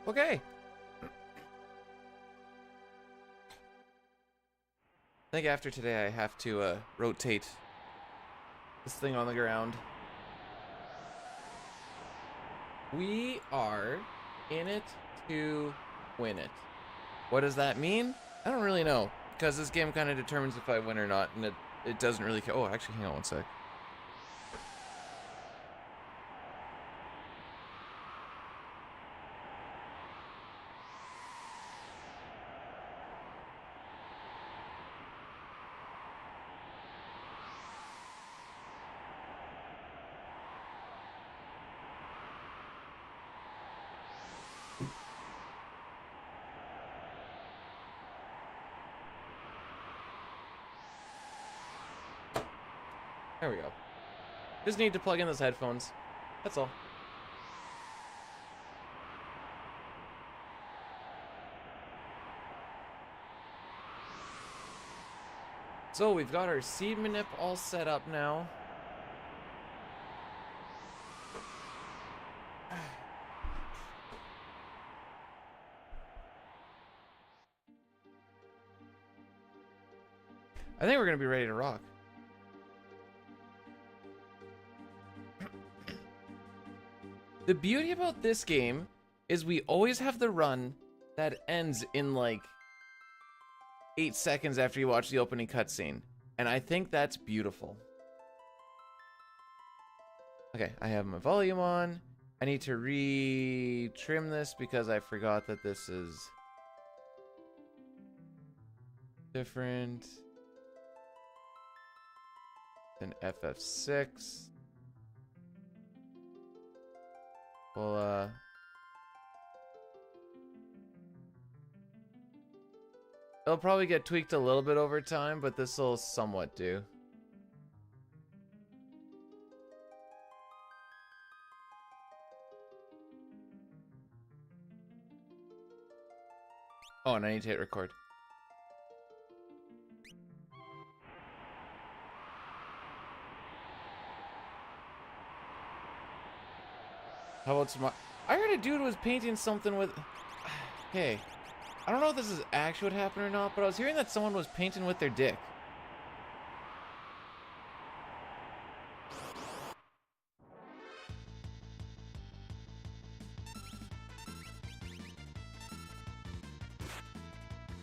Okay. I think after today I have to rotate this thing on the ground. We are in it to win it. What does that mean? I don't really know, because this game kind of determines if I win or not, and it doesn't really care. Oh, actually, hang on one sec. There we go. Just need to plug in those headphones. That's all. So we've got our seed manip all set up now. I think we're gonna be ready to rock. The beauty about this game is we always have the run that ends in like 8 seconds after you watch the opening cutscene. And I think that's beautiful. Okay, I have my volume on. I need to re-trim this because I forgot that this is different than FF6. Well, it'll probably get tweaked a little bit over time, but this will somewhat do. Oh, and I need to hit record. How about some... I heard a dude was painting something with... Okay. I don't know if this is actually what happened or not, but I was hearing that someone was painting with their dick.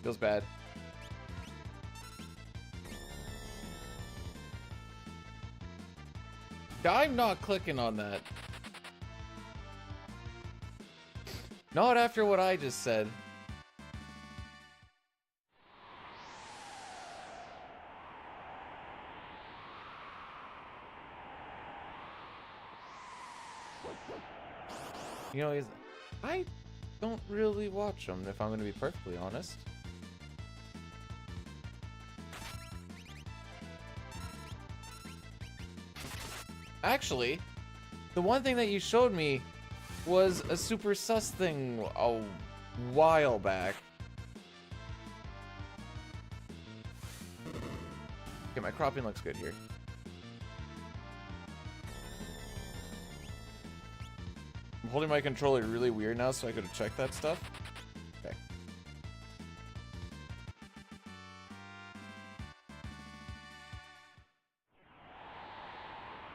Feels bad. I'm not clicking on that. Not after what I just said. You know, I don't really watch them, if I'm going to be perfectly honest. Actually, the one thing that you showed me was a super sus thing a while back. Okay, my cropping looks good here. I'm holding my controller really weird now, so I could check that stuff. Okay.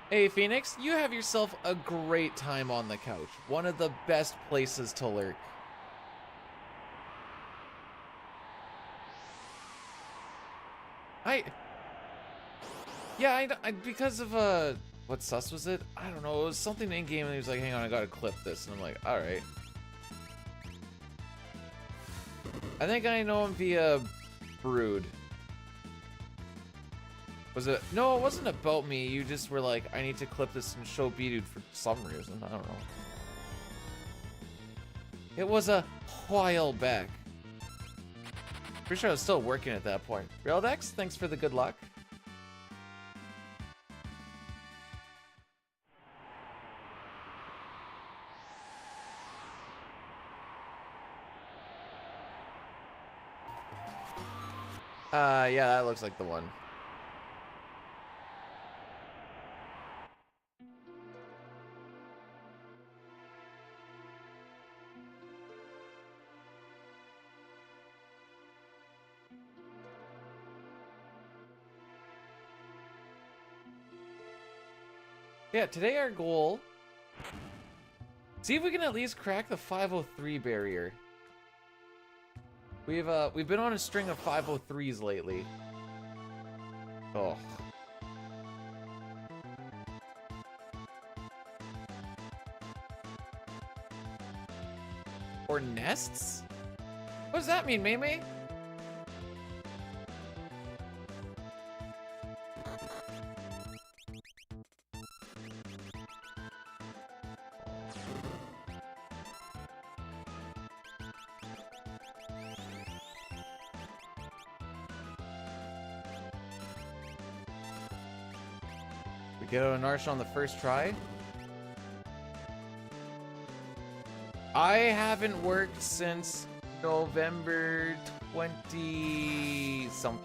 Hey Phoenix, you have yourself a great time on the couch. One of the best places to lurk. Yeah, because of, what sus was it? I don't know, it was something in-game and he was like, hang on, I gotta clip this. And I'm like, alright. I think I know him via Brood. Was it? No, it wasn't about me. You just were like, I need to clip this and show B-Dude for some reason. I don't know. It was a while back. Pretty sure I was still working at that point. Realdex, thanks for the good luck. Yeah, that looks like the one. Yeah, today our goal, see if we can at least crack the 503 barrier. We've been on a string of 503s lately. Oh. Or nests? What does that mean, Maymay? Get out an arch on the first try. I haven't worked since November 20 something.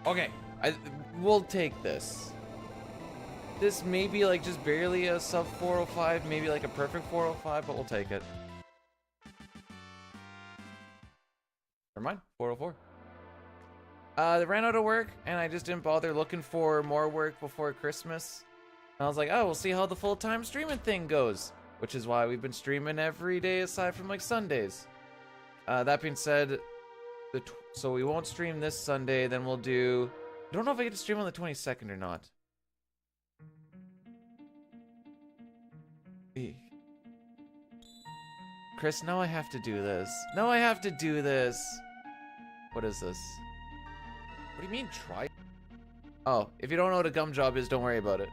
Okay, we'll take this. This may be like just barely a sub 405, maybe like a perfect 405, but we'll take it. Never mind, 404. They ran out of work, and I just didn't bother looking for more work before Christmas. And I was like, oh, we'll see how the full-time streaming thing goes. Which is why we've been streaming every day aside from, like, Sundays. That being said, so we won't stream this Sunday, then we'll do... I don't know if I get to stream on the 22nd or not. Chris, now I have to do this. Now I have to do this. What is this? What do you mean, try? Oh, if you don't know what a gum job is, don't worry about it.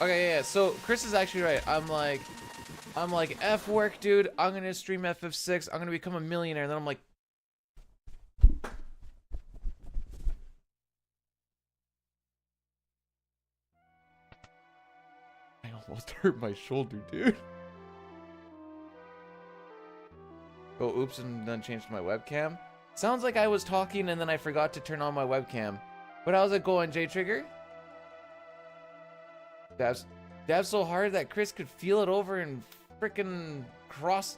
Okay, yeah, so Chris is actually right. I'm like, I'm like, F work, dude. I'm gonna stream FF6. I'm gonna become a millionaire. And then I'm like, I almost hurt my shoulder, dude. Oh, oops, and then changed my webcam. Sounds like I was talking and then I forgot to turn on my webcam. But how's it going, J-Trigger? Dab's so hard that Chris could feel it over and frickin' across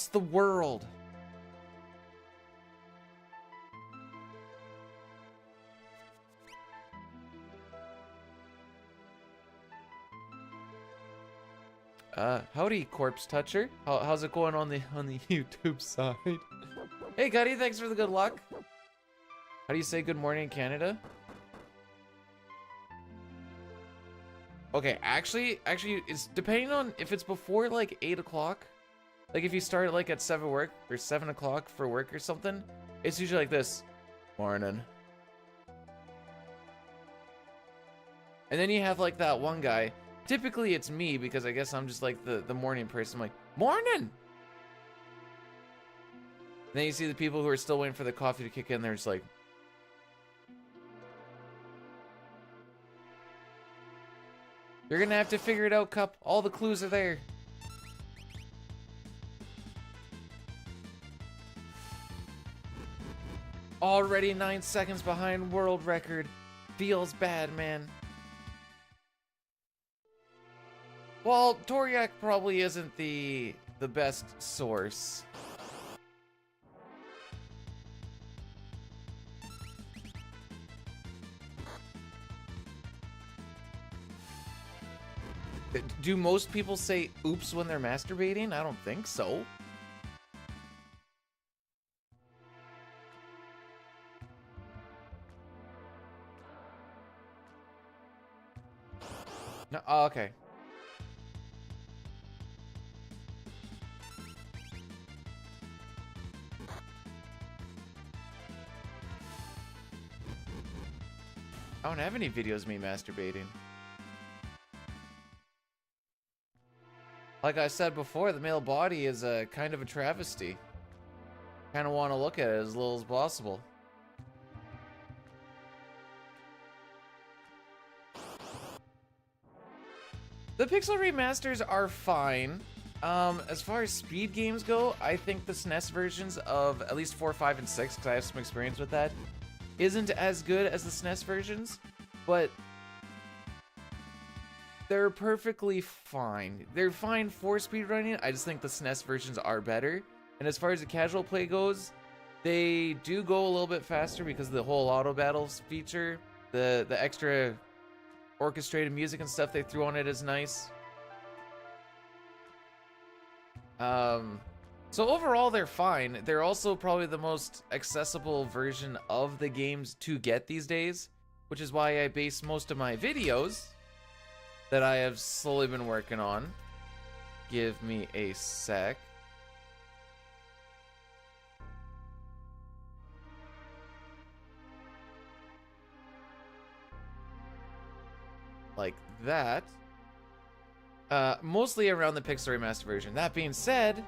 the world. Howdy, Corpse Toucher. How's it going on the YouTube side? Hey, Gutty, thanks for the good luck. How do you say good morning in Canada? Okay, actually, it's depending on if it's before like 8 o'clock. Like if you start like at 7 work or 7 o'clock for work or something, it's usually like this. Morning. And then you have like that one guy. Typically it's me because I guess I'm just like the morning person. I'm like, morning! And then you see the people who are still waiting for the coffee to kick in. They're just like, you're gonna have to figure it out, Cup. All the clues are there. Already 9 seconds behind world record. Feels bad, man. Well, Toriak probably isn't the best source. Do most people say oops when they're masturbating? I don't think so. No, oh, okay. I don't have any videos of me masturbating. Like I said before, the male body is a kind of a travesty. Kind of want to look at it as little as possible. The pixel remasters are fine. As far as speed games go, I think the SNES versions of at least 4, 5, and 6, because I have some experience with that, isn't as good as the SNES versions, but they're perfectly fine. They're fine for speedrunning. I just think the SNES versions are better. And as far as the casual play goes, they do go a little bit faster because of the whole auto battles feature. The extra orchestrated music and stuff they threw on it is nice. So overall, they're fine. They're also probably the most accessible version of the games to get these days, which is why I base most of my videos that I have slowly been working on. Give me a sec. Like that. Mostly around the Pixel Remaster version. That being said,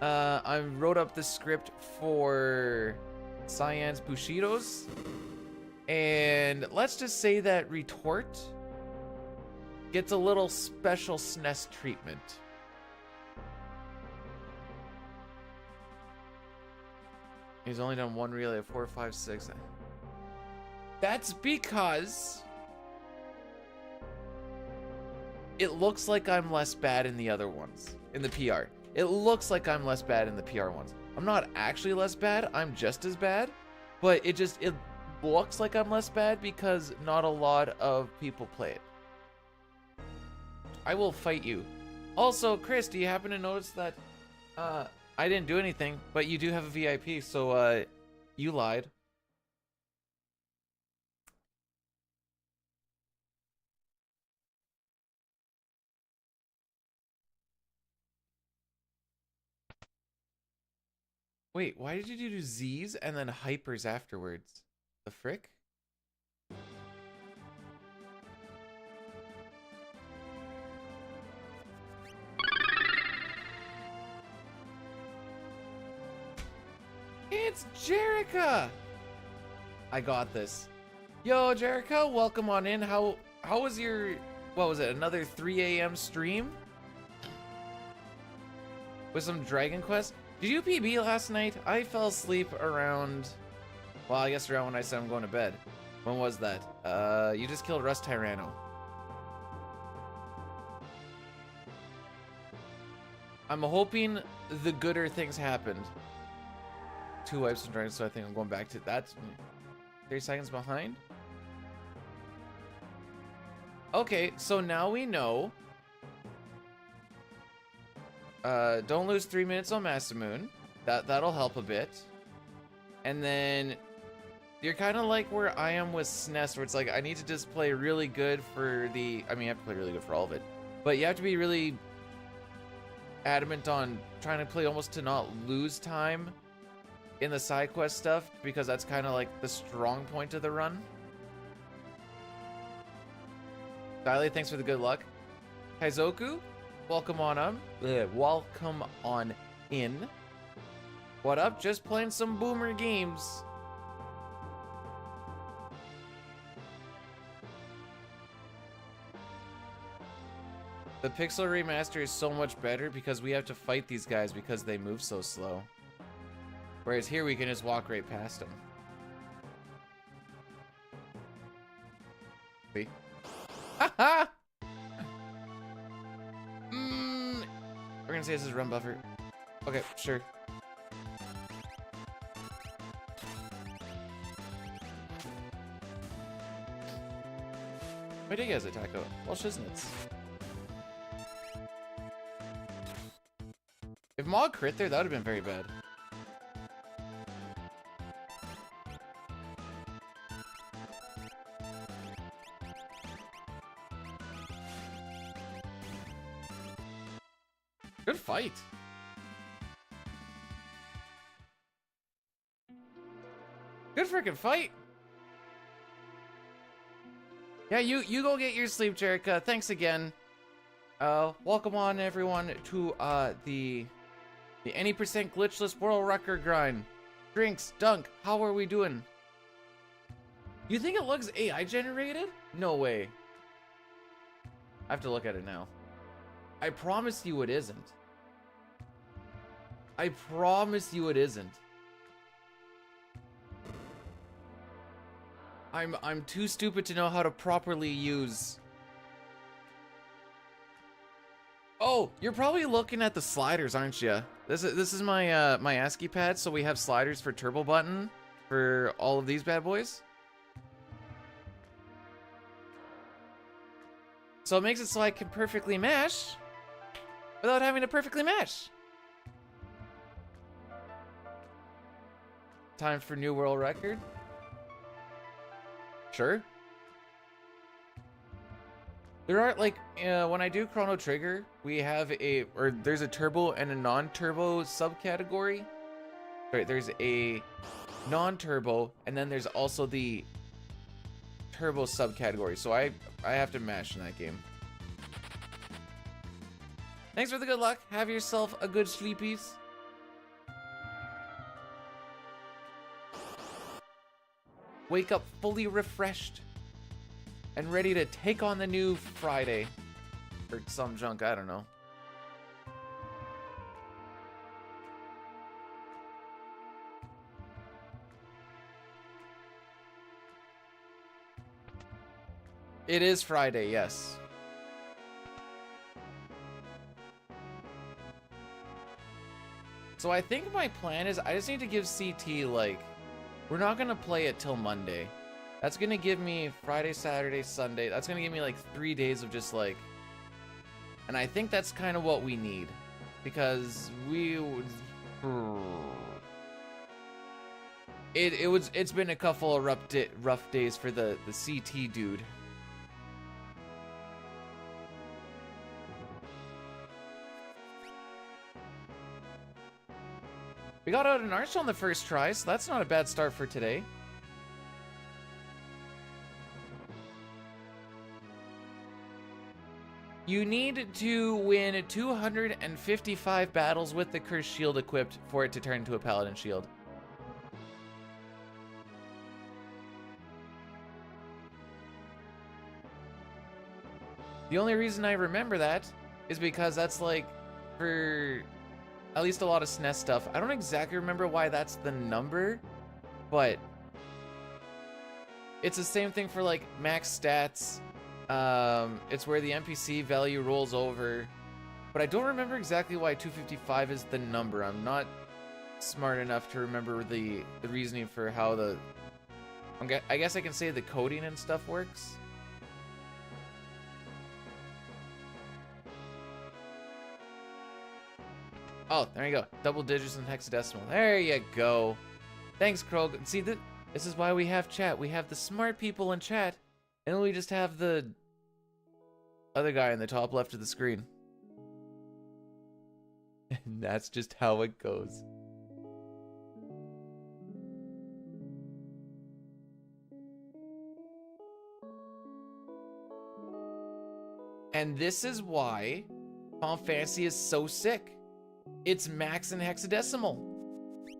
I wrote up the script for Cyan's Bushidos, and let's just say that Retort gets a little special SNES treatment. He's only done one relay of 4, 5, 6. That's because it looks like I'm less bad in the other ones, in the PR. It looks like I'm less bad in the PR ones. I'm not actually less bad, I'm just as bad, but it looks like I'm less bad because not a lot of people play it. I will fight you. Also, Chris, do you happen to notice that I didn't do anything, but you do have a VIP, so you lied. Wait, why did you do Z's and then hypers afterwards? The frick? It's Jerica! I got this. Yo, Jerica, welcome on in. How was your, what was it, another 3 a.m. stream? With some Dragon Quest? Did you PB last night? I fell asleep around, well, I guess around when I said I'm going to bed. When was that? You just killed Rust Tyranno. I'm hoping the gooder things happened. 2 wipes and dragons, so I think I'm going back to that. 30 seconds behind. Okay, so now we know. Don't lose 3 minutes on Masamune. That'll help a bit. And then you're kind of like where I am with SNES, where it's like I need to just play really good for the. I mean, you have to play really good for all of it, but you have to be really adamant on trying to play almost to not lose time in the side quest stuff, because that's kind of like the strong point of the run. Diley, thanks for the good luck. Kaizoku, welcome on up. Welcome on in. What up? Just playing some boomer games. The pixel remaster is so much better because we have to fight these guys because they move so slow. Whereas here we can just walk right past them. See? Haha! We're gonna say this is run buffer. Okay, sure. Why did you guys attack out? Well, shiznits. If Mog crit there, that would have been very bad. Good fight. Good freaking fight. Yeah, you go get your sleep, Jerica. Thanks again. Welcome on everyone to the any percent glitchless world record grind. Drinks, dunk. How are we doing? You think it looks AI generated? No way. I have to look at it now. I promise you it isn't. I promise you it isn't. I'm too stupid to know how to properly use. Oh, you're probably looking at the sliders, aren't you? This is my my ASCII pad, so we have sliders for turbo button for all of these bad boys. So it makes it so I can perfectly mash without having to perfectly mash. Time for new world record. Sure. There are, like, when I do Chrono Trigger, we have there's a turbo and a non-turbo subcategory. Right, there's a non-turbo, and then there's also the turbo subcategory. So I have to mash in that game. Thanks for the good luck. Have yourself a good sleepies. Wake up fully refreshed and ready to take on the new Friday. Or some junk, I don't know. It is Friday, yes. So I think my plan is I just need to give CT, like, we're not gonna play it till Monday. That's gonna give me Friday, Saturday, Sunday. That's gonna give me like 3 days of just like, and I think that's kind of what we need, because it's been a couple of rough days for the CT dude. We got out an arch on the first try, so that's not a bad start for today. You need to win 255 battles with the Cursed Shield equipped for it to turn into a Paladin Shield. The only reason I remember that is because that's like for at least a lot of SNES stuff. I don't exactly remember why that's the number, but it's the same thing for like max stats. It's where the NPC value rolls over, but I don't remember exactly why 255 is the number. I'm not smart enough to remember the reasoning for how the, I guess I can say the coding and stuff works. Oh, there you go. Double digits and hexadecimal. There you go. Thanks, Krog. See, this is why we have chat. We have the smart people in chat, and then we just have the other guy in the top left of the screen. And that's just how it goes. And this is why Final Fantasy is so sick. It's max in hexadecimal.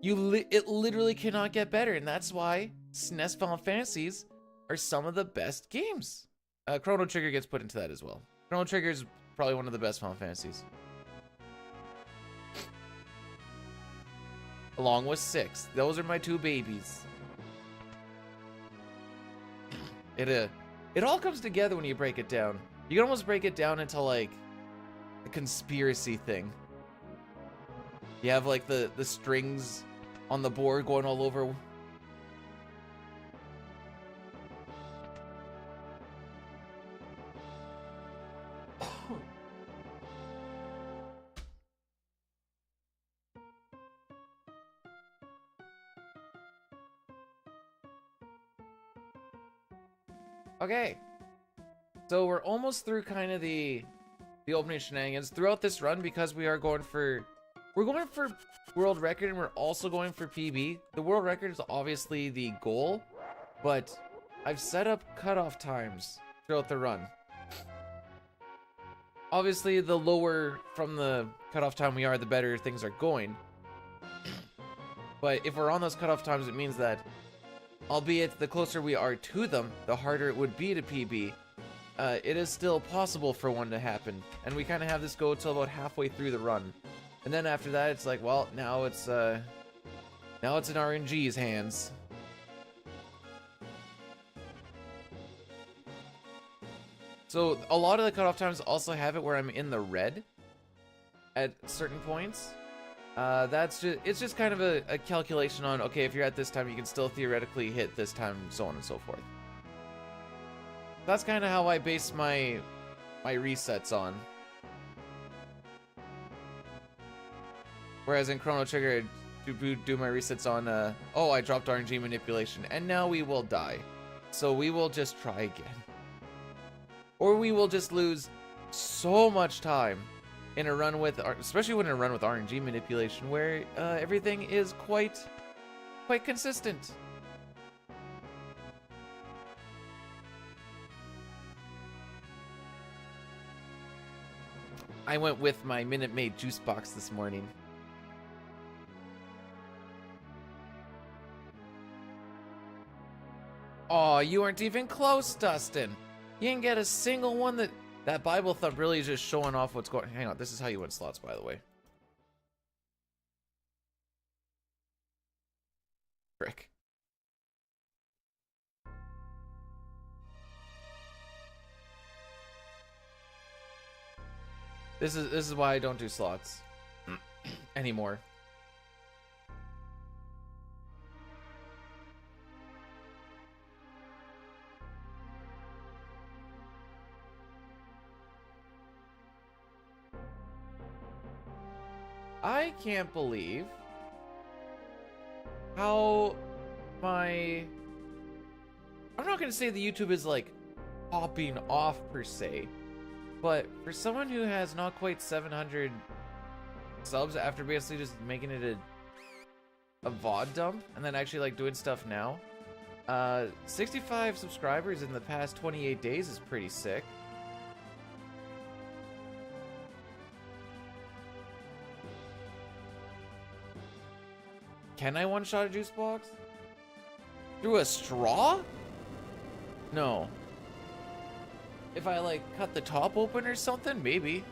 It literally cannot get better, and that's why SNES Final Fantasies are some of the best games. Chrono Trigger gets put into that as well. Chrono Trigger is probably one of the best Final Fantasies. Along with 6. Those are my two babies. It all comes together when you break it down. You can almost break it down into like a conspiracy thing. You have like the strings on the board going all over. Okay. So we're almost through kind of the opening shenanigans throughout this run, because we're going for world record, and we're also going for PB. The world record is obviously the goal, but I've set up cutoff times throughout the run. Obviously, the lower from the cutoff time we are, the better things are going. But if we're on those cutoff times, it means that, albeit the closer we are to them, the harder it would be to PB. It is still possible for one to happen, and we kind of have this go till about halfway through the run, and then after that, it's like, well, now it's in RNG's hands. So a lot of the cutoff times also have it where I'm in the red at certain points. It's just kind of a calculation on, okay, if you're at this time, you can still theoretically hit this time, so on and so forth. That's kind of how I base my resets on. Whereas in Chrono Trigger, I do my resets on, oh, I dropped RNG manipulation, and now we will die. So we will just try again. Or we will just lose so much time in a run with, especially when in a run with RNG manipulation, where everything is quite consistent. I went with my Minute Maid juice box this morning. Oh, you weren't even close, Dustin. You didn't get a single one. That Bible thump really is just showing off what's going. Hang on, this is how you win slots, by the way. Frick. This is why I don't do slots anymore. I can't believe how I'm not gonna say the YouTube is like popping off per se, but for someone who has not quite 700 subs after basically just making it a VOD dump and then actually like doing stuff now, 65 subscribers in the past 28 days is pretty sick. Can I one-shot a juice box? Through a straw? No. If I like cut the top open or something, maybe.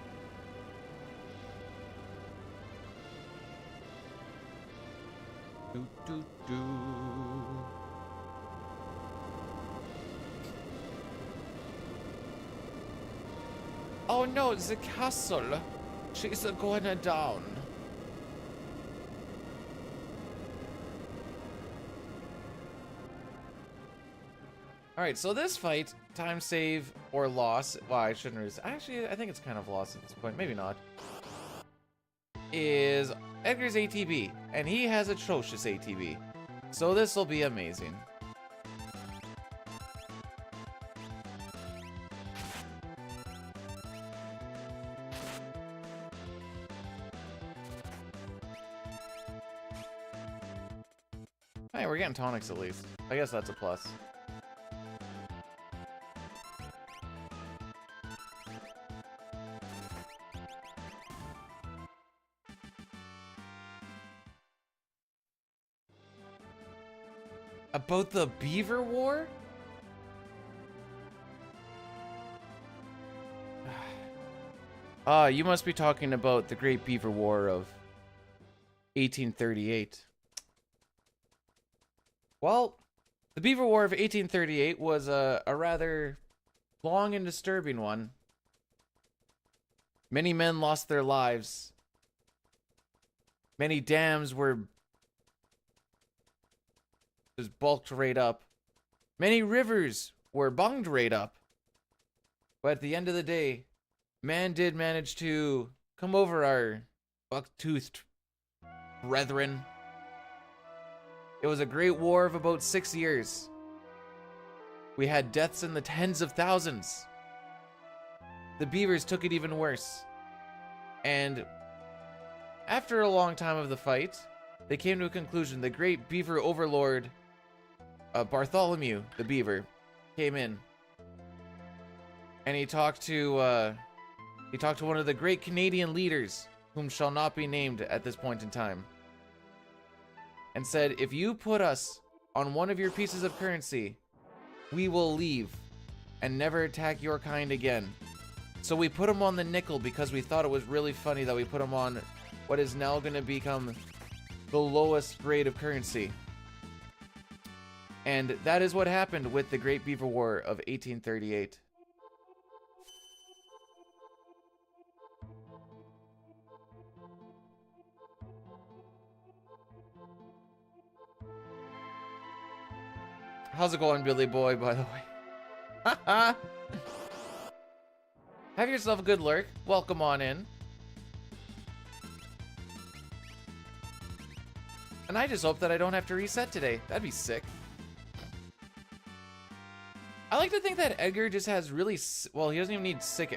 Do, do, do. Oh no, the castle. She's going down. Alright, so this fight, time save or loss, well, I shouldn't risk. Actually, I think it's kind of loss at this point, maybe not. Is Edgar's ATB, and he has atrocious ATB. So this will be amazing. Hey, we're getting tonics at least. I guess that's a plus. About the Beaver War? You must be talking about the Great Beaver War of 1838. Well, the Beaver War of 1838 was a rather long and disturbing one. Many men lost their lives. Many dams were just bulked right up. Many rivers were bunged right up. But at the end of the day, man did manage to come over our buck-toothed brethren. It was a great war of about 6 years. We had deaths in the tens of thousands. The beavers took it even worse. And after a long time of the fight, they came to a conclusion. The great beaver overlord, Bartholomew the beaver, came in. And he talked to one of the great Canadian leaders, whom shall not be named at this point in time, and said, if you put us on one of your pieces of currency, we will leave and never attack your kind again. So we put him on the nickel because we thought it was really funny that we put him on what is now going to become the lowest grade of currency. And that is what happened with the Great Beaver War of 1838. How's it going, Billy Boy, by the way? Have yourself a good lurk. Welcome on in. And I just hope that I don't have to reset today. That'd be sick. I like to think that Edgar just has really, well, he doesn't even need sick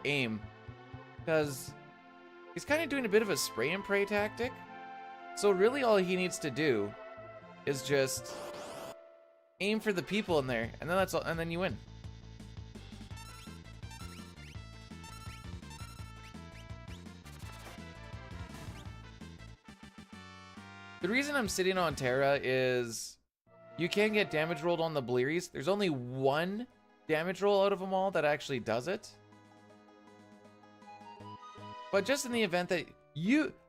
aim. Because he's kind of doing a bit of a spray and pray tactic. So really all he needs to do is just aim for the people in there, and then that's all, and then you win. The reason I'm sitting on Terra is you can get damage rolled on the Blearies. There's only one damage roll out of them all that actually does it. But just in the event that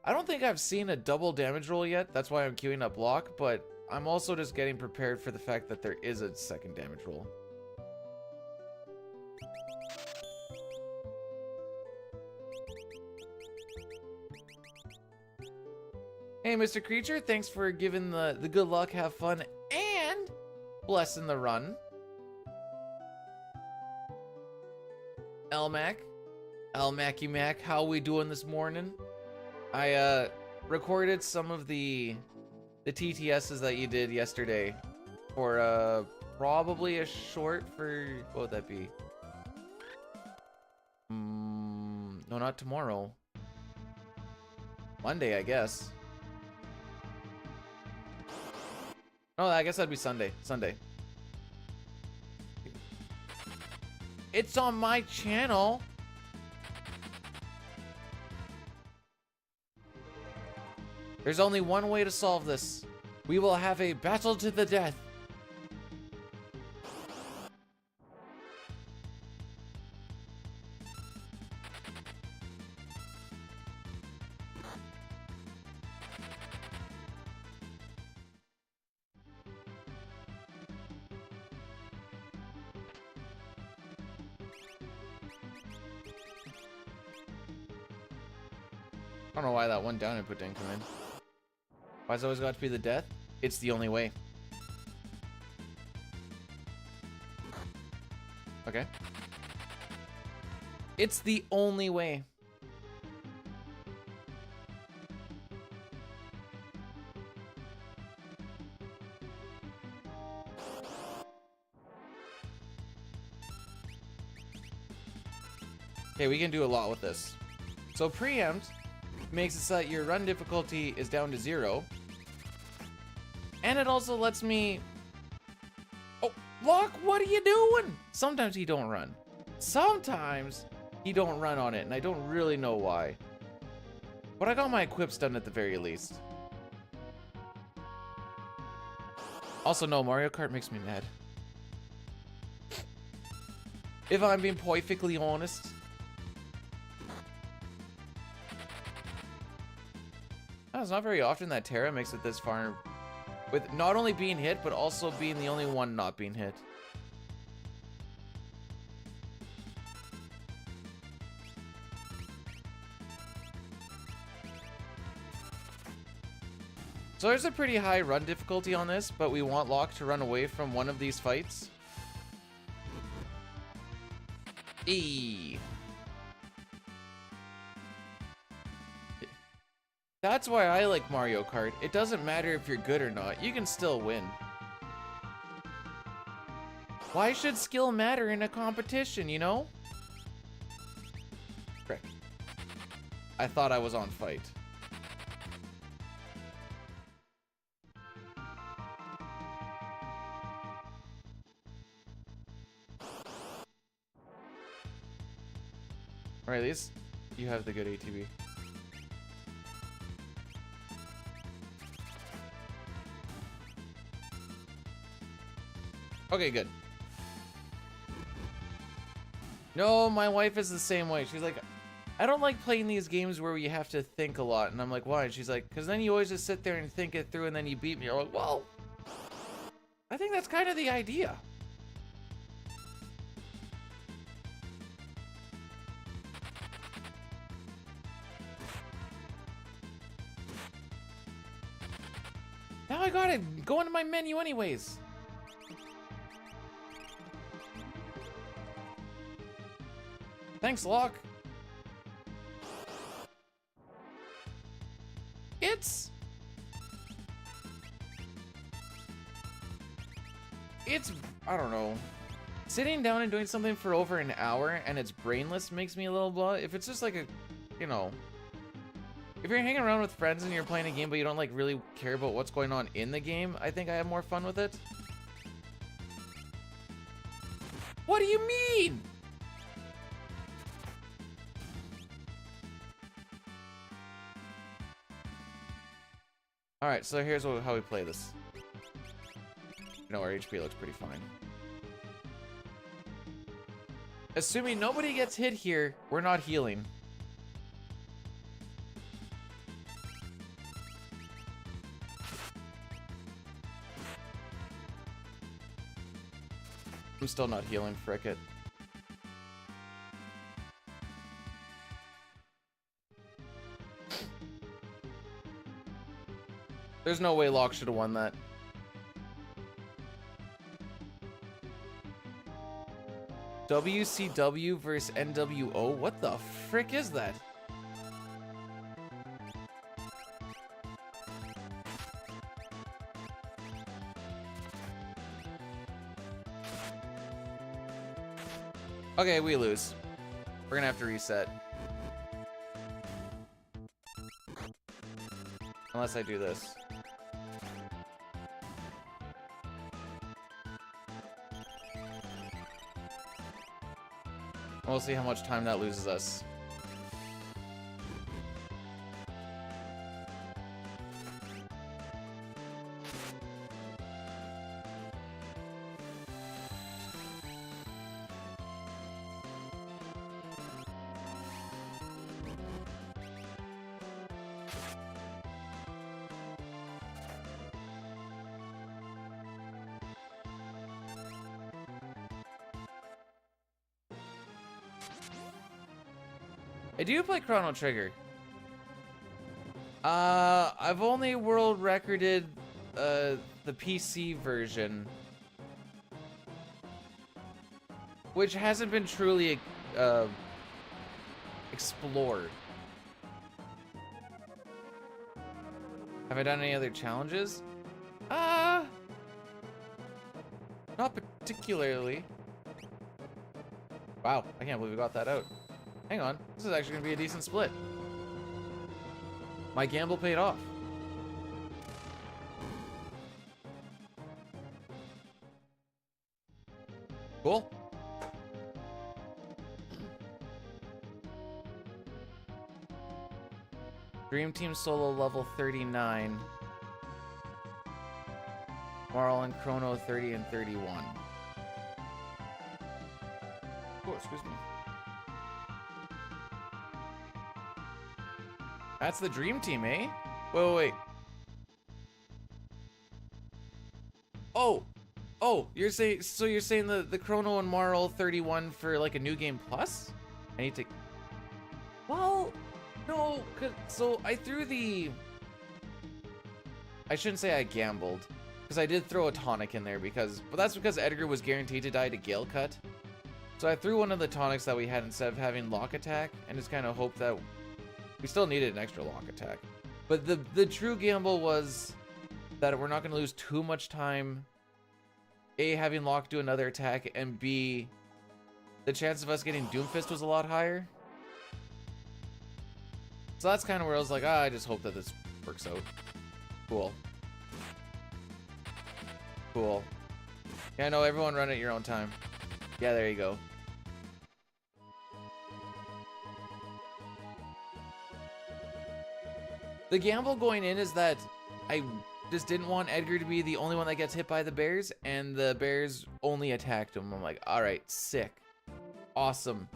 I don't think I've seen a double damage roll yet. That's why I'm queuing up block, but I'm also just getting prepared for the fact that there is a second damage roll. Hey, Mr. Creature, thanks for giving the good luck, have fun, and blessing the run. Elmac, Elmacky Mac, how we doing this morning? I recorded some of the TTSs that you did yesterday for probably a short for, what would that be? No, not tomorrow. Monday, I guess. Oh, I guess that'd be Sunday. Sunday. It's on my channel. There's only one way to solve this. We will have a battle to the death. I don't know why that one down input didn't come in. Why's it always got to be the death? It's the only way. Okay. It's the only way. Okay, we can do a lot with this. So preempt makes it so that your run difficulty is down to 0. And it also lets me... Oh, Locke, what are you doing? Sometimes he don't run. Sometimes he don't run on it, and I don't really know why. But I got my equips done at the very least. Also, no, Mario Kart makes me mad. If I'm being perfectly honest. Oh, it's not very often that Terra makes it this far with not only being hit, but also being the only one not being hit. So there's a pretty high run difficulty on this, but we want Locke to run away from one of these fights. E. That's why I like Mario Kart. It doesn't matter if you're good or not, you can still win. Why should skill matter in a competition, you know? Frick. I thought I was on fight. Alright, at least you have the good ATV. Okay, good. No, my wife is the same way. She's like, I don't like playing these games where you have to think a lot. And I'm like, why? And she's like, because then you always just sit there and think it through and then you beat me. I'm like, well, I think that's kind of the idea. Now I gotta go into my menu anyways. Thanks, Locke. It's, I don't know. Sitting down and doing something for over an hour and it's brainless makes me a little blah. If it's just like a, you know, if you're hanging around with friends and you're playing a game but you don't like really care about what's going on in the game, I think I have more fun with it. What do you mean? Alright, so here's how we play this. You know, our HP looks pretty fine. Assuming nobody gets hit here, we're not healing. I'm still not healing, frick it. There's no way Locke should have won that. WCW versus NWO? What the frick is that? Okay, we lose. We're gonna have to reset. Unless I do this. We'll see how much time that loses us. I do play Chrono Trigger. I've only world recorded the PC version, which hasn't been truly explored. Have I done any other challenges? Not particularly. Wow, I can't believe we got that out. Hang on, this is actually gonna be a decent split. My gamble paid off. Cool. Dream Team Solo level 39. Marl and Chrono 30 and 31. Oh, excuse me. That's the Dream Team, eh? Wait. Oh, you're saying the Chrono and Marl 31 for like a new game plus? I need to. Well, no, so I threw the. I shouldn't say I gambled, because I did throw a tonic in there but that's because Edgar was guaranteed to die to Gale Cut. So I threw one of the tonics that we had instead of having lock attack, and just kind of hoped that we still needed an extra lock attack. But the true gamble was that we're not going to lose too much time, A, having Locke do another attack, and B, the chance of us getting Doomfist was a lot higher. So that's kind of where I was like, I just hope that this works out. Cool. Yeah, no, everyone run at your own time. Yeah, there you go. The gamble going in is that I just didn't want Edgar to be the only one that gets hit by the bears, and the bears only attacked him. I'm like, alright, sick. Awesome.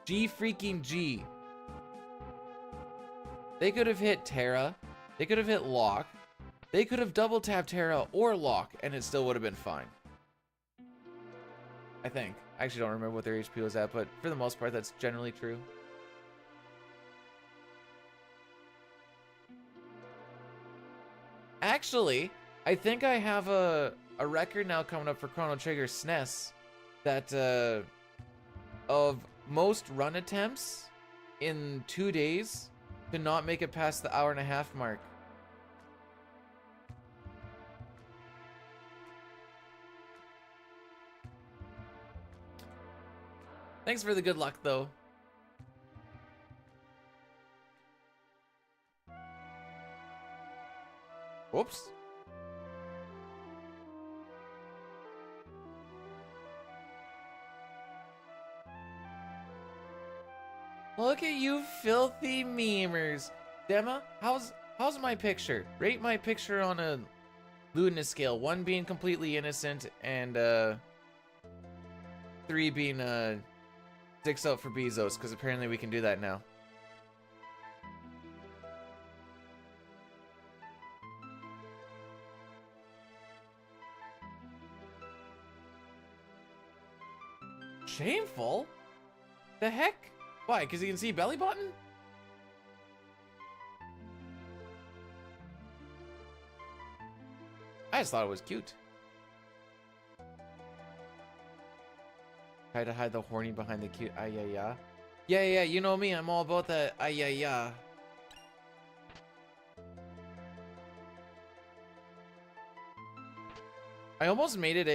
G freaking G. They could have hit Terra. They could have hit Locke. They could have double tapped Terra or Locke, and it still would have been fine. I think. I actually don't remember what their HP was at, but for the most part, that's generally true. Actually, I think I have a record now coming up for Chrono Trigger SNES that of most run attempts in 2 days to not make it past the 1.5 hour mark. Thanks for the good luck, though. Whoops. Look at you filthy memers. Dema, how's my picture? Rate my picture on a Luna scale. 1 being completely innocent and 3 being sticks out for Bezos, because apparently we can do that now. Shameful? The heck? Why? Because you can see belly button? I just thought it was cute. Try to hide the horny behind the cute ay-ya-ya. Yeah, you know me, I'm all about that ay-ya-ya. I almost made it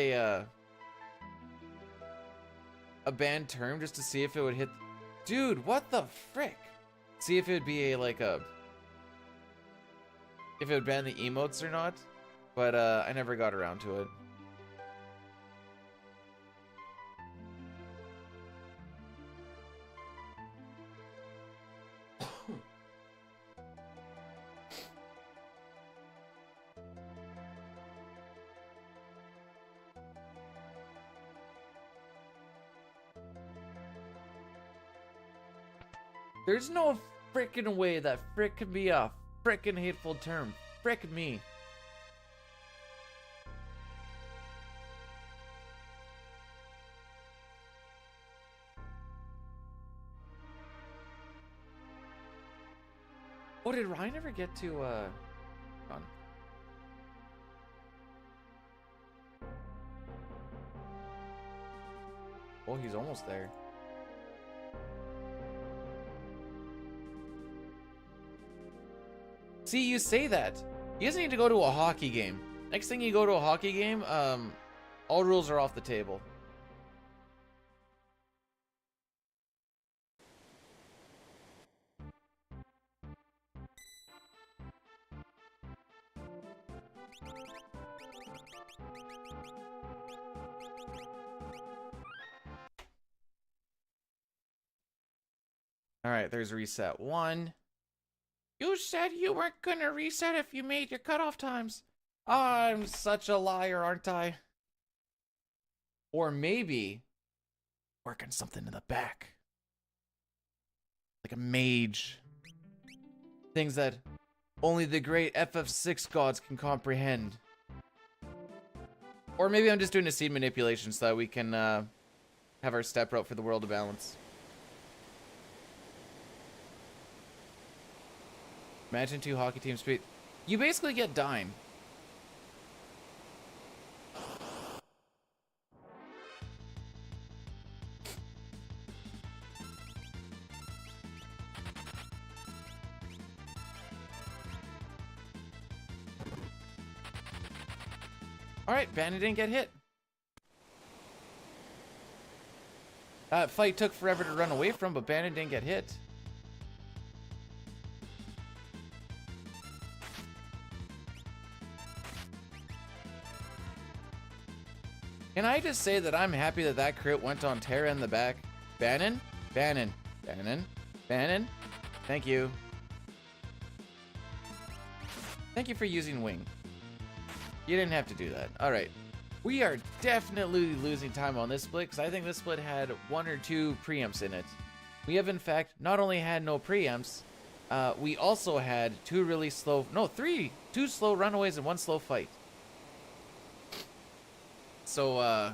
a banned term just to see if it would hit. Dude, what the frick? See if it would be if it would ban the emotes or not, but I never got around to it. There's no frickin' way that frick can be a frickin' hateful term. Frick me. Oh, did Ryan ever get to, on? Oh, he's almost there. See, you say that. He doesn't need to go to a hockey game. Next thing you go to a hockey game, all rules are off the table. All right, there's reset 1. You said you weren't gonna reset if you made your cutoff times. I'm such a liar, aren't I? Or maybe working something in the back. Like a mage. Things that only the great FF6 gods can comprehend. Or maybe I'm just doing a seed manipulation so that we can have our step route for the world of balance. Imagine 2 hockey teams speed. You basically get dime. Alright, Bandit didn't get hit. Fight took forever to run away from, but Bandit didn't get hit. Can I just say that I'm happy that that crit went on Terra in the back? Bannon? Bannon. Bannon. Bannon. Thank you. Thank you for using Wing. You didn't have to do that. Alright. We are definitely losing time on this split because I think this split had 1 or 2 preempts in it. We have in fact not only had no preempts, we also had 2 really slow, no, 3, 2 slow runaways and 1 slow fight. So,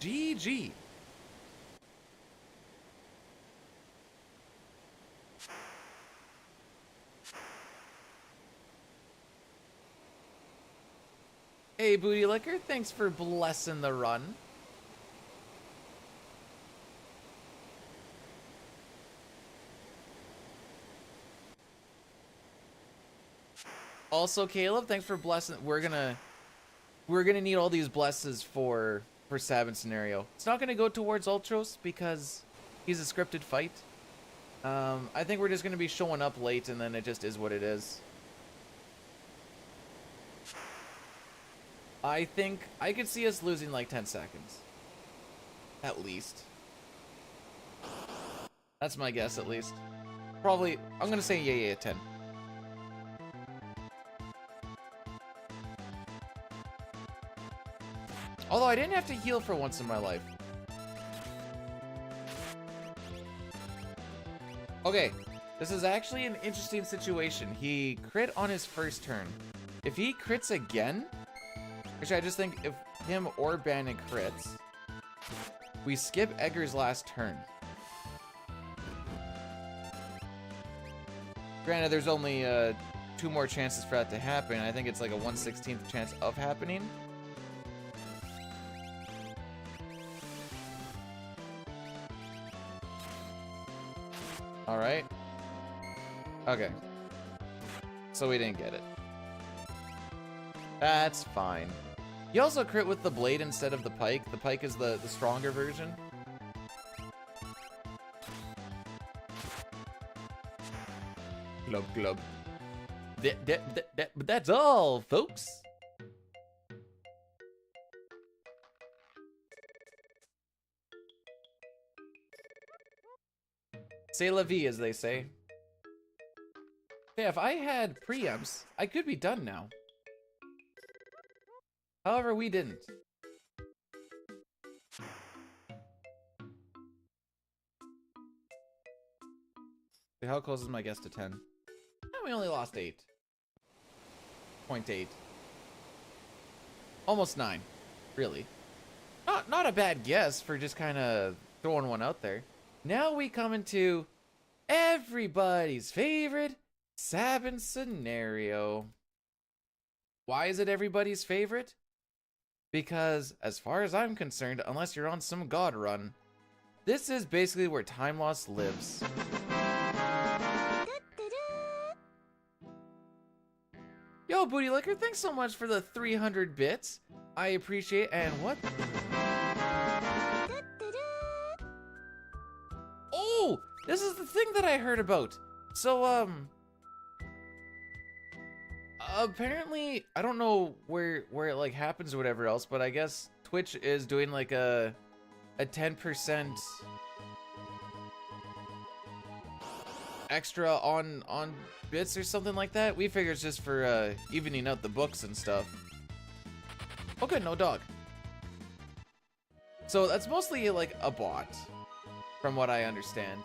GG. Hey, Booty Liquor, thanks for blessing the run. Also, Caleb, thanks for blessing. We're gonna need all these blesses for Sabin scenario. It's not gonna go towards Ultros because he's a scripted fight. I think we're just gonna be showing up late, and then it just is what it is. I think I could see us losing like 10 seconds. At least. That's my guess, at least. Probably, I'm gonna say yeah, 10. Although I didn't have to heal for once in my life. Okay, this is actually an interesting situation. He crit on his first turn. If he crits again, which I just think if him or Bannon crits, we skip Edgar's last turn. Granted, there's only 2 more chances for that to happen. I think it's like a 1/16th chance of happening. All right. Okay. So we didn't get it. That's fine. He also crit with the blade instead of the pike. The pike is the stronger version. Glub glub. That's all, folks. C'est la vie, as they say. Yeah, if I had preempts, I could be done now. However, we didn't. How close is my guess to 10? Oh, we only lost 8.8. Almost 9, really. Not a bad guess for just kind of throwing one out there. Now we come into everybody's favorite Sabin scenario. Why is it everybody's favorite? Because, as far as I'm concerned, unless you're on some god run, this is basically where time loss lives. Yo, Booty Liquor, thanks so much for the 300 bits. I appreciate. And what? Oh, this is the thing that I heard about. So, apparently, I don't know where it like happens or whatever else, but I guess Twitch is doing like a 10% extra on bits or something like that. We figure it's just for evening out the books and stuff. Okay, no dog. So that's mostly like a bot, from what I understand.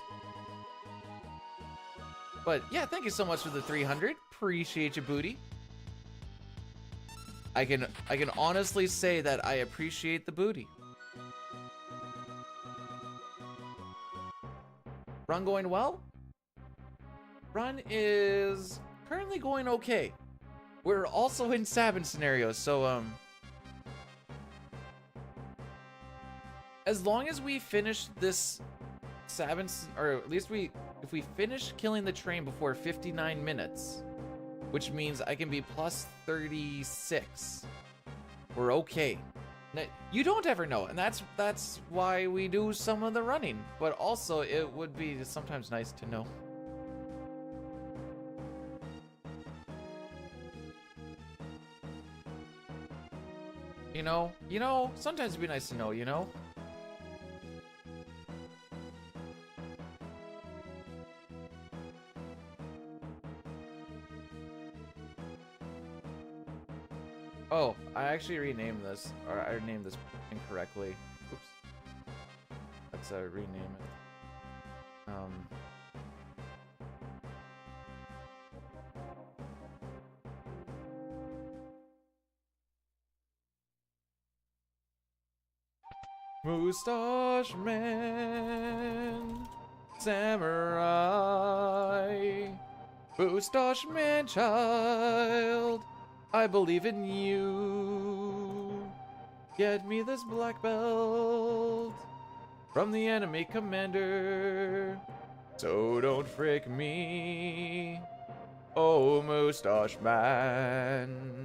But yeah, thank you so much for the 300. Appreciate you, Booty. I can honestly say that I appreciate the booty. Run going well? Run is currently going okay. We're also in Sabin scenarios, so as long as we finish this Sabin, or at least if we finish killing the train before 59 minutes, which means I can be plus 36, we're okay. Now, you don't ever know, and that's why we do some of the running, but also it would be sometimes nice to know. You know, sometimes it'd be nice to know, you know? Oh, I actually renamed this, or I named this incorrectly. Oops. Let's rename it. Mustache Man, Samurai, Mustache Man child, I believe in you. Get me this black belt from the enemy commander, so don't frick me, oh Mustache Man.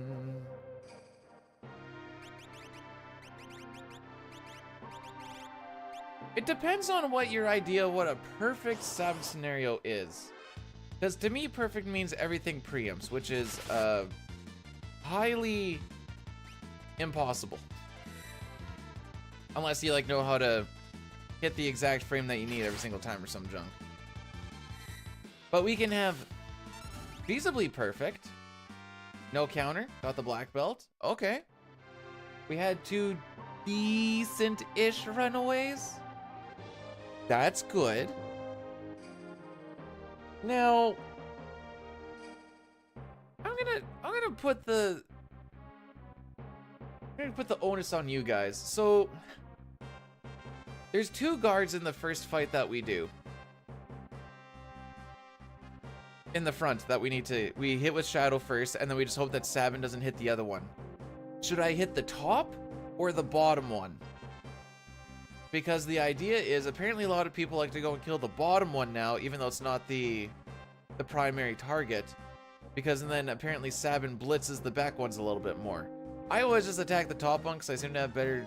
It depends on what your idea of what a perfect Sabin scenario is. Because to me, perfect means everything preempts, which is highly impossible. Unless you like know how to hit the exact frame that you need every single time or some junk. But we can have feasibly perfect. No counter, got the black belt. Okay. We had 2 decent-ish runaways. That's good. Now, I'm gonna put the onus on you guys. So there's 2 guards in the first fight that we do. In the front that we hit with Shadow first, and then we just hope that Sabin doesn't hit the other one. Should I hit the top or the bottom one? Because the idea is, apparently a lot of people like to go and kill the bottom one now, even though it's not the primary target. Because then apparently Sabin blitzes the back ones a little bit more. I always just attack the top one because I seem to have better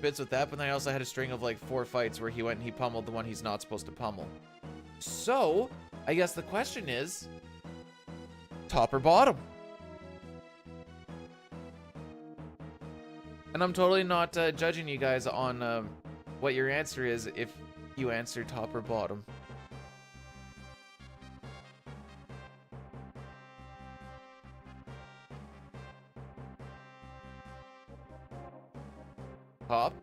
bits with that, but then I also had a string of like 4 fights where he went and he pummeled the one he's not supposed to pummel. So, I guess the question is, top or bottom? And I'm totally not judging you guys on what your answer is if you answer top or bottom. Top?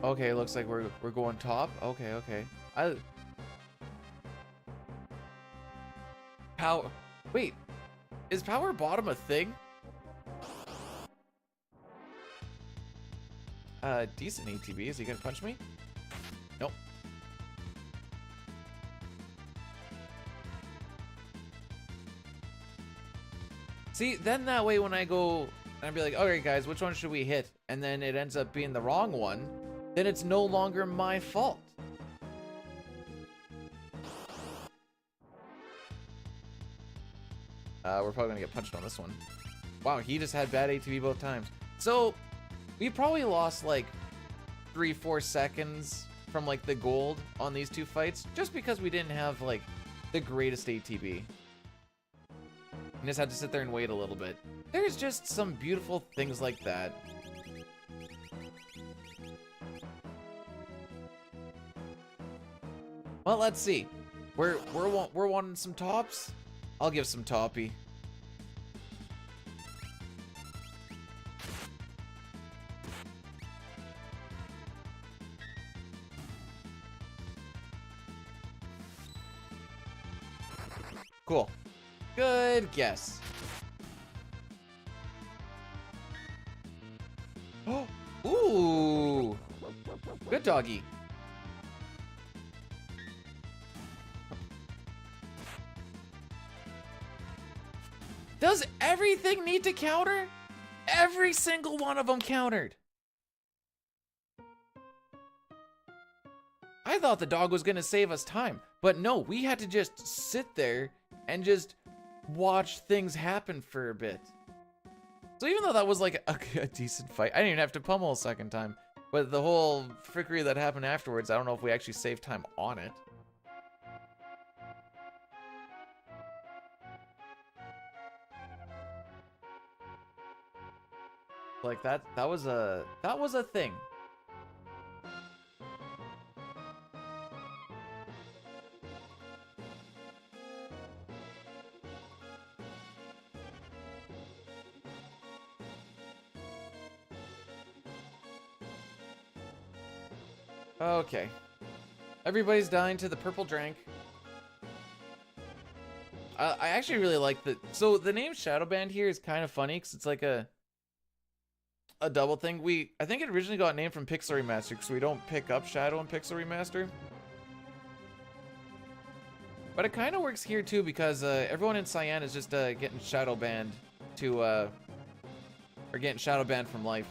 Okay, looks like we're going top. Okay. Power. Wait, is power bottom a thing? Decent ATB. Is he gonna punch me? Nope. See, then that way when I go, and I'd be like, alright guys, which one should we hit? And then it ends up being the wrong one, then it's no longer my fault. We're probably gonna get punched on this one. Wow, he just had bad ATV both times. So, we probably lost like 3-4 seconds from like the gold on these two fights, just because we didn't have like the greatest ATV. And just had to sit there and wait a little bit. There's just some beautiful things like that. Well, let's see. We're wanting some tops. I'll give some toppy. Cool. Good guess. Oh, ooh. Good doggy. Does everything need to counter? Every single one of them countered. I thought the dog was gonna save us time, but no, we had to just sit there and just watch things happen for a bit. So even though that was like a decent fight, I didn't even have to pummel a second time. But the whole frickery that happened afterwards, I don't know if we actually saved time on it. Like that was a thing. Okay. Everybody's dying to the purple drink. I actually really like the... So the name Shadow Band here is kind of funny because it's like a double thing. I think it originally got named from Pixel Remaster because we don't pick up Shadow in Pixel Remaster. But it kind of works here too because everyone in Cyan is just getting Shadow Band to... or getting Shadow Band from life.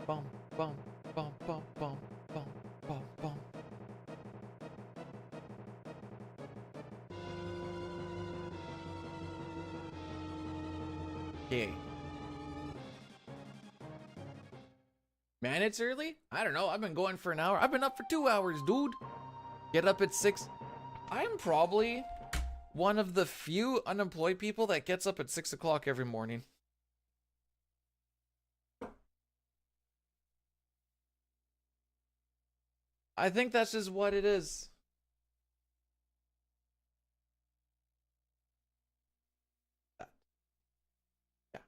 Bum, bum, bum, bum, bum, bum, bum, bum. Okay. Man, it's early? I don't know. I've been going for an hour. I've been up for 2 hours, dude. Get up at 6. I'm probably one of the few unemployed people that gets up at 6 o'clock every morning. I think that's just what it is. Yeah.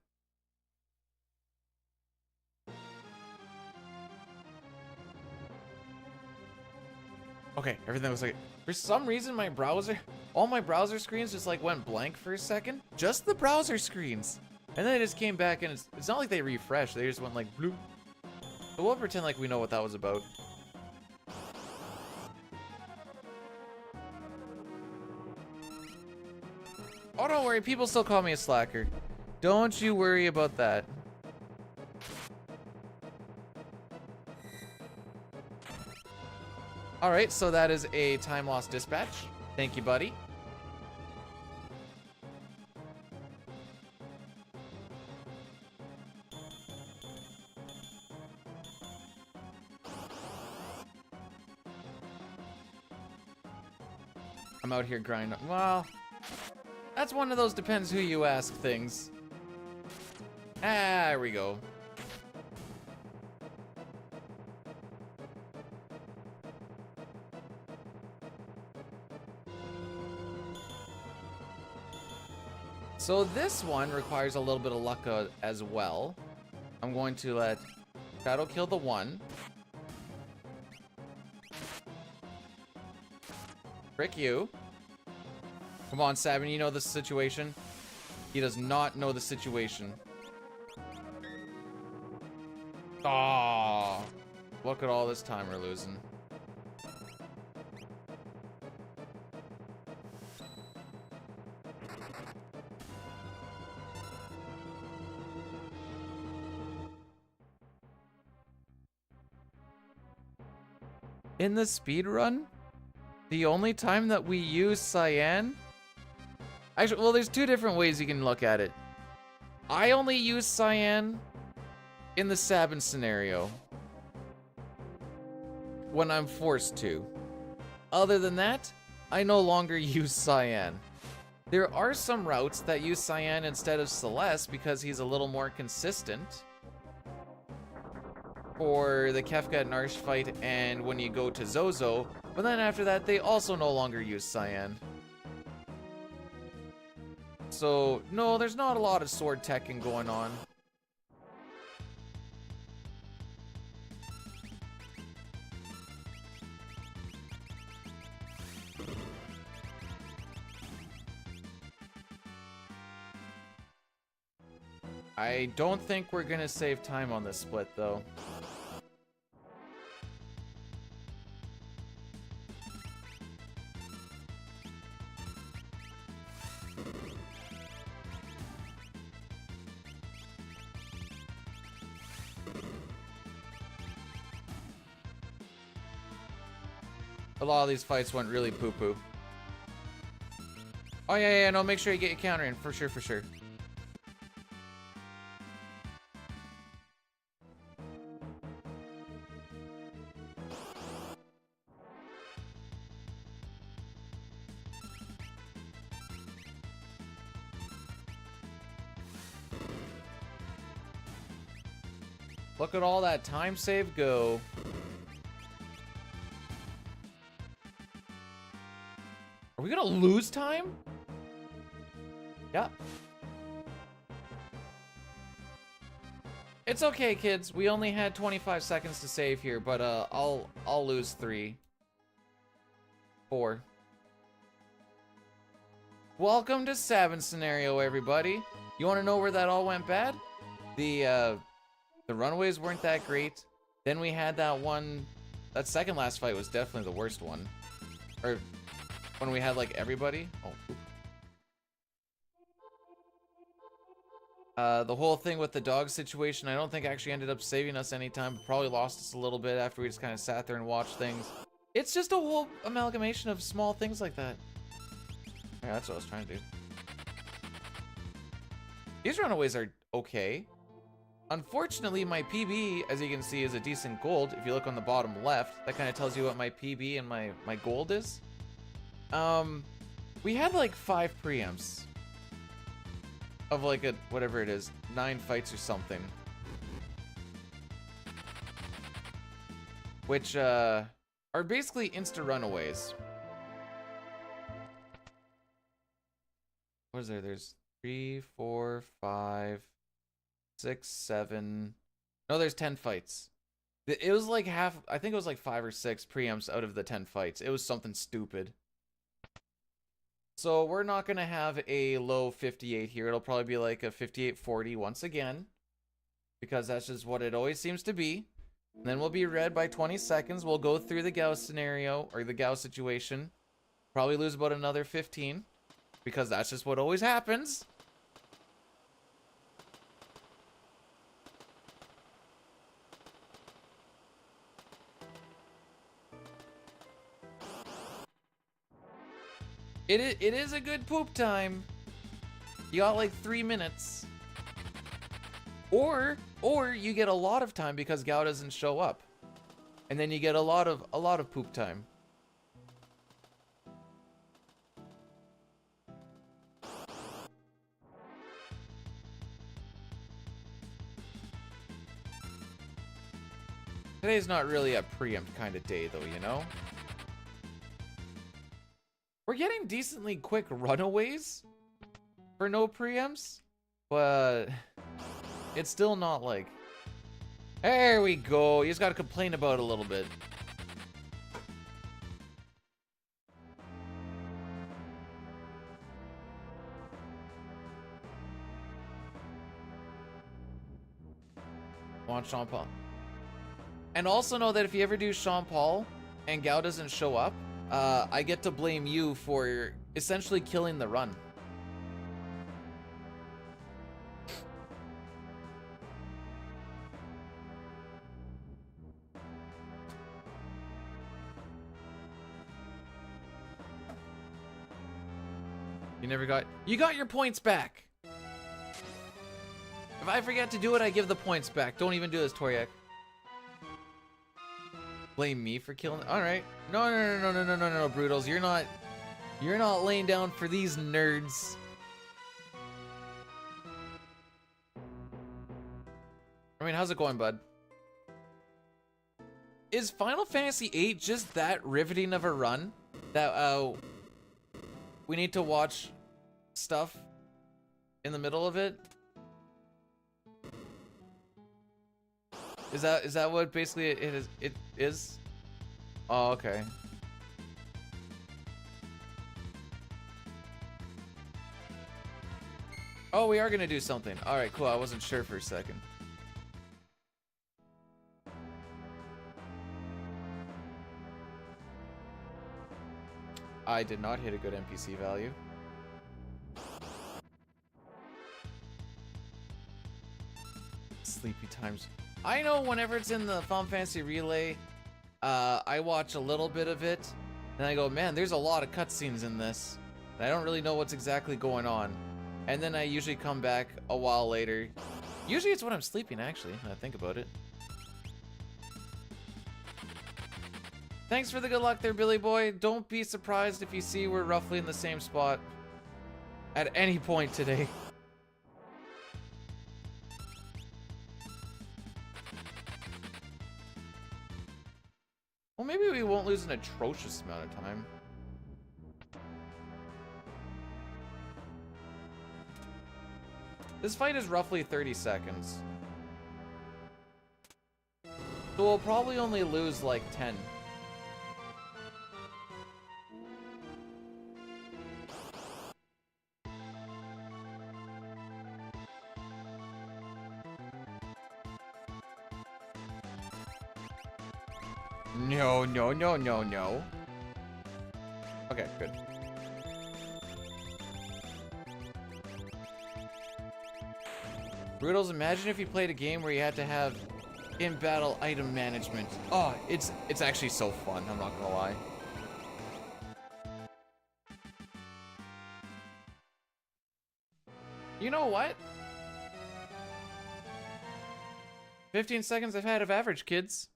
Okay, everything looks like... For some reason, my browser... All my browser screens just like went blank for a second. Just the browser screens. And then it just came back and it's not like they refreshed. They just went like blue. So we'll pretend like we know what that was about. Oh, don't worry. People still call me a slacker. Don't you worry about that. Alright, so that is a time loss dispatch. Thank you, buddy. I'm out here grinding. Well, that's one of those depends who you ask things. Ah, there we go. So this one requires a little bit of luck as well. I'm going to let Shadow kill the one. Frick you. Come on, Sabin, you know the situation. He does not know the situation. Oh, look at all this time we're losing. In the speedrun, the only time that we use cyan... Actually, well, there's two different ways you can look at it. I only use cyan in the Sabin scenario when I'm forced to. Other than that, I no longer use cyan. There are some routes that use cyan instead of Celeste because he's a little more consistent for the Kefka and Narsh fight and when you go to Zozo, but then after that they also no longer use cyan. So no, there's not a lot of sword teching going on. I don't think we're gonna save time on this split though. A lot of these fights went really poo-poo. Oh yeah, no, make sure you get your counter in, for sure, for sure. Look at all that time save go. Are we gonna lose time? Yeah. It's okay, kids. We only had 25 seconds to save here, but I'll lose 3. 4. Welcome to Sabin scenario, everybody. You want to know where that all went bad? The runaways weren't that great. Then we had that one. That second last fight was definitely the worst one. Or when we had like everybody. Oh. The whole thing with the dog situation, I don't think actually ended up saving us any time. Probably lost us a little bit after we just kind of sat there and watched things. It's just a whole amalgamation of small things like that. Yeah, that's what I was trying to do. These runaways are okay. Unfortunately, my PB, as you can see, is a decent gold. If you look on the bottom left, that kind of tells you what my PB and my gold is. We had like 5 preamps of like a, whatever it is, 9 fights or something. Which, are basically insta runaways. What is there? There's 3, 4, 5, 6, 7. No, there's 10 fights. It was like half, I think it was like 5 or 6 preamps out of the 10 fights. It was something stupid. So we're not going to have a low 58 here. It'll probably be like a 58-40 once again. Because that's just what it always seems to be. And then we'll be red by 20 seconds. We'll go through the Gauss scenario, or the Gauss situation. Probably lose about another 15. Because that's just what always happens. It is a good poop time. You got like 3 minutes. Or you get a lot of time because Gao doesn't show up. And then you get a lot of poop time. Today's not really a preempt kind of day though, you know? We're getting decently quick runaways for no preempts, but it's still not like... There we go. You just gotta complain about it a little bit. Launch on pump. And also know that if you ever do Sean Paul and Gao doesn't show up, I get to blame you for essentially killing the run. You got your points back. If I forget to do it, I give the points back. Don't even do this, Toriak. Blame me for killing. All right. No, Brutals. You're not laying down for these nerds. I mean, how's it going, bud? Is Final Fantasy VIII just that riveting of a run that we need to watch stuff in the middle of it? Is that what basically it is? Oh, okay. Oh, we are gonna do something. All right, cool. I wasn't sure for a second. I did not hit a good NPC value. Sleepy times. I know whenever it's in the Final Fantasy Relay, I watch a little bit of it, and I go, man, there's a lot of cutscenes in this. I don't really know what's exactly going on. And then I usually come back a while later. Usually it's when I'm sleeping, actually, when I think about it. Thanks for the good luck there, Billy Boy. Don't be surprised if you see we're roughly in the same spot at any point today. Well, maybe we won't lose an atrocious amount of time. This fight is roughly 30 seconds. So we'll probably only lose like 10. No. Okay, good. Brutals, imagine if you played a game where you had to have in-battle item management. Oh, it's actually so fun, I'm not gonna lie. You know what? 15 seconds I've had of average, kids.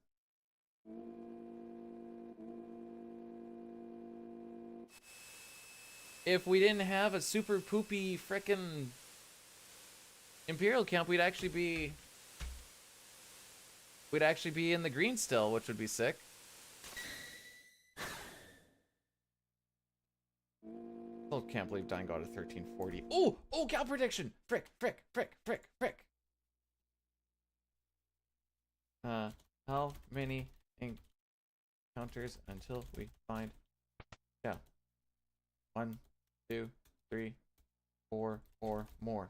If we didn't have a super poopy frickin' Imperial camp, we'd actually be in the green still, which would be sick. Still can't believe Dying got a 1340. Oh, Cal prediction. Frick. How many encounters until we find? Yeah. 1, 2, 3, 4, or more.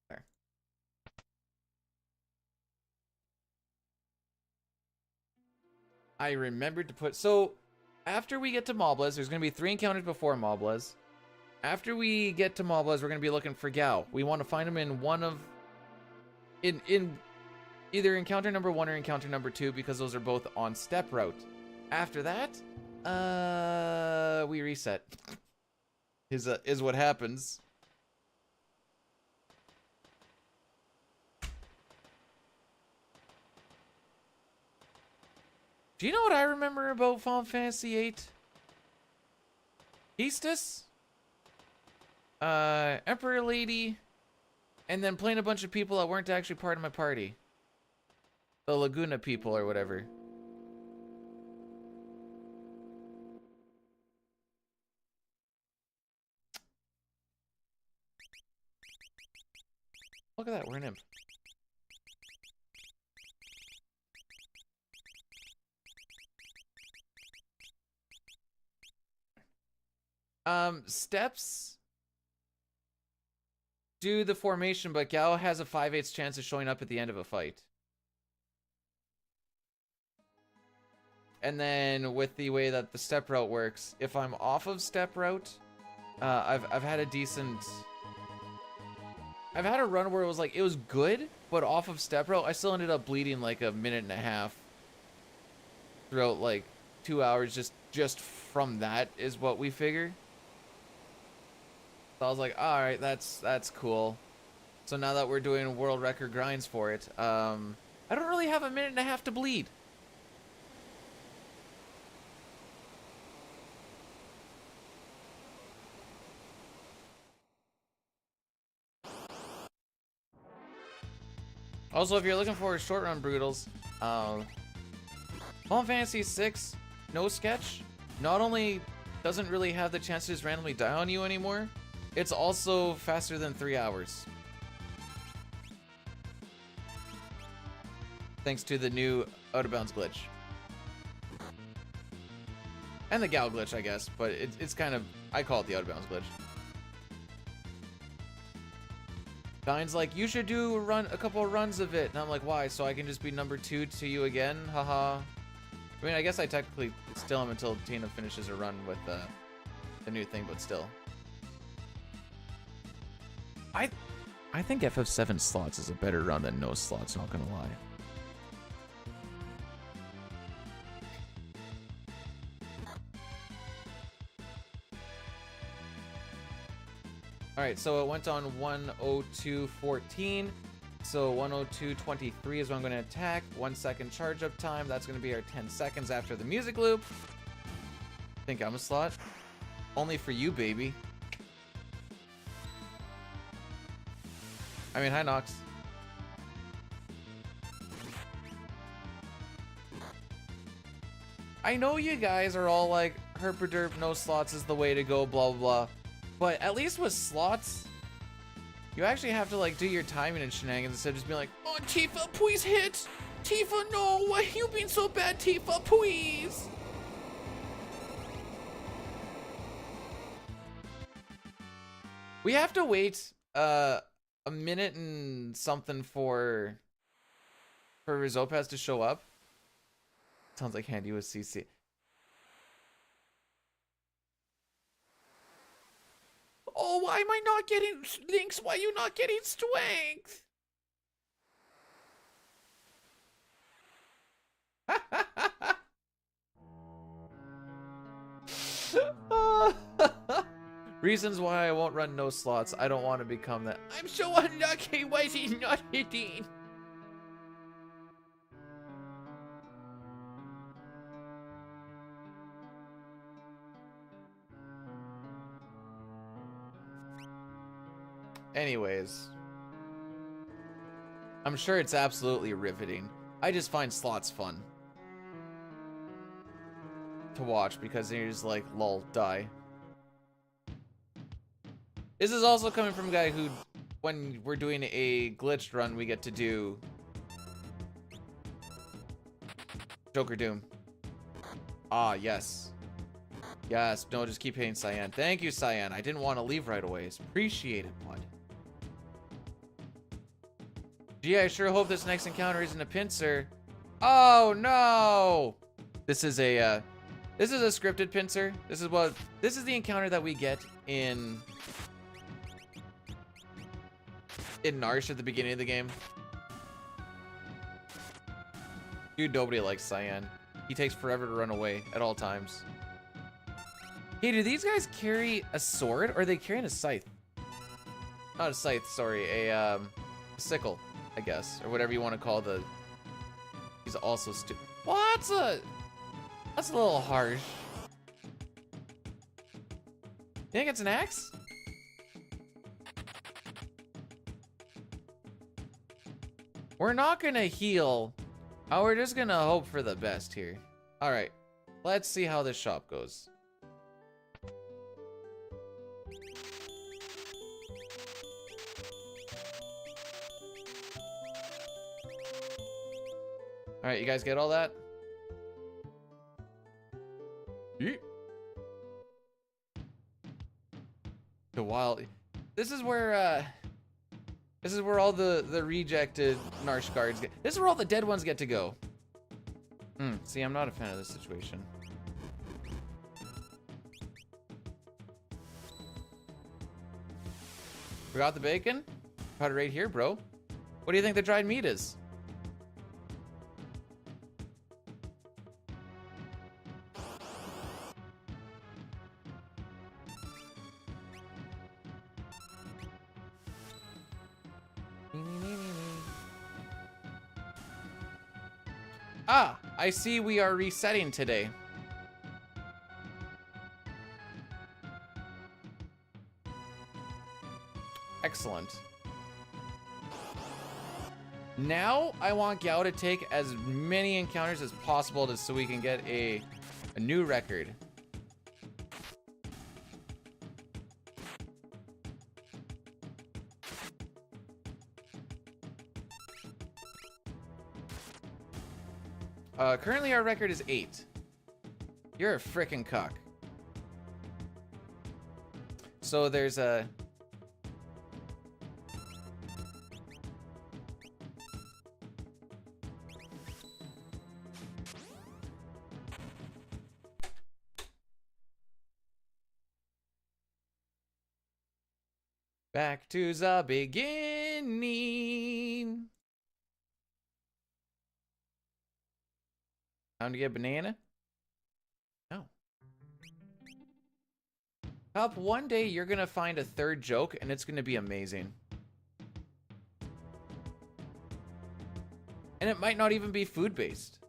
There. I remembered to put, so after we get to Moblez, there's going to be 3 encounters before Moblez. After we get to Moblez, we're going to be looking for Gao. We want to find him in one of, in either encounter number 1 or encounter number 2, because those are both on step route. After that, we reset. Is what happens. Do you know what I remember about Final Fantasy VIII? Eastus, Emperor Lady, and then playing a bunch of people that weren't actually part of my party. The Laguna people or whatever. Look at that, we're an imp. Steps do the formation, but Gao has a 5/8 chance of showing up at the end of a fight. And then with the way that the step route works, if I'm off of step route, I've had a decent... I've had a run where it was like, it was good, but off of step route, I still ended up bleeding like a minute and a half throughout like 2 hours just from that is what we figure. So I was like, all right, that's cool. So now that we're doing world record grinds for it, I don't really have a minute and a half to bleed. Also, if you're looking for short run brutals, Final Fantasy VI No Sketch not only doesn't really have the chance to just randomly die on you anymore, it's also faster than 3 hours. Thanks to the new out of bounds glitch. And the Gal glitch, I guess, but it's kind of, I call it the out of bounds glitch. Dine's like, you should do a couple of runs of it. And I'm like, why? So I can just be number 2 to you again? Haha. I mean, I guess I technically still am until Tina finishes her run with the new thing, but still. I think FF7 slots is a better run than no slots, not gonna lie. Alright, so it went on 102.14. So 102.23 is when I'm going to attack. 1 second charge up time. That's going to be our 10 seconds after the music loop. Think I'm a slot? Only for you, baby. I mean, hi, Nox. I know you guys are all like, herpaderp, no slots is the way to go, blah, blah, blah. But at least with slots, you actually have to like do your timing and shenanigans instead of just being like, oh, Tifa, please hit! Tifa, no! Why you being so bad, Tifa, please! We have to wait a minute and something for Rizopez to show up. Sounds like handy with CC. Oh, why am I not getting links? Why are you not getting strength? Reasons why I won't run no slots. I don't want to become that. I'm so unlucky. Why is he not hitting? Anyways, I'm sure it's absolutely riveting. I just find slots fun to watch because you're just like, lol, die. This is also coming from a guy who, when we're doing a glitched run, we get to do Joker Doom. Ah, yes. Yes, no, just keep hitting Cyan. Thank you, Cyan. I didn't want to leave right away. Appreciate it, bud. Gee, I sure hope this next encounter isn't a pincer. Oh no! This is a scripted pincer. This is the encounter that we get in Narsh at the beginning of the game. Dude, nobody likes Cyan. He takes forever to run away at all times. Hey, do these guys carry a sword or are they carrying a scythe? Not a scythe, sorry, a sickle, I guess, or whatever you want to call the. He's also well, that's a little harsh. You think it's an axe? We're not gonna heal. Oh, we're just gonna hope for the best here. All right, let's see how this shop goes. All right, you guys get all that? Yeet. The wild. This is where This is where all the rejected Narsh guards get. This is where all the dead ones get to go. See, I'm not a fan of this situation. Forgot the bacon? Got it right here, bro. What do you think the dried meat is? Ah, I see we are resetting today. Excellent. Now I want Gao to take as many encounters as possible just so we can get a new record. Currently our record is 8. You're a frickin' cuck. So there's a... Back to the beginning. Time to get banana? No. Top, one day you're gonna find a third joke and it's gonna be amazing. And it might not even be food-based.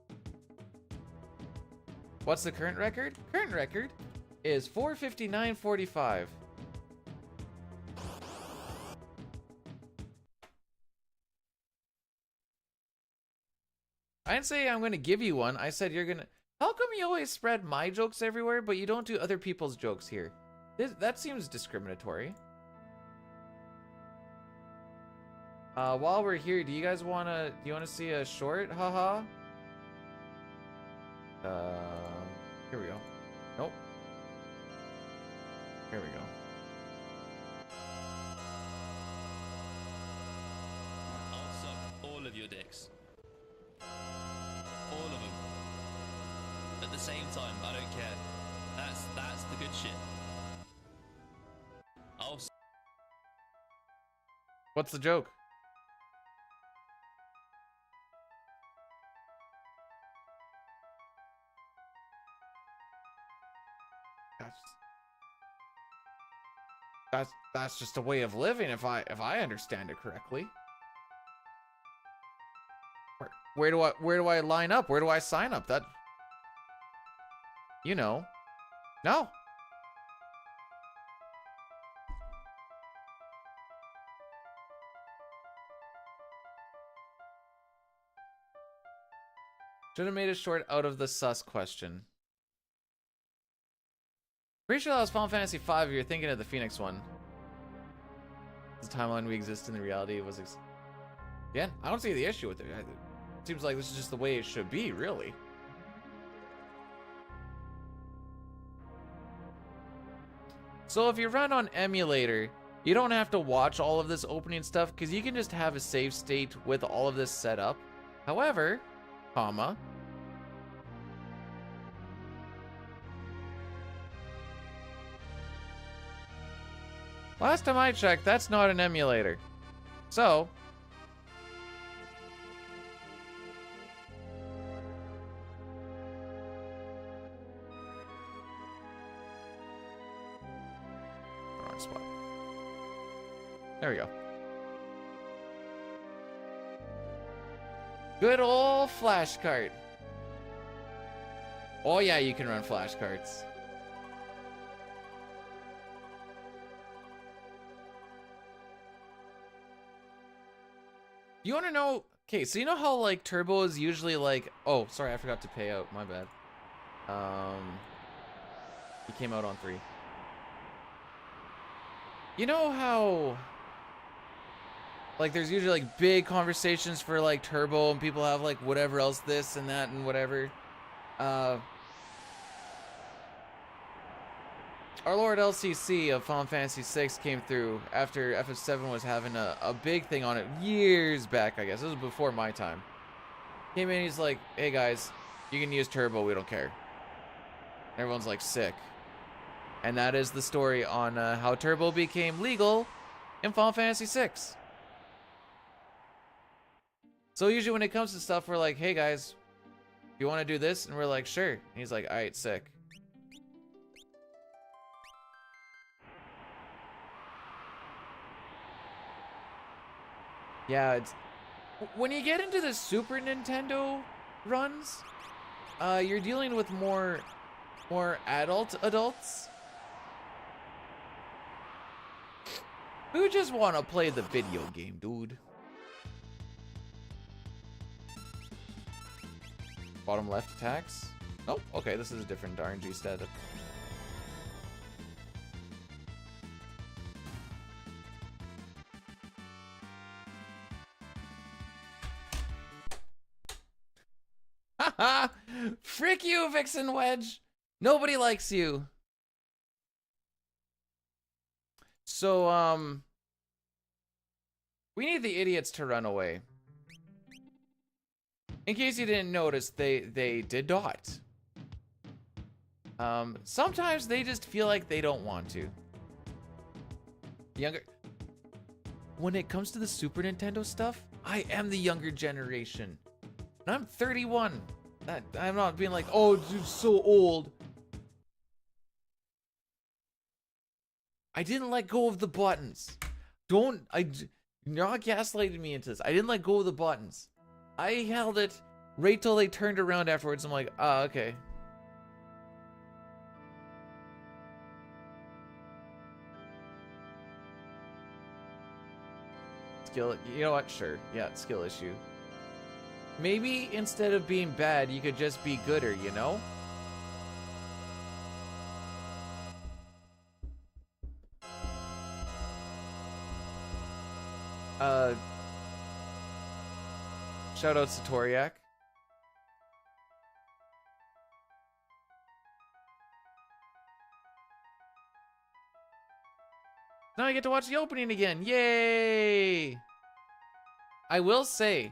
What's the current record? Current record is 4:59:45. I didn't say I'm going to give you one. I said you're going to... How come you always spread my jokes everywhere, but you don't do other people's jokes here? That seems discriminatory. While we're here, do you guys want to... Do you want to see a short? Haha. Here we go. Nope. Here we go. I'll suck all of your dicks. All of them. At the same time, I don't care. That's the good shit. What's the joke? That's just a way of living if I understand it correctly. Where do I line up? Where do I sign up? That, you know. No. Should have made a short out of the sus question. Pretty sure that was Final Fantasy V if you're thinking of the Phoenix one. The timeline we exist in the reality was... Yeah, I don't see the issue with it. It seems like this is just the way it should be, really. So if you run on emulator, you don't have to watch all of this opening stuff because you can just have a save state with all of this set up. However, comma, last time I checked, that's not an emulator. So, wrong spot. There we go. Good old flashcard. Oh yeah, you can run flashcards. You want to know? Okay, so you know how like Turbo is usually like, oh, sorry, I forgot to pay out. My bad. He came out on 3. You know how like there's usually like big conversations for like Turbo and people have like whatever else, this and that and whatever. our Lord LCC of Final Fantasy VI came through after FF7 was having a big thing on it years back, I guess. This was before my time. Came in, he's like, hey guys, you can use turbo, we don't care. Everyone's like, sick. And that is the story on how turbo became legal in Final Fantasy VI. So usually when it comes to stuff, we're like, hey guys, you want to do this? And we're like, sure. And he's like, all right, sick. Yeah, it's when you get into the Super Nintendo runs, you're dealing with more adults who just want to play the video game, dude. Bottom left attacks. Oh, okay, this is a different RNG status. Haha! Frick you, Vixen Wedge! Nobody likes you. So, we need the idiots to run away. In case you didn't notice, they did not. Sometimes they just feel like they don't want to. When it comes to the Super Nintendo stuff, I am the younger generation. And I'm 31. I'm not being like, oh, dude, so old. I didn't let go of the buttons. You're not gaslighting me into this. I didn't let go of the buttons. I held it right till they turned around afterwards. I'm like, ah, okay. Skill, you know what? Sure. Yeah, skill issue. Maybe instead of being bad, you could just be gooder, you know? Shout out to Toriak. Now I get to watch the opening again. Yay! I will say,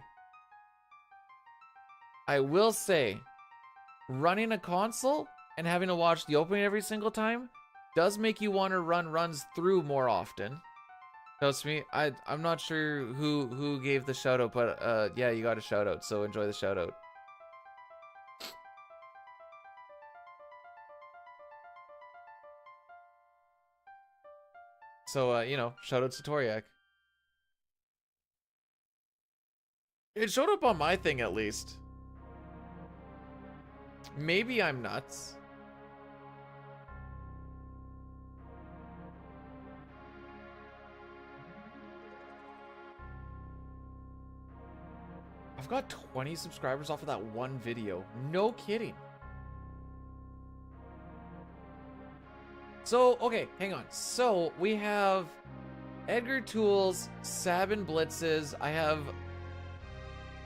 running a console and having to watch the opening every single time does make you want to run runs through more often. Trust me, I'm not sure who gave the shout out, but yeah, you got a shout out, so enjoy the shout out. So you know, shout out to Toriak. It showed up on my thing at least. Maybe I'm nuts. I've got 20 subscribers off of that one video. No kidding. So, okay, hang on. So, we have Edgar Tools, Sabin Blitzes. I have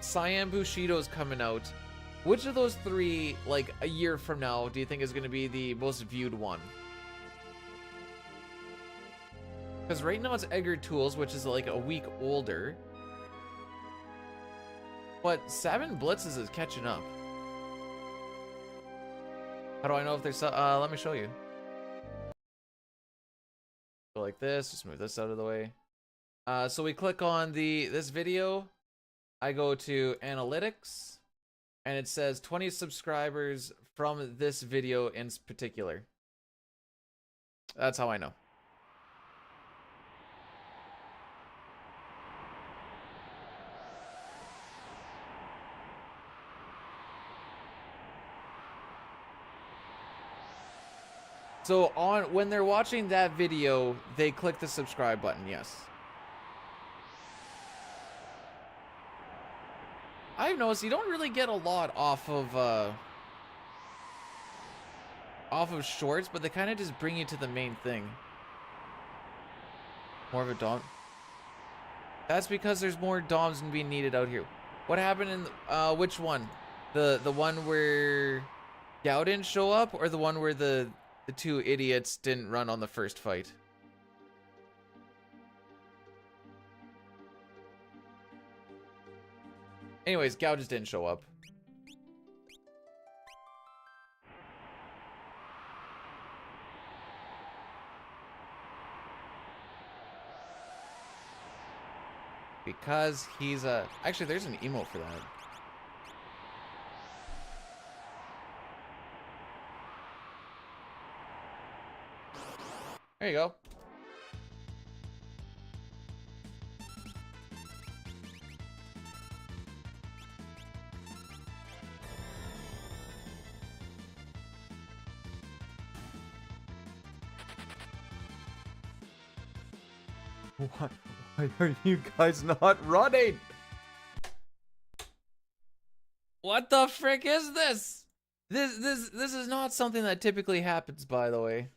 Cyan Bushido's coming out. Which of those three, like, a year from now, do you think is going to be the most viewed one? Because right now it's Edgar Tools, which is, like, a week older. But Sabin Blitzes is catching up. How do I know if there's... let me show you. Go like this, just move this out of the way. So we click on this video. I go to Analytics. And it says 20 subscribers from this video in particular. That's how I know. So when they're watching that video, they click the subscribe button, yes. I've noticed you don't really get a lot off of shorts, but they kind of just bring you to the main thing. More of a dom. That's because there's more doms being needed out here. What happened in which one? The one where Gao didn't show up, or the one where the the two idiots didn't run on the first fight. Anyways, Gao just didn't show up. Because he's a... Actually, there's an emote for that. There you go. Why are you guys not running? What the frick is this? This is not something that typically happens, by the way.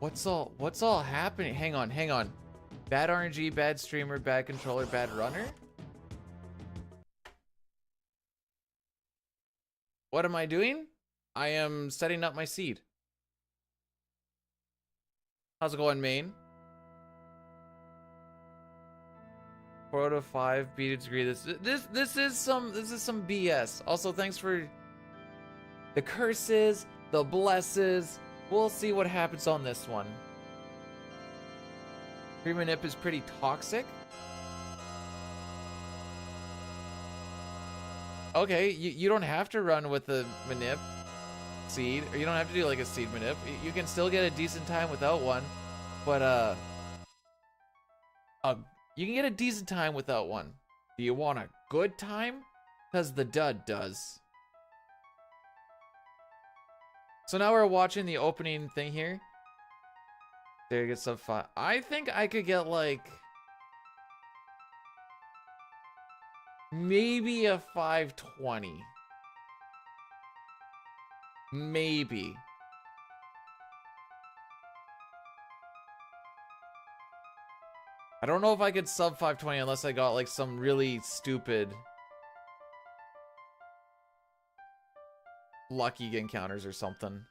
What's all happening? Hang on. Bad RNG, bad streamer, bad controller, bad runner? What am I doing? I am setting up my seed. How's it going, main? 4 out of 5 beat a degree. This is some BS. Also, thanks for the curses, the blesses. We'll see what happens on this one. Pre-manip is pretty toxic. Okay, you don't have to run with the manip seed, or you don't have to do like a seed manip. You can still get a decent time without one, but you can get a decent time without one. Do you want a good time? Because the dud does. So now we're watching the opening thing here. There, get sub 5. I think I could get like maybe a 520. Maybe. I don't know if I could sub 520 unless I got like some really stupid lucky encounters or something.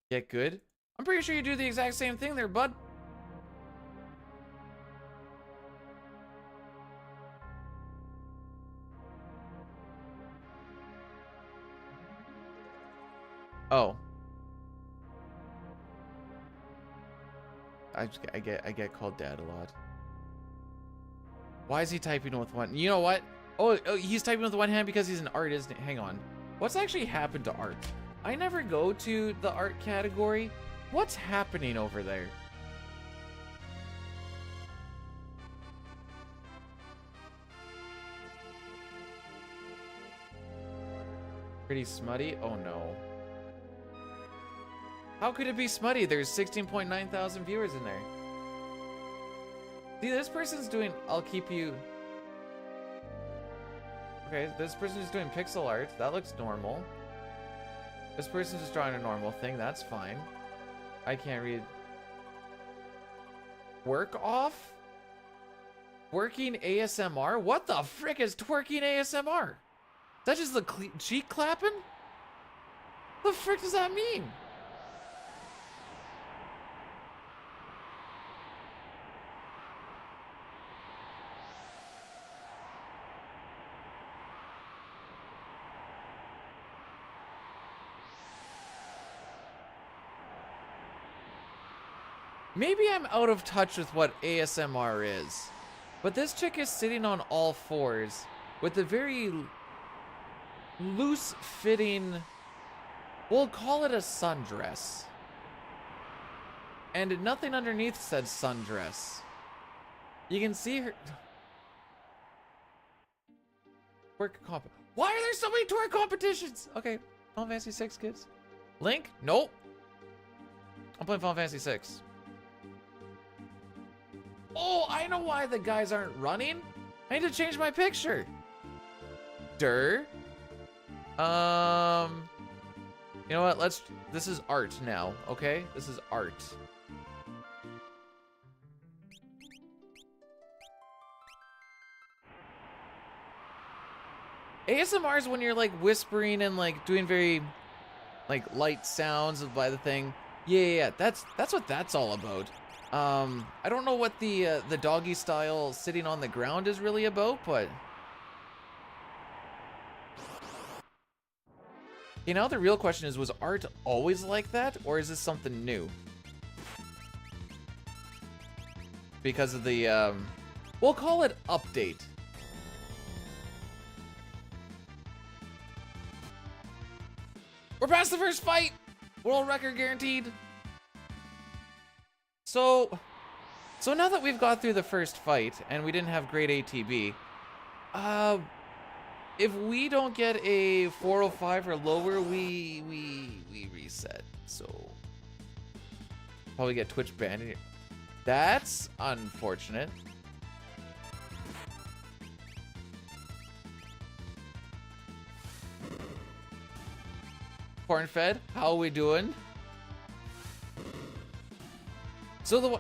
Get good? I'm pretty sure you do the exact same thing there, bud. Oh. I get called dad a lot. Why is he typing with one? You know what? Oh, he's typing with one hand because he's an artist. Hang on. What's actually happened to art? I never go to the art category. What's happening over there? Pretty smutty? Oh no. How could it be smutty? There's 16.9 thousand viewers in there. See, this person's doing... I'll keep you... Okay, this person's doing pixel art. That looks normal. This person's just drawing a normal thing. That's fine. I can't read. Work off? Working ASMR? What the frick is twerking ASMR? Is that just the cheek clapping? What the frick does that mean? Maybe I'm out of touch with what ASMR is, but this chick is sitting on all fours with a very loose-fitting, we'll call it a sundress. And nothing underneath said sundress. You can see her... Twerk comp... Why are there so many twerk competitions? Okay, Final Fantasy 6, kids. Link? Nope. I'm playing Final Fantasy 6. Oh, I know why the guys aren't running. I need to change my picture. You know what? This is art now, okay? This is art. ASMR is when you're like whispering and like doing very like light sounds by the thing. Yeah. That's what that's all about. I don't know what the doggy style sitting on the ground is really about, but you know, the real question is, was art always like that, or is this something new? Because of the we'll call it update. We're past the first fight! World record guaranteed. So now that we've got through the first fight and we didn't have great ATB, if we don't get a 405 or lower, we reset. So probably get Twitch banned. That's unfortunate. Corn-fed, how are we doing? So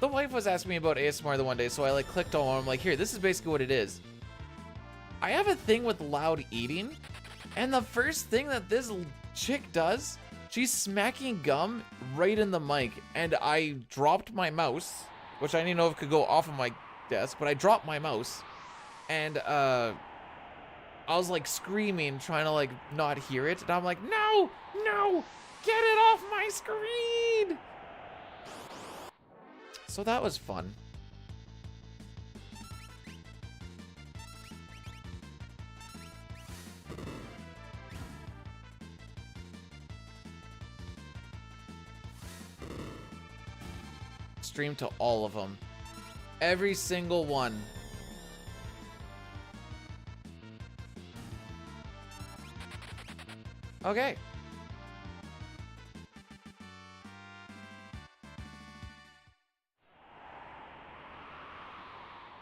the wife was asking me about ASMR the one day, so I like clicked on one. I'm like, here, this is basically what it is. I have a thing with loud eating, and the first thing that this chick does, she's smacking gum right in the mic, and I dropped my mouse, which I didn't know if it could go off of my desk, but I dropped my mouse, and I was like screaming, trying to like not hear it, and I'm like, no, get it off my screen! So that was fun. Stream to all of them. Every single one. Okay.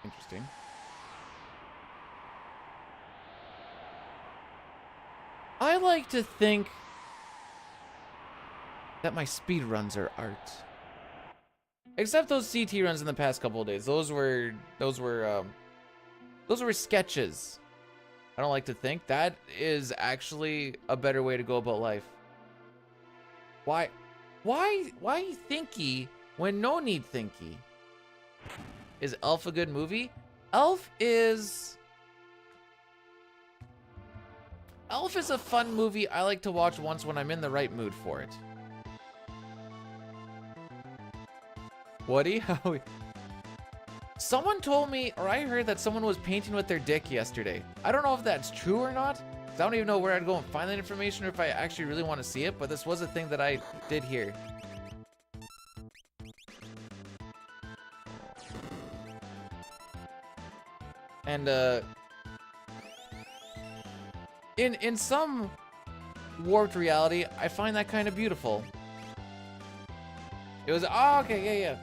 Interesting. I like to think that my speed runs are art. Except those CT runs in the past couple of days. Those were sketches. I don't like to think. That is actually a better way to go about life. Why thinky when no need thinky? Is Elf a good movie? Elf is a fun movie I like to watch once when I'm in the right mood for it. Woody? Someone told me, or I heard that someone was painting with their dick yesterday. I don't know if that's true or not. I don't even know where I'd go and find that information or if I actually really want to see it, but this was a thing that I did hear. And in some warped reality, I find that kind of beautiful. It was, oh, okay, yeah.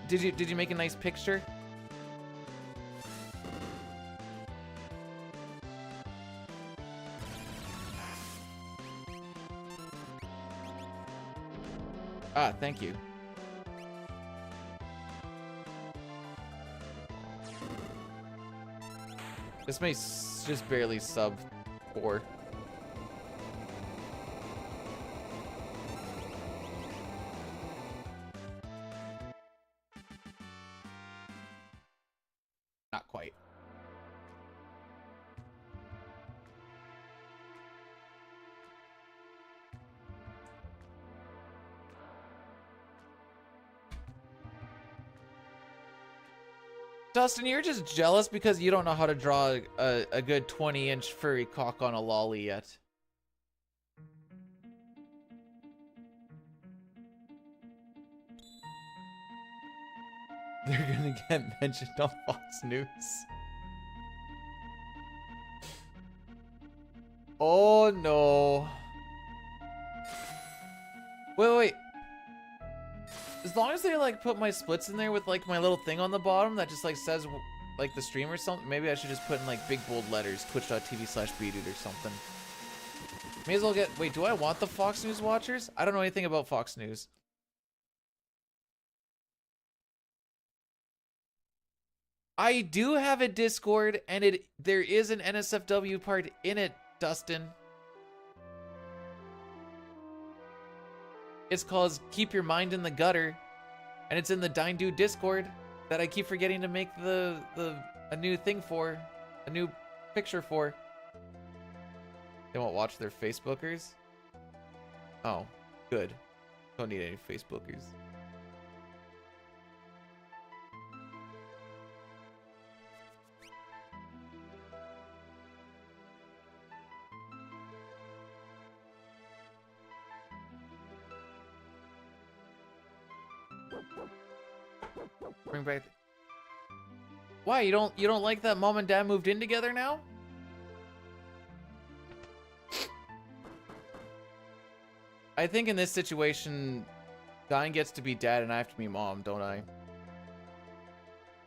Did you make a nice picture? Ah, thank you. This may just barely sub 4. Not quite. Dustin, you're just jealous because you don't know how to draw a good 20-inch furry cock on a lolly yet. They're gonna get mentioned on Fox News. Oh no. Wait. As long as they like put my splits in there with like my little thing on the bottom that just like says like the stream or something. Maybe I should just put in like big bold letters, twitch.tv/bdude or something. May as well get, wait, do I want the Fox News watchers? I don't know anything about Fox News. I do have a Discord and there is an NSFW part in it, Dustin. It's called Keep Your Mind in the Gutter, and it's in the Dine Dude Discord that I keep forgetting to make a new thing for, a new picture for. They won't watch their Facebookers? Oh, good. Don't need any Facebookers. Bring back. Why, you don't like that mom and dad moved in together now? I think in this situation, Dine gets to be dad and I have to be mom, don't I?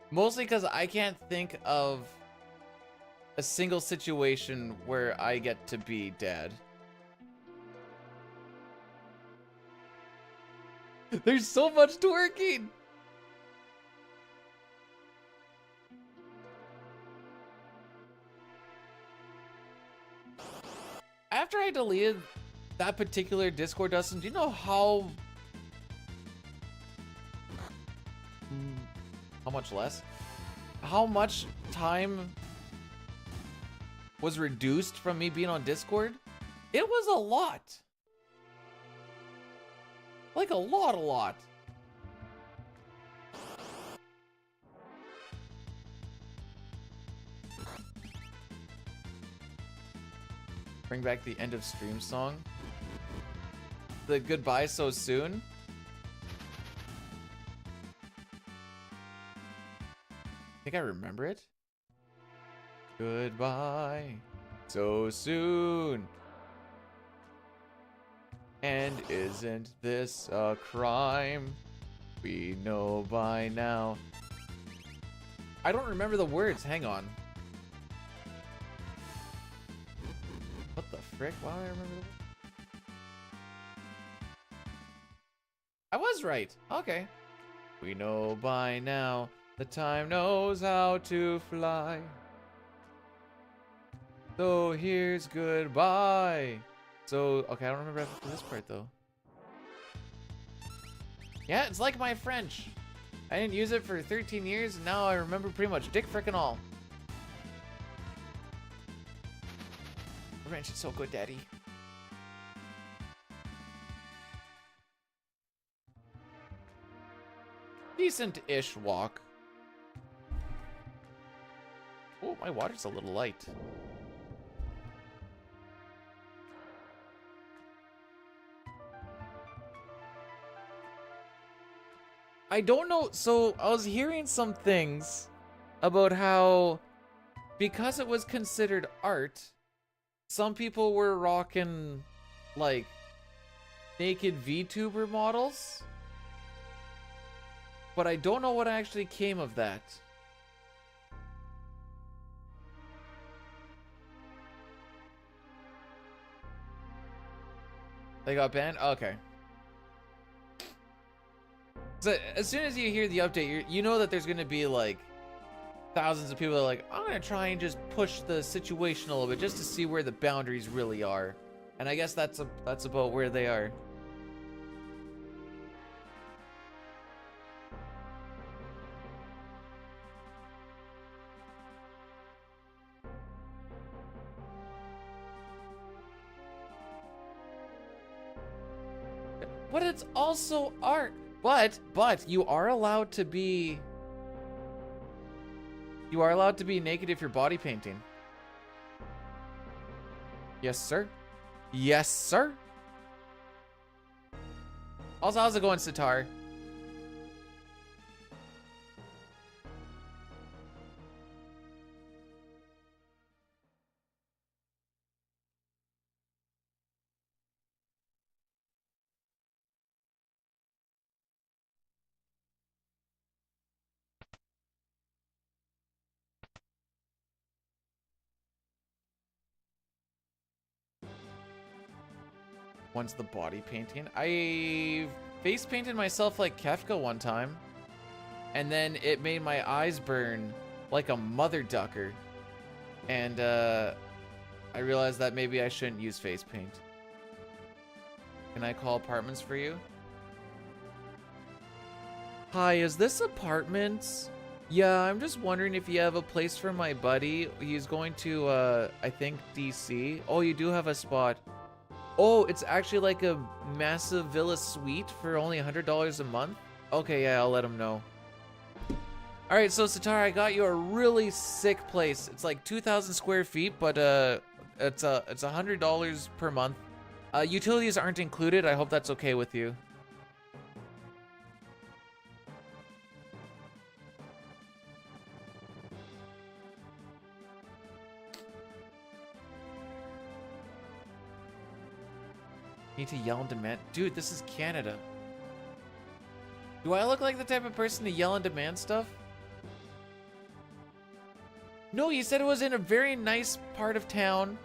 Mostly because I can't think of a single situation where I get to be dad. There's so much twerking! After I deleted that particular Discord, Dustin, do you know how much less? How much time was reduced from me being on Discord? It was a lot. Like a lot. Bring back the end of stream song. The goodbye so soon. I think I remember it. Goodbye so soon. And isn't this a crime? We know by now. I don't remember the words. Hang on. What the frick? Why do I remember the words? I was right. Okay. We know by now the time knows how to fly. So here's goodbye. So, okay, I don't remember after this part though. Yeah, it's like my French. I didn't use it for 13 years and now I remember pretty much dick frickin' all. French is so good, daddy. Decent-ish walk. Oh, my water's a little light. I don't know, so I was hearing some things about how because it was considered art, some people were rocking like naked VTuber models. But I don't know what actually came of that. They got banned? Okay. So as soon as you hear the update, you know that there's going to be like thousands of people that are like, I'm going to try and just push the situation a little bit just to see where the boundaries really are. And I guess that's about where they are. But it's also art. But you are allowed to be naked if you're body painting. Yes, sir. Yes, sir. Also, how's it going, Sitar? One's the body painting. I face painted myself like Kefka one time, and then it made my eyes burn like a mother ducker. And I realized that maybe I shouldn't use face paint. Can I call apartments for you? Hi, is this apartments? Yeah, I'm just wondering if you have a place for my buddy. He's going to, I think, DC. Oh, you do have a spot. Oh, it's actually like a massive villa suite for only $100 a month? Okay, yeah, I'll let him know. All right, so Satara, I got you a really sick place. It's like 2,000 square feet, but it's $100 per month. Utilities aren't included. I hope that's okay with you. Need to yell and demand. Dude, this is Canada. Do I look like the type of person to yell and demand stuff? No, you said it was in a very nice part of town.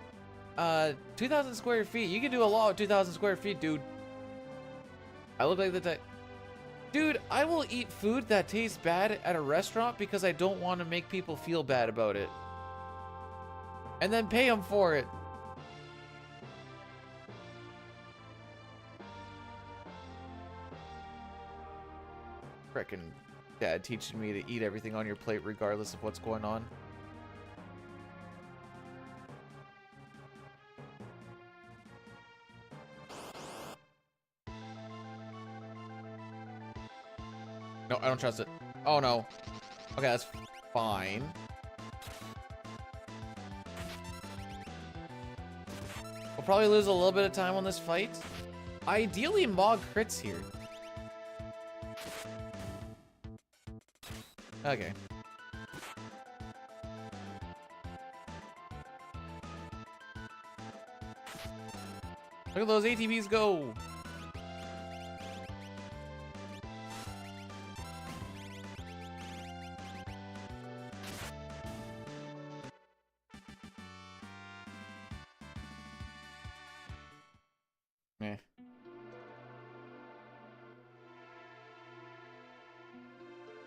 2,000 square feet. You can do a lot with 2,000 square feet, dude. I look like the type. Dude, I will eat food that tastes bad at a restaurant because I don't want to make people feel bad about it. And then pay them for it. Frickin' dad teaching me to eat everything on your plate regardless of what's going on. No, I don't trust it. Oh no. Okay, that's fine. We'll probably lose a little bit of time on this fight. Ideally, Mog crits here. Okay. Look at those ATVs go. Meh.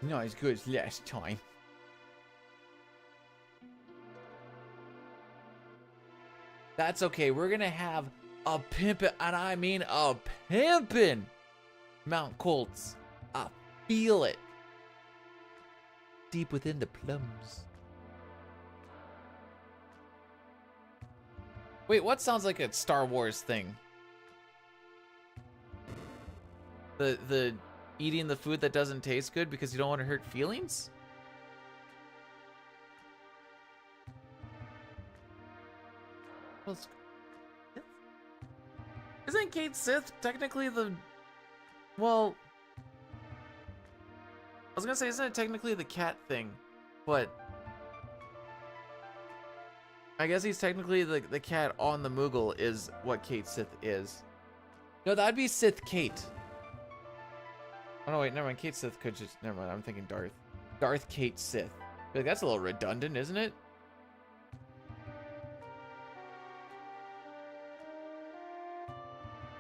Not as good as last time. That's okay. We're gonna have a pimpin', and I mean a pimpin' Mount Colts. I feel it deep within the plums. Wait, what sounds like a Star Wars thing? The eating the food that doesn't taste good because you don't want to hurt feelings? Well, isn't Kate Sith technically the... Well... I was gonna say, isn't it technically the cat thing? But... I guess he's technically the cat on the Moogle is what Kate Sith is. No, that'd be Sith Kate. Oh no, wait, never mind. Kate Sith could just... Never mind, I'm thinking Darth. Darth Kate Sith. Like, that's a little redundant, isn't it?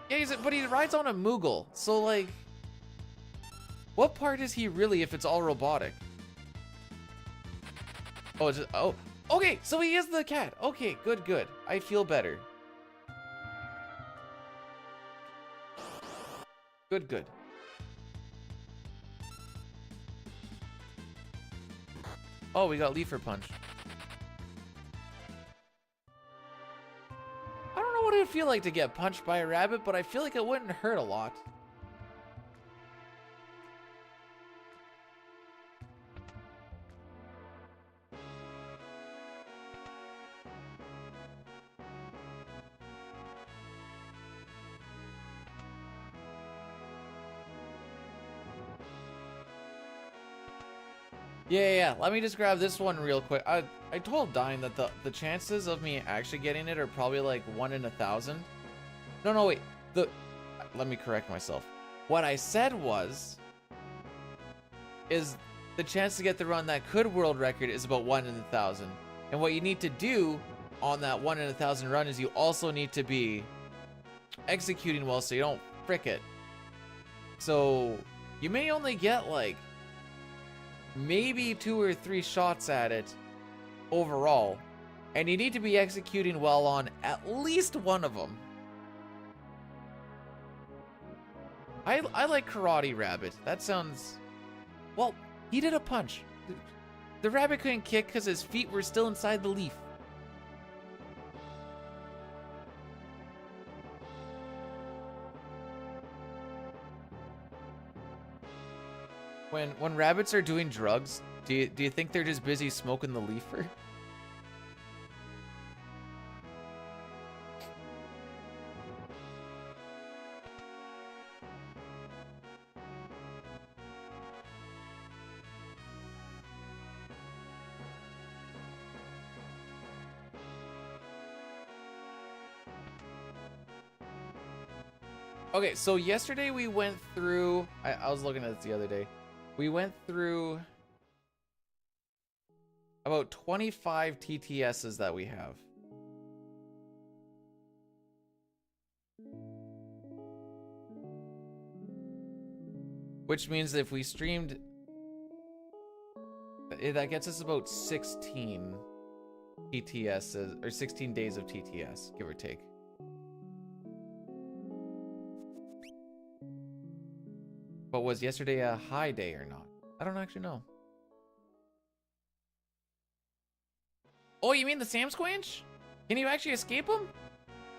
Yeah, but he rides on a Moogle, so like... What part is he really if it's all robotic? Oh, it's just... Oh, okay, so he is the cat. Okay, good, good. I feel better. Good, good. Oh, we got Leafer Punch. I don't know what it would feel like to get punched by a rabbit, but I feel like it wouldn't hurt a lot. Yeah. Let me just grab this one real quick. I told Dine that the chances of me actually getting it are probably like 1 in 1,000. No, wait. Let me correct myself. What I said is the chance to get the run that could world record is about 1 in 1,000. And what you need to do on that 1 in 1,000 run is you also need to be executing well so you don't frick it. So you may only get like maybe 2 or 3 shots at it overall, and you need to be executing well on at least one of them. I like Karate Rabbit. That sounds... Well, he did a punch. The rabbit couldn't kick because his feet were still inside the leaf. When rabbits are doing drugs, do you think they're just busy smoking the leafer? Okay, so yesterday we went through... I was looking at this the other day. We went through about 25 TTSs that we have. Which means that if we streamed... That gets us about 16 TTSs, or 16 days of TTS, give or take. But was yesterday a high day or not? I don't actually know. Oh, you mean the Sam Squanch? Can you actually escape him?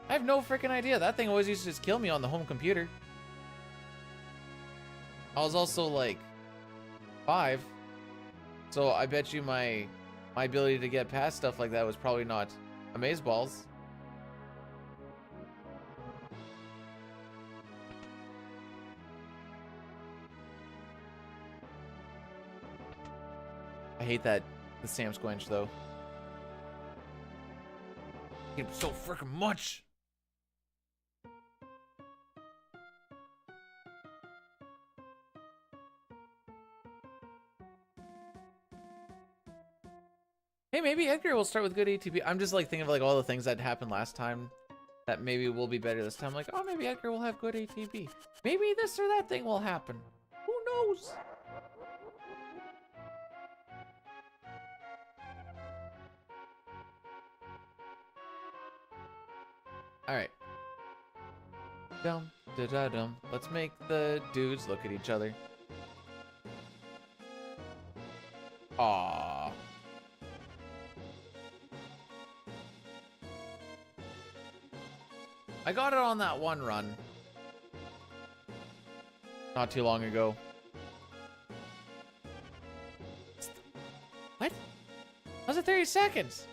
I have no freaking idea. That thing always used to just kill me on the home computer. I was also like 5. So I bet you my ability to get past stuff like that was probably not amazeballs. I hate that, the Sam Squanch, though. I hate him so freaking much. Hey, maybe Edgar will start with good ATB. I'm just like thinking of like all the things that happened last time that maybe will be better this time. Like, oh, maybe Edgar will have good ATB. Maybe this or that thing will happen. Who knows? All right. Dum da da dum. Let's make the dudes look at each other. Aww. I got it on that one run. Not too long ago. What? How's it 30 seconds?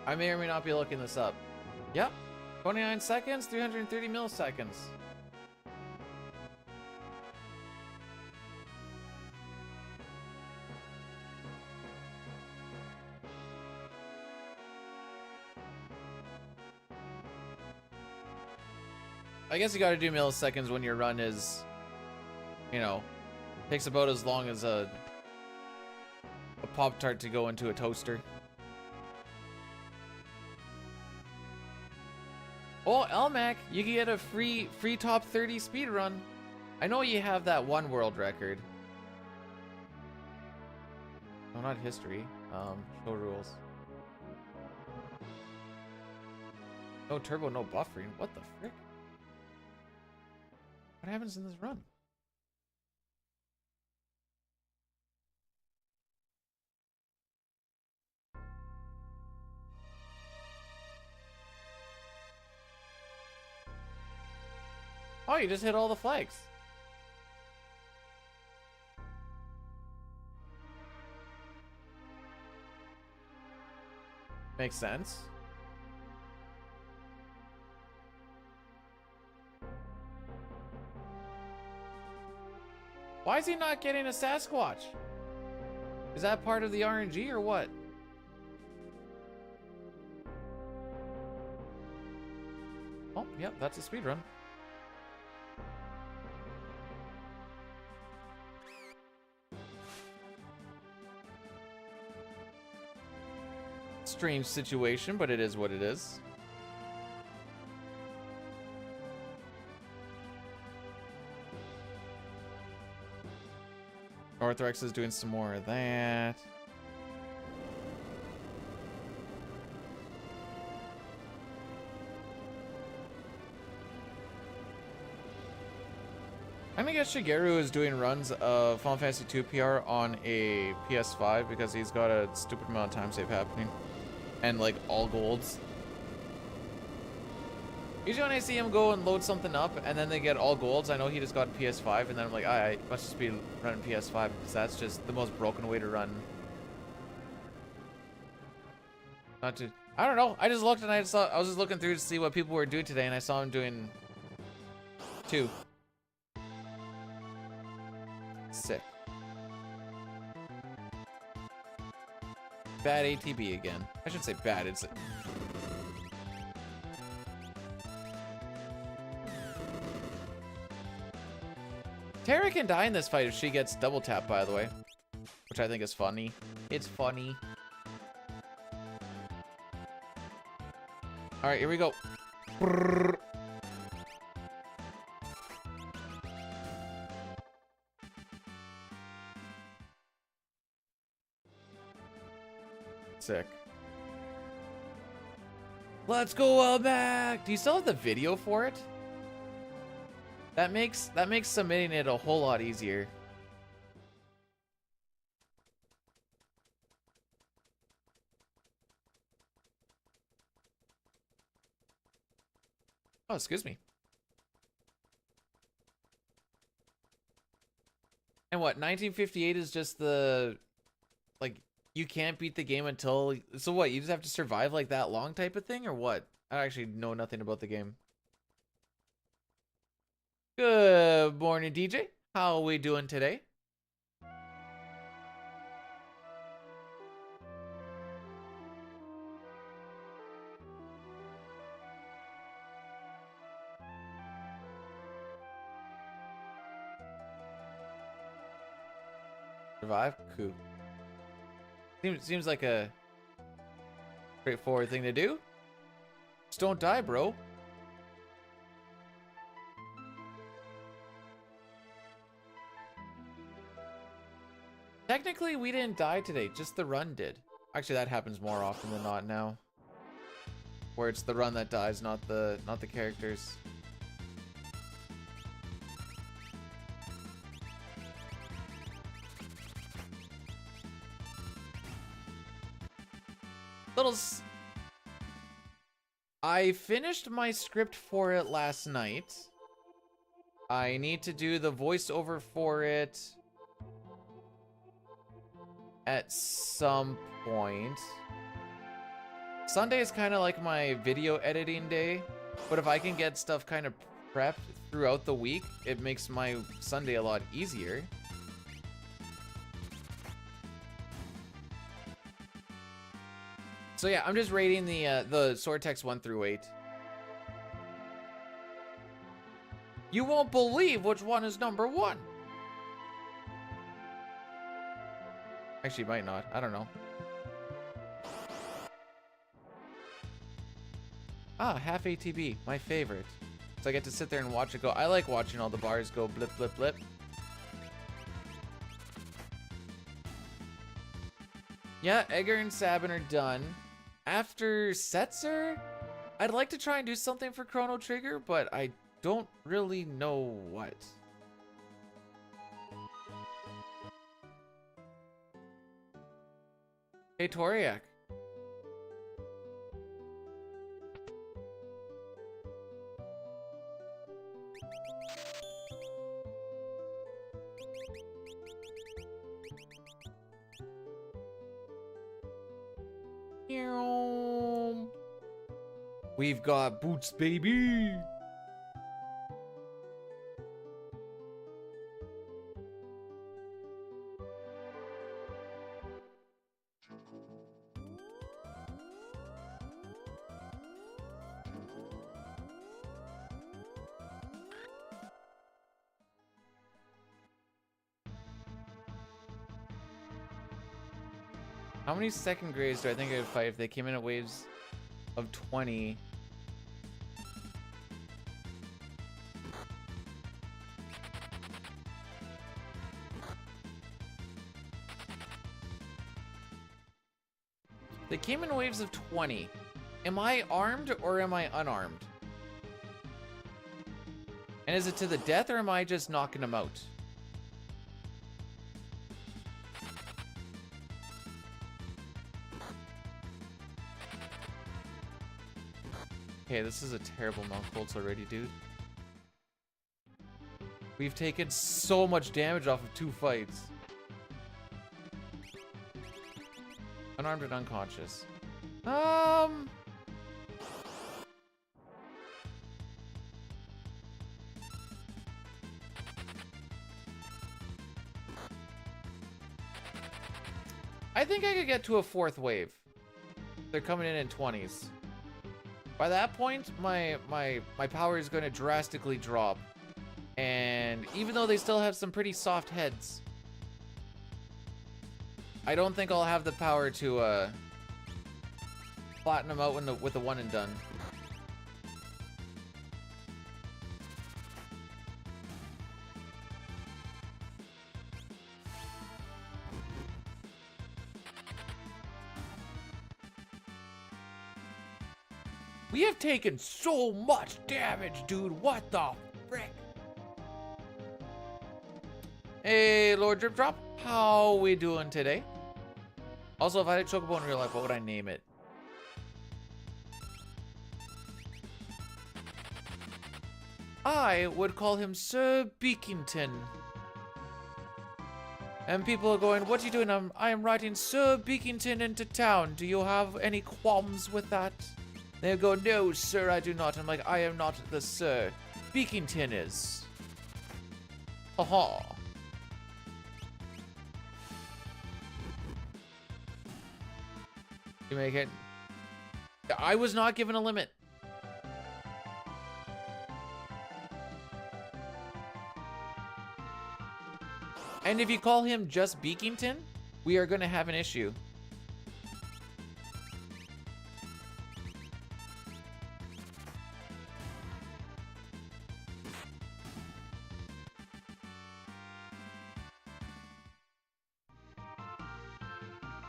I may or may not be looking this up. Yep. 29 seconds, 330 milliseconds. I guess you gotta do milliseconds when your run is, you know, takes about as long as a Pop-Tart to go into a toaster. Oh, Elmac, you can get a free top 30 speed run. I know you have that one world record. No, not history. Show rules. No turbo, no buffering. What the frick? What happens in this run? Oh, you just hit all the flags. Makes sense. Why is he not getting a Sasquatch? Is that part of the RNG or what? Oh, yep, that's a speedrun. Strange situation, but it is what it is. Orthrex is doing some more of that. I'm gonna guess Shigeru is doing runs of Final Fantasy 2 PR on a PS5 because he's got a stupid amount of time save happening. And like all golds. Usually when I see him go and load something up and then they get all golds, I know he just got PS5 and then I'm like, I must just be running PS5 because that's just the most broken way to run. Not to, I don't know. I just looked and I was just looking through to see what people were doing today and I saw him doing 2. Sick. Bad ATB again. I shouldn't say bad, it's... Tara can die in this fight if she gets double tapped, by the way. Which I think is funny. It's funny. Alright, here we go. Brrr. Sick. Let's go back. Do you still have the video for it? That makes submitting it a whole lot easier. Oh, excuse me. And what, 1958 is just the, like, you can't beat the game until, so what, you just have to survive like that long type of thing, or what? I actually know nothing about the game. Good morning, DJ. How are we doing today? Survive? Cool. Seems like a straightforward thing to do. Just don't die, bro. Technically, we didn't die today, just the run did. Actually, that happens more often than not now. Where it's the run that dies, not the characters. I finished my script for it last night. I need to do the voiceover for it at some point. Sunday is kind of like my video editing day, but if I can get stuff kind of prepped throughout the week, it makes my Sunday a lot easier. So yeah, I'm just rating the sword text 1 through 8. You won't believe which one is number 1. Actually, might not. I don't know. Ah, half ATB, my favorite. So I get to sit there and watch it go. I like watching all the bars go blip, blip, blip. Yeah, Edgar and Sabin are done. After Setzer, I'd like to try and do something for Chrono Trigger, but I don't really know what. Hey, Toriak. We've got boots, baby. How many second grades do I think I would fight if they came in at waves of 20? They came in waves of 20. Am I armed or am I unarmed? And is it to the death or am I just knocking them out? Okay, this is a terrible mount Colts already, dude. We've taken so much damage off of 2 fights. Unarmed and unconscious. I think I could get to a 4th wave. They're coming in 20s. By that point, my power is going to drastically drop. And even though they still have some pretty soft heads, I don't think I'll have the power to flatten them out with the one and done. We have taken so much damage, dude. What the frick? Hey, Lord Drip Drop. How we doing today? Also, if I had a chocobo in real life, what would I name it? I would call him Sir Beakington. And people are going, what are you doing? I am riding Sir Beakington into town. Do you have any qualms with that? They go, no, sir, I do not. I'm like, I am not the Sir. Beakington is. Haha. You make it. I was not given a limit. And if you call him just Beakington, we are going to have an issue.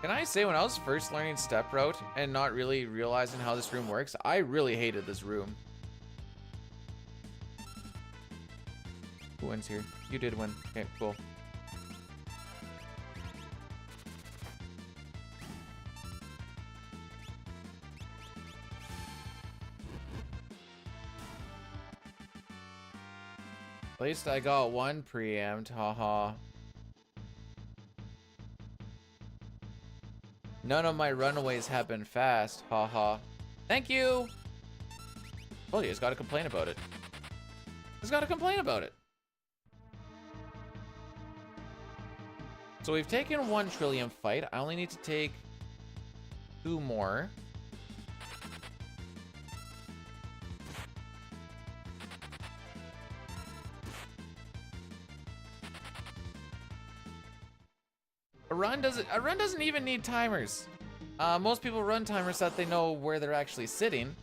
Can I say, when I was first learning step route and not really realizing how this room works, I really hated this room. Who wins here? You did win. Okay, cool. At least I got one preempt, haha. None of my runaways have been fast, haha. Thank you! Well, you just gotta complain about it. Just gotta complain about it. So we've taken 1 trillium fight. I only need to take 2 more. A run doesn't even need timers. Most people run timers so that they know where they're actually sitting,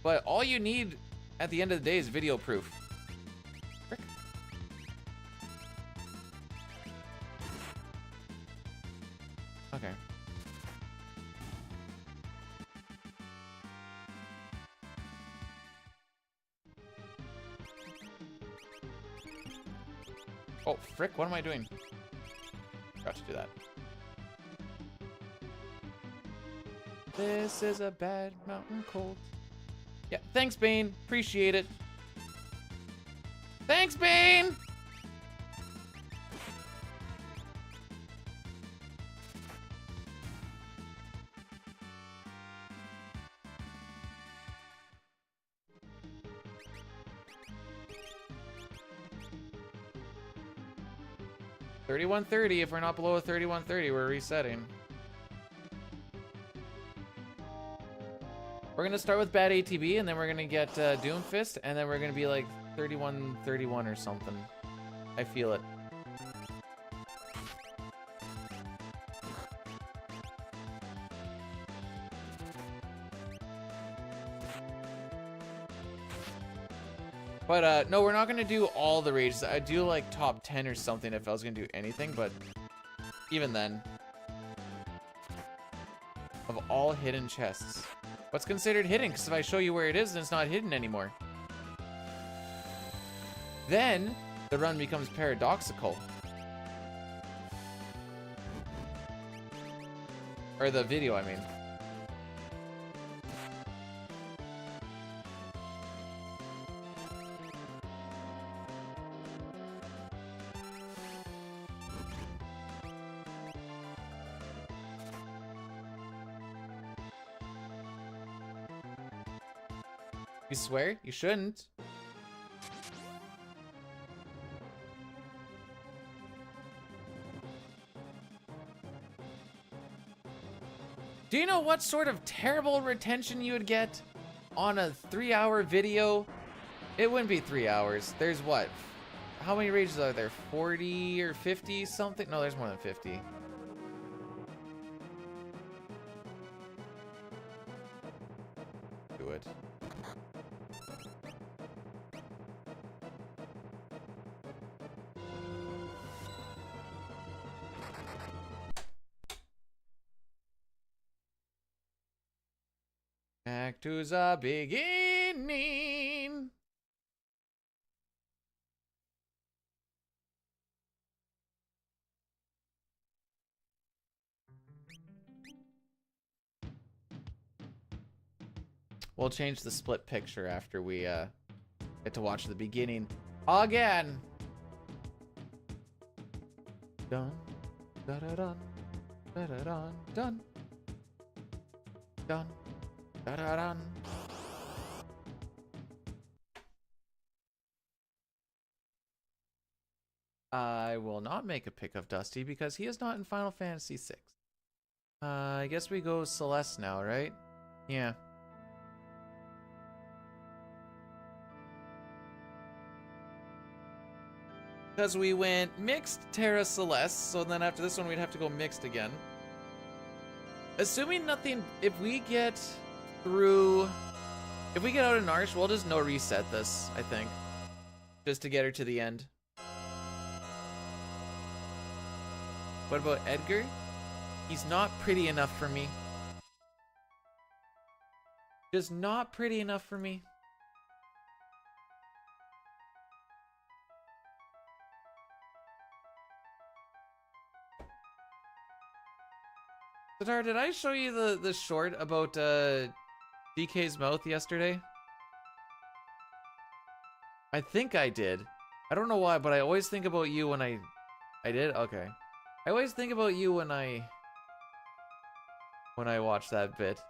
but all you need at the end of the day is video proof. Frick. Okay. Oh, frick, what am I doing? Forgot to do that. This is a bad mountain cold. Yeah, thanks, Bane. Appreciate it. Thanks, Bane! $31.30. If we're not below a $31.30, we're resetting. We're gonna start with bad ATB, and then we're gonna get Doomfist, and then we're gonna be like 31-31 or something. I feel it. But no, we're not gonna do all the rages. I'd do like top 10 or something if I was gonna do anything, but even then. Of all hidden chests. What's considered hidden? Because if I show you where it is, then it's not hidden anymore. Then the run becomes paradoxical. Or the video, I mean. You swear? You shouldn't. Do you know what sort of terrible retention you would get on a 3-hour video? It wouldn't be 3 hours. There's what? How many rages are there? 40 or 50 something? No, there's more than 50. Do it. Back to the beginning. We'll change the split picture after we get to watch the beginning again. Dun, da da dun, da da dun, dun, dun. Da-da-dun. I will not make a pick of Dusty because he is not in Final Fantasy VI. I guess we go Celeste now, right? Yeah. Because we went mixed Terra Celeste, so then after this one we'd have to go mixed again. Assuming nothing, if we get through, if we get out of Narsh, we'll just no reset this, I think, just to get her to the end. What about Edgar? He's not pretty enough for me. Just not pretty enough for me. Sitar, did I show you the short about DK's mouth yesterday? I think I did. I don't know why, but I always think about you when I did? Okay. I always think about you when I watch that bit.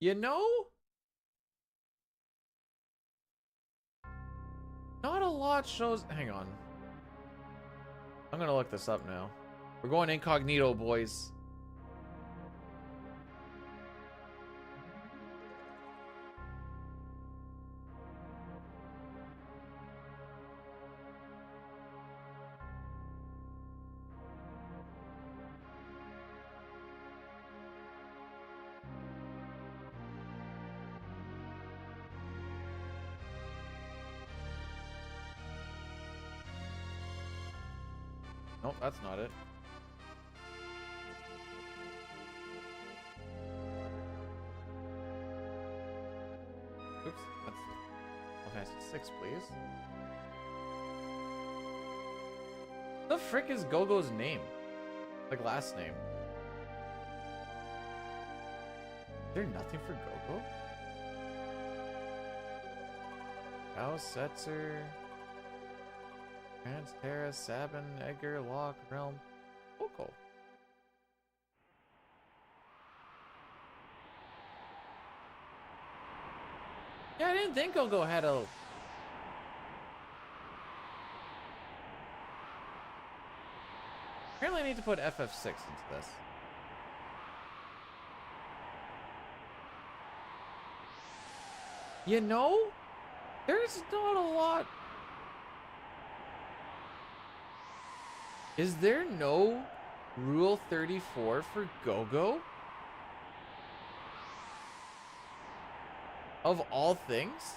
You know? Not a lot shows. Hang on. I'm gonna look this up now. We're going incognito, boys. Nope, that's not it. Oops, that's Final Fantasy 6, please. The frick is Gogo's name? Like last name. Is there nothing for Gogo? Kao Setzer. Trans, Terra, Sabin, Edgar, Locke, Realm, Gogo. Yeah, I didn't think Gogo had a... Apparently I need to put FF6 into this. You know, there's not a lot. Is there no Rule 34 for Go-Go? Of all things?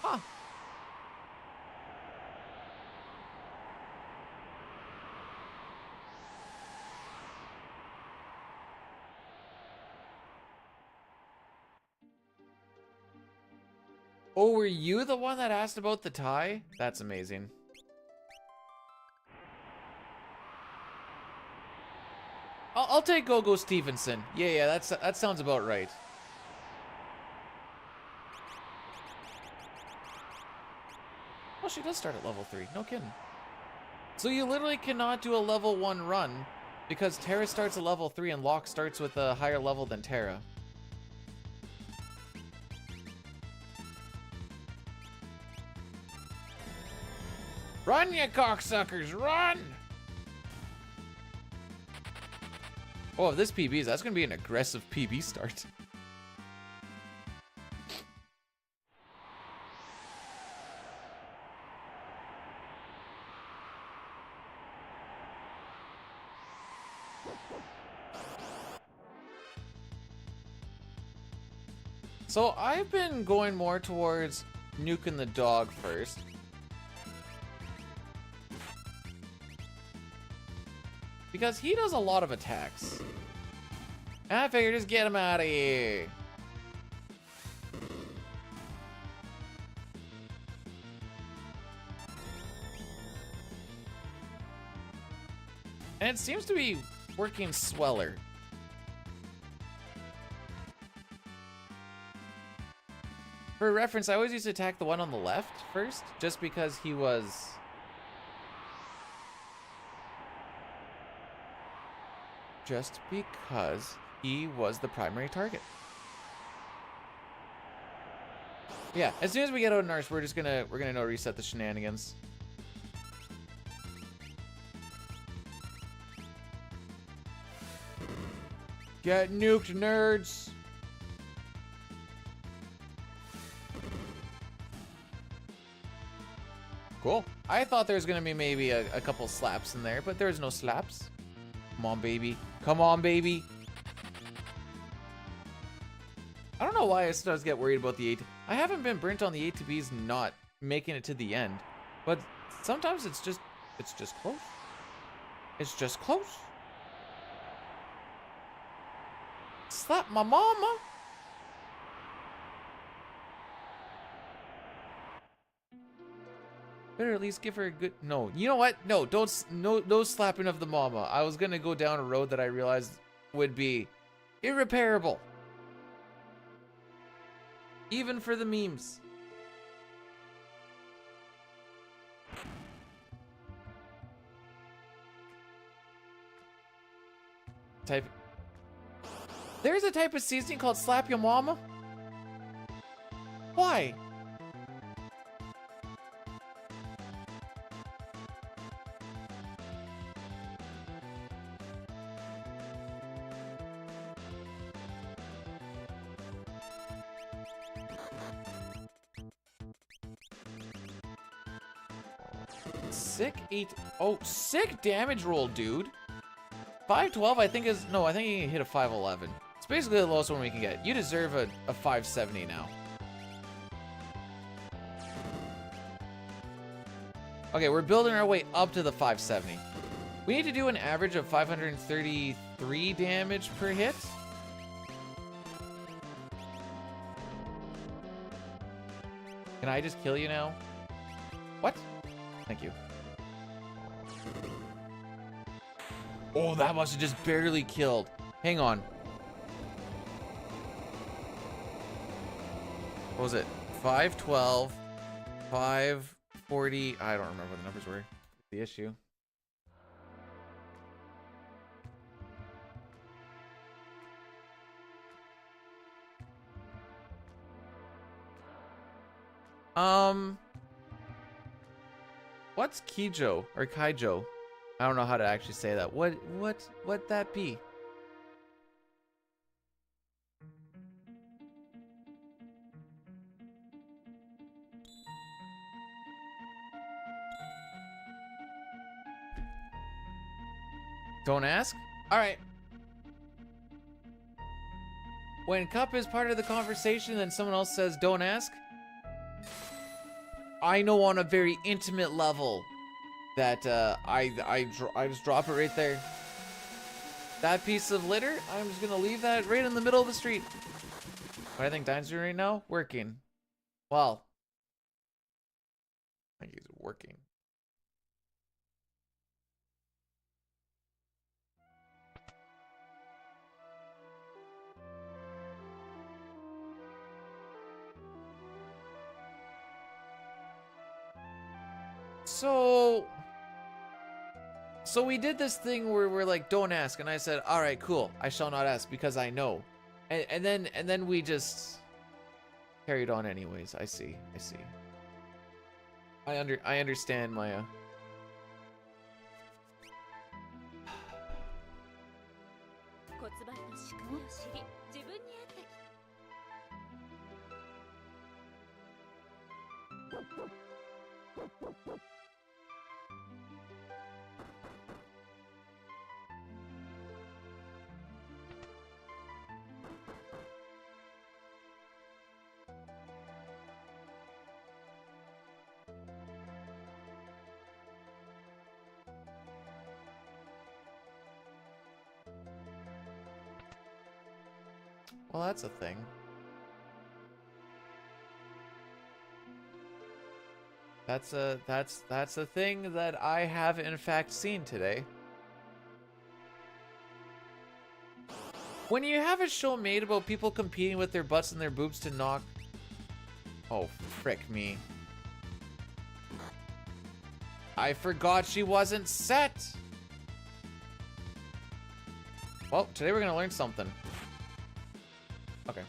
Huh. Oh, were you the one that asked about the tie? That's amazing. I'll take Go-Go Stevenson. Yeah, that sounds about right. Well, she does start at level 3. No kidding. So you literally cannot do a level 1 run because Terra starts at level 3 and Locke starts with a higher level than Terra. Run, you cocksuckers, run! Oh, if this PBs, that's gonna be an aggressive PB start. So I've been going more towards nuking the dog first. Because he does a lot of attacks. And I figured just get him out of here. And it seems to be working sweller. For reference, I always used to attack the one on the left first, just because he was... Just because he was the primary target. Yeah, as soon as we get out of Nurse, we're gonna know reset the shenanigans. Get nuked, nerds! Cool. I thought there was gonna be maybe a couple slaps in there, but there's no slaps. Come on, baby. Come on, baby. I don't know why I still get worried about the 8. I haven't been burnt on the ATBs not making it to the end, but sometimes it's just close. It's just close. Slap my mama. Better at least give her a good... No, you know what? No, no slapping of the mama. I was gonna go down a road that I realized would be irreparable. Even for the memes. Type... There's a type of seasoning called slap your mama? Why? Sick 8. Oh, sick damage roll, dude. 512, I think is... No, I think you can hit a 511. It's basically the lowest one we can get. You deserve a 570 now. Okay, we're building our way up to the 570. We need to do an average of 533 damage per hit. Can I just kill you now? What? Thank you. Oh, that must have just barely killed. Hang on. What was it? 512, 540. I don't remember what the numbers were. The issue. What's Kijo or Kaijo? I don't know how to actually say that. What that be? Don't ask? Alright. When Cup is part of the conversation and someone else says don't ask, I know on a very intimate level that I just drop it right there. That piece of litter, I'm just gonna leave that right in the middle of the street. What I think Dine's doing right now? Working. Well, I think he's working. So we did this thing where we're like, don't ask, and I said, all right, cool, I shall not ask because I know, and then we just carried on anyways. I see. I understand, Maya. Well, that's a thing. That's a thing that I have in fact seen today. When you have a show made about people competing with their butts and their boobs to knock... Oh, frick me. I forgot she wasn't set! Well, today we're gonna learn something. Okay.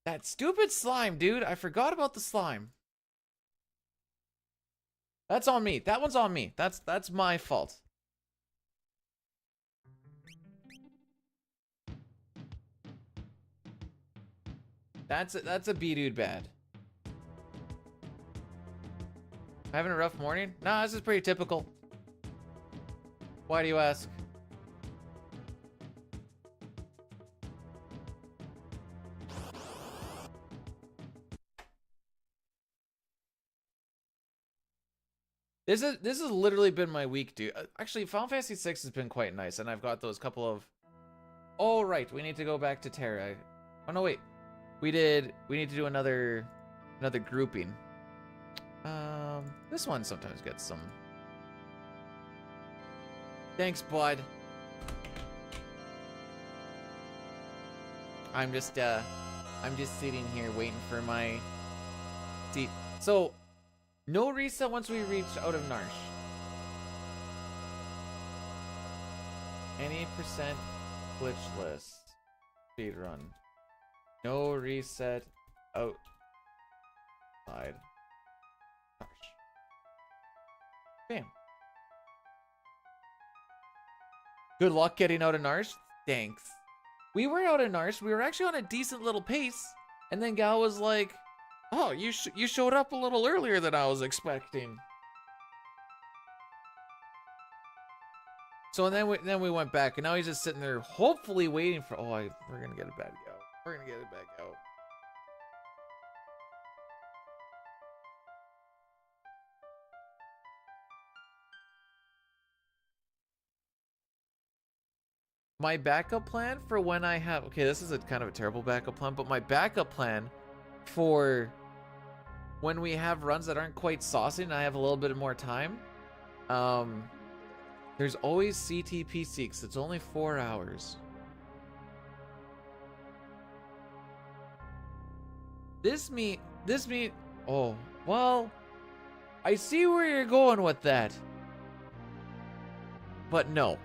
That stupid slime, dude. I forgot about the slime. That's on me. That one's on me. That's my fault. That's a B-dude bad. Having a rough morning? Nah, this is pretty typical. Why do you ask? This has literally been my week, dude. Actually, Final Fantasy VI has been quite nice, and I've got those couple of... Oh, right, we need to go back to Terra. Oh, no, wait. We need to do another grouping. This one sometimes gets some... Thanks, bud. I'm just sitting here waiting for my seat. So, no reset once we reach out of Narsh. Any percent glitchless speedrun. No reset outside Narsh. Bam. Good luck getting out of Narsh. Thanks. We were out of Narsh. We were actually on a decent little pace, and then Gal was like, "Oh, you showed up a little earlier than I was expecting." So then we went back, and now he's just sitting there, hopefully waiting for. Oh, we're gonna get a bad go. We're gonna get a bad go. My backup plan for when I have... Okay, this is a kind of a terrible backup plan, but my backup plan for when we have runs that aren't quite saucy and I have a little bit more time, there's always CTPC, because it's only 4 hours. This mean... Oh, well, I see where you're going with that. But no.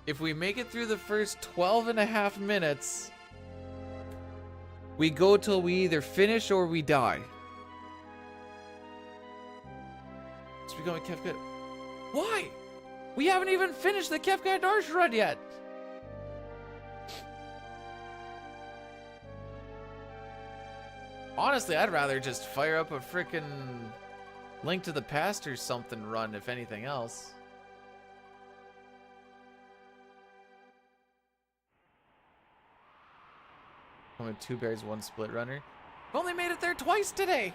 If we make it through the first 12.5 minutes, we go till we either finish or we die. It's becoming Kefka. Why? We haven't even finished the Kefka Darsh run yet. Honestly, I'd rather just fire up a frickin' Link to the Past or something run, if anything else. I'm with 2 bears, 1 split runner. I've only made it there twice today.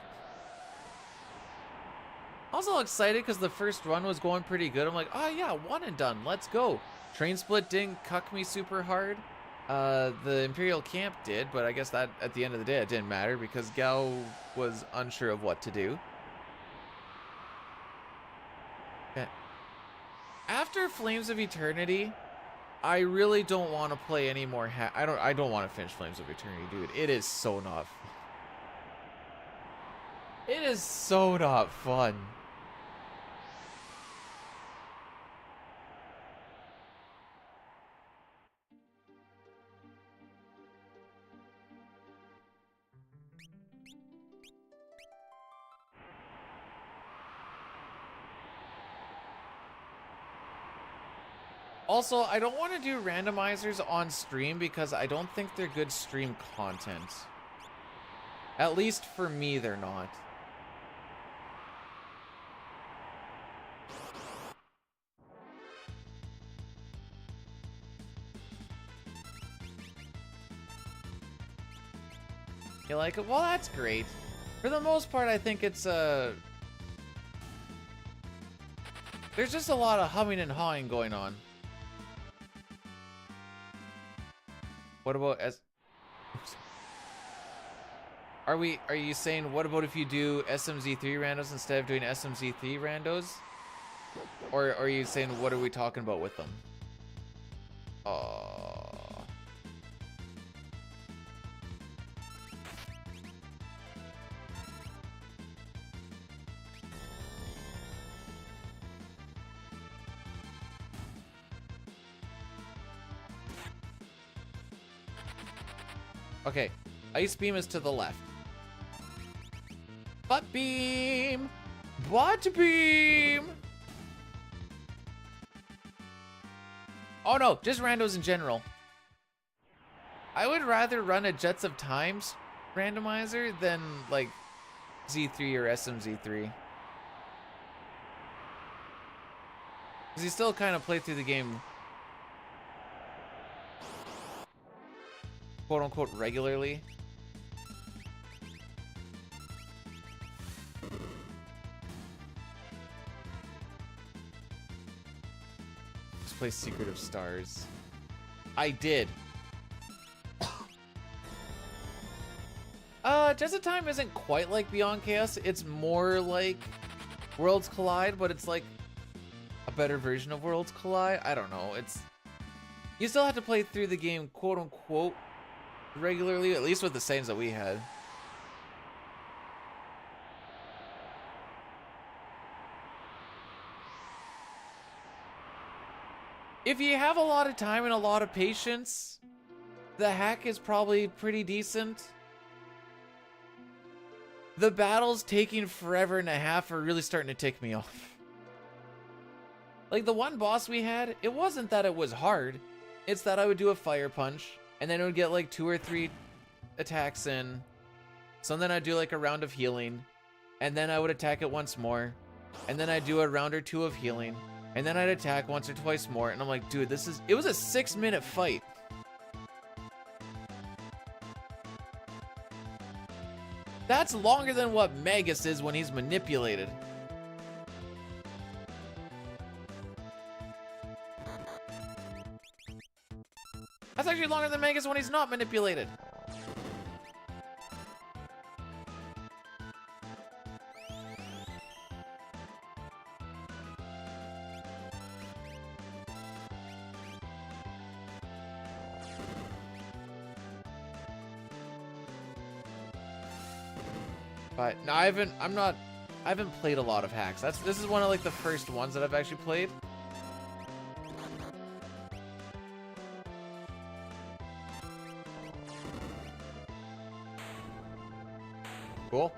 Also excited because the first run was going pretty good. I'm like, oh yeah, 1 and done. Let's go. Train split didn't cuck me super hard. The Imperial camp did, but I guess that at the end of the day it didn't matter because Gao was unsure of what to do. Okay. After Flames of Eternity, I really don't want to play any more I don't want to finish Flames of Eternity, dude. It is so not fun. It is so not fun. Also, I don't want to do randomizers on stream because I don't think they're good stream content. At least for me, they're not. You like it? Well, that's great. For the most part, I think it's, there's just a lot of humming and hawing going on. What about Are you saying, what about if you do SMZ3 randos instead of doing SMZ3 randos? Or are you saying, what are we talking about with them? Okay, Ice Beam is to the left. Butt Beam! Butt Beam! Oh no, just randos in general. I would rather run a Jets of Times randomizer than like Z3 or SMZ3. Because you still kind of play through the game quote unquote regularly. Just play Secret of Stars. I did. Just a Time isn't quite like Beyond Chaos. It's more like Worlds Collide, but it's like a better version of Worlds Collide. I don't know. You still have to play through the game quote unquote regularly, at least with the settings that we had. If you have a lot of time and a lot of patience, the hack is probably pretty decent. The battles taking forever and a half are really starting to tick me off. Like the one boss we had, it wasn't that it was hard. It's that I would do a fire punch and then it would get like 2 or 3 attacks in. So then I'd do like a round of healing and then I would attack it once more. And then I'd do a round or 2 of healing and then I'd attack once or twice more. And I'm like, dude, it was a 6-minute fight. That's longer than what Magus is when he's manipulated. That's actually longer than Magus when he's not manipulated. But no, I haven't played a lot of hacks. This is one of like the first ones that I've actually played. Cool.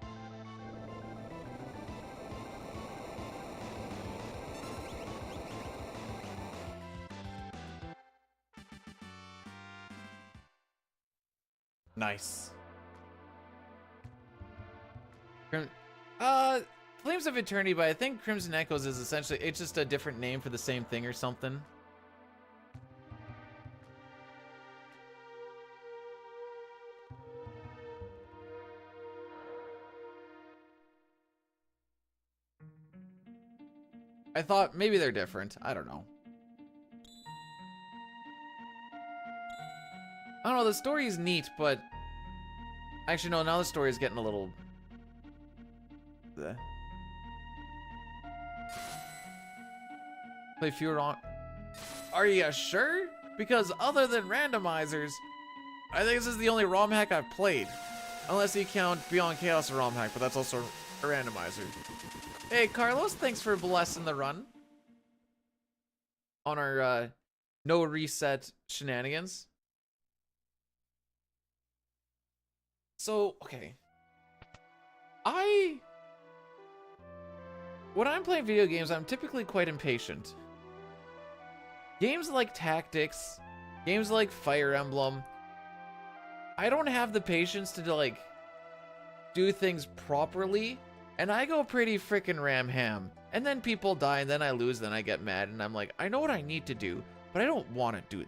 Nice. Crim Flames of Eternity, but I think Crimson Echoes is essentially, it's just a different name for the same thing or something. I thought maybe they're different. I don't know. I don't know, the story is neat, but... Actually, no, now the story is getting a little... Bleh. Play fewer on... Are you sure? Because other than randomizers, I think this is the only ROM hack I've played. Unless you count Beyond Chaos a ROM hack, but that's also a randomizer. Hey, Carlos, thanks for blessing the run. On our, no reset shenanigans. So, okay. When I'm playing video games, I'm typically quite impatient. Games like Tactics, games like Fire Emblem, I don't have the patience to, like, do things properly, and I go pretty frickin' ram ham. And then people die, and then I lose, then I get mad, and I'm like, I know what I need to do, but I don't want to do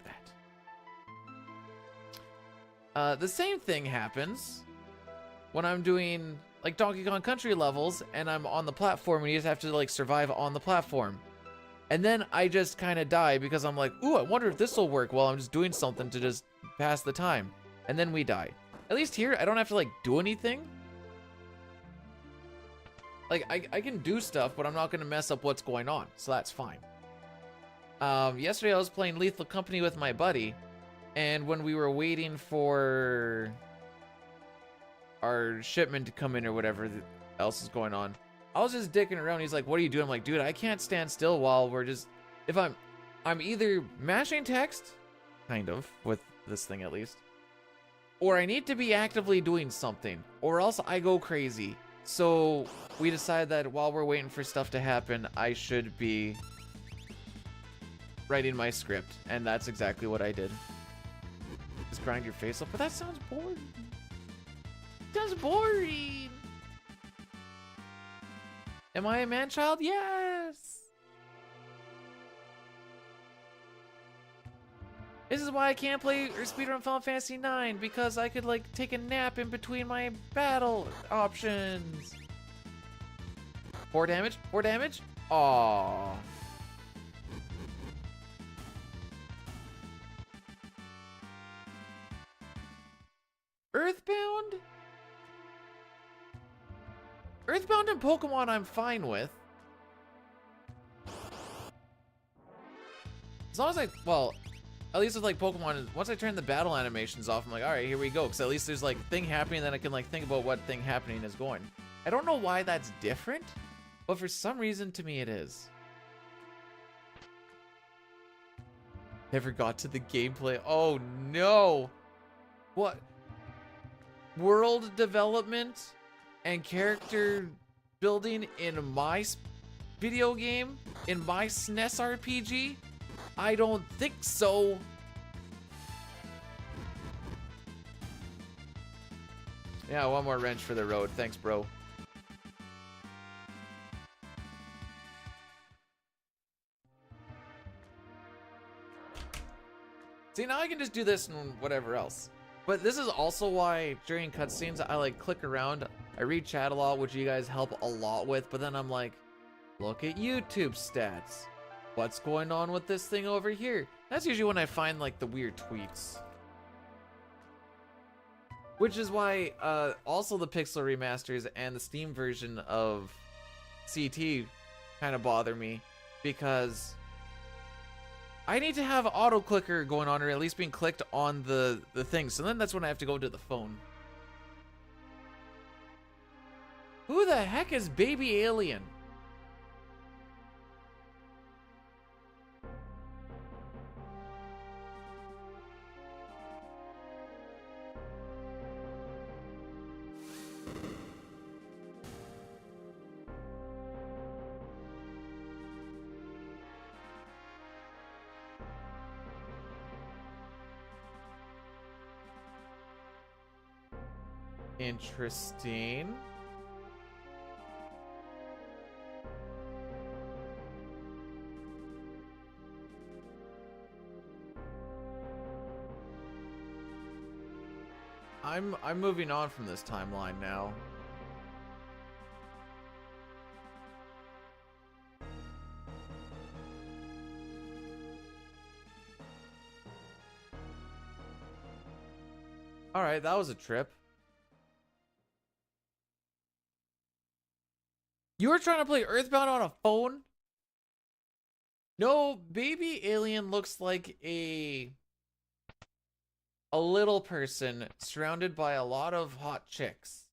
that. The same thing happens when I'm doing, like, Donkey Kong Country levels, and I'm on the platform, and you just have to, like, survive on the platform. And then I just kind of die because I'm like, ooh, I wonder if this will work while I'm just doing something to just pass the time. And then we die. At least here, I don't have to, like, do anything. Like, I can do stuff, but I'm not going to mess up what's going on. So that's fine. Yesterday, I was playing Lethal Company with my buddy. And when we were waiting for our shipment to come in or whatever else is going on, I was just dicking around. He's like, what are you doing? I'm like, dude, I can't stand still while we're just... If I'm either mashing text, kind of, with this thing at least, or I need to be actively doing something, or else I go crazy. So we decided that while we're waiting for stuff to happen, I should be writing my script. And that's exactly what I did. Just grind your face up. But that sounds boring. Sounds boring. Am I a man-child? Yes! This is why I can't play or speedrun Final Fantasy IX, because I could, like, take a nap in between my battle options. 4 damage? 4 damage? Aww. Earthbound? Earthbound and Pokemon I'm fine with. As long as well, at least with like Pokemon, once I turn the battle animations off, I'm like, all right, here we go. Because at least there's like thing happening, then I can like think about what thing happening is going. I don't know why that's different, but for some reason to me it is. Never got to the gameplay. Oh no. What? World development and character building in my video game? In my SNES RPG? I don't think so. Yeah, one more wrench for the road. Thanks, bro. See, now I can just do this and whatever else. But this is also why during cutscenes I like click around. I read chat a lot, which you guys help a lot with, but then I'm like, look at YouTube stats. What's going on with this thing over here? That's usually when I find like the weird tweets. Which is why also the Pixel remasters and the Steam version of CT kind of bother me, because I need to have auto clicker going on, or at least being clicked on the thing. So then that's when I have to go to the phone. Who the heck is Baby Alien? Interesting. I'm moving on from this timeline now. All right, that was a trip. You were trying to play Earthbound on a phone? No, baby alien looks like a little person surrounded by a lot of hot chicks.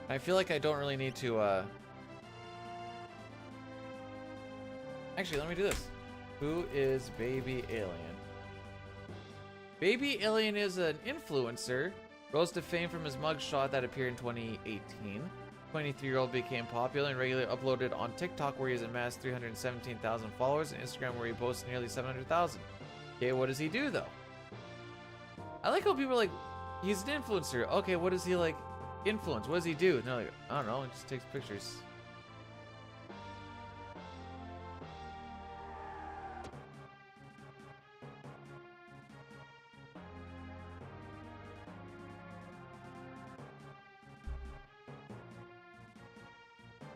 I feel like I don't really need to, Actually, let me do this. Who is Baby Alien? Baby Alien is an influencer. Rose to fame from his mugshot that appeared in 2018. 23-year-old became popular and regularly uploaded on TikTok where he has amassed 317,000 followers and Instagram where he boasts nearly 700,000. Okay, what does he do though? I like how people are like, he's an influencer. Okay, what does he like influence? What does he do? And they're like, I don't know, he just takes pictures.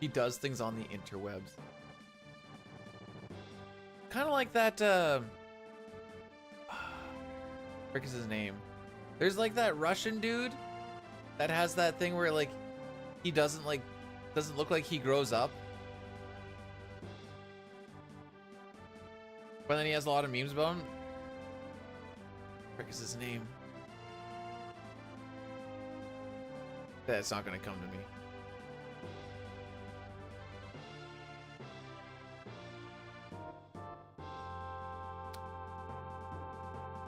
He does things on the interwebs. Kind of like that, frick is his name? There's like that Russian dude that has that thing where like he doesn't look like he grows up. But then he has a lot of memes about him. Frick is his name? That's not gonna come to me.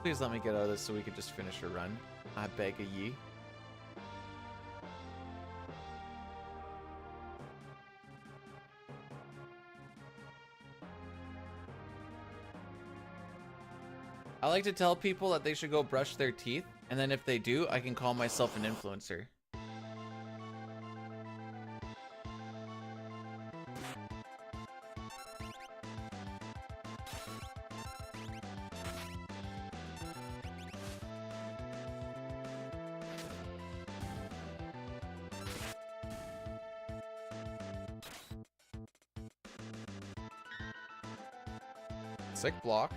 Please let me get out of this so we can just finish a run. I beg of ye. I like to tell people that they should go brush their teeth, and then if they do, I can call myself an influencer. Sick block.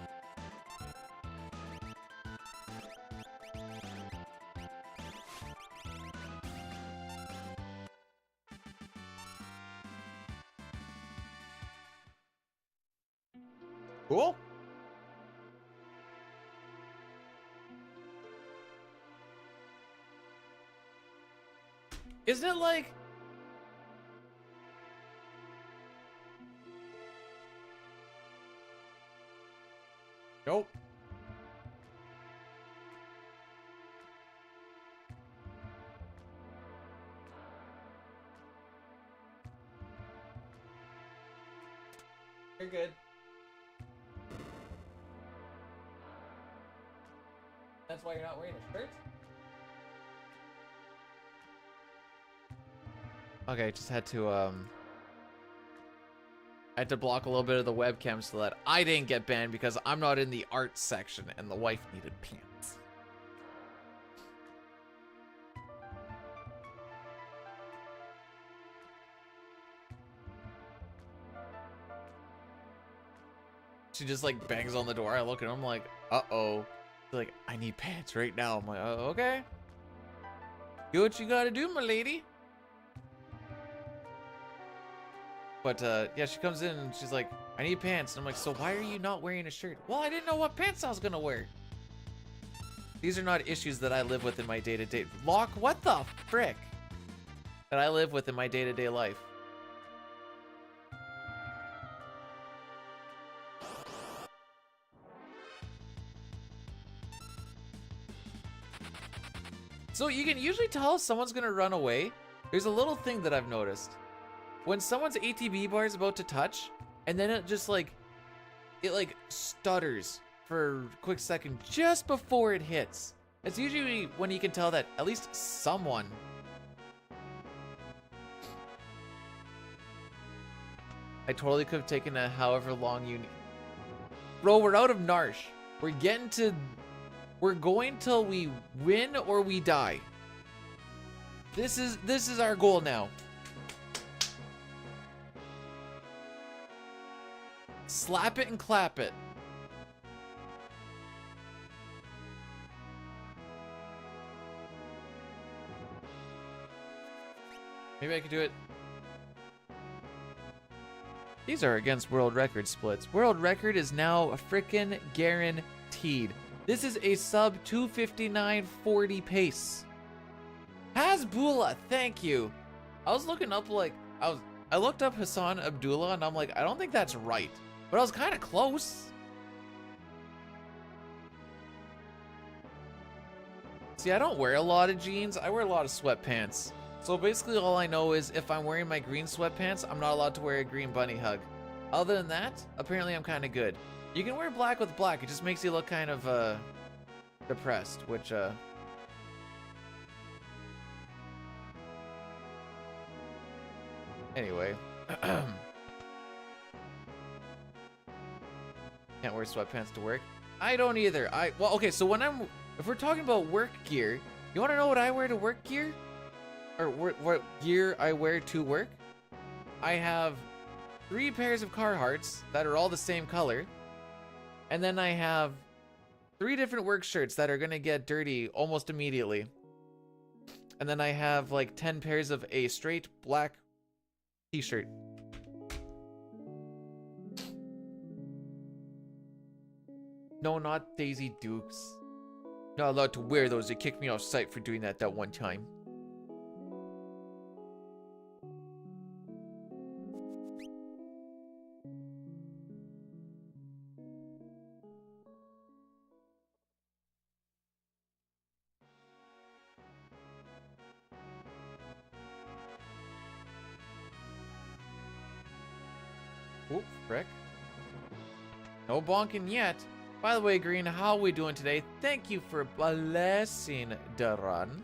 Cool. Isn't it like... Nope. You're good. That's why you're not wearing a shirt? Okay, just had to I had to block a little bit of the webcam so that I didn't get banned because I'm not in the art section and the wife needed pants. She just like bangs on the door. I look at him like, uh-oh. She's like, I need pants right now. I'm like, oh, okay. Do what you gotta do, my lady. But yeah, she comes in and she's like, I need pants. And I'm like, so why are you not wearing a shirt? Well, I didn't know what pants I was gonna wear. These are not issues that I live with in my day-to-day. Lock, what the frick? That I live with in my day-to-day life. So you can usually tell if someone's gonna run away. There's a little thing that I've noticed. When someone's ATB bar is about to touch, and then it just like, it like stutters for a quick second just before it hits. It's usually when you can tell that at least someone. I totally could have taken a however long you need. Bro, we're out of Narsh. We're going till we win or we die. This is our goal now. Slap it and clap it. Maybe I could do it. These are against world record splits. World record is now a frickin' guaranteed. This is a sub 259.40 pace. Hasbullah, thank you. I was looking up I looked up Hassan Abdullah and I'm like, I don't think that's right. But I was kind of close. See, I don't wear a lot of jeans. I wear a lot of sweatpants. So basically all I know is if I'm wearing my green sweatpants, I'm not allowed to wear a green bunny hug. Other than that, apparently I'm kind of good. You can wear black with black. It just makes you look kind of depressed, which anyway. Can't wear sweatpants to work. I don't either. Well, okay, so if we're talking about work gear, you want to know what I wear to work gear? Or what gear I wear to work? I have 3 pairs of Carhartts that are all the same color. And then I have 3 different work shirts that are gonna get dirty almost immediately. And then I have like 10 pairs of a straight black t-shirt. No, not Daisy Dukes. Not allowed to wear those. They kicked me off site for doing that one time. Oh, frick. No bonking yet. By the way, Green, how are we doing today? Thank you for blessing the run.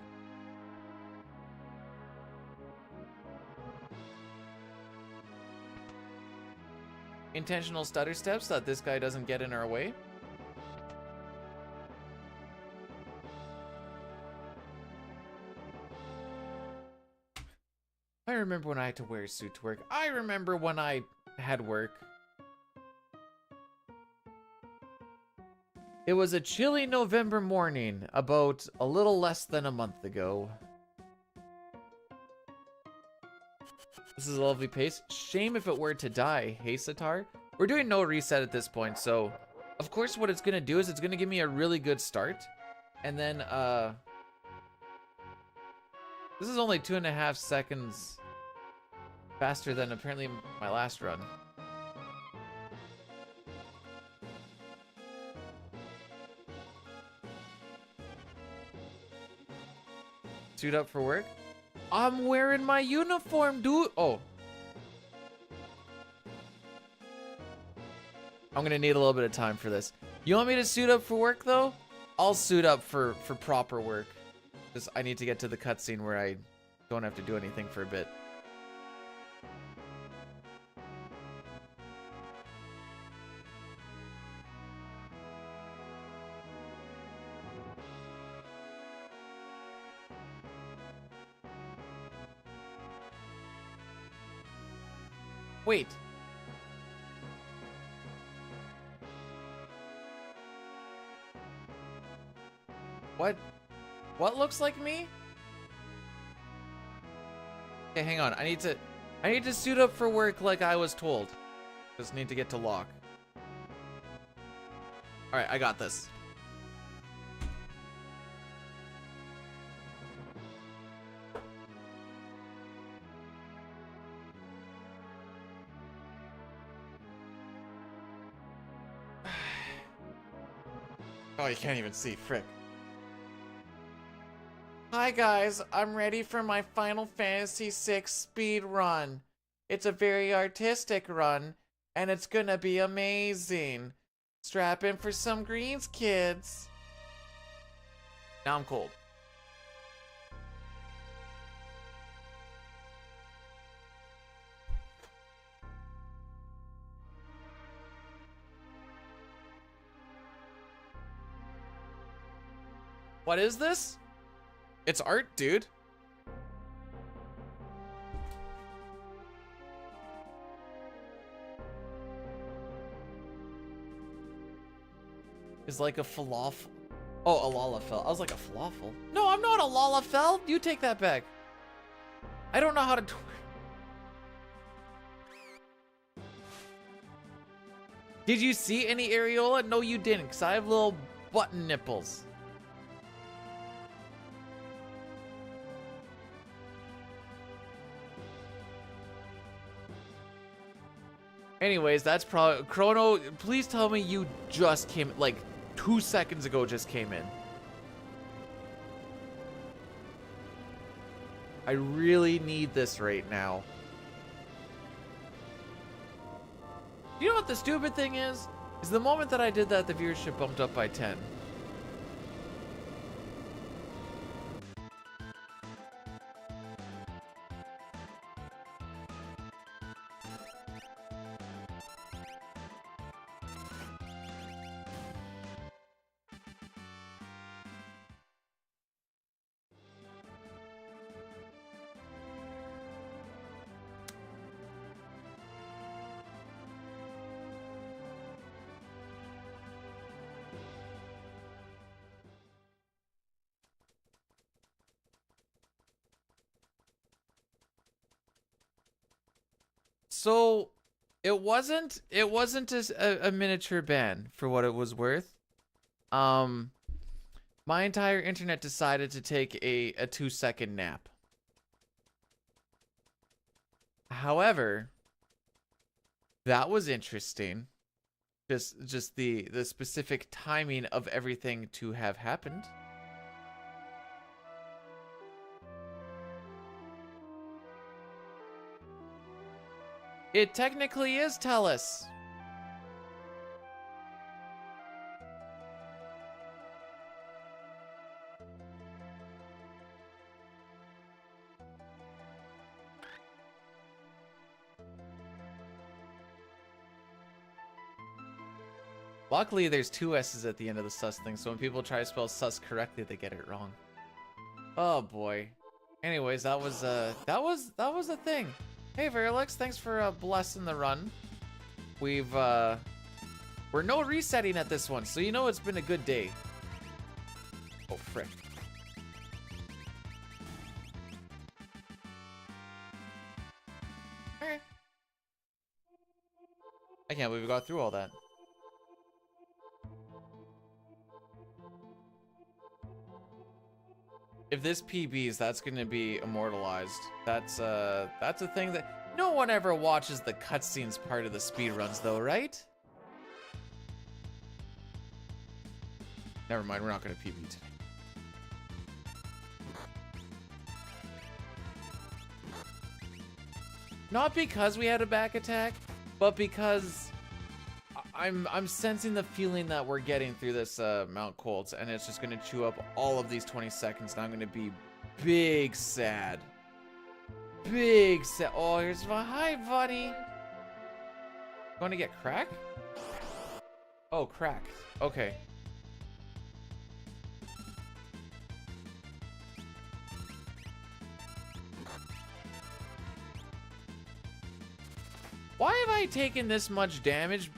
Intentional stutter steps so that this guy doesn't get in our way. I remember when I had to wear a suit to work. I remember when I had work. It was a chilly November morning, about a little less than a month ago. This is a lovely pace. Shame if it were to die. Hey, Sitar. We're doing no reset at this point, so of course what it's gonna do is it's gonna give me a really good start. And then, this is only 2.5 seconds faster than apparently my last run. Suit up for work? I'm wearing my uniform, dude. Oh. I'm gonna need a little bit of time for this. You want me to suit up for work, though? I'll suit up for proper work. Just I need to get to the cutscene where I don't have to do anything for a bit. Wait. What looks like me? Okay, hang on. I need to suit up for work like I was told. Just need to get to lock. All right, I got this. Oh, you can't even see. Frick. Hi guys, I'm ready for my Final Fantasy VI speed run. It's a very artistic run, and it's gonna be amazing. Strap in for some greens, kids. Now I'm cold. What is this? It's art, dude. Is like a falafel. Oh, a lalafel. I was like, a falafel? No, I'm not a lalafel. You take that back. I don't know how to... Did you see any areola? No, you didn't, because I have little button nipples. Anyways, that's probably... Chrono, please tell me you just came... Like, 2 seconds ago just came in. I really need this right now. You know what the stupid thing is? Is the moment that I did that, the viewership bumped up by 10. So it wasn't a miniature ban for what it was worth. My entire internet decided to take a 2-second nap. However, that was interesting. Just the specific timing of everything to have happened. It technically is Tellus. Luckily, there's 2 S's at the end of the sus thing, so when people try to spell sus correctly, they get it wrong. Oh boy. Anyways, that was a thing. Hey Verlex, thanks for blessing the run. We're no resetting at this one, so you know it's been a good day. Oh frick. Alright. I can't believe we got through all that. If this PBs, that's gonna be immortalized. That's a thing that no one ever watches the cutscenes part of the speedruns though, right? Never mind, we're not gonna PB today. Not because we had a back attack, but because I'm sensing the feeling that we're getting through this Mount Colts, and it's just gonna chew up all of these 20 seconds, and I'm gonna be big sad. Big sad. Oh, here's my hi, buddy. Going to get crack? Oh, crack. Okay. Why have I taken this much damage?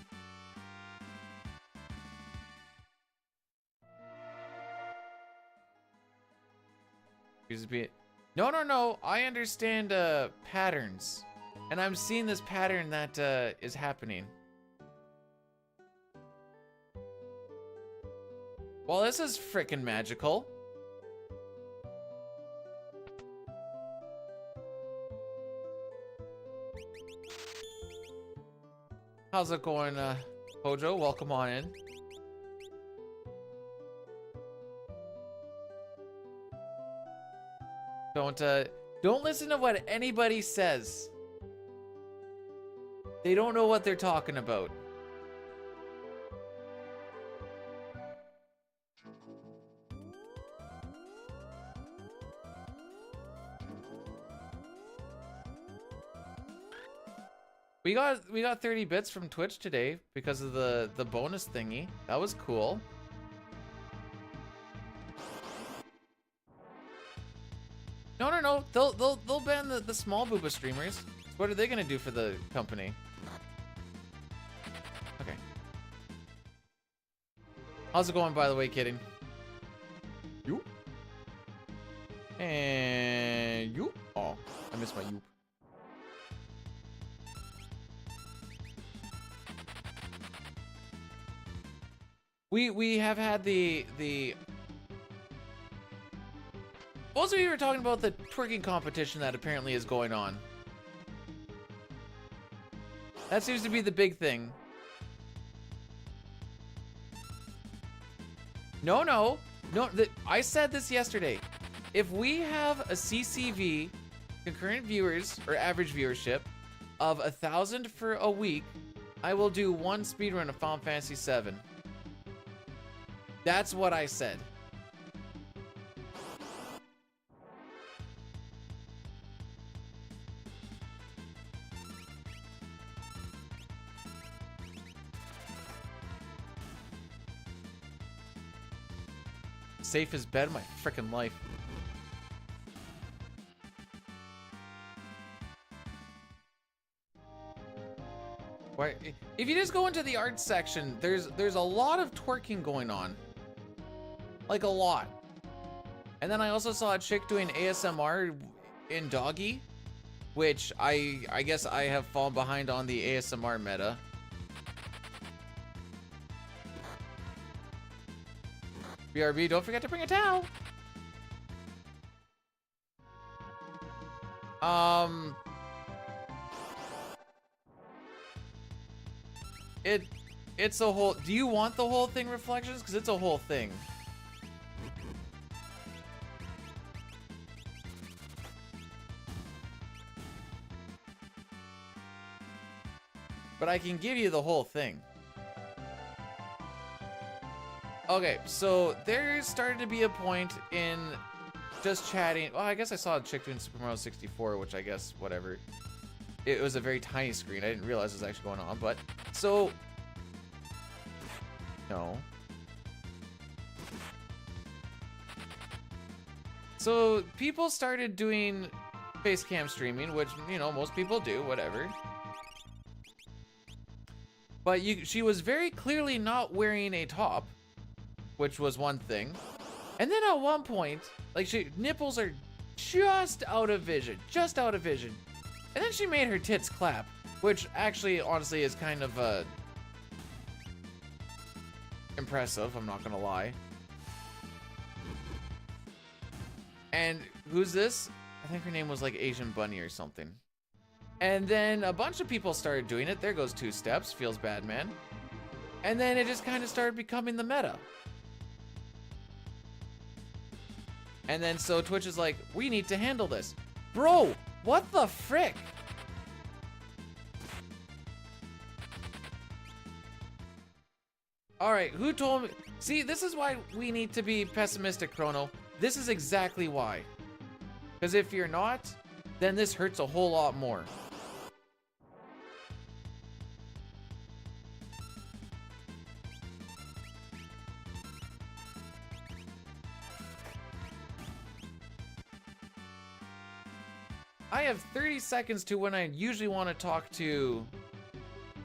No. I understand patterns. And I'm seeing this pattern that is happening. Well, this is frickin' magical. How's it going, Hojo? Welcome on in. Don't listen to what anybody says. They don't know what they're talking about. We got 30 bits from Twitch today because of the bonus thingy. That was cool. No, no, no. They'll ban the small booba streamers. What are they gonna do for the company? Okay. How's it going, by the way, kidding? You? And you? Oh, I missed my you. We have had the also we were talking about the twerking competition that apparently is going on. That seems to be the big thing. No, no, no. I said this yesterday. If we have a CCV, concurrent viewers or average viewership, of 1,000 for a week, I will do one speedrun of Final Fantasy VII. That's what I said. Safest bet of my frickin' life. Why, if you just go into the art section, there's a lot of twerking going on. Like a lot. And then I also saw a chick doing ASMR in doggy, which I guess I have fallen behind on the ASMR meta. BRB, don't forget to bring a towel. It's a whole, do you want the whole thing, Reflections? Because it's a whole thing. But I can give you the whole thing. Okay, so there started to be a point in just chatting. Well, I guess I saw a chick doing Super Mario 64, which I guess, whatever. It was a very tiny screen. I didn't realize it was actually going on, but so no. So people started doing face cam streaming, which, you know, most people do, whatever. But she was very clearly not wearing a top, which was one thing. And then at one point, like, nipples are just out of vision, just out of vision. And then she made her tits clap, which actually, honestly, is kind of impressive, I'm not gonna lie. And who's this? I think her name was like Asian Bunny or something. And then a bunch of people started doing it. There goes 2 steps, feels bad, man. And then it just kind of started becoming the meta. And then so Twitch is like, we need to handle this. Bro, what the frick? All right, who told me? See, this is why we need to be pessimistic, Chrono. This is exactly why. Because if you're not, then this hurts a whole lot more. I have 30 seconds to when I usually want to talk to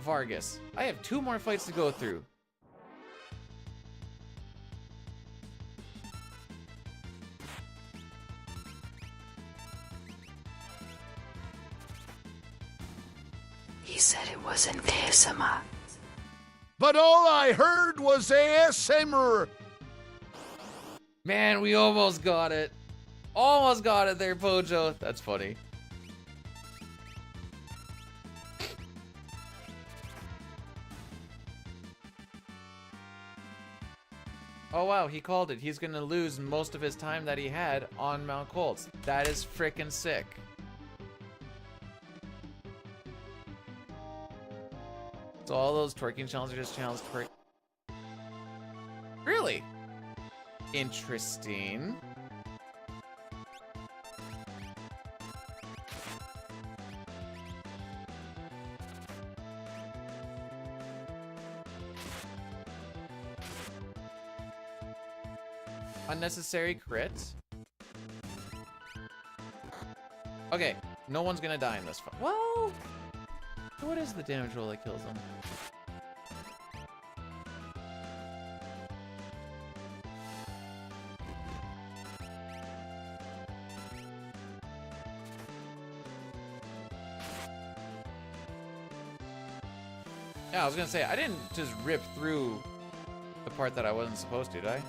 Vargas. I have 2 more fights to go through. He said it wasn't ASMR. But all I heard was ASMR. Man, we almost got it. Almost got it there, Pojo. That's funny. Oh wow, he called it. He's gonna lose most of his time that he had on Mount Colts. That is frickin' sick. So all those twerking challenges are just challenge twerk. Really? Interesting. Unnecessary crit. Okay, no one's gonna die in this fight. Well, what is the damage roll that kills them? Yeah, I was gonna say, I didn't just rip through the part that I wasn't supposed to, did I?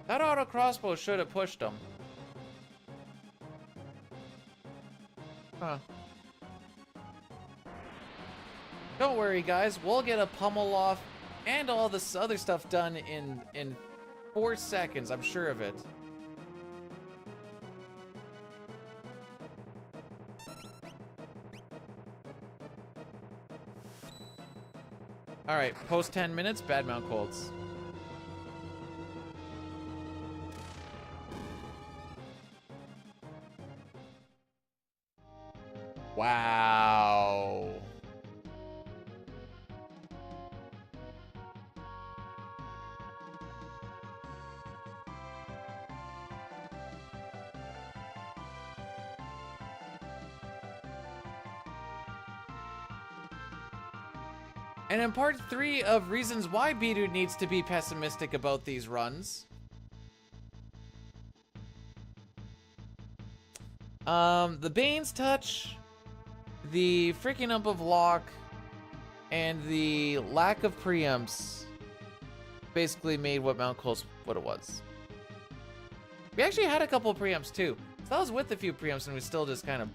That auto crossbow should have pushed him. Huh. Don't worry, guys. We'll get a pummel off and all this other stuff done in 4 seconds. I'm sure of it. All right, post 10 minutes, bad mount colds. Wow. And in part 3 of reasons why Bidu needs to be pessimistic about these runs. The Bane's Touch, the freaking up of lock, and the lack of preempts basically made what Mount Cole's what it was. We actually had a couple of preempts too. So that was with a few preempts and we still just kind of...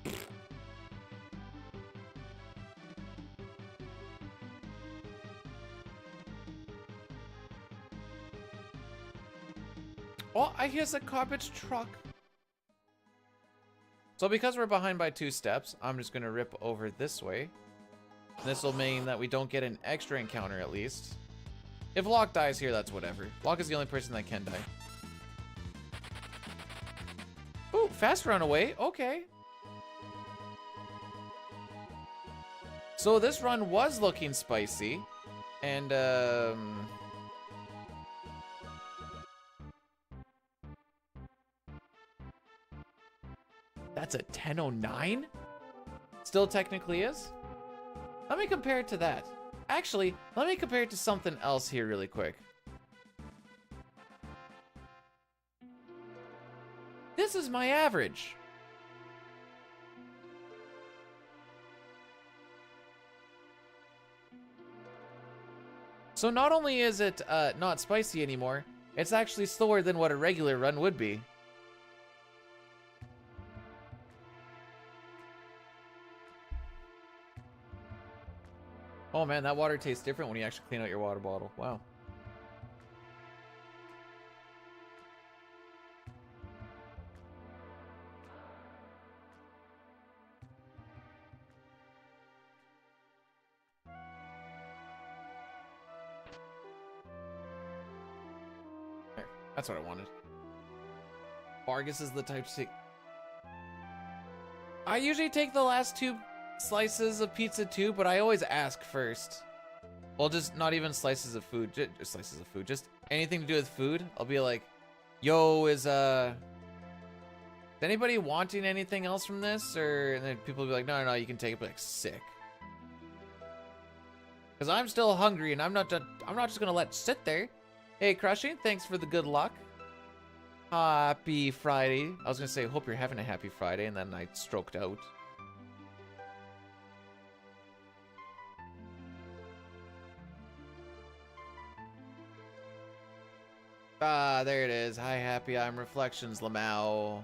Oh, I hear a garbage truck. So because we're behind by 2 steps, I'm just going to rip over this way. This will mean that we don't get an extra encounter at least. If Locke dies here, that's whatever. Locke is the only person that can die. Ooh, fast runaway. Okay. So this run was looking spicy. And, that's a 10:09? Still technically is? Let me compare it to that. Actually, let me compare it to something else here really quick. This is my average. So not only is it not spicy anymore, it's actually slower than what a regular run would be. Oh man, that water tastes different when you actually clean out your water bottle. Wow. There, that's what I wanted. Vargas is the type to take... I usually take the last 2 slices of pizza too, but I always ask first. Well, just not even slices of food, just slices of food, just anything to do with food. I'll be like, yo, is anybody wanting anything else from this? Or and then people will be like, no, you can take it. But like, sick. Because I'm still hungry and I'm not just gonna let it sit there. Hey, Crushing, thanks for the good luck. Happy Friday. I was gonna say, hope you're having a happy Friday, and then I stroked out. Ah, there it is. Hi, Happy. I'm Reflections, Lamau.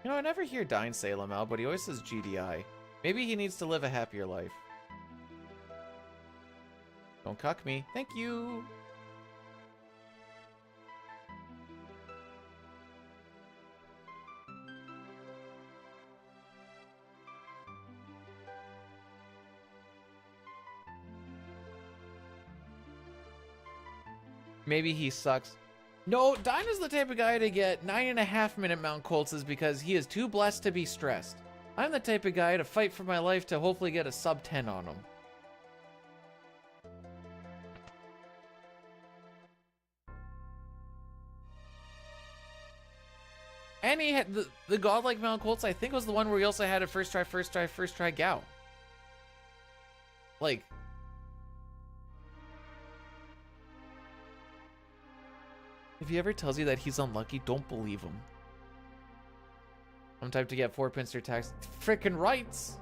You know, I never hear Dine say Lamau, but he always says GDI. Maybe he needs to live a happier life. Don't cuck me. Thank you. Maybe he sucks. No, Dinah's the type of guy to get 9.5-minute Mount Colts because he is too blessed to be stressed. I'm the type of guy to fight for my life to hopefully get a sub 10 on him. And he had the godlike Mount Colts, I think, was the one where he also had a first try Gao. Like, if he ever tells you that he's unlucky, don't believe him. I'm type to get 4 pincer tax. Frickin' rights.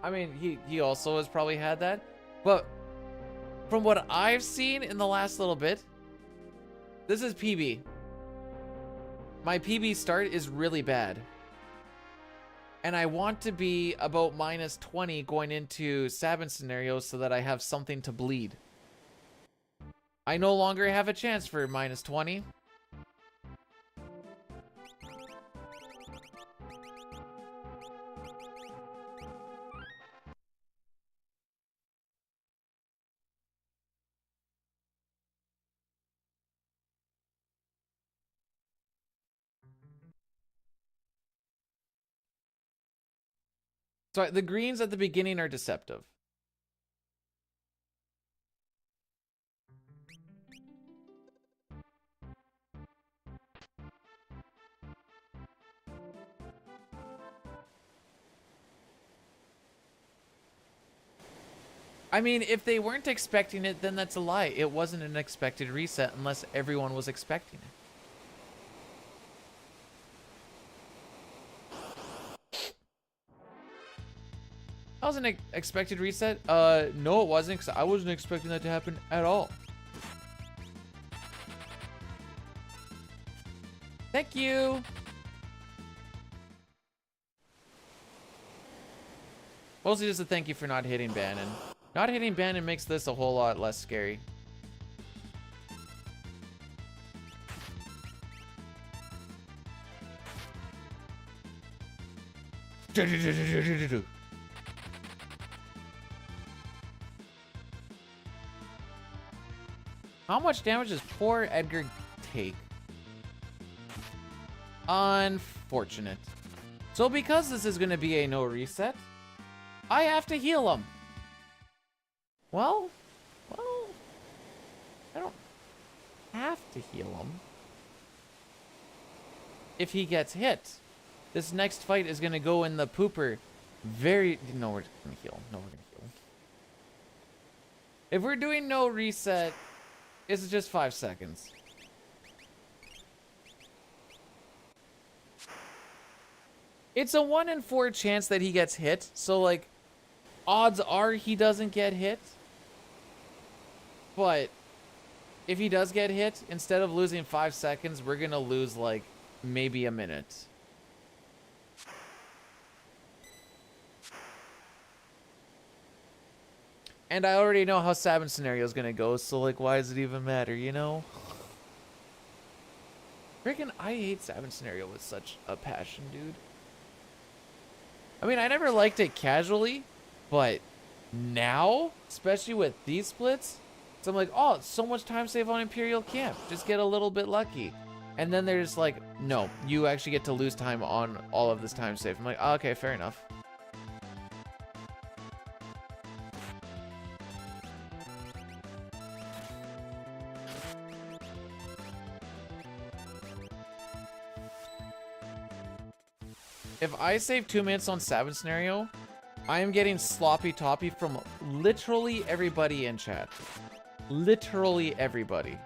I mean, he also has probably had that. But from what I've seen in the last little bit, this is PB. My PB start is really bad. And I want to be about -20 going into Sabin scenarios so that I have something to bleed. I no longer have a chance for -20. So the greens at the beginning are deceptive. I mean, if they weren't expecting it, then that's a lie. It wasn't an expected reset unless everyone was expecting it. That was an expected reset? No, it wasn't, because I wasn't expecting that to happen at all. Thank you. Mostly just a thank you for not hitting Bannon. Not hitting Bannon makes this a whole lot less scary. How much damage does poor Edgar take? Unfortunate. So because this is going to be a no reset, I have to heal him. Well, I don't have to heal him. If he gets hit, this next fight is going to go in the pooper. No, we're going to heal him. No, we're going to heal him. If we're doing no reset, it's just 5 seconds. It's a 1 in 4 chance that he gets hit. So, like, odds are he doesn't get hit. But if he does get hit, instead of losing 5 seconds, we're going to lose, like, maybe a minute. And I already know how Sabin scenario is going to go, so, like, why does it even matter, you know? Freaking, I hate Sabin scenario with such a passion, dude. I mean, I never liked it casually, but now, especially with these splits, so I'm like, oh, it's so much time save on Imperial Camp. Just get a little bit lucky. And then they're just like, no, you actually get to lose time on all of this time save. I'm like, oh, okay, fair enough. If I save 2 minutes on Sabin scenario, I am getting sloppy toppy from literally everybody in chat. Literally everybody.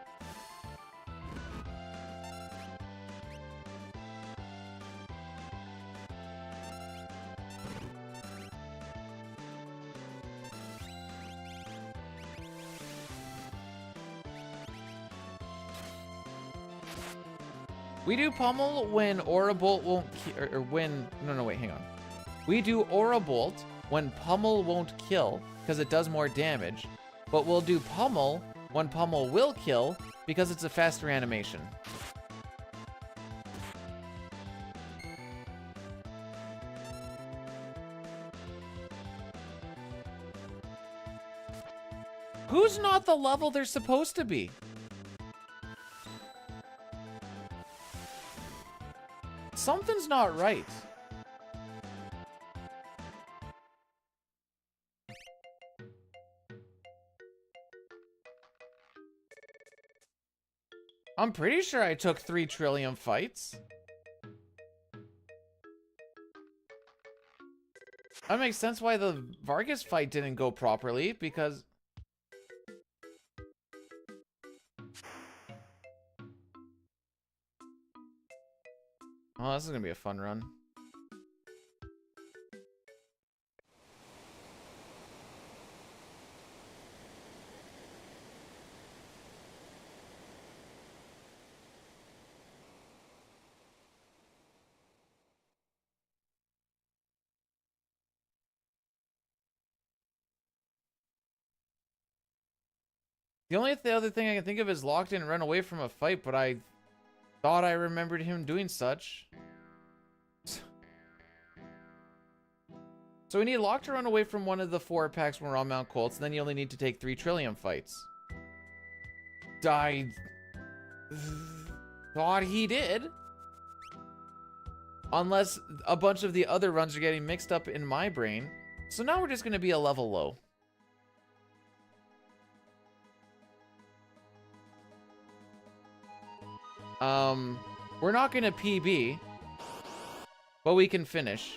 We do pummel when Aura Bolt won't or when no wait, hang on. We do Aura Bolt when pummel won't kill because it does more damage, but we'll do pummel when pummel will kill because it's a faster animation. Who's not the level they're supposed to be? Something's not right. I'm pretty sure I took 3 trillium fights. That makes sense why the Vargas fight didn't go properly, because... Oh, this is gonna be a fun run. The only other thing I can think of is Locke didn't run away from a fight, but I thought I remembered him doing such. So we need Locke to run away from one of the 4 packs when we're on Mount Colts, and then you only need to take 3 trillium fights. I thought he did. Unless a bunch of the other runs are getting mixed up in my brain. So now we're just going to be a level low. We're not gonna PB, but we can finish.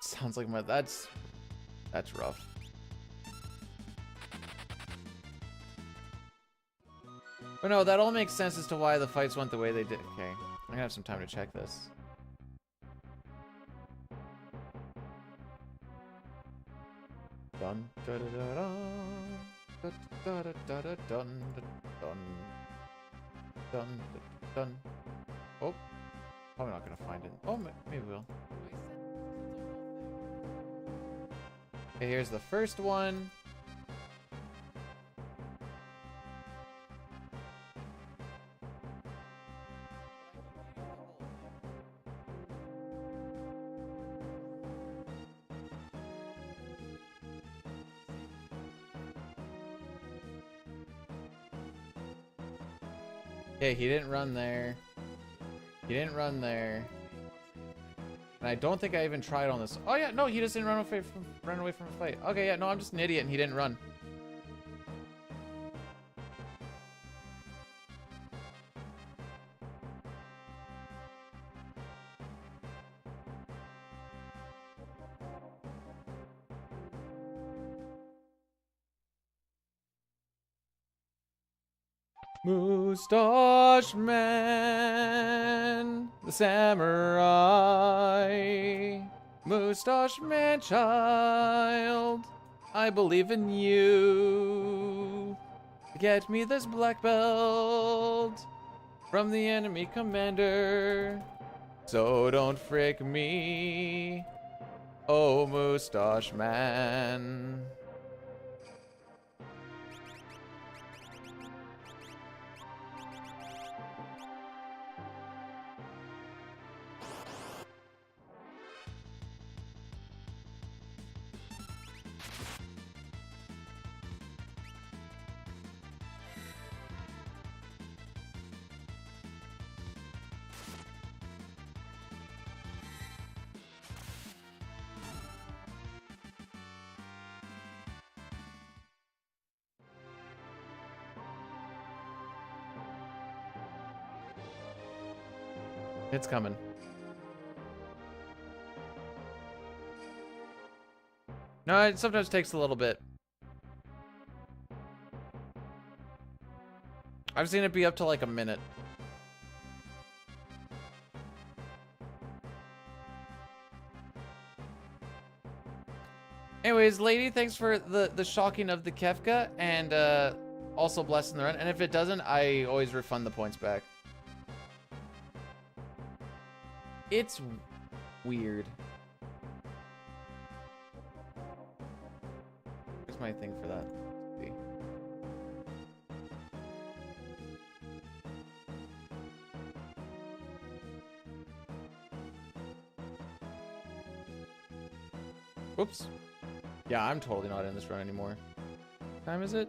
Sounds like that's rough. But no, that all makes sense as to why the fights went the way they did. Okay, I'm gonna have some time to check this. Dun da da da dun da da da da dun dun dun dun. Oh, probably not gonna find it. Oh, maybe we'll. Okay, here's the first one. Okay, he didn't run there. He didn't run there. And I don't think I even tried on this. Oh yeah, no, he just didn't run away from a fight. Okay, yeah, no, I'm just an idiot and he didn't run. Moustache Man, the samurai. Moustache Man child, I believe in you. Get me this black belt from the enemy commander. So don't frick me, oh Moustache Man. It's coming. No, it sometimes takes a little bit. I've seen it be up to like a minute. Anyways, lady, thanks for the shocking of the Kefka and also blessing the run. And if it doesn't, I always refund the points back. It's weird. Here's my thing for that. Let's see. Whoops. Yeah, I'm totally not in this run anymore. What time is it?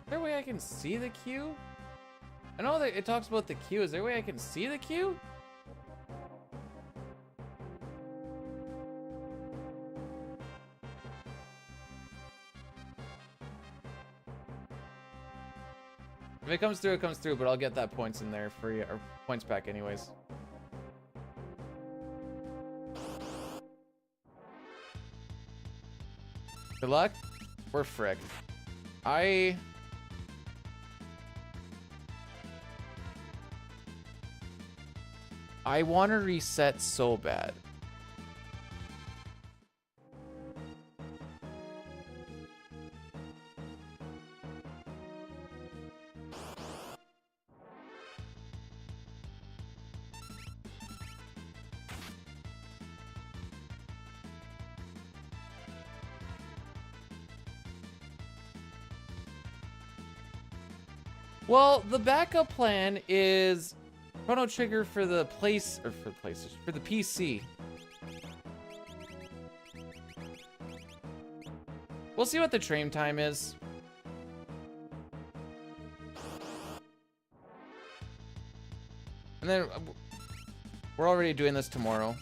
Is there a way I can see the queue? I know that it talks about the queue. Is there a way I can see the queue? If it comes through, it comes through, but I'll get that points in there for you, or points back anyways. Good luck. We're fricked. I want to reset so bad. Well, the backup plan is Chrono Trigger for the for the PC. We'll see what the train time is. And then we're already doing this tomorrow.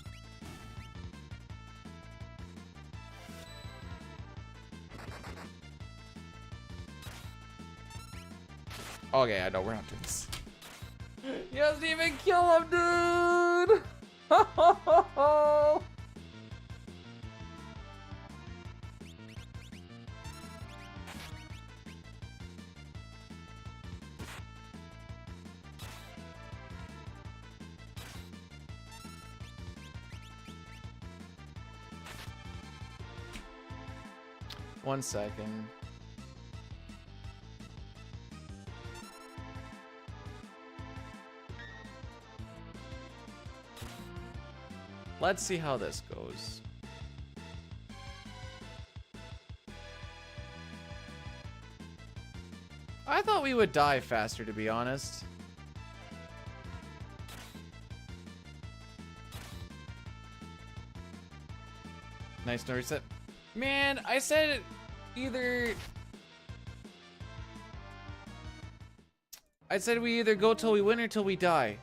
Okay, I know we're not doing this. He doesn't even kill him, dude! One second. Let's see how this goes. I thought we would die faster, to be honest. Nice, no reset. Man, I said either... I said we either go till we win or till we die.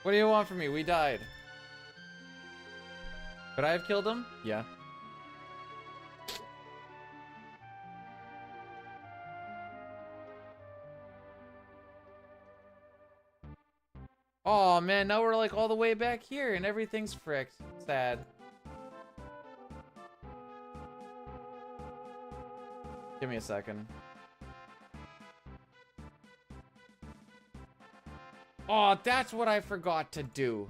What do you want from me? We died. Could I have killed him? Yeah. Oh man, now we're like all the way back here and everything's fricked. Sad. Give me a second. Oh, that's what I forgot to do.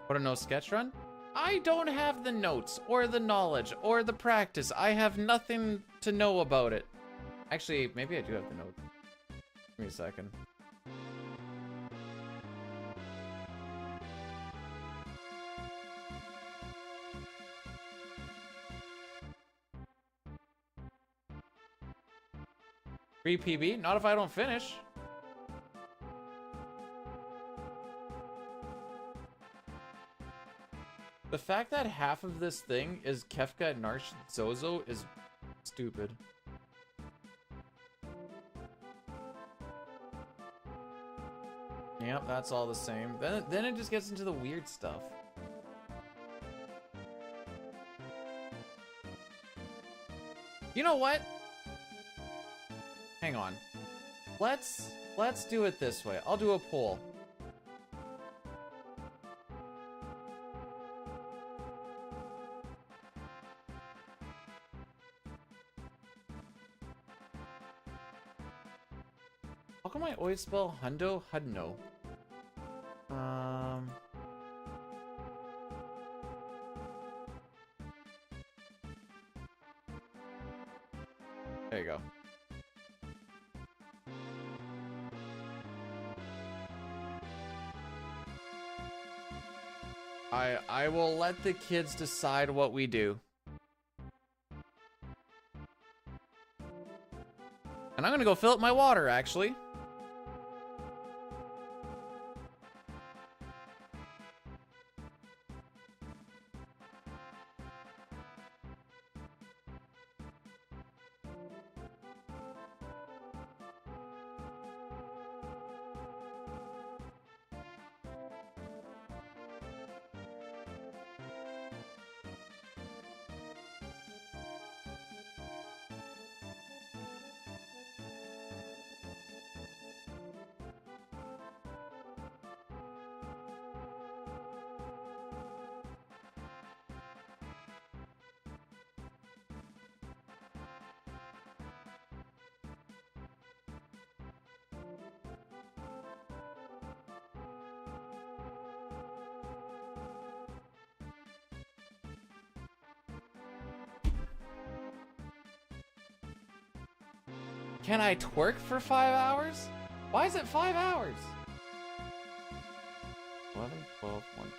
What a no sketch run? I don't have the notes or the knowledge or the practice. I have nothing to know about it. Actually, maybe I do have the notes. Give me a second. Free PB? Not if I don't finish. The fact that half of this thing is Kefka, Narsh, Zozo is stupid. Yep, that's all the same. Then it just gets into the weird stuff. You know what? Hang on. Let's do it this way. I'll do a poll. How come I always spell hundo hudno? There you go. I will let the kids decide what we do. And I'm gonna go fill up my water, actually. Can I twerk for 5 hours? Why is it 5 hours? 11, 12, 1, 2.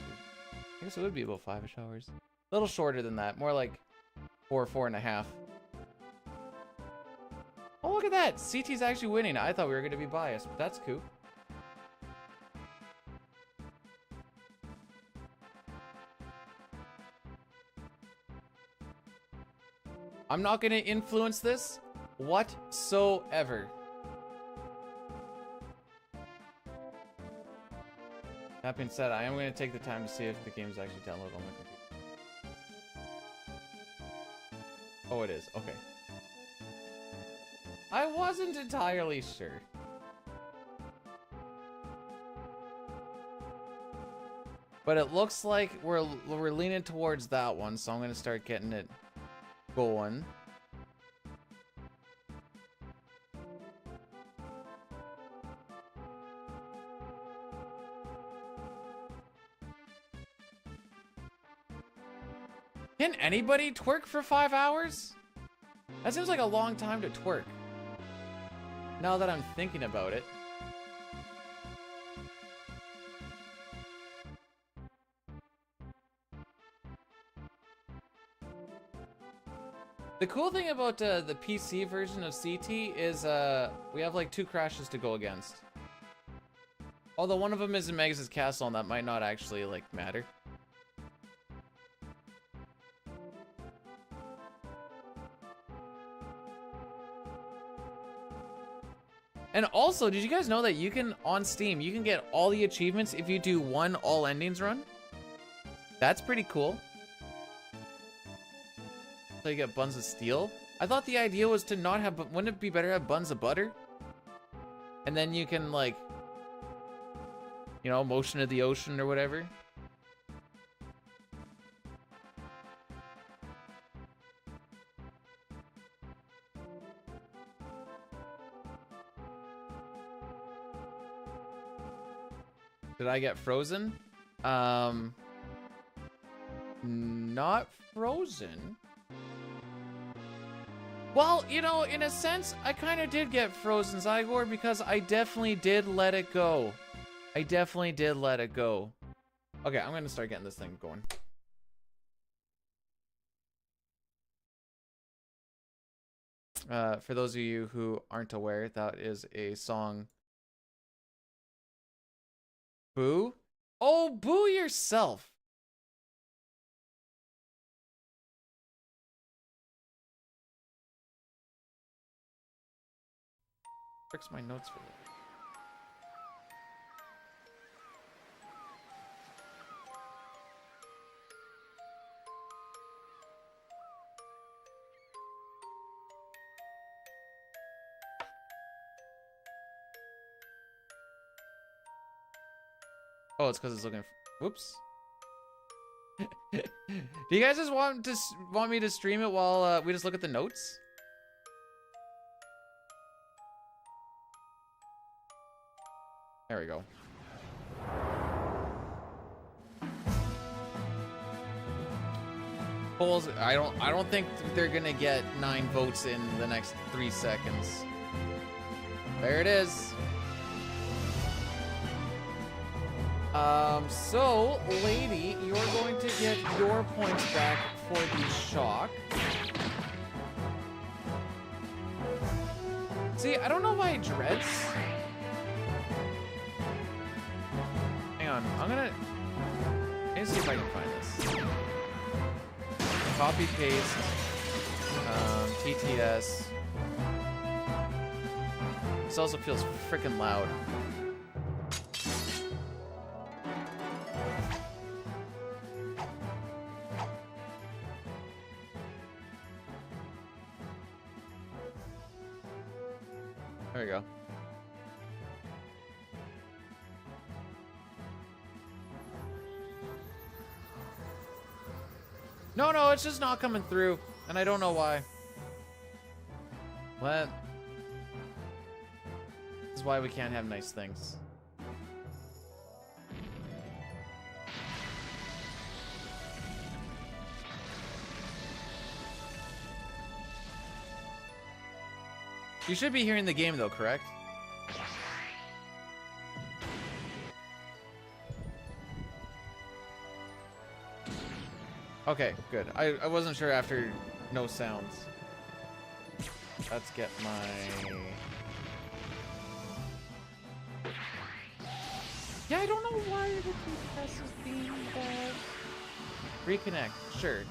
I guess it would be about 5-ish hours. A little shorter than that. More like 4.5. Oh, look at that. CT's actually winning. I thought we were going to be biased, but that's cool. I'm not going to influence this whatsoever. That being said, I am going to take the time to see if the game's actually downloaded on my computer. Oh, it is. Okay. I wasn't entirely sure. But it looks like we're leaning towards that one, so I'm going to start getting it going. Can anybody twerk for 5 hours? That seems like a long time to twerk. Now that I'm thinking about it. The cool thing about the PC version of CT is we have like 2 crashes to go against. Although one of them is in Megas' castle, and that might not actually like matter. And also, did you guys know that you can, on Steam, you can get all the achievements if you do one all endings run? That's pretty cool. So you get buns of steel. I thought the idea was to not have, wouldn't it be better to have buns of butter? And then you can like, you know, motion of the ocean or whatever. Did I get frozen? Not frozen. Well, you know, in a sense, I kind of did get frozen, Zygor, because I definitely did let it go. I definitely did let it go. Okay, I'm gonna start getting this thing going. For those of you who aren't aware, that is a song. Boo? Oh, boo yourself. Fix my notes for that. Oh, it's because it's looking. Whoops. Do you guys just want me to stream it while we just look at the notes? There we go. Polls. I don't think they're gonna get 9 votes in the next 3 seconds. There it is. So, lady, you're going to get your points back for the shock. See, I don't know why it dreads. Hang on, let me see if I can find this. Copy paste, TTS. This also feels freaking loud. There we go. No, it's just not coming through, and I don't know why. What? This is why we can't have nice things. You should be hearing the game though, correct? Okay, good. I wasn't sure after no sounds. Let's get my... Yeah, I don't know why the TTS is being bad. Reconnect, sure.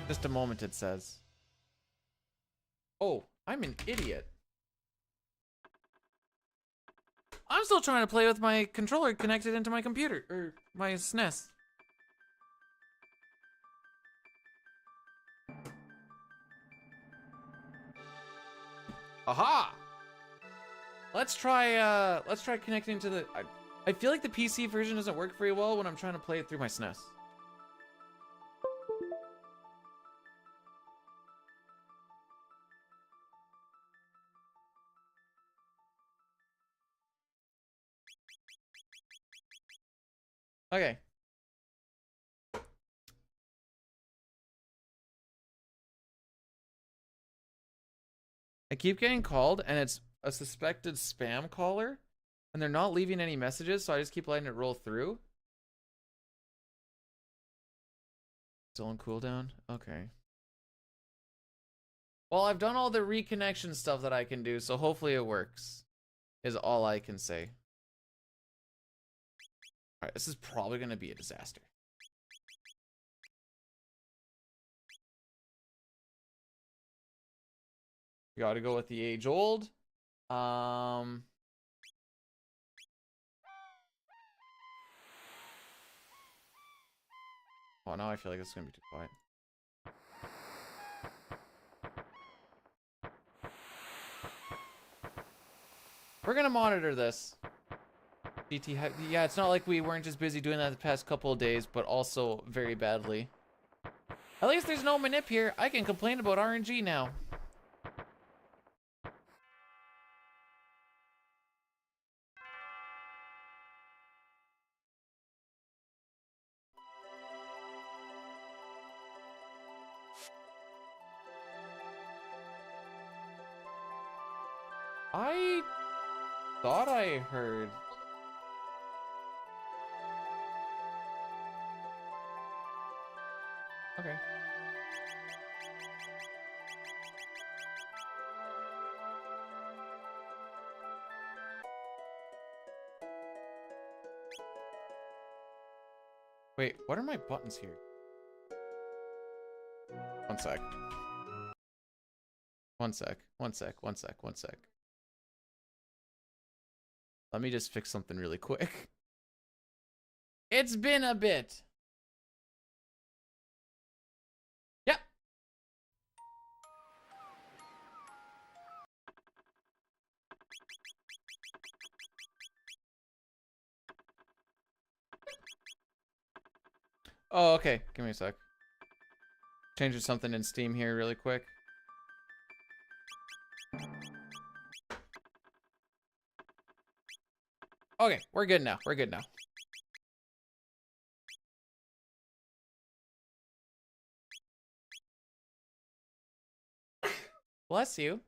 Just a moment, it says. Oh, I'm an idiot. I'm still trying to play with my controller connected into my computer, or my SNES. Aha! Let's try connecting to the... I feel like the PC version doesn't work very well when I'm trying to play it through my SNES. Okay. I keep getting called, and it's a suspected spam caller, and they're not leaving any messages, so I just keep letting it roll through. Still on cooldown? Okay. Well, I've done all the reconnection stuff that I can do, so hopefully it works, is all I can say. Alright, this is probably going to be a disaster. We gotta go with the age old. Oh, now I feel like it's gonna be too quiet. We're gonna monitor this. Yeah, it's not like we weren't just busy doing that the past couple of days, but also very badly. At least there's no manip here. I can complain about RNG now. I thought I heard. Okay. Wait, what are my buttons here? One sec. One sec. One sec. One sec. One sec. Let me just fix something really quick. It's been a bit. Yep. Oh, okay. Give me a sec. Changing something in Steam here really quick. Okay, we're good now. We're good now. Bless you.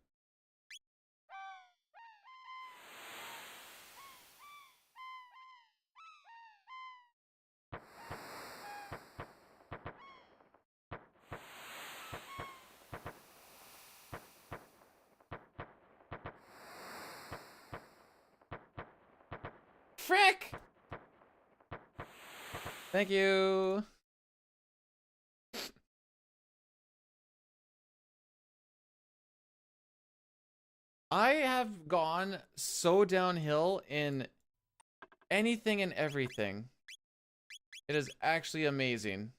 Frick! Thank you. I have gone so downhill in anything and everything. It is actually amazing.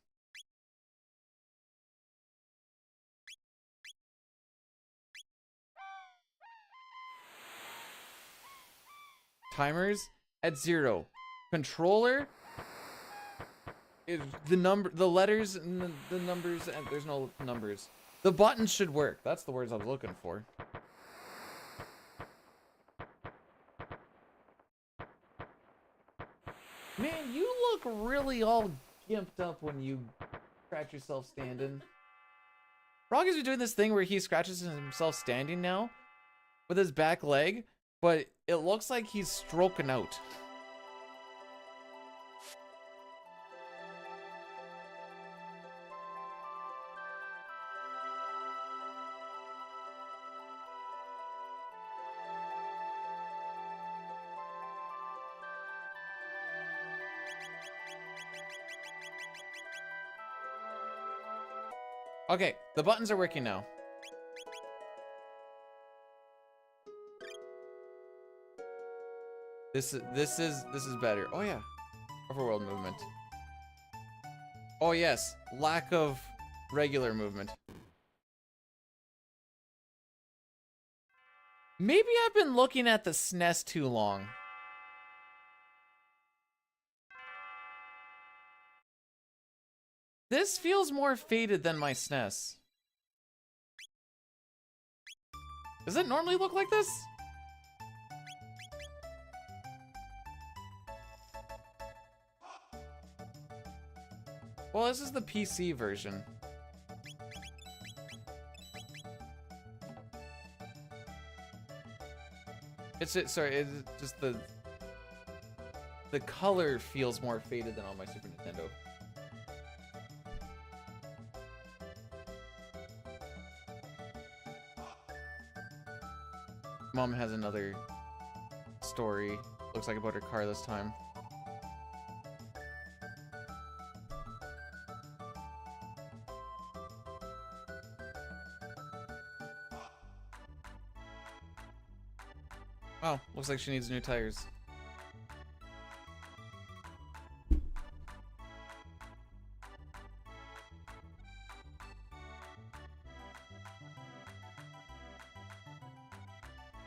Timers at 0. Controller is the letters and the numbers, and there's no numbers. The buttons should work. That's the words I was looking for. Man, you look really all gimped up when you scratch yourself standing. Froggy's been doing this thing where he scratches himself standing now with his back leg, but it looks like he's stroking out. Okay, the buttons are working now. This is better. Oh yeah. Overworld movement. Oh yes, lack of regular movement. Maybe I've been looking at the SNES too long. This feels more faded than my SNES. Does it normally look like this? Well, this is the PC version. It's just the color feels more faded than on my Super Nintendo. Mom has another story, looks like about her car this time. Oh, looks like she needs new tires.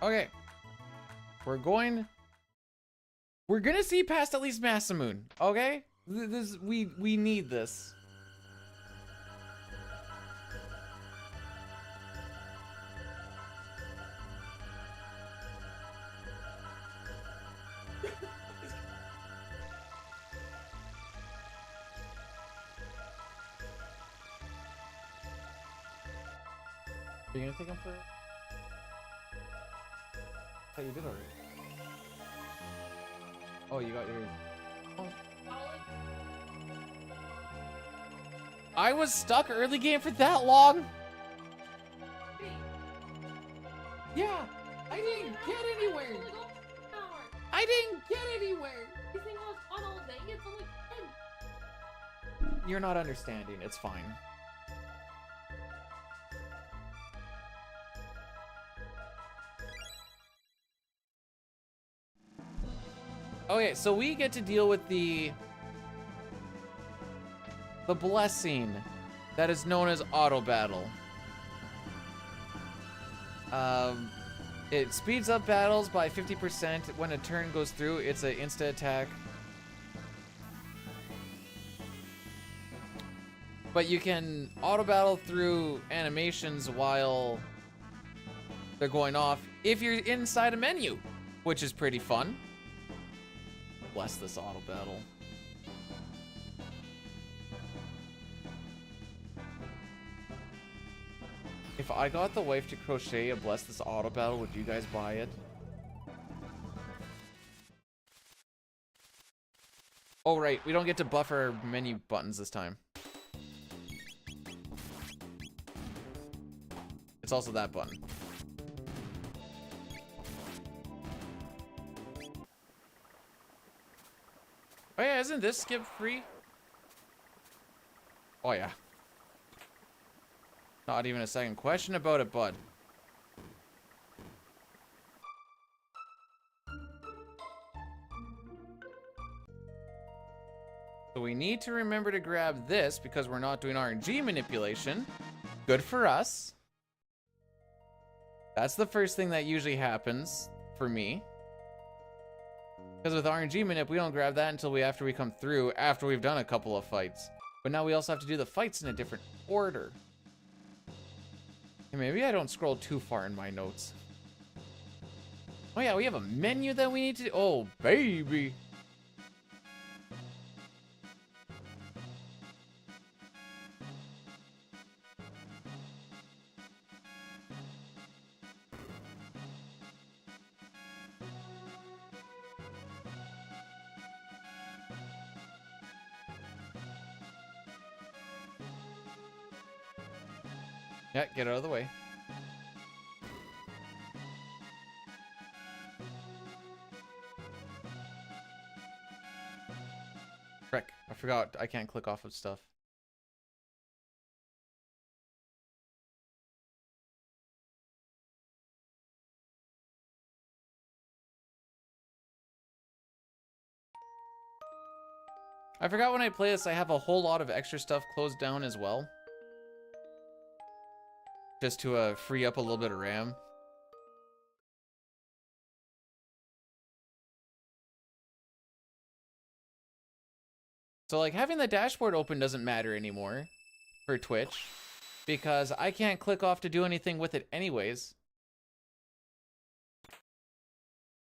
Okay. We're gonna see past at least Masamune, okay? We need this. Are you gonna take him for? Oh, you did already. Oh, you got yours. Oh. I was stuck early game for that long? Yeah, I didn't get anywhere. I didn't get anywhere. You think I was on all day? It's only 10. You're not understanding. It's fine. Okay, so we get to deal with the blessing that is known as auto battle. It speeds up battles by 50% when a turn goes through. It's an insta attack. But you can auto battle through animations while they're going off if you're inside a menu, which is pretty fun. Bless this auto battle. If I got the wife to crochet a bless this auto battle, would you guys buy it? Oh, right. We don't get to buffer our menu buttons this time. It's also that button. Oh yeah, isn't this skip free? Oh yeah. Not even a second question about it, bud. So we need to remember to grab this because we're not doing RNG manipulation. Good for us. That's the first thing that usually happens for me. Because with RNG manip, we don't grab that until after we come through, after we've done a couple of fights. But now we also have to do the fights in a different order. And maybe I don't scroll too far in my notes. Oh yeah, we have a menu that we need to do. Oh, baby. Yeah, get out of the way. Frick, I forgot I can't click off of stuff. I forgot when I play this, I have a whole lot of extra stuff closed down as well. Just to free up a little bit of RAM. So like having the dashboard open doesn't matter anymore for Twitch because I can't click off to do anything with it anyways.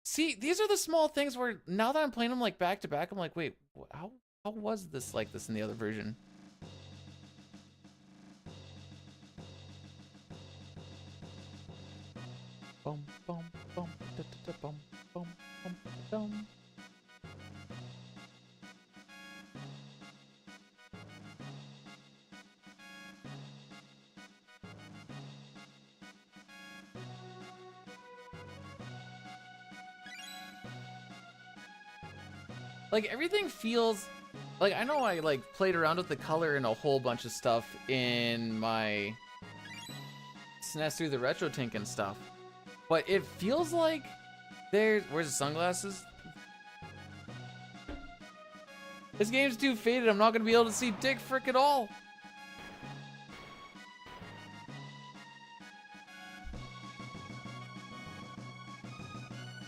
See, these are the small things where now that I'm playing them like back to back, I'm like, wait, how was this like this in the other version? Bum, bum, bum, da, da, da, bum, bum, bum, bum. Like everything feels like I know I like played around with the color and a whole bunch of stuff in my SNES through the retro tink and stuff. But it feels like where's the sunglasses? This game's too faded. I'm not gonna be able to see dick frick at all.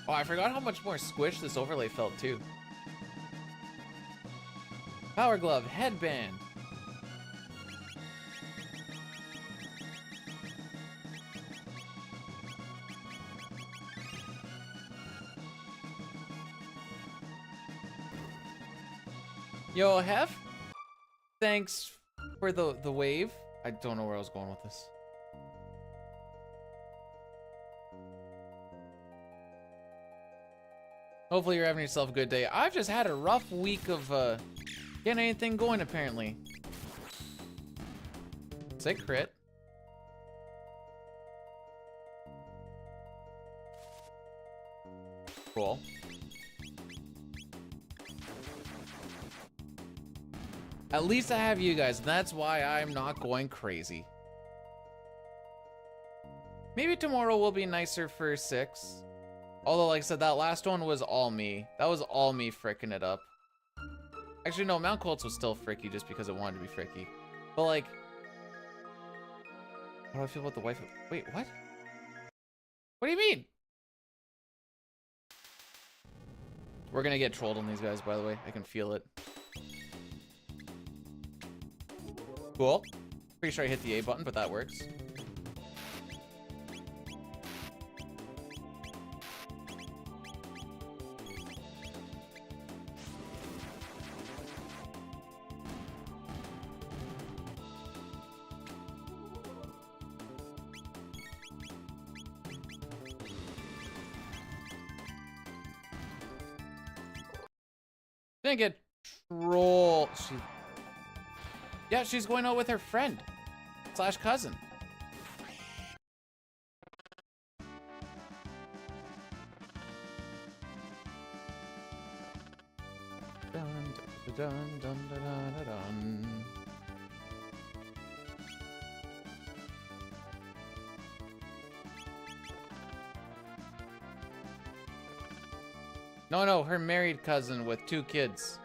Oh, I forgot how much more squish this overlay felt too. Power glove, headband. Yo, Hef, thanks for the wave. I don't know where I was going with this. Hopefully you're having yourself a good day. I've just had a rough week of getting anything going apparently. Sick crit. Cool. At least I have you guys, and that's why I'm not going crazy. Maybe tomorrow will be nicer for 6. Although, like I said, that last one was all me. That was all me fricking it up. Actually, no, Mount Colts was still fricky just because it wanted to be fricky. But, like... How do I feel about the wife? Wait, what? What do you mean? We're gonna get trolled on these guys, by the way. I can feel it. Cool. Pretty sure I hit the A button, but that works. Dang it. Troll. Yeah, she's going out with her friend / cousin. Dun, dun, dun, dun, dun, dun, dun. No, her married cousin with 2 kids.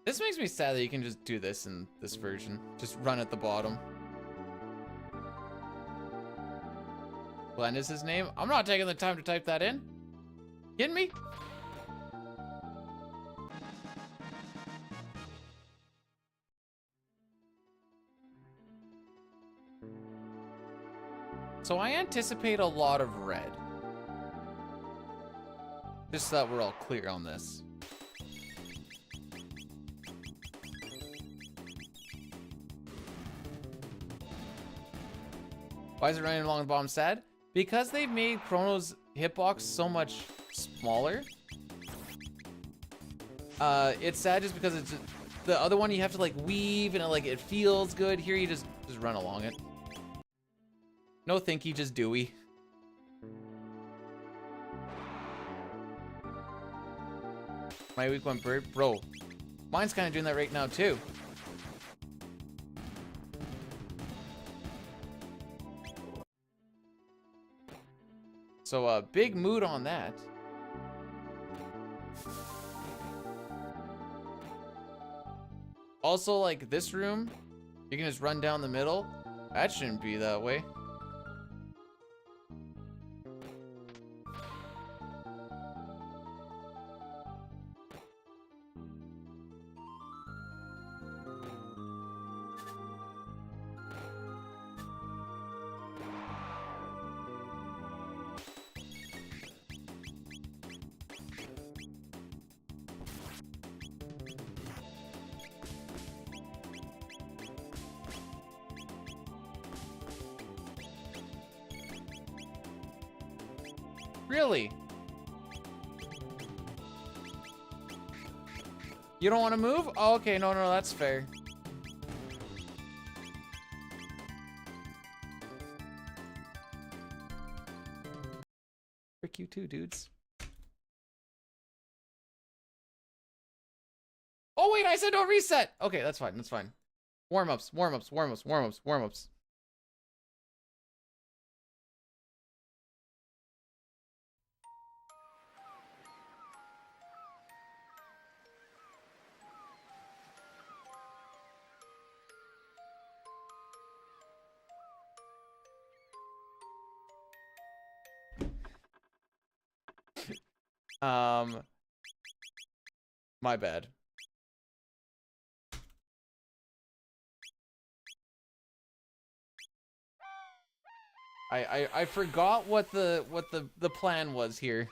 This makes me sad that you can just do this in this version. Just run at the bottom. Glenn is his name? I'm not taking the time to type that in. Kidding me? So I anticipate a lot of red. Just so that we're all clear on this. Why is it running along the bottom sad? Because they've made Chrono's hitbox so much smaller. It's sad just because it's the other one you have to like weave and it feels good. Here you just run along it. No thinky, just doey. My week 1 bird, bro. Mine's kind of doing that right now too. So big mood on that. Also, like this room, you can just run down the middle. That shouldn't be that way. Really? You don't want to move? Oh, okay, no, that's fair. Frick you too, dudes. Oh wait, I said don't reset! Okay, that's fine, that's fine. Warm-ups. My bad. I forgot what the plan was here.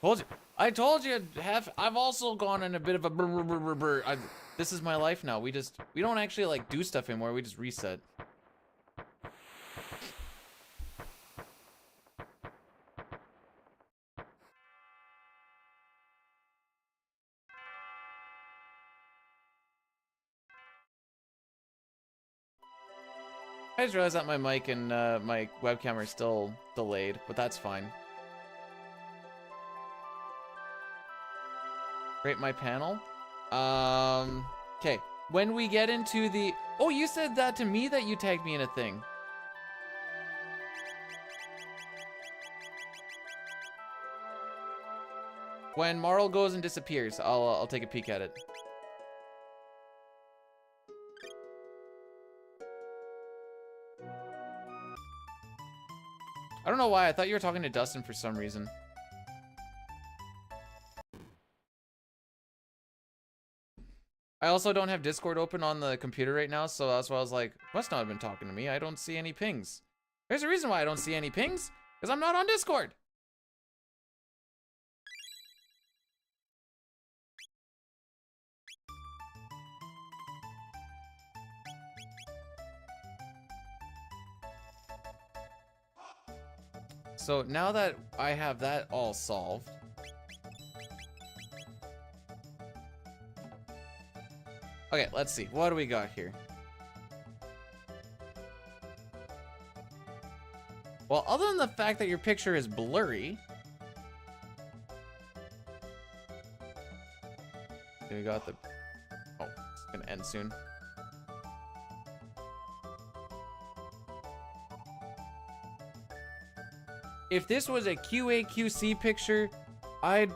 Told you. I told you. I've also gone in a bit of a this is my life now. We don't actually like do stuff anymore. We just reset. I just realized that my mic and my webcam are still delayed, but that's fine. Rate my panel. Okay. When we get into the... Oh, you said that to me that you tagged me in a thing. When Marl goes and disappears, I'll take a peek at it. I don't know why. I thought you were talking to Dustin for some reason. I also don't have Discord open on the computer right now, so that's why I was like, must not have been talking to me. I don't see any pings. There's a reason why I don't see any pings, because I'm not on Discord. So now that I have that all solved, okay, let's see. What do we got here? Well, other than the fact that your picture is blurry, we got the, oh, it's gonna end soon. If this was a QA/QC picture, I'd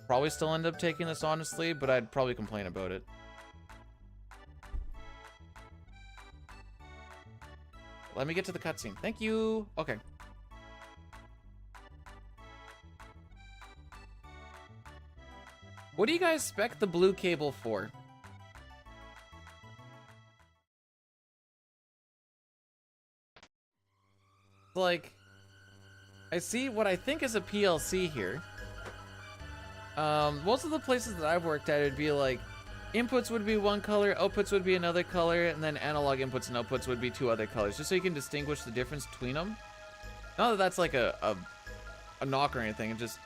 probably still end up taking this honestly, but I'd probably complain about it. Let me get to the cutscene. Thank you. Okay. What do you guys spec the blue cable for? Like, I see what I think is a PLC here. Most of the places that I've worked at, it'd be like, inputs would be one color, outputs would be another color, and then analog inputs and outputs would be two other colors, just so you can distinguish the difference between them. Not that that's like a knock or anything, I'm just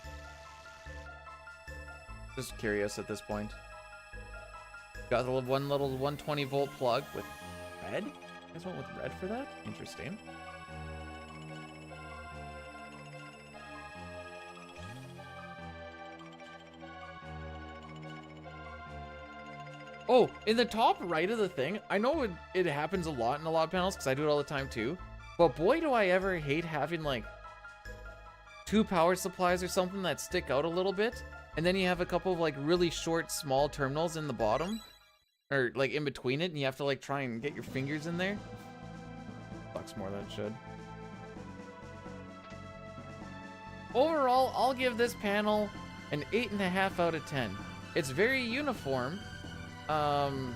curious at this point. Got the one little 120 volt plug with red? You guys went with red for that? Interesting. Oh, in the top right of the thing, I know it happens a lot in a lot of panels because I do it all the time too. But boy, do I ever hate having like 2 power supplies or something that stick out a little bit. And then you have a couple of like really short, small terminals in the bottom. Or like in between it, and you have to like try and get your fingers in there. Sucks more than it should. Overall, I'll give this panel an 8.5 out of 10. It's very uniform. Some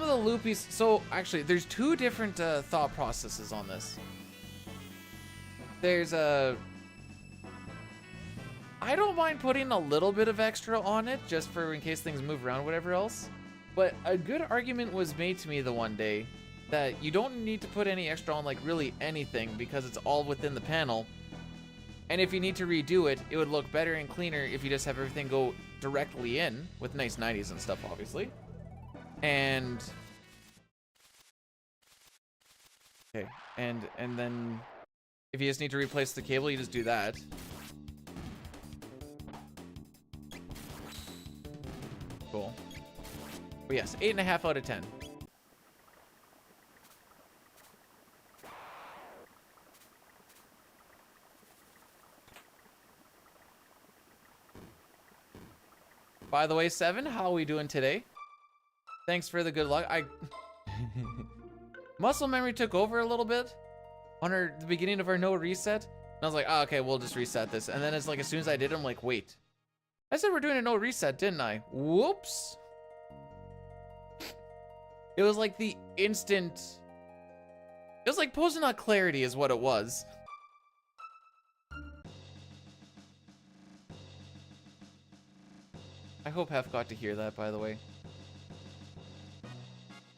of the loopies, so actually there's 2 different thought processes on this. There's I don't mind putting a little bit of extra on it just for in case things move around, whatever else. But a good argument was made to me the one day that you don't need to put any extra on like really anything because it's all within the panel. And if you need to redo it, it would look better and cleaner if you just have everything go directly in with nice 90s and stuff, obviously. And okay, and then if you just need to replace the cable, you just do that. Cool. But yes, 8.5 out of 10. By the way, 7, how are we doing today? Thanks for the good luck. Muscle memory took over a little bit on the beginning of our no reset. And I was like, oh, okay, we'll just reset this. And then it's like, as soon as I did, I'm like, wait. I said we're doing a no reset, didn't I? Whoops. It was like the instant... It was like posing on clarity is what it was. I hope Hef got to hear that, by the way.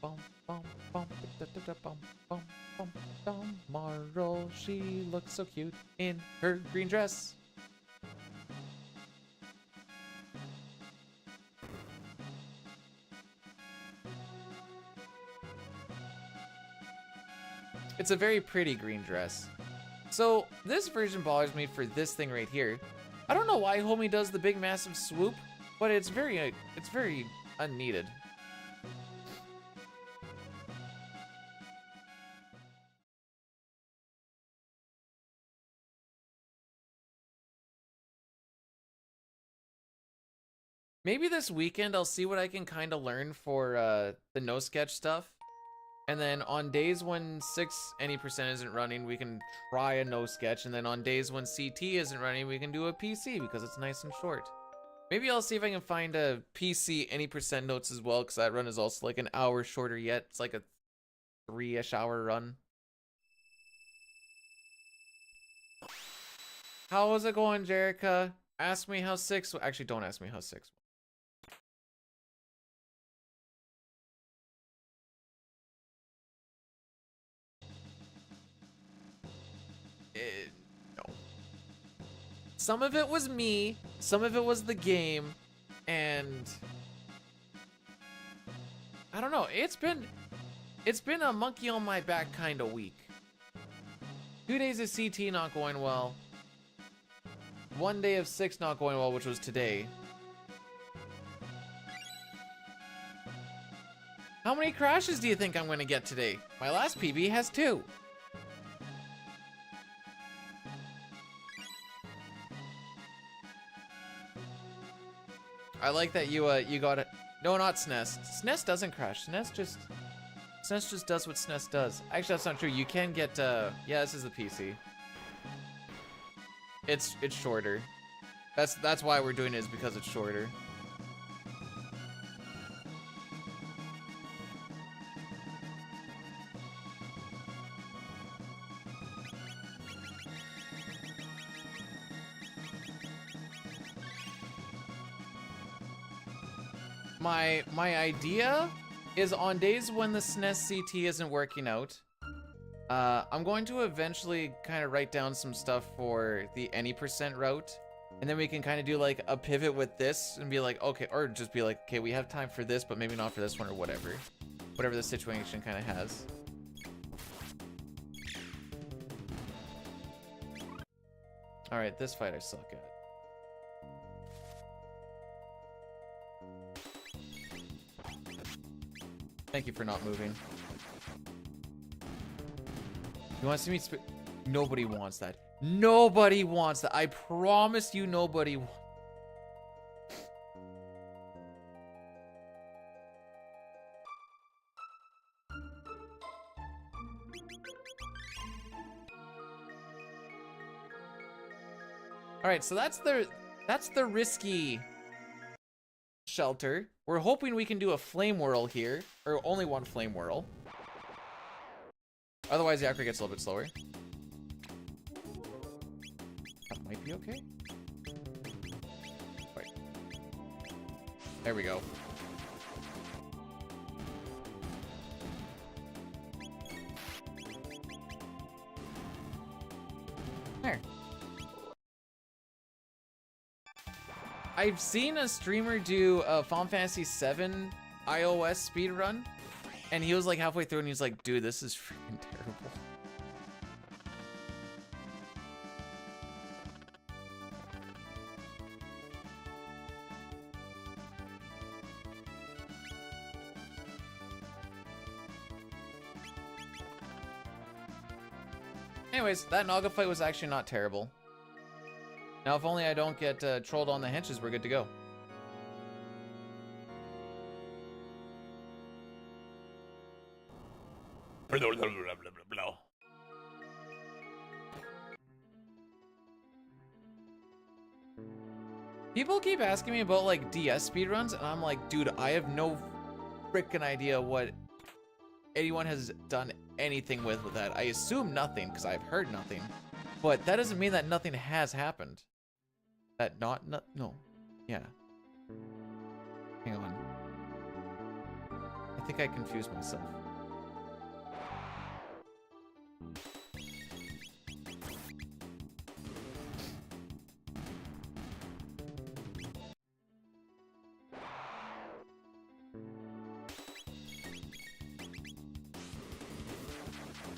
Bum, bum, bum, da, da, da, bum, bum, bum, tomorrow she looks so cute in her green dress. It's a very pretty green dress. So this version bothers me for this thing right here. I don't know why homie does the big massive swoop, but it's very unneeded. Maybe this weekend I'll see what I can kind of learn for the no sketch stuff. And then on days when 6 any percent isn't running, we can try a no sketch. And then on days when CT isn't running, we can do a PC because it's nice and short. Maybe I'll see if I can find a PC any percent notes as well, because that run is also like an hour shorter yet. It's like a 3-ish hour run. How is it going, Jerica? Ask me how 6... Actually, don't ask me how 6... No. Some of it was me, some of it was the game, and I don't know. It's been a monkey on my back kind of week. 2 days of CT not going well. 1 day of 6 not going well, which was today. How many crashes do you think I'm going to get today? My last PB has 2. I like that you got it. No, not SNES. SNES doesn't crash. SNES just does what SNES does. Actually, that's not true. You can get yeah, this is the PC. It's shorter. That's why we're doing it, is because it's shorter. My idea is on days when the SNES CT isn't working out, I'm going to eventually kind of write down some stuff for the any percent route, and then we can kind of do like a pivot with this and be like, okay, or just be like, okay, we have time for this, but maybe not for this one, or whatever the situation kind of has. All right, this fight I suck at. Thank you for not moving. You want to see me nobody wants that. Nobody wants that. I promise you nobody Alright, so that's the risky shelter. We're hoping we can do a flame whirl here, or only one flame whirl. Otherwise, the Acro gets a little bit slower. That might be okay. Wait. There we go. There. I've seen a streamer do a Final Fantasy VII iOS speedrun, and he was like halfway through and he's like, dude, this is freaking terrible. Anyways, that Naga fight was actually not terrible. Now, if only I don't get trolled on the henches, we're good to go. People keep asking me about like DS speedruns, and I'm like, dude, I have no freaking idea what anyone has done anything with that. I assume nothing, because I've heard nothing. But that doesn't mean that nothing has happened. That no. Yeah. Hang on. I think I confused myself.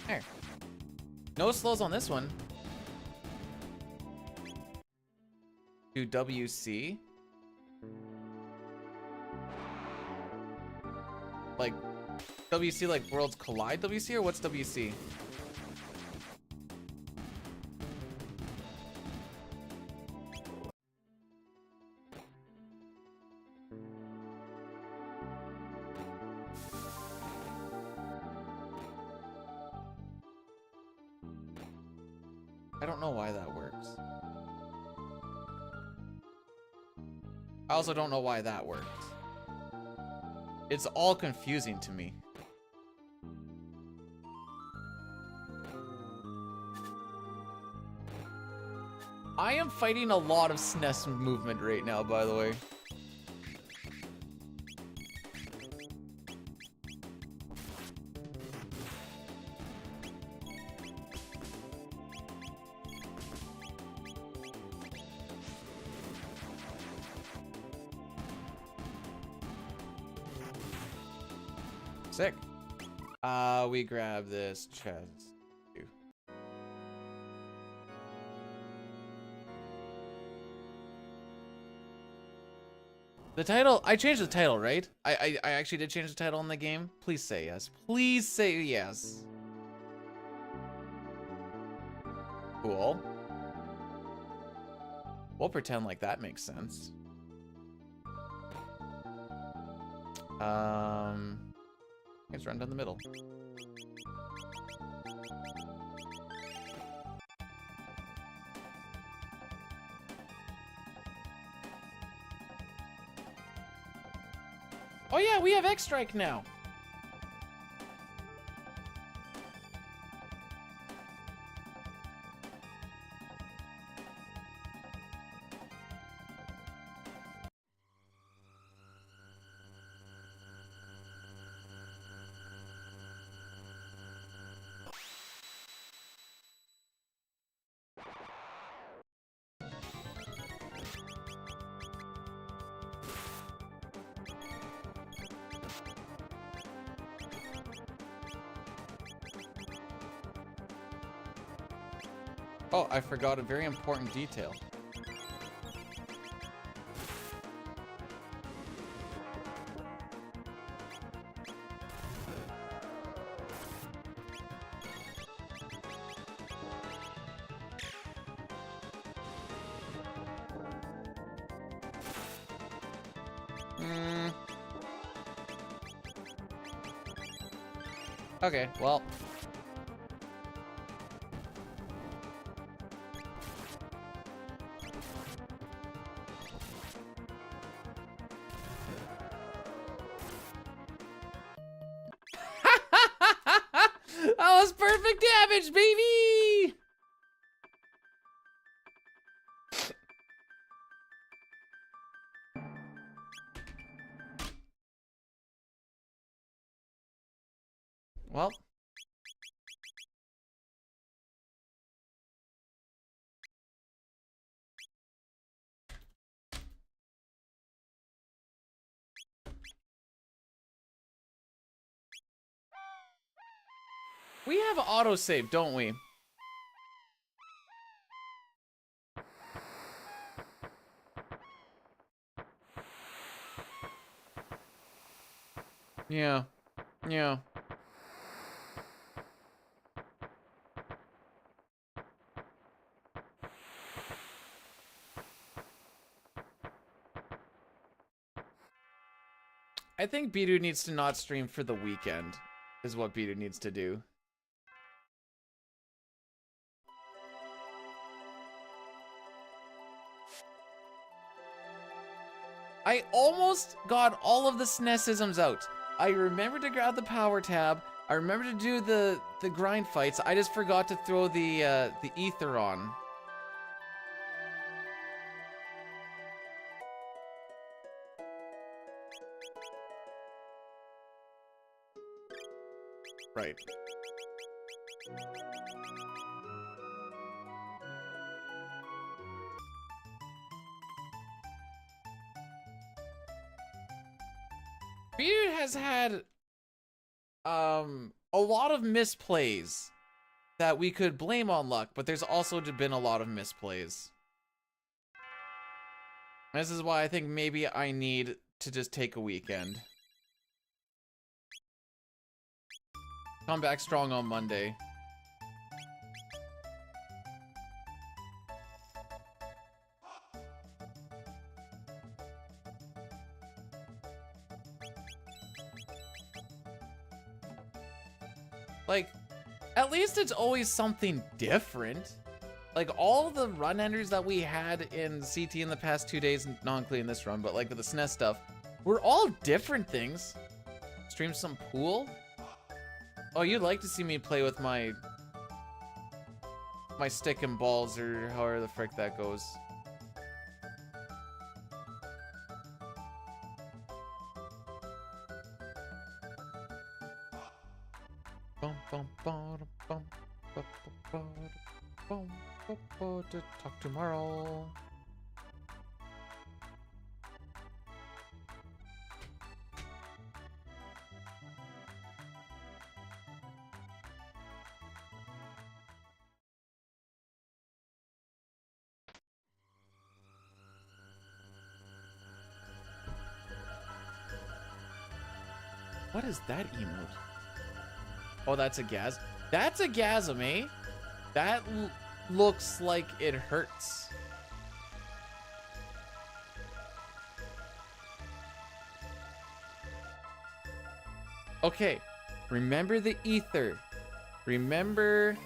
There. No slows on this one. Do WC. Like, WC like Worlds Collide WC, or what's WC? I don't know why that works. I also don't know why that works. It's all confusing to me. I am fighting a lot of SNES movement right now, by the way. Sick. We grab this chest. The title, I changed the title, right? I actually did change the title in the game. Please say yes. Please say yes. Cool. We'll pretend like that makes sense. Let's run down the middle. Oh yeah, we have X-Strike now. Oh, I forgot a very important detail. Okay, well. That was perfect damage, baby! Well. We have autosave, don't we? Yeah. Yeah. I think Bidu needs to not stream for the weekend, is what Bidu needs to do. I almost got all of the SNESisms out. I remembered to grab the power tab. I remember to do the grind fights. I just forgot to throw the ether on. Right. Beard has had a lot of misplays that we could blame on luck, but there's also been a lot of misplays. This is why I think maybe I need to just take a weekend. Come back strong on Monday. Like, at least it's always something different. Like all the run enders that we had in CT in the past 2 days, not including this run, but like with the SNES stuff, were all different things. Stream some pool? Oh, you'd like to see me play with my stick and balls, or however the frick that goes. To talk tomorrow. What is that emote? Oh, that's a gas. That's a gasm, eh? That looks like it hurts. Okay, remember the ether. Remember...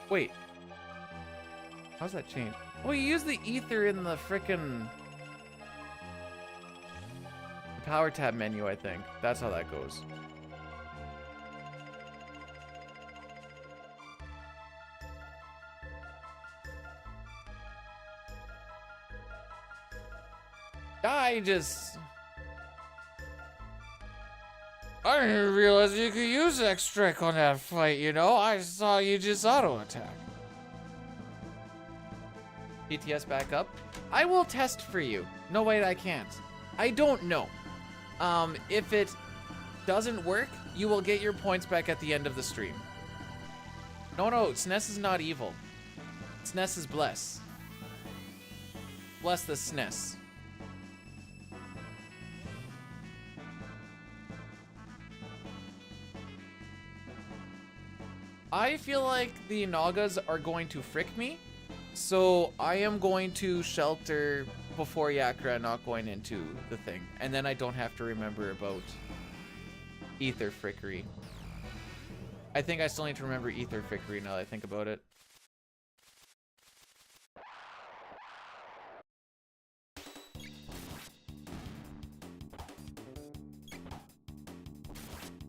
Wait. How's that change? Oh, you use the ether in the frickin' power tab menu, I think. That's how that goes. I didn't realize you could use X-Strike on that fight, you know? I saw you just auto-attack. PTS back up. I will test for you. No, wait, I can't. I don't know. If it doesn't work, you will get your points back at the end of the stream. No, SNES is not evil. SNES is bless. Bless the SNES. I feel like the Nagas are going to frick me, so I am going to shelter before Yakra, not going into the thing. And then I don't have to remember about ether frickery. I think I still need to remember ether frickery now that I think about it.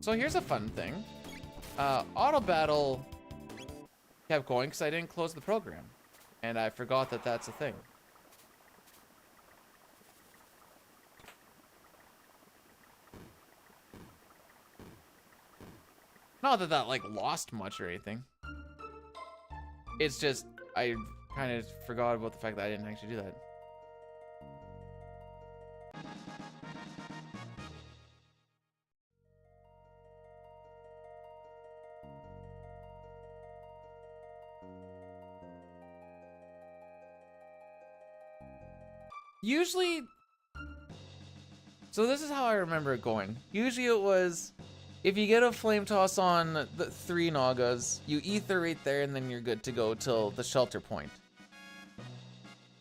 So here's a fun thing. Auto battle kept going because I didn't close the program, and I forgot that that's a thing. Not that that like lost much or anything. It's just I kind of forgot about the fact that I didn't actually do that. Usually, so this is how I remember it going. Usually it was, if you get a flame toss on the 3 Nagas, you ether right there and then you're good to go till the shelter point.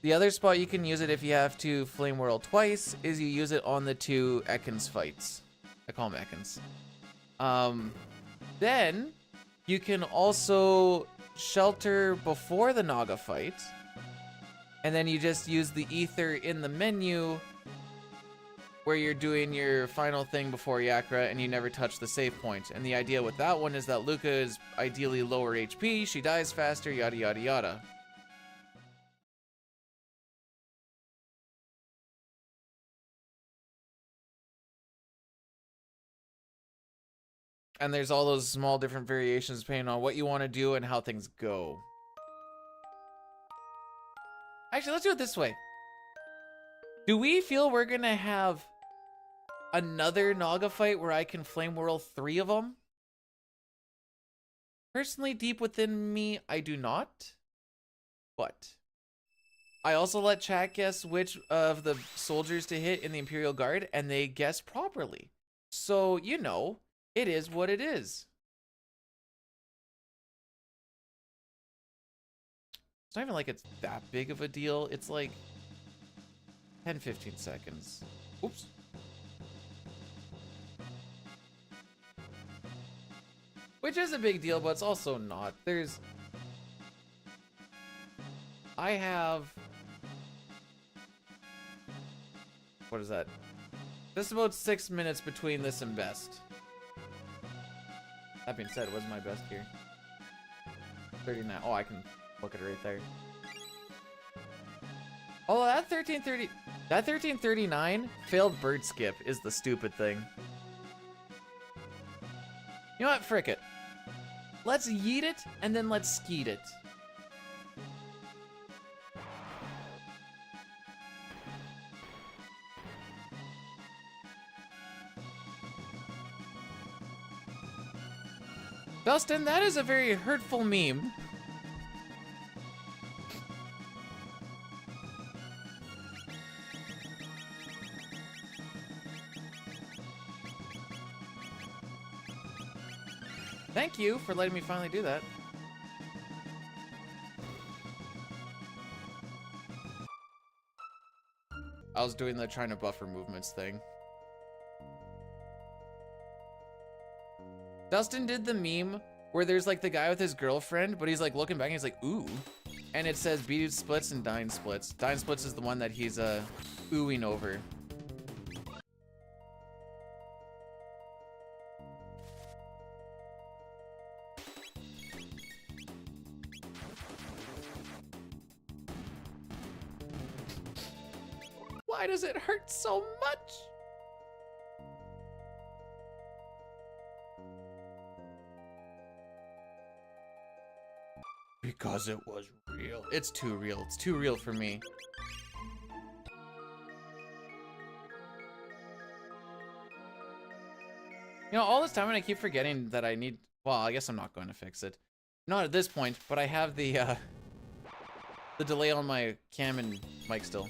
The other spot you can use it if you have to flame whirl twice is you use it on the 2 Ekans fights. I call them Ekans. Then you can also shelter before the Naga fight. And then you just use the ether in the menu where you're doing your final thing before Yakra and you never touch the save point. And the idea with that one is that Luca is ideally lower HP, she dies faster, yada yada yada. And there's all those small different variations depending on what you want to do and how things go. Actually, let's do it this way. Do we feel we're gonna have another Naga fight where I can flame whirl 3 of them? Personally, deep within me, I do not. But I also let chat guess which of the soldiers to hit in the Imperial Guard, and they guessed properly. So, you know, it is what it is. It's not even like it's that big of a deal. It's like 10-15 seconds. Oops. Which is a big deal, but it's also not. There's I have... What is that? Just about 6 minutes between this and best. That being said, it wasn't my best here. 39. Oh, I can look at it right there. Oh, that 1330... That 1339 failed bird skip is the stupid thing. You know what? Frick it. Let's yeet it, and then let's skeet it. Dustin, that is a very hurtful meme. Thank you for letting me finally do that. I was doing the trying to buffer movements thing. Dustin did the meme where there's like the guy with his girlfriend, but he's like looking back and he's like, ooh. And it says B splits and Dine splits. Dine splits is the one that he's oohing over. Why does it hurt so much? Because it was real. It's too real. It's too real for me. You know, all this time and I keep forgetting that I need... Well, I guess I'm not going to fix it. Not at this point, but I have the delay on my cam and mic still.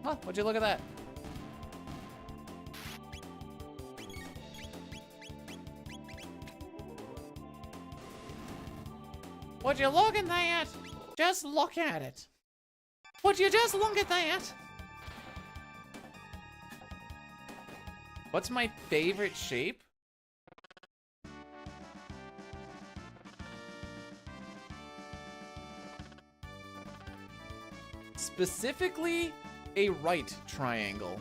Huh, would you look at that? Would you look at that? Just look at it. Would you just look at that? What's my favorite shape? Specifically, a right triangle.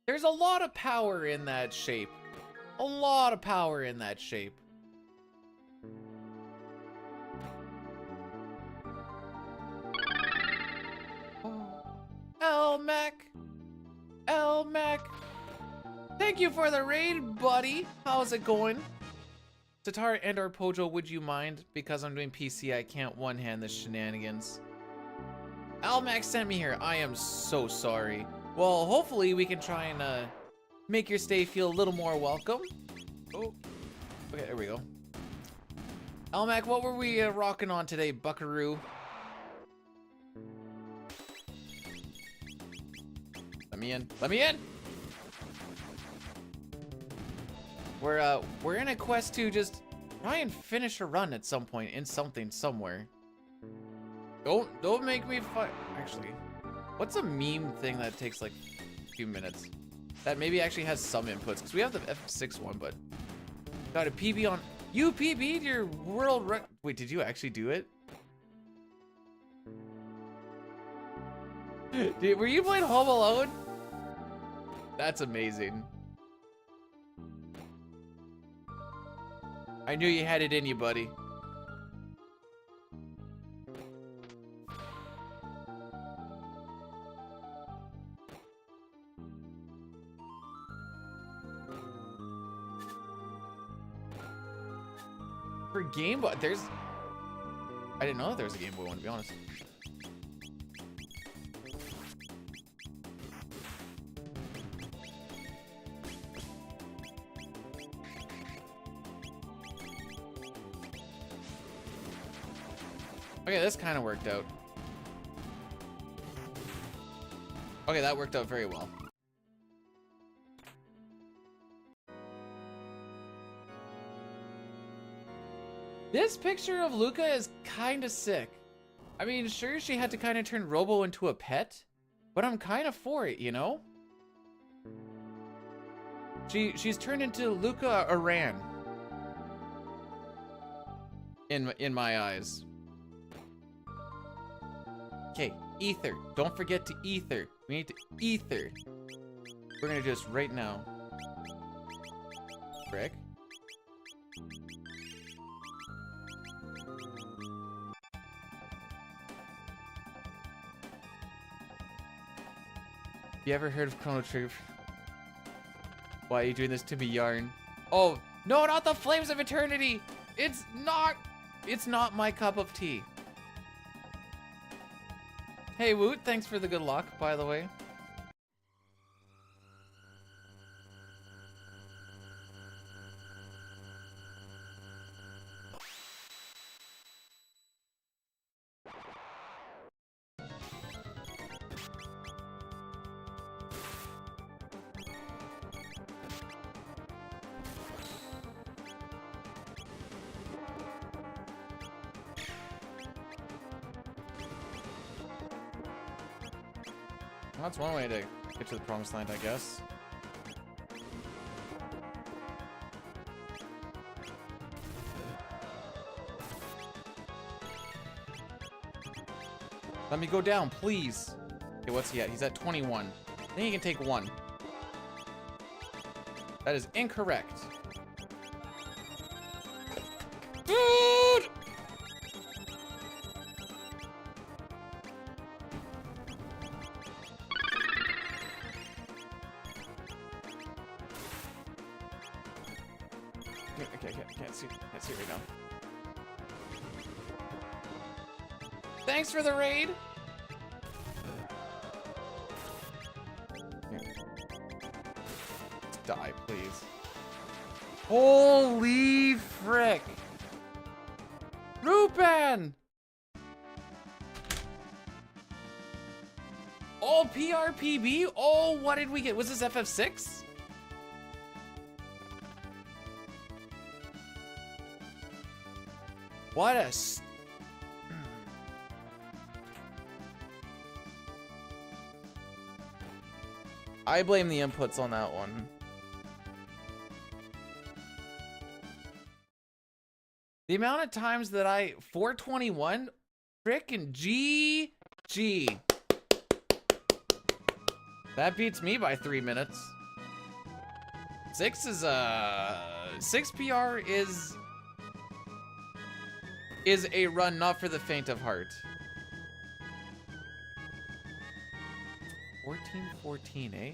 There's a lot of power in that shape. A lot of power in that shape. Elmac. Thank you for the raid, buddy. How's it going? Tatar and or Pojo, would you mind? Because I'm doing PC, I can't one-hand the shenanigans. Elmac sent me here. I am so sorry. Well, hopefully we can try and make your stay feel a little more welcome. Oh, okay, there we go. Elmac, what were we rocking on today, buckaroo? Let me in. Let me in. We're in a quest to just try and finish a run at some point in something somewhere. Don't make me fight. Actually, what's a meme thing that takes like a few minutes? That maybe actually has some inputs, because we have the F6 one, but got a PB on. You PB'd your world record. Wait, did you actually do it? Were you playing Home Alone? That's amazing. I knew you had it in you, buddy. For Game Boy, there's... I didn't know there was a Game Boy one, to be honest. Okay, this kind of worked out. Okay, that worked out very well. This picture of Luca is kind of sick. I mean, sure, she had to kind of turn Robo into a pet, but I'm kind of for it, you know? She's turned into Luca Aran. In my eyes. Okay, ether. Don't forget to ether. We need to ether. We're gonna do this right now. Frick. You ever heard of Chrono Trigger? Why are you doing this to me, Yarn? Oh, no, not the Flames of Eternity! It's not my cup of tea. Hey, Woot, thanks for the good luck, by the way. That's one way to get to the promised land, I guess. Let me go down, please. Okay, what's he at? He's at 21. I think he can take one. That is incorrect. Dude! Okay, can't see right now. Thanks for the raid. Here. Die, please. Holy frick! Rupan! Oh, PRPB? Oh, what did we get? Was this FF6? What a... I blame the inputs on that one. The amount of times that 421 frickin' GG. That beats me by 3 minutes. 6 PR is a run not for the faint of heart. 14-14, eh?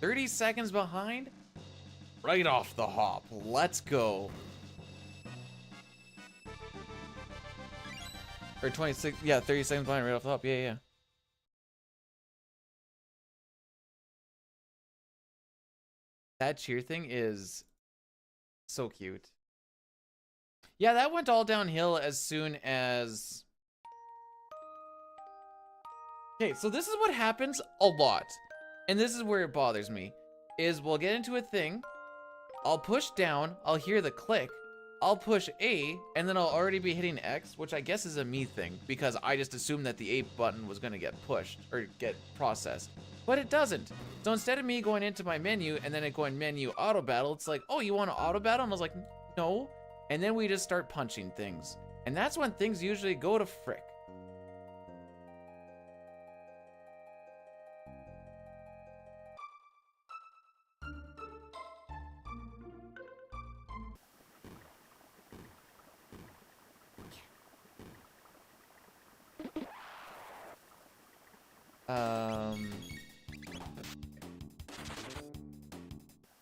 30 seconds behind? Right off the hop. Let's go. Or 26, yeah, 30 seconds behind right off the hop. Yeah. That cheer thing is so cute. Yeah, that went all downhill as soon as... Okay, so this is what happens a lot. And this is where it bothers me. Is we'll get into a thing, I'll push down, I'll hear the click, I'll push A, and then I'll already be hitting X, which I guess is a me thing, because I just assumed that the A button was gonna get pushed, or get processed. But it doesn't. So instead of me going into my menu, and then it going menu auto battle, it's like, oh, you want to auto battle? And I was like, no. And then we just start punching things. And that's when things usually go to frick.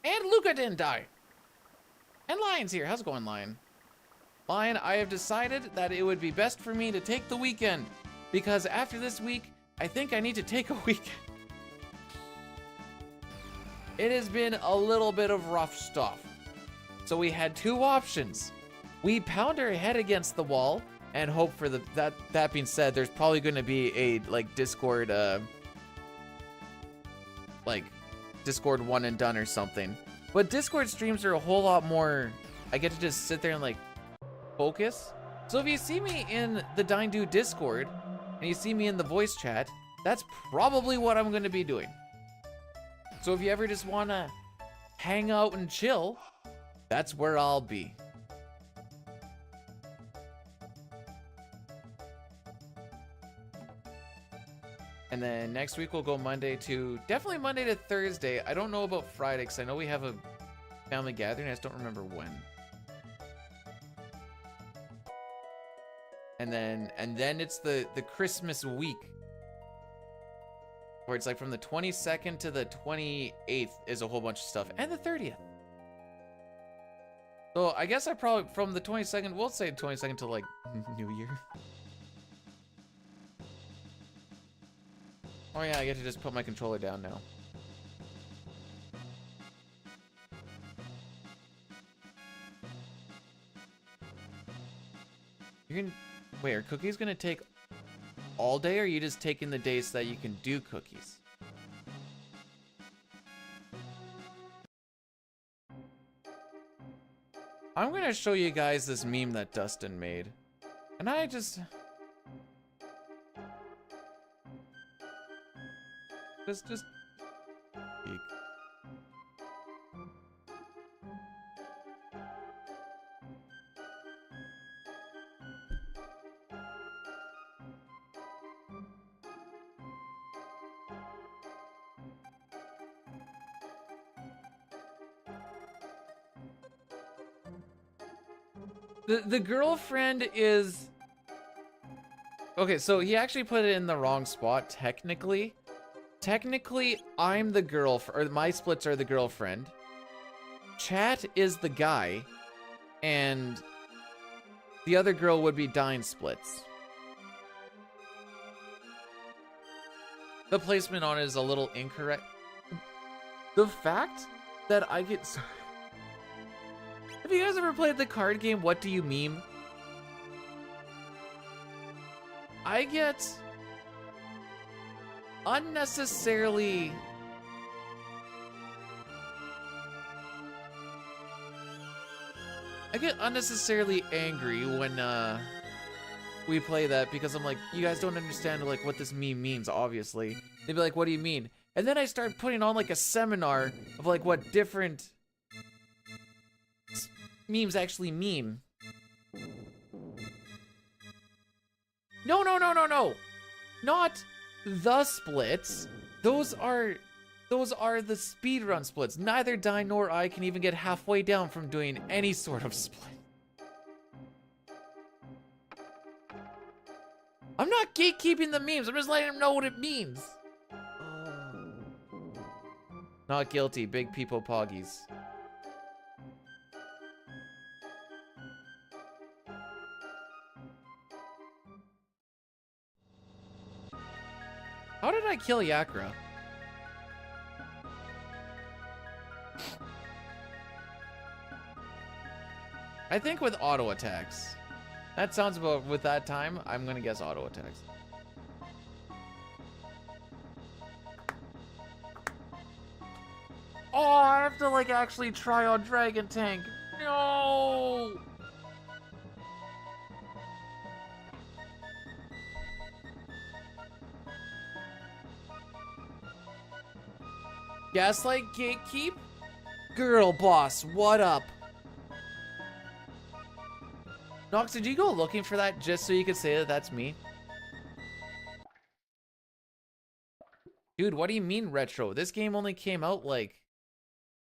And Luca didn't die. And Lion's here. How's it going, Lion? Lion, I have decided that it would be best for me to take the weekend. Because after this week, I think I need to take a weekend. It has been a little bit of rough stuff. So we had two options. We pound our head against the wall and hope for that being said, there's probably going to be a Discord Discord one and done or something. But Discord streams are a whole lot more. I get to just sit there and focus. So if you see me in the Dine Do Discord and you see me in the voice chat, that's probably what I'm gonna be doing. So if you ever just wanna hang out and chill, that's where I'll be. And then next week we'll go definitely Monday to Thursday. I don't know about Friday because I know we have a family gathering. I just don't remember when. And then it's the Christmas week, where it's like from the 22nd to the 28th is a whole bunch of stuff, and the 30th. So I guess I probably from the 22nd, we'll say 22nd to like New Year. Oh yeah, I get to just put my controller down now. Wait, are cookies gonna take all day, or are you just taking the days that you can do cookies? I'm gonna show you guys this meme that Dustin made. And I just peek. The girlfriend is... Okay, so he actually put it in the wrong spot, technically. Technically, I'm the girlfriend, or my splits are the girlfriend. Chat is the guy, and the other girl would be Dine splits. The placement on it is a little incorrect. The fact that I get... Have you guys ever played the card game, What Do You Meme? I get unnecessarily angry when we play that, because I'm like, you guys don't understand like what this meme means, obviously. They'd be like, what do you mean? And then I start putting on like a seminar of like what different memes actually mean. No. Not the splits. Those are the speedrun splits. Neither Dine nor I can even get halfway down from doing any sort of split. I'm not gatekeeping the memes. I'm just letting them know what it means. Not guilty. Big people poggies. How did I kill Yakra? I think with auto attacks. That sounds about, with that time, I'm gonna guess auto attacks. Oh, I have to like actually try on Dragon Tank. No! Gaslight Gatekeep? Girl boss, what up? Nox, did you go looking for that just so you could say that that's me? Dude, what do you mean retro? This game only came out like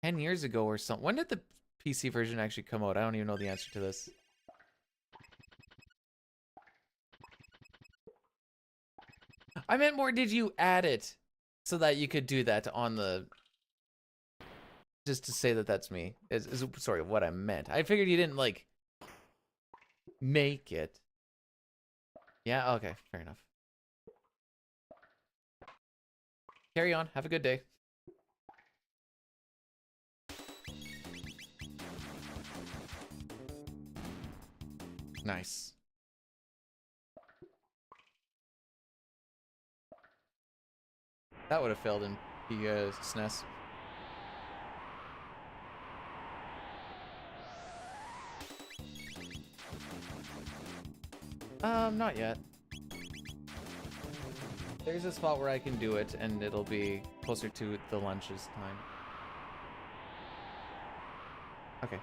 10 years ago or something. When did the PC version actually come out? I don't even know the answer to this. I meant more, did you add it so that you could do that on the... Just to say that that's me. Is sorry, what I meant. I figured you didn't, like, make it. Yeah, okay, fair enough. Carry on, have a good day. Nice. That would have failed in the SNES. Not yet. There's a spot where I can do it, and it'll be closer to the lunch's time. Okay.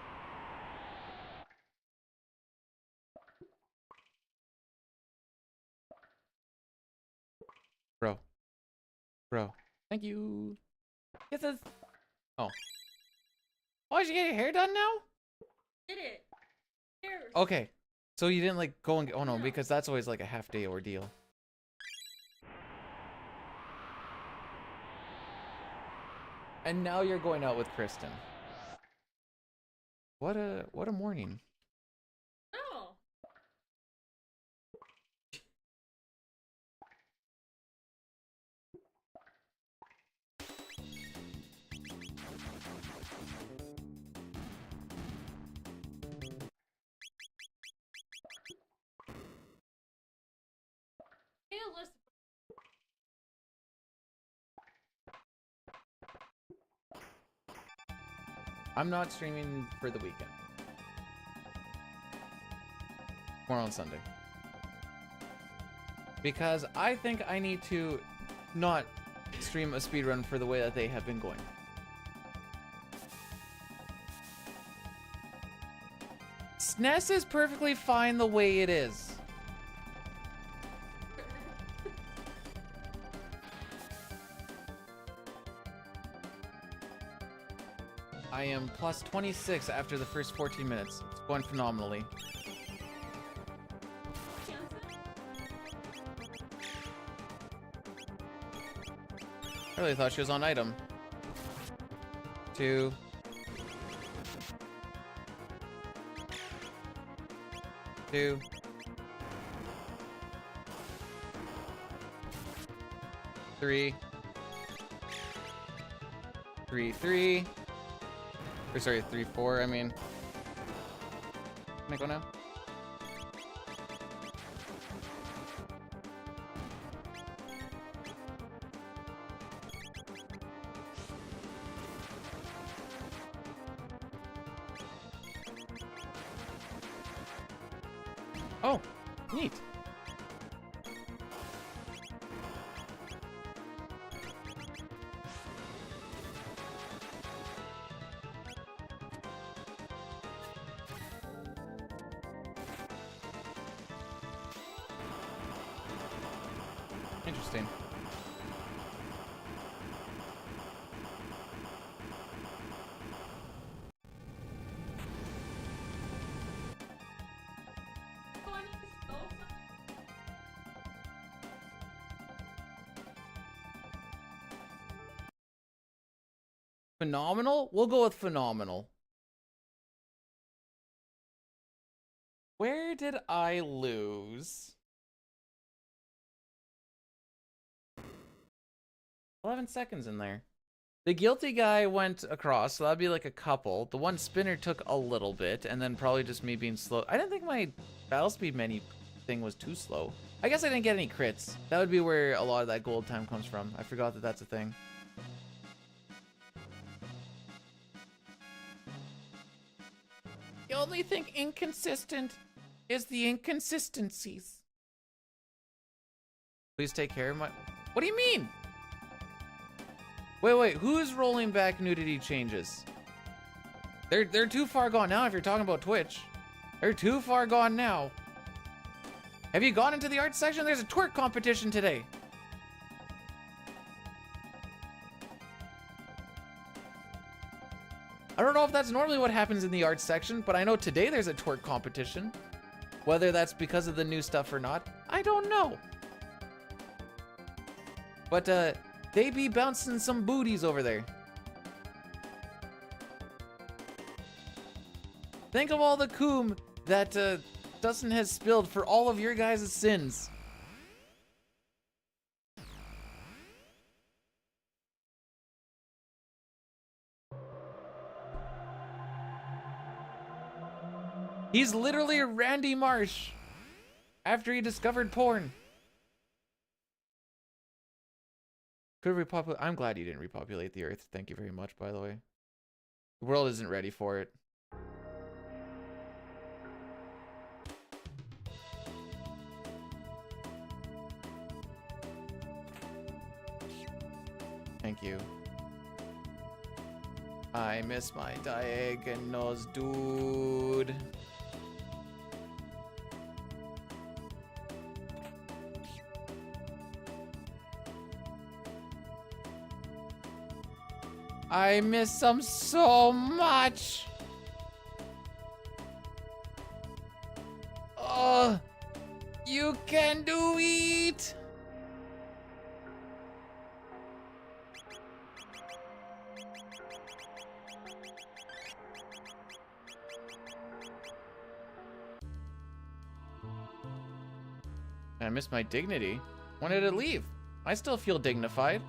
Bro. Bro. Thank you. Kisses. Oh. Oh, did you get your hair done now? Did it? Here. Okay. So you didn't like go and get, oh no, No. because that's always like a half-day ordeal. And now you're going out with Kristen. What a morning. No. Hey, listen. I'm not streaming for the weekend. More on Sunday. Because I think I need to not stream a speedrun for the way that they have been going. SNES is perfectly fine the way it is. I am plus 26 after the first 14 minutes. It's going phenomenally. I really thought she was on item. 2. 2. 3. 3, 3. Or sorry, 3, 4, I mean. Can I go now? Oh, neat. Interesting. Oh, I need to spell something. Phenomenal? We'll go with phenomenal. Where did I lose? 11 seconds in there. The guilty guy went across, so that'd be like a couple. The one spinner took a little bit, and then probably just me being slow. I didn't think my battle speed menu thing was too slow. I guess I didn't get any crits. That would be where a lot of that gold time comes from. I forgot that that's a thing. The only thing inconsistent is the inconsistencies. Please take care of my... What do you mean? Wait, who's rolling back nudity changes? They're too far gone now if you're talking about Twitch. They're too far gone now. Have you gone into the art section? There's a twerk competition today. I don't know if that's normally what happens in the art section, but I know today there's a twerk competition. Whether that's because of the new stuff or not, I don't know. But they be bouncing some booties over there. Think of all the coom that Dustin has spilled for all of your guys' sins. He's literally Randy Marsh after he discovered porn. Could repopulate. I'm glad you didn't repopulate the earth. Thank you very much, by the way. The world isn't ready for it. Thank you. I miss my diagonals, dude. I miss them so much. Oh, you can do it. I miss my dignity. When did it leave? I still feel dignified.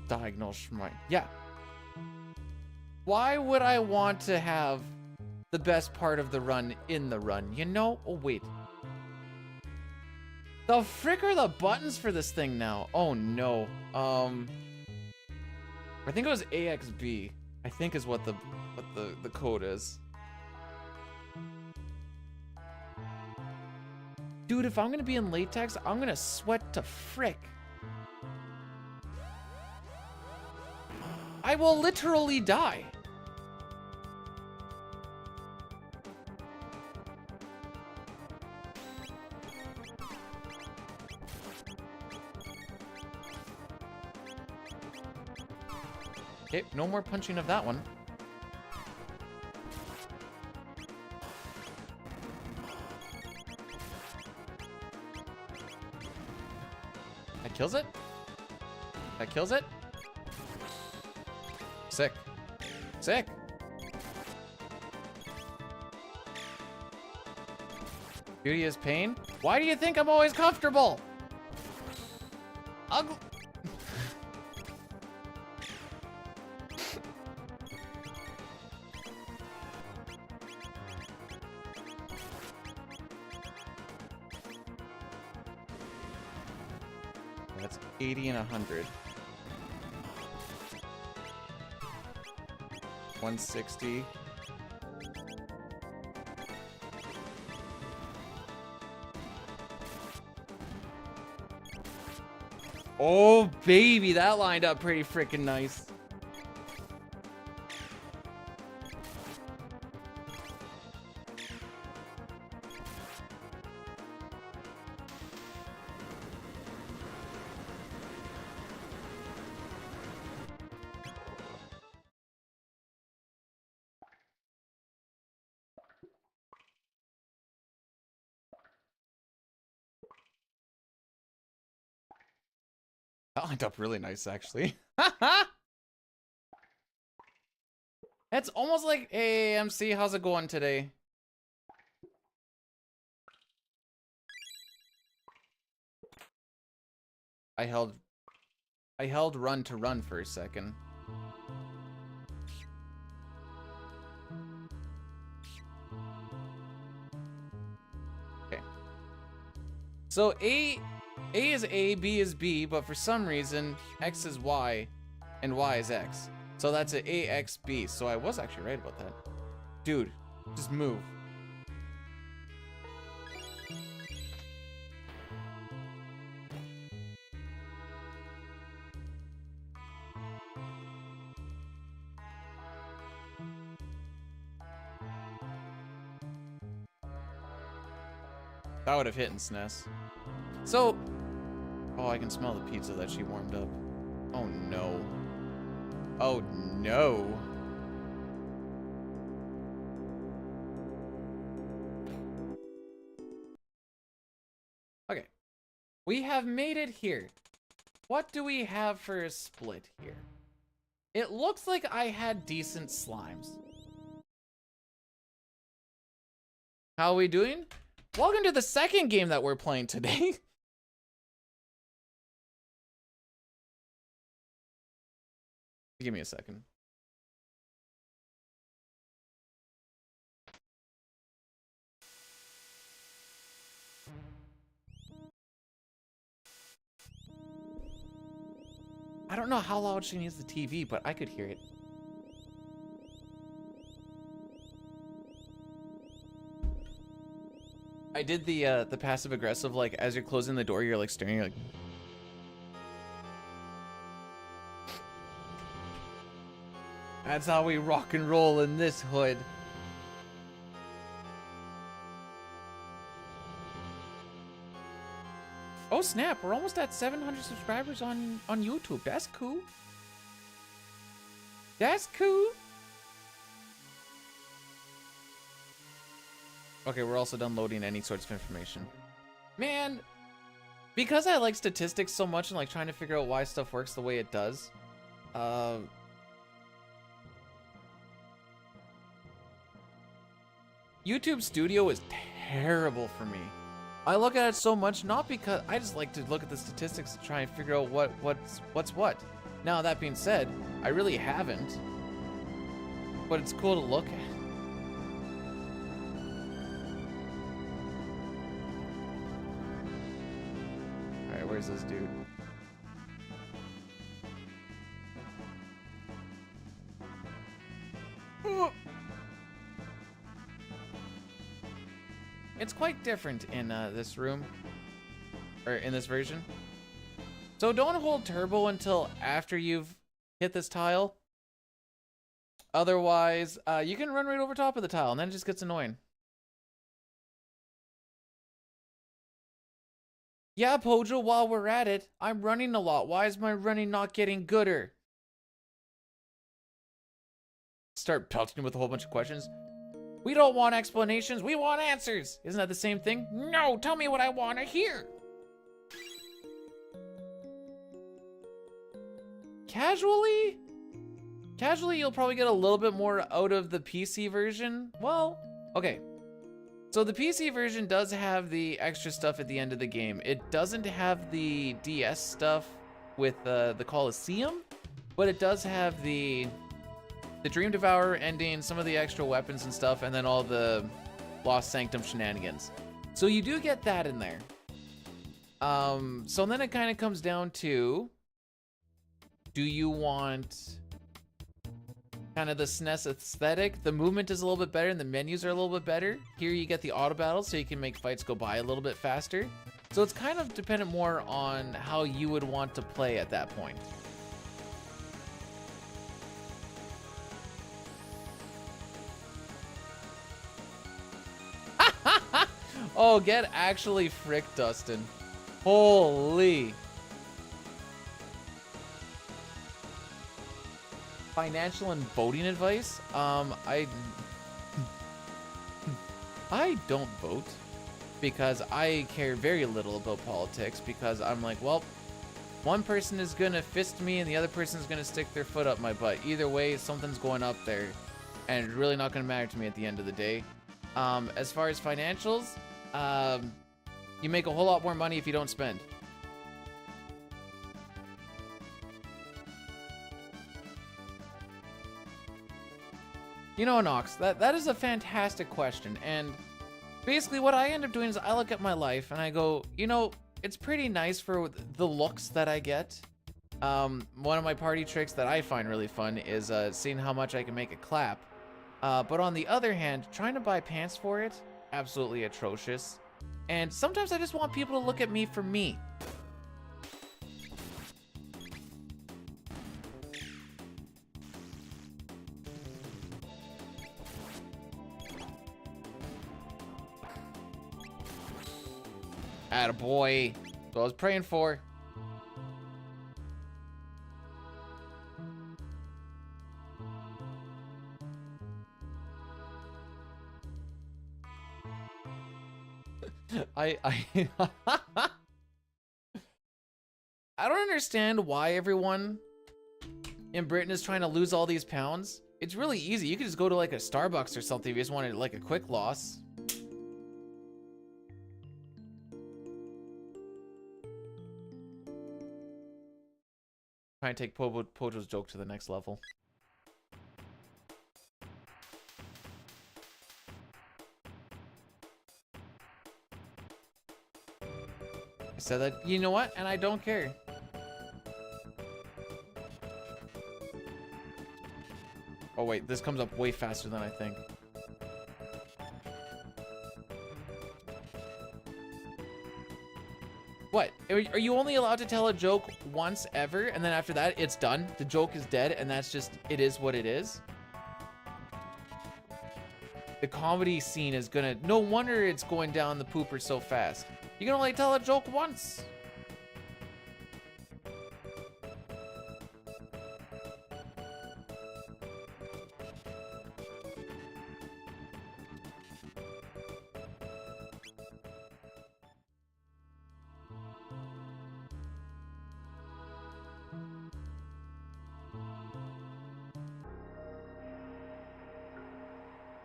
Diagonal schmite. Yeah. Why would I want to have the best part of the run in the run? You know? Oh, wait. The frick are the buttons for this thing now? Oh, no. I think it was AXB. I think is what the code is. Dude, if I'm gonna be in latex, I'm gonna sweat to frick. I will literally die. Okay, no more punching of that one. That kills it? That kills it? Sick. Sick. Beauty is pain? Why do you think I'm always comfortable? Ugly. That's 80 and 100. 160. Oh, baby, that lined up pretty freaking nice. That lined up really nice, actually. It's almost like, hey, MC, how's it going today? I held run to run for a second. Okay. So A is A, B is B, but for some reason, X is Y, and Y is X. So that's an AXB, so I was actually right about that. Dude, just move. That would have hit in SNES. So, oh, I can smell the pizza that she warmed up. Oh no. Oh no. Okay. We have made it here. What do we have for a split here? It looks like I had decent slimes. How are we doing? Welcome to the second game that we're playing today. Give me a second. I don't know how loud she needs the TV, but I could hear it. I did the passive aggressive, like as you're closing the door, you're like staring, you're like. That's how we rock and roll in this hood. Oh snap, we're almost at 700 subscribers on YouTube. That's cool. That's cool. Okay, we're also done loading any sorts of information. Man, because I like statistics so much and like trying to figure out why stuff works the way it does, YouTube Studio is terrible for me. I look at it so much, not because I just like to look at the statistics and try and figure out what's what. Now that being said, I really haven't, but it's cool to look at. All right, where's this dude? It's quite different in this room, or in this version. So don't hold turbo until after you've hit this tile. Otherwise, you can run right over top of the tile and then it just gets annoying. Yeah, Pojo, while we're at it, I'm running a lot. Why is my running not getting gooder? Start pelting with a whole bunch of questions. We don't want explanations, we want answers. Isn't that the same thing? No, tell me what I want to hear. Casually, you'll probably get a little bit more out of the PC version. Well, okay. So the PC version does have the extra stuff at the end of the game. It doesn't have the DS stuff with the Coliseum, but it does have the Dream Devourer ending, some of the extra weapons and stuff, and then all the Lost Sanctum shenanigans. So you do get that in there. So then it kind of comes down to, do you want kind of the SNES aesthetic? The movement is a little bit better and the menus are a little bit better. Here you get the auto battle, so you can make fights go by a little bit faster. So it's kind of dependent more on how you would want to play at that point. Oh, get actually fricked, Dustin. Holy. Financial and voting advice? I don't vote because I care very little about politics, because I'm like, well, one person is gonna fist me and the other person is gonna stick their foot up my butt. Either way, something's going up there and it's really not gonna matter to me at the end of the day. As far as financials, you make a whole lot more money if you don't spend. You know, Nox, that is a fantastic question, and basically what I end up doing is I look at my life and I go, you know, it's pretty nice for the looks that I get. One of my party tricks that I find really fun is seeing how much I can make it clap. But on the other hand, trying to buy pants for it, absolutely atrocious. And sometimes I just want people to look at me for me. Attaboy. That's what I was praying for. I don't understand why everyone in Britain is trying to lose all these pounds. It's really easy. You could just go to like a Starbucks or something if you just wanted like a quick loss. Try and take Pojo's joke to the next level. I said that, you know what? And I don't care. Oh wait, this comes up way faster than I think. What? Are you only allowed to tell a joke once ever, and then after that, it's done? The joke is dead, and that's just, it is what it is? The comedy scene is gonna, no wonder it's going down the pooper so fast. You can only tell a joke once.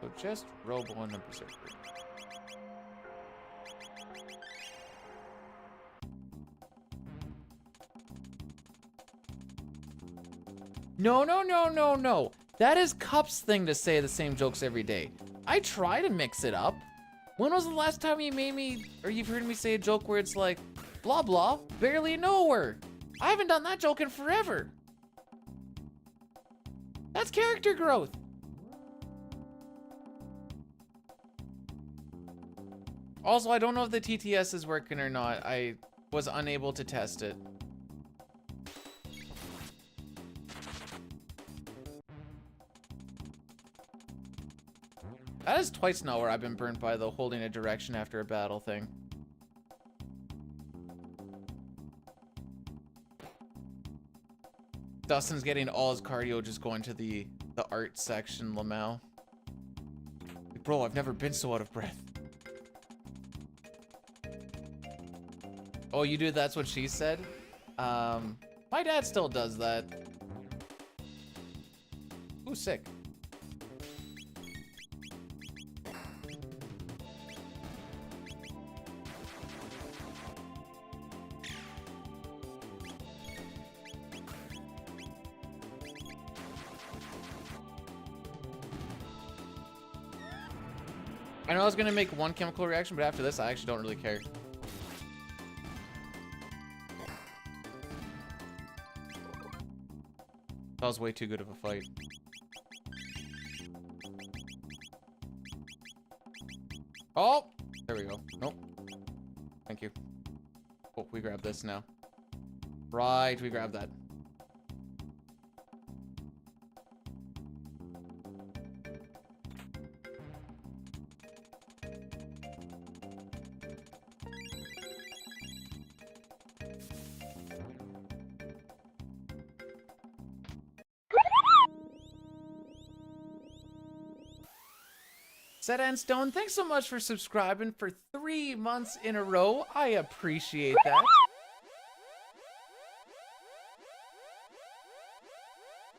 So just Robo and the Berserker. No, no, no, no, no. That is Cup's thing to say the same jokes every day. I try to mix it up. When was the last time you made me, or you've heard me say a joke where it's like, blah, blah, barely nowhere. I haven't done that joke in forever. That's character growth. Also, I don't know if the TTS is working or not. I was unable to test it. That is twice now where I've been burnt by the holding a direction after a battle thing. Dustin's getting all his cardio just going to the art section, Lamau. Like, bro, I've never been so out of breath. Oh, you do? That's what she said? My dad still does that. Ooh, sick. I know I was gonna make one chemical reaction, but after this, I actually don't really care. That was way too good of a fight. Oh! There we go. Nope. Thank you. Oh, we grab this now. Right, we grab that. Set and Stone, thanks so much for subscribing for 3 months in a row. I appreciate that.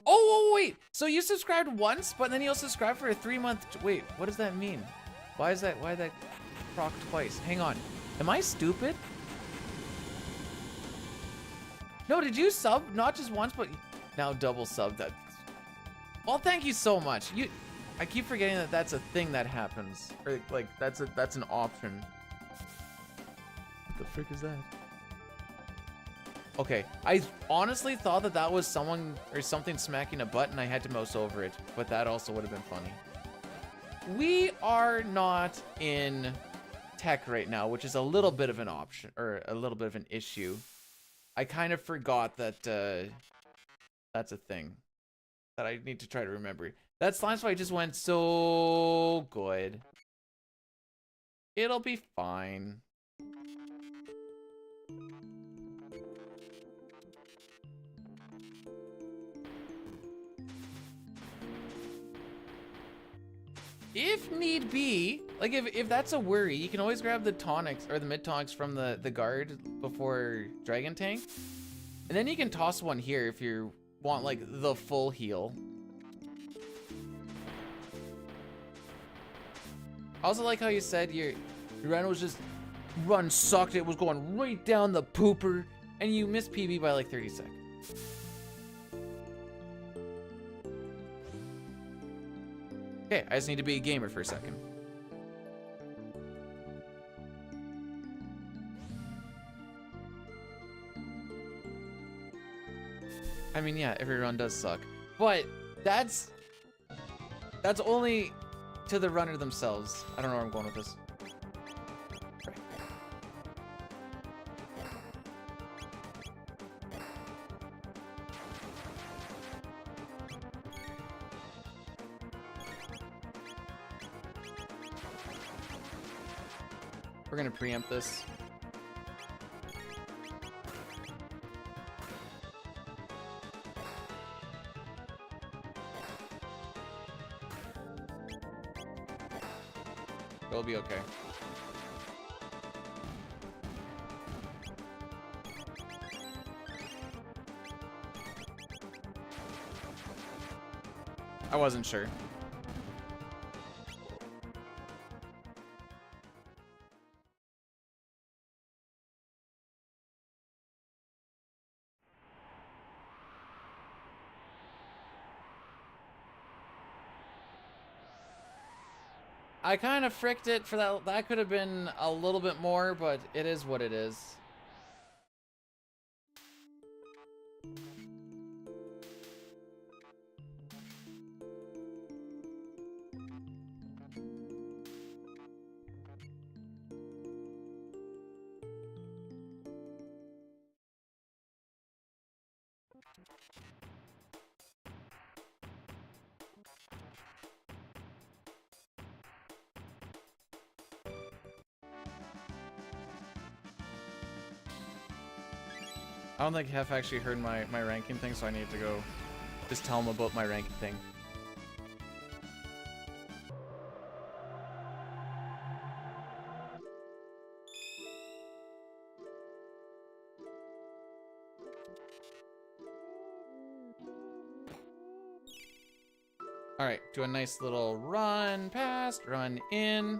Oh, wait. So you subscribed once, but then you'll subscribe for a 3-month... Wait, what does that mean? Why is that proc twice? Hang on. Am I stupid? No, did you sub? Not just once, but now double sub. That. Well, thank you so much. I keep forgetting that that's a thing that happens. Or like that's an option. What the frick is that? Okay, I honestly thought that was someone or something smacking a button. I had to mouse over it, but that also would have been funny. We are not in tech right now, which is a little bit of an option or a little bit of an issue. I kind of forgot that that's a thing that I need to try to remember. That slime fight just went so good. It'll be fine. If need be, like if that's a worry, you can always grab the tonics or the mid tonics from the guard before Dragon Tank. And then you can toss one here if you want like the full heal. I also like how you said your run was just sucked. It was going right down the pooper, and you missed PB by like 30 seconds. Okay, I just need to be a gamer for a second. I mean, yeah, every run does suck, but that's only to the runner themselves. I don't know where I'm going with this. We're gonna preempt this. It'll be okay. I wasn't sure. I kind of fricked it for that. That could have been a little bit more, but it is what it is. I don't think Hef actually heard my ranking thing, so I need to go just tell him about my ranking thing. Alright, do a nice little run past, run in.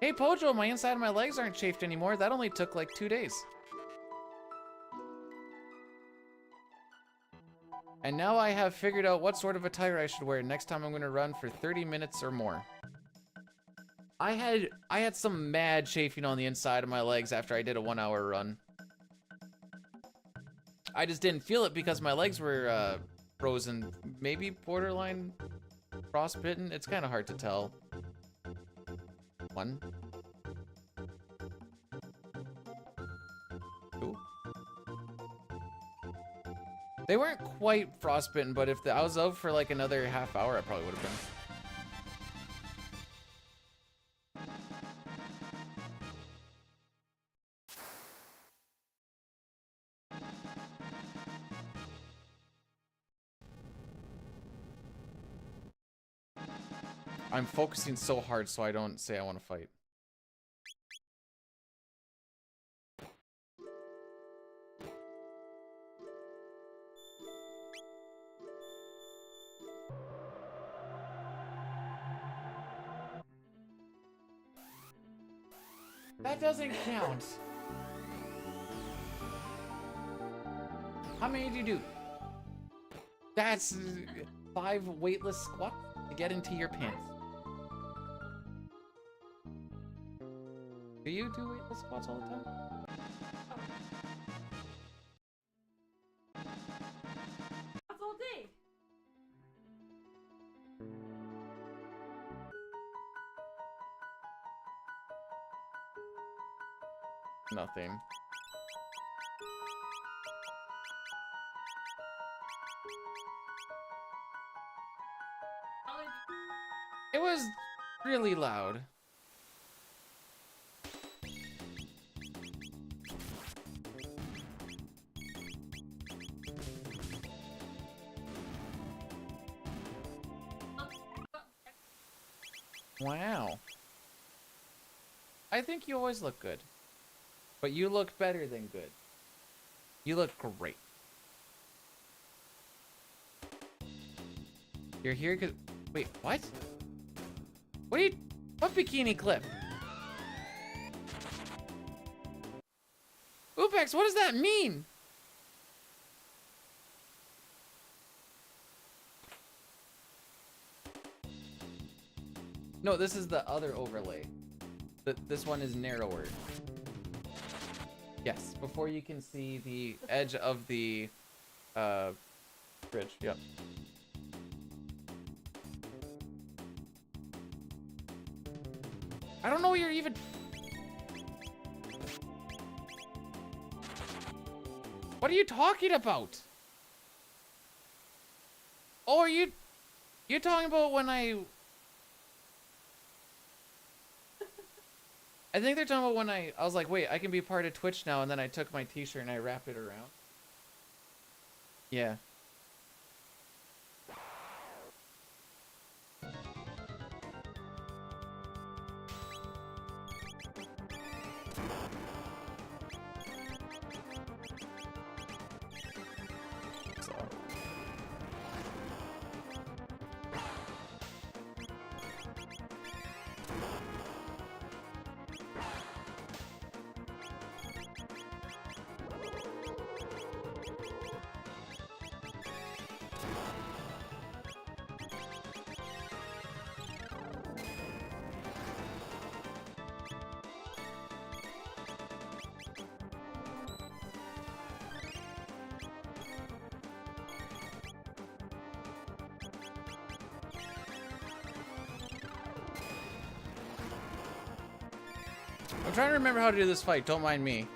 Hey Pojo, my inside of my legs aren't chafed anymore. That only took like 2 days. And now I have figured out what sort of attire I should wear next time I'm gonna run for 30 minutes or more. I had some mad chafing on the inside of my legs after I did a 1 hour run. I just didn't feel it because my legs were frozen. Maybe borderline frostbitten. It's kind of hard to tell. 1. 2. They weren't quite frostbitten, but if I was out for like another half hour, I probably would have been. I'm focusing so hard so I don't say I want to fight. That doesn't count. How many did you do? That's 5 weightless squats to get into your pants. Do you do weightless squats all the time? That's all day. Nothing. It was really loud. Wow. I think you always look good. But you look better than good. You look great. You're here because... Wait, what? What are you... What bikini clip? Upex, what does that mean? No, this is the other overlay. This one is narrower. Yes, before you can see the edge of the bridge. Yep. I don't know what you're even... What are you talking about? Oh, are you're talking about when I think they're talking about when I was like, wait, I can be part of Twitch now, and then I took my t-shirt and I wrapped it around. Yeah. I'm trying to remember how to do this fight. Don't mind me.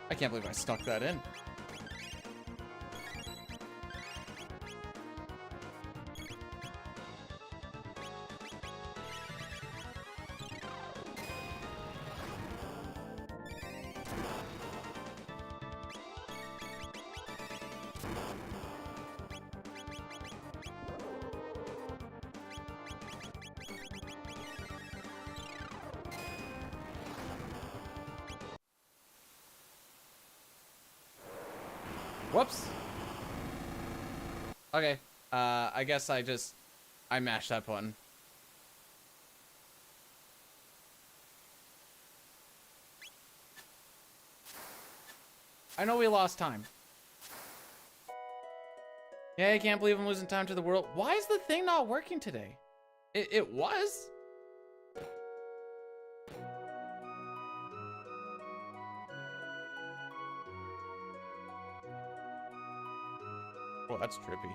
I can't believe I stuck that in. Whoops. Okay. I guess I mashed that button. I know we lost time. Yeah, I can't believe I'm losing time to the world. Why is the thing not working today? It was? Well, that's trippy.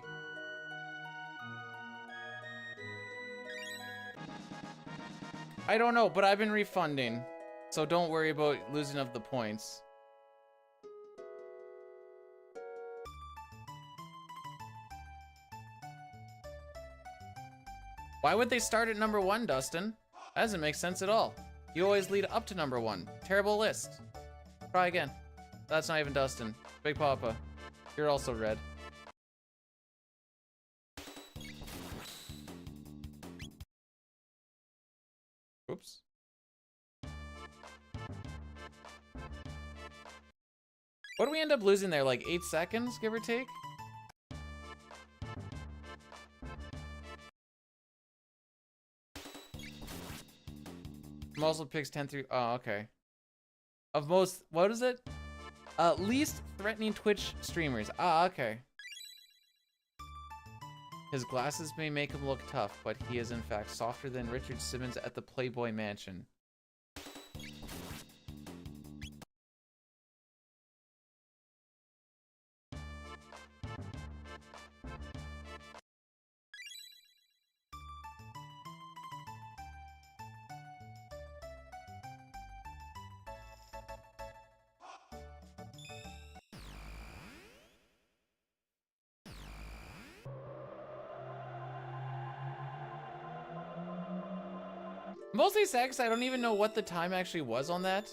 I don't know, but I've been refunding. So don't worry about losing of the points. Why would they start at number 1, Dustin? That doesn't make sense at all. You always lead up to number 1. Terrible list. Try again. That's not even Dustin. Big Papa. You're also red. Oops. What do we end up losing there? Like 8 seconds, give or take? Muscle picks 10 through. Oh, okay. Of most. What is it? Least threatening Twitch streamers. Ah, okay. His glasses may make him look tough, but he is in fact softer than Richard Simmons at the Playboy Mansion. Mostly sad because I don't even know what the time actually was on that.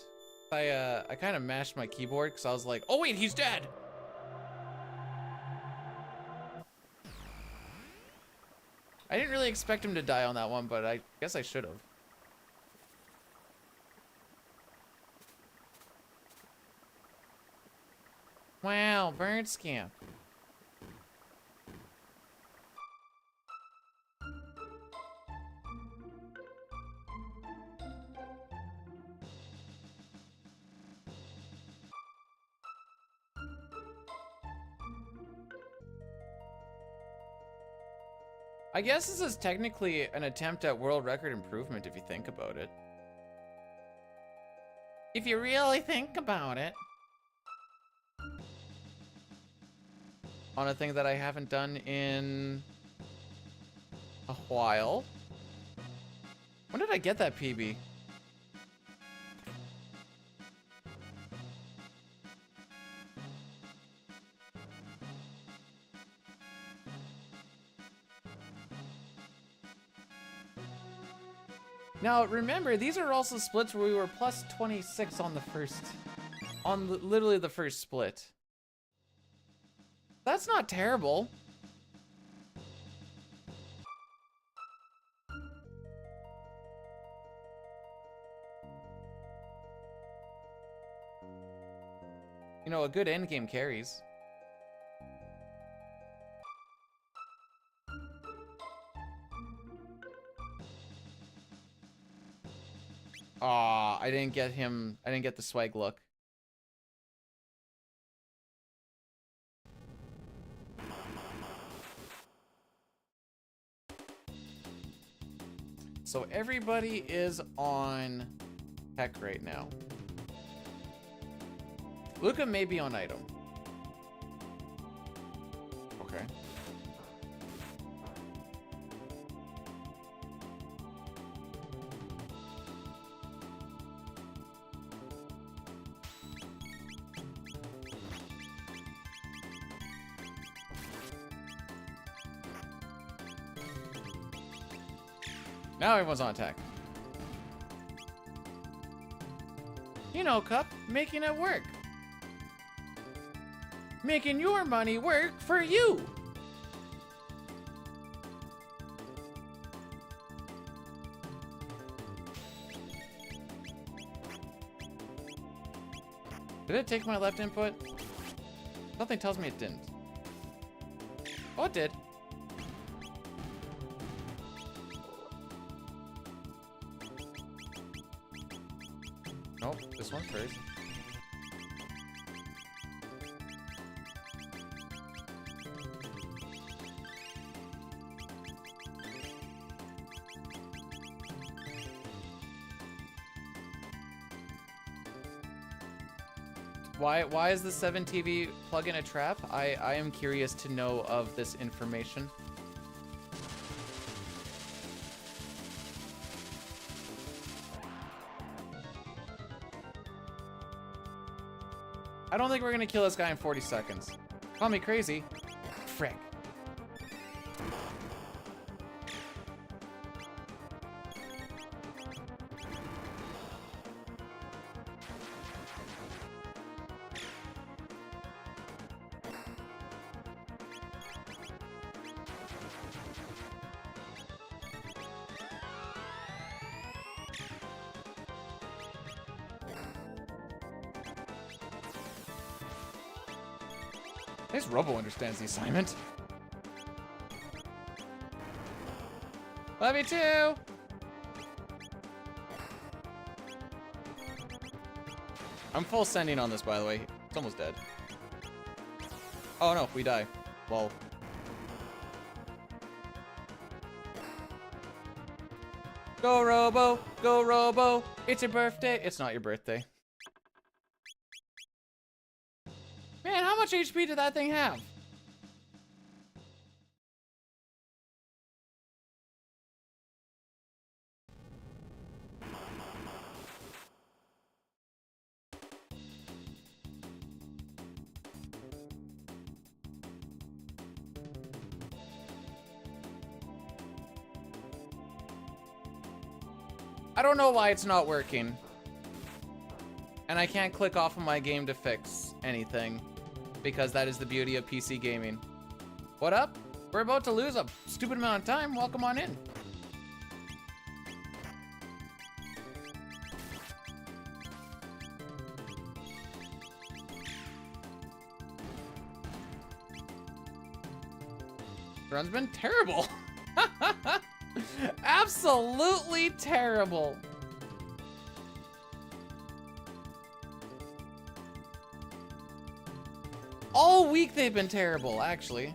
I kind of mashed my keyboard because I was like, oh wait, he's dead. I didn't really expect him to die on that one, but I guess I should have. Wow, bird scamp. I guess this is technically an attempt at world record improvement if you think about it. If you really think about it. On a thing that I haven't done in a while. When did I get that PB? Now, remember, these are also splits where we were plus 26 on the first, literally the first split. That's not terrible. You know, a good endgame carries. Aw, I didn't get him. I didn't get the swag look. So everybody is on tech right now. Luca may be on item. Okay. Now everyone's on attack. You know, Cup, making it work. Making your money work for you. Did it take my left input? Something tells me it didn't. Oh, it did. Nope, this one first. Why is the 7 TV plug-in a trap? I am curious to know of this information. I don't think we're gonna kill this guy in 40 seconds. Call me crazy. Frick. This Robo understands the assignment. Love you too! I'm full sending on this, by the way. It's almost dead. Oh no, we die. Lol. Go Robo! Go Robo! It's your birthday! It's not your birthday. Man, how much HP did that thing have? I don't know why it's not working. And I can't click off of my game to fix anything. Because that is the beauty of PC gaming. What up? We're about to lose a stupid amount of time. Welcome on in. Run's been terrible. Absolutely terrible. All week they've been terrible, actually.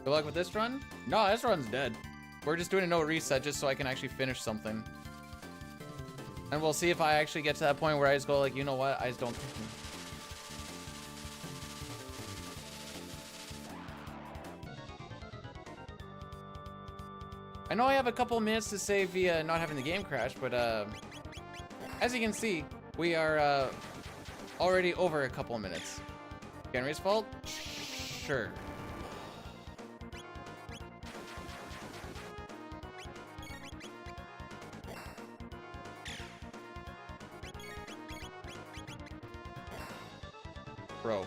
Good luck with this run? No, this run's dead. We're just doing a no reset just so I can actually finish something. And we'll see if I actually get to that point where I just go like, you know what? I just don't think. I know I have a couple minutes to save via not having the game crash, but as you can see, we are already over a couple minutes. Henry's fault? Sure. Bro.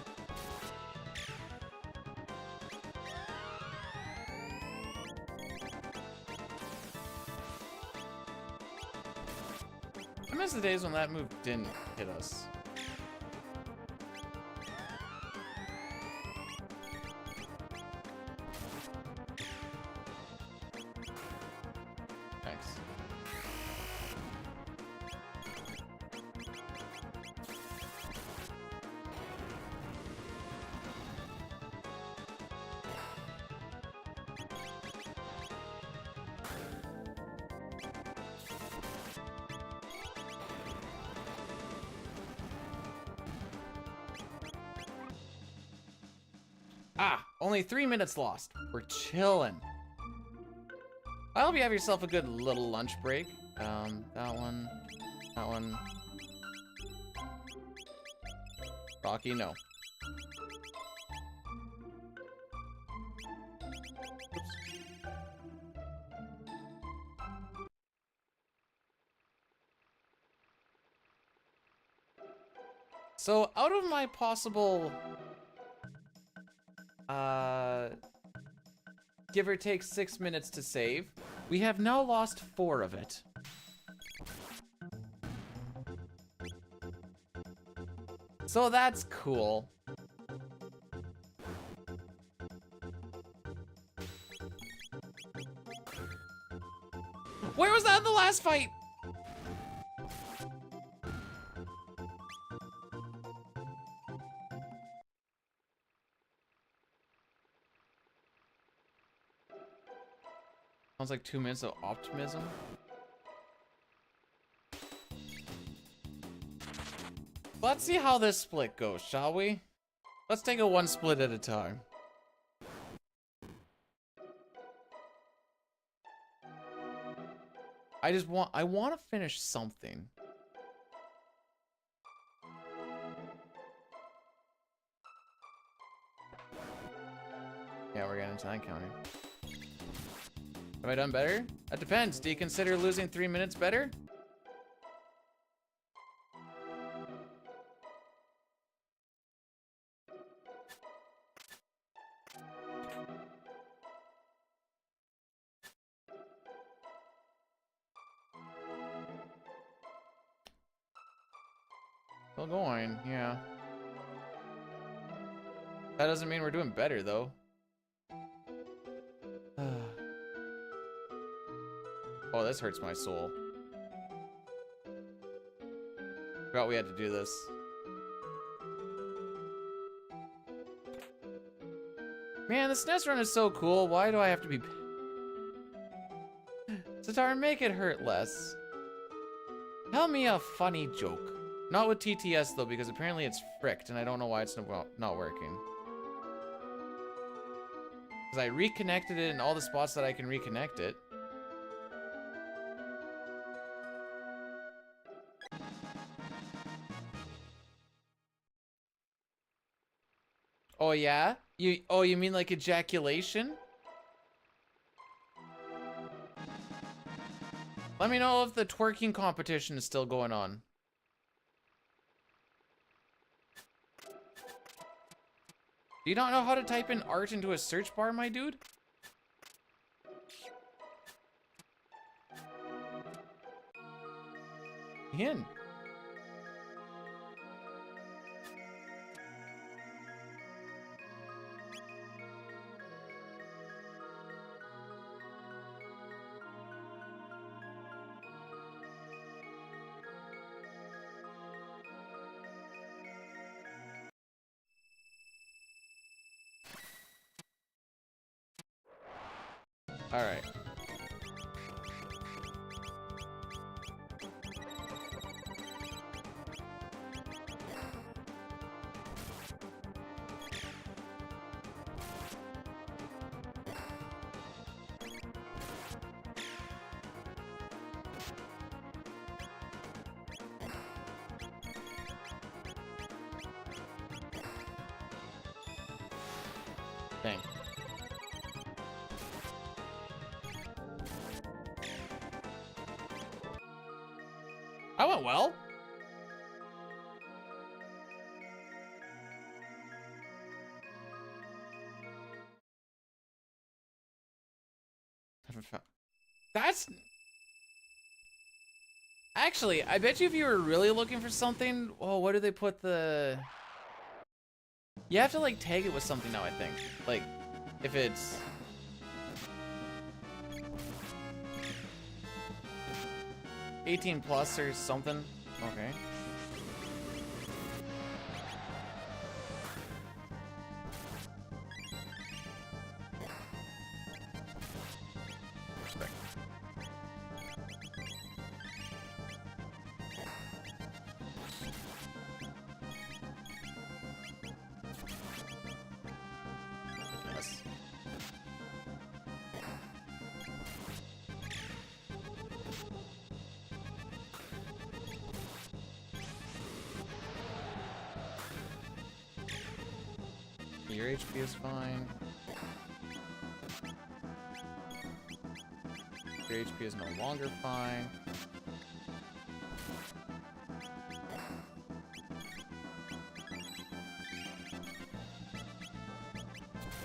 I miss the days when that move didn't hit us. Thanks. Ah, only 3 minutes lost. We're chilling. I hope you have yourself a good little lunch break. That one. Rocky, no. Oops. So, out of my possible give or take 6 minutes to save, we have now lost 4 of it. So that's cool. Where was that in the last fight? Sounds like 2 minutes of optimism. Let's see how this split goes, shall we? Let's take it one split at a time. I want to finish something. Yeah, we're getting into that counter. Have I done better? That depends. Do you consider losing 3 minutes better? Still going, yeah. That doesn't mean we're doing better, though. Oh, this hurts my soul. Forgot we had to do this. Man, the SNES run is so cool. Why do I have to be... Satar, make it hurt less. Tell me a funny joke. Not with TTS, though, because apparently it's fricked, and I don't know why it's not working. Because I reconnected it in all the spots that I can reconnect it. Oh yeah? You mean like ejaculation? Let me know if the twerking competition is still going on. Do you not know how to type in art into a search bar, my dude? In. All right. Dang. That went well. That's... Actually, I bet you if you were really looking for something... Oh, what do they put the... You have to, like, tag it with something now, I think. Like, if it's... $18 plus or something. Okay. Respect. Yes. Your HP is fine. Your HP is no longer fine.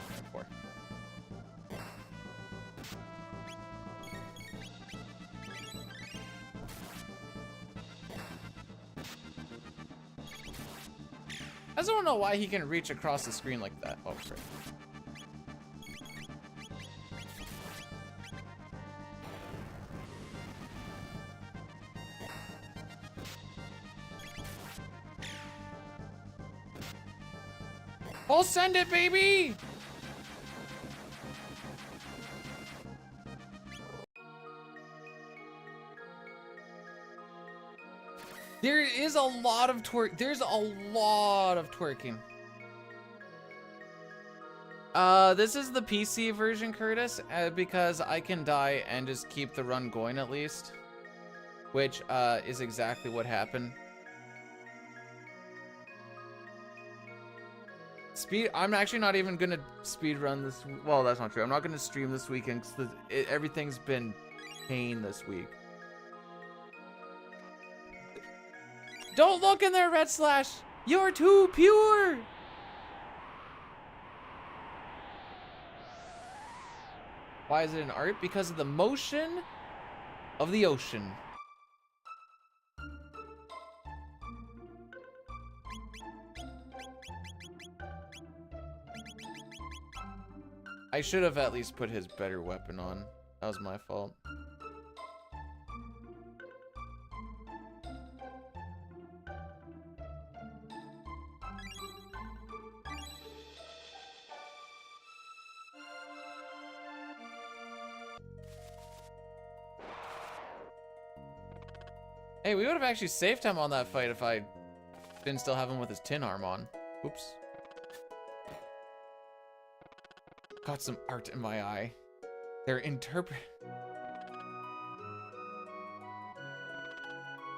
And 4. I just don't know why he can reach across the screen like that. Oh, sorry. I'll send it, baby! There is a lot of twerk. There's a lot of twerking. This is the PC version, Curtis, because I can die and just keep the run going at least, which is exactly what happened. I'm actually not even gonna speed run this. Well, that's not true. I'm not gonna stream this weekend because everything's been pain this week. Don't look in there, Red Slash. You're too pure. Why is it an art? Because of the motion of the ocean. I should have at least put his better weapon on. That was my fault. Hey, we would have actually saved him on that fight if I didn't still have him with his tin arm on. Oops. Got some art in my eye. They're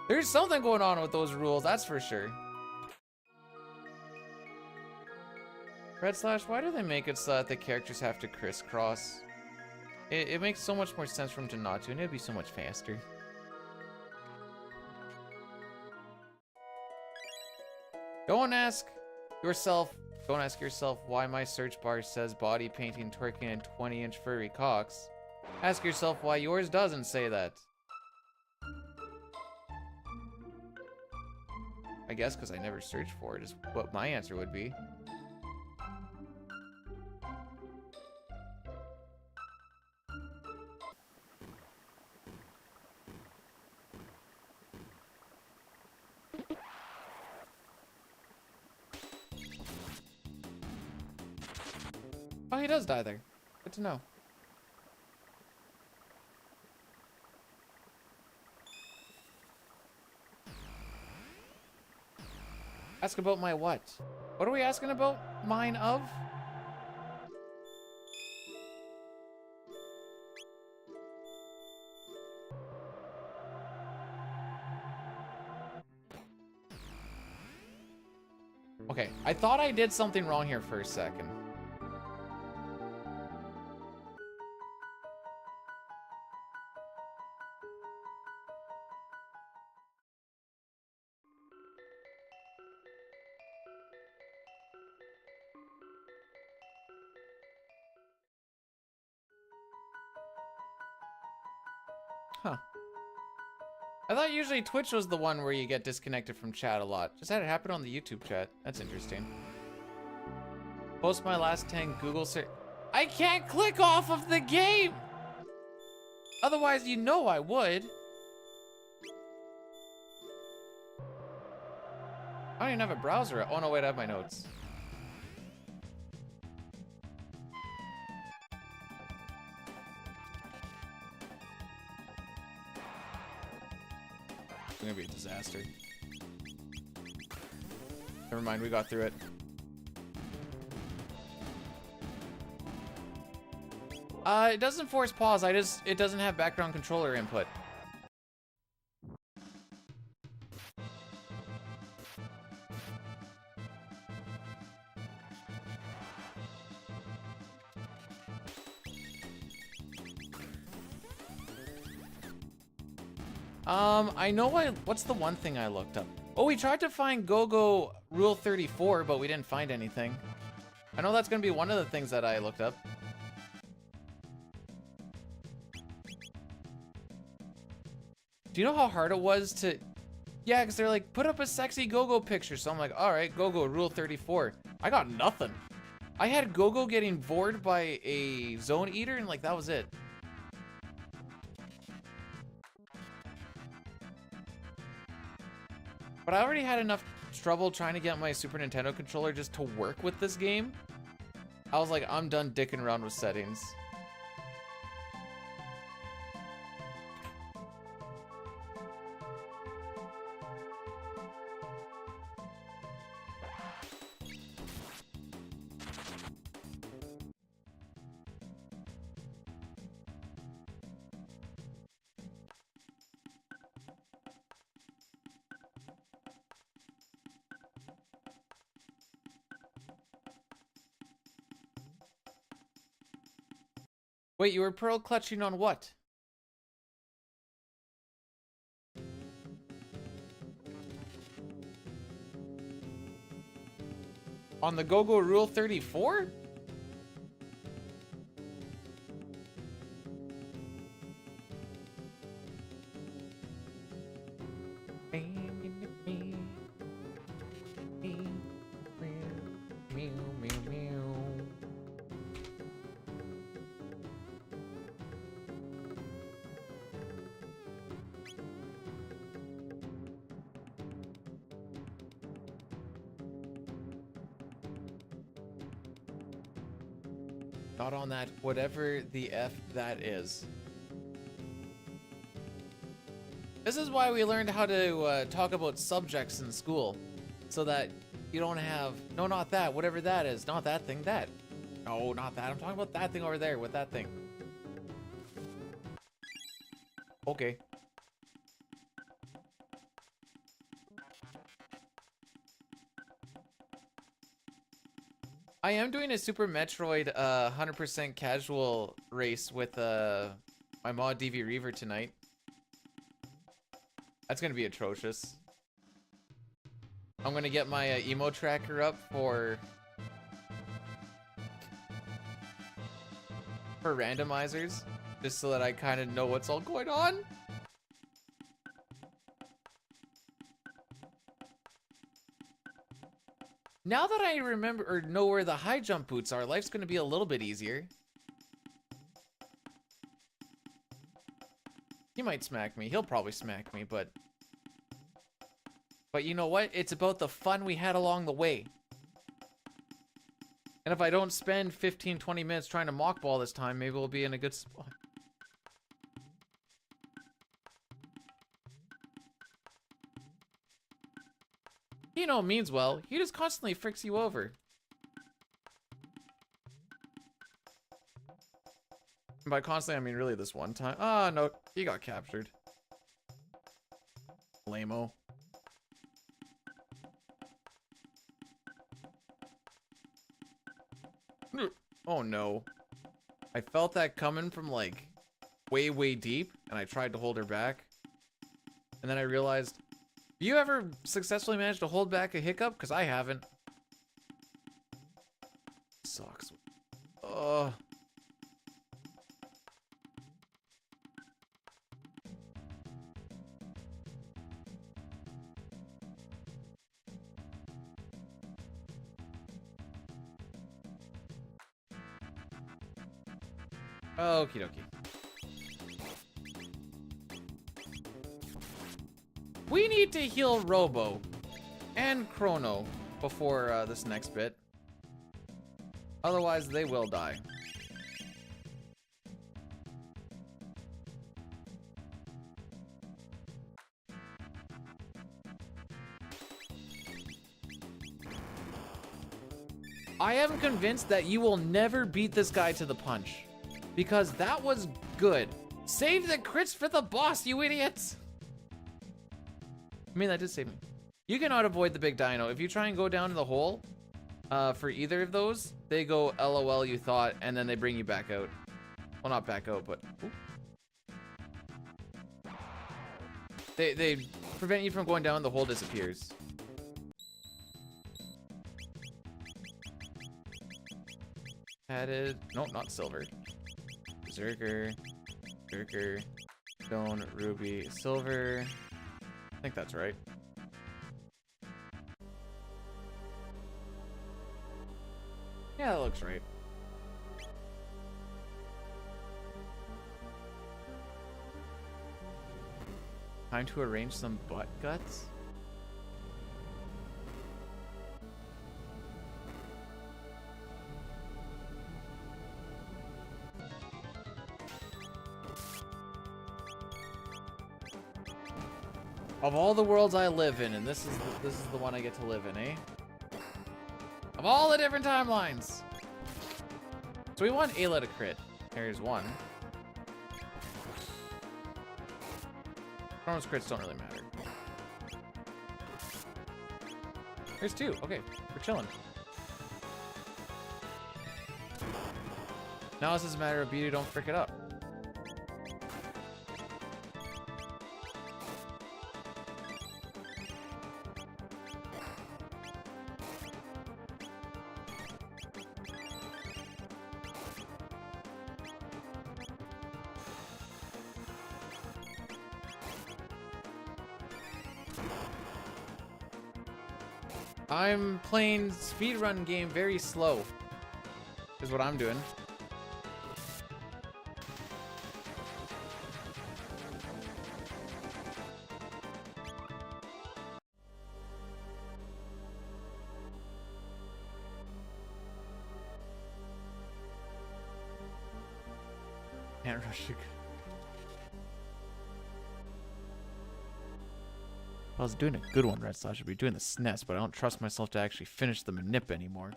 There's something going on with those rules, that's for sure. Red Slash, why do they make it so that the characters have to crisscross? It makes so much more sense for them to not to, and it'd be so much faster. Don't ask yourself why my search bar says body painting, twerking, and 20-inch furry cocks. Ask yourself why yours doesn't say that. I guess because I never searched for it is what my answer would be. Oh, he does die there. Good to know. Ask about my what? What are we asking about? Mine of? Okay, I thought I did something wrong here for a second. Huh. I thought usually Twitch was the one where you get disconnected from chat a lot. Just had it happen on the YouTube chat. That's interesting. Post my last 10 Google search. I can't click off of the game! Otherwise, you know I would. I don't even have a browser. Oh no, wait, I have my notes. It's gonna be a disaster. Never mind, we got through it. It doesn't force pause. It doesn't have background controller input. I know what's the one thing I looked up? Oh, we tried to find Go-Go Rule 34, but we didn't find anything. I know that's gonna be one of the things that I looked up. Do you know how hard it was to... Yeah, because they're like, put up a sexy Go-Go picture. So I'm like, all right, Go-Go Rule 34. I got nothing. I had Go-Go getting bored by a Zone Eater, and like, that was it. But I already had enough trouble trying to get my Super Nintendo controller just to work with this game. I was like, I'm done dicking around with settings. Wait, you were pearl clutching on what? On the Go-Go Rule 34? Not on that, whatever the F that is. This is why we learned how to talk about subjects in school. So that you don't have, no, not that, whatever that is. Not that thing, that. No, not that. I'm talking about that thing over there with that thing. Okay. I am doing a Super Metroid 100% casual race with my mod DV Reaver tonight. That's gonna be atrocious. I'm gonna get my emo tracker up for randomizers, just so that I kind of know what's all going on. Now that I remember or know where the high jump boots are, life's gonna be a little bit easier. He might smack me. He'll probably smack me, but you know what? It's about the fun we had along the way. And if I don't spend 15, 20 minutes trying to mock ball this time, maybe we'll be in a good spot. He means well. He just constantly fricks you over. And by constantly, I mean really this one time. Ah, no, he got captured. Lame-o. Oh no. I felt that coming from like way, way deep, and I tried to hold her back. And then I realized, have you ever successfully managed to hold back a hiccup? Because I haven't. Sucks. Ugh. Okie dokie. We need to heal Robo and Chrono before this next bit. Otherwise, they will die. I am convinced that you will never beat this guy to the punch. Because that was good. Save the crits for the boss, you idiots! I mean, that did save me. You cannot avoid the big dino. If you try and go down in the hole, for either of those, they go LOL you thought, and then they bring you back out. Well, not back out, but... Ooh. They prevent you from going down, the hole disappears. Added... Nope, not silver. Berserker, stone, ruby, silver. I think that's right. Yeah, that looks right. Time to arrange some butt guts? Of all the worlds I live in, and this is the one I get to live in, eh? Of all the different timelines. So we want Ayla to crit. There's one. Chrono's crits don't really matter. There's two. Okay, we're chilling. Now this is a matter of beauty, don't frick it up. I'm playing speedrun game very slow, is what I'm doing. Can't rush it. I was doing a good one, Red Slash. I should be doing the SNES, but I don't trust myself to actually finish the manip anymore.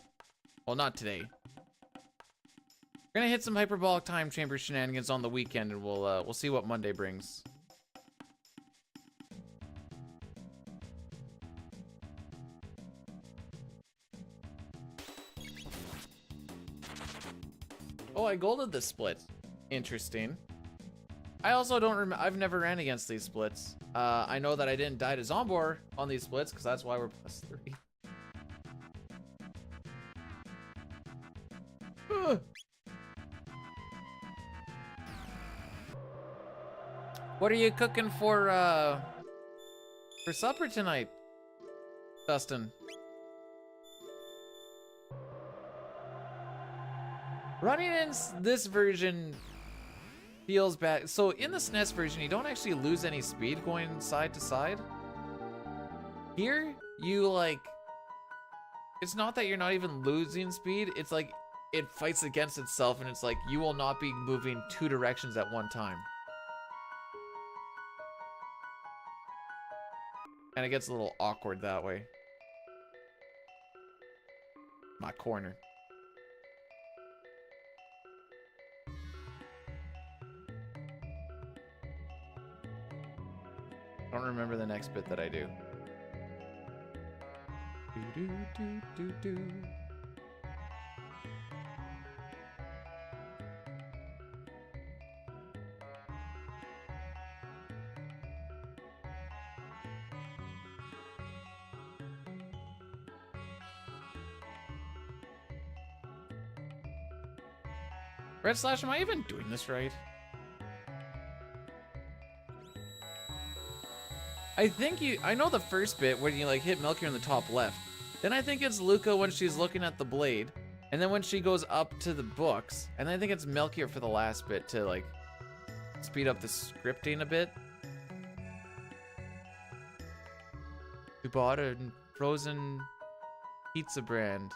Well, not today. We're gonna hit some hyperbolic time chamber shenanigans on the weekend, and we'll see what Monday brings. Oh, I golded the split. Interesting. I also don't remember. I've never ran against these splits. I know that I didn't die to Zombor on these splits because that's why we're +3. What are you cooking for supper tonight, Dustin? Running in this version feels bad. So in the SNES version, you don't actually lose any speed going side to side. Here, you like, it's not that you're not even losing speed, it's like it fights against itself and it's like you will not be moving two directions at one time. And it gets a little awkward that way. My corner. I don't remember the next bit that I do. Do, do, do, do, do. Red Slash, am I even doing this right? I think I know the first bit when you like hit Melchior in the top left. Then I think it's Luca when she's looking at the blade. And then when she goes up to the books. And then I think it's Melchior for the last bit to like speed up the scripting a bit. We bought a frozen pizza brand.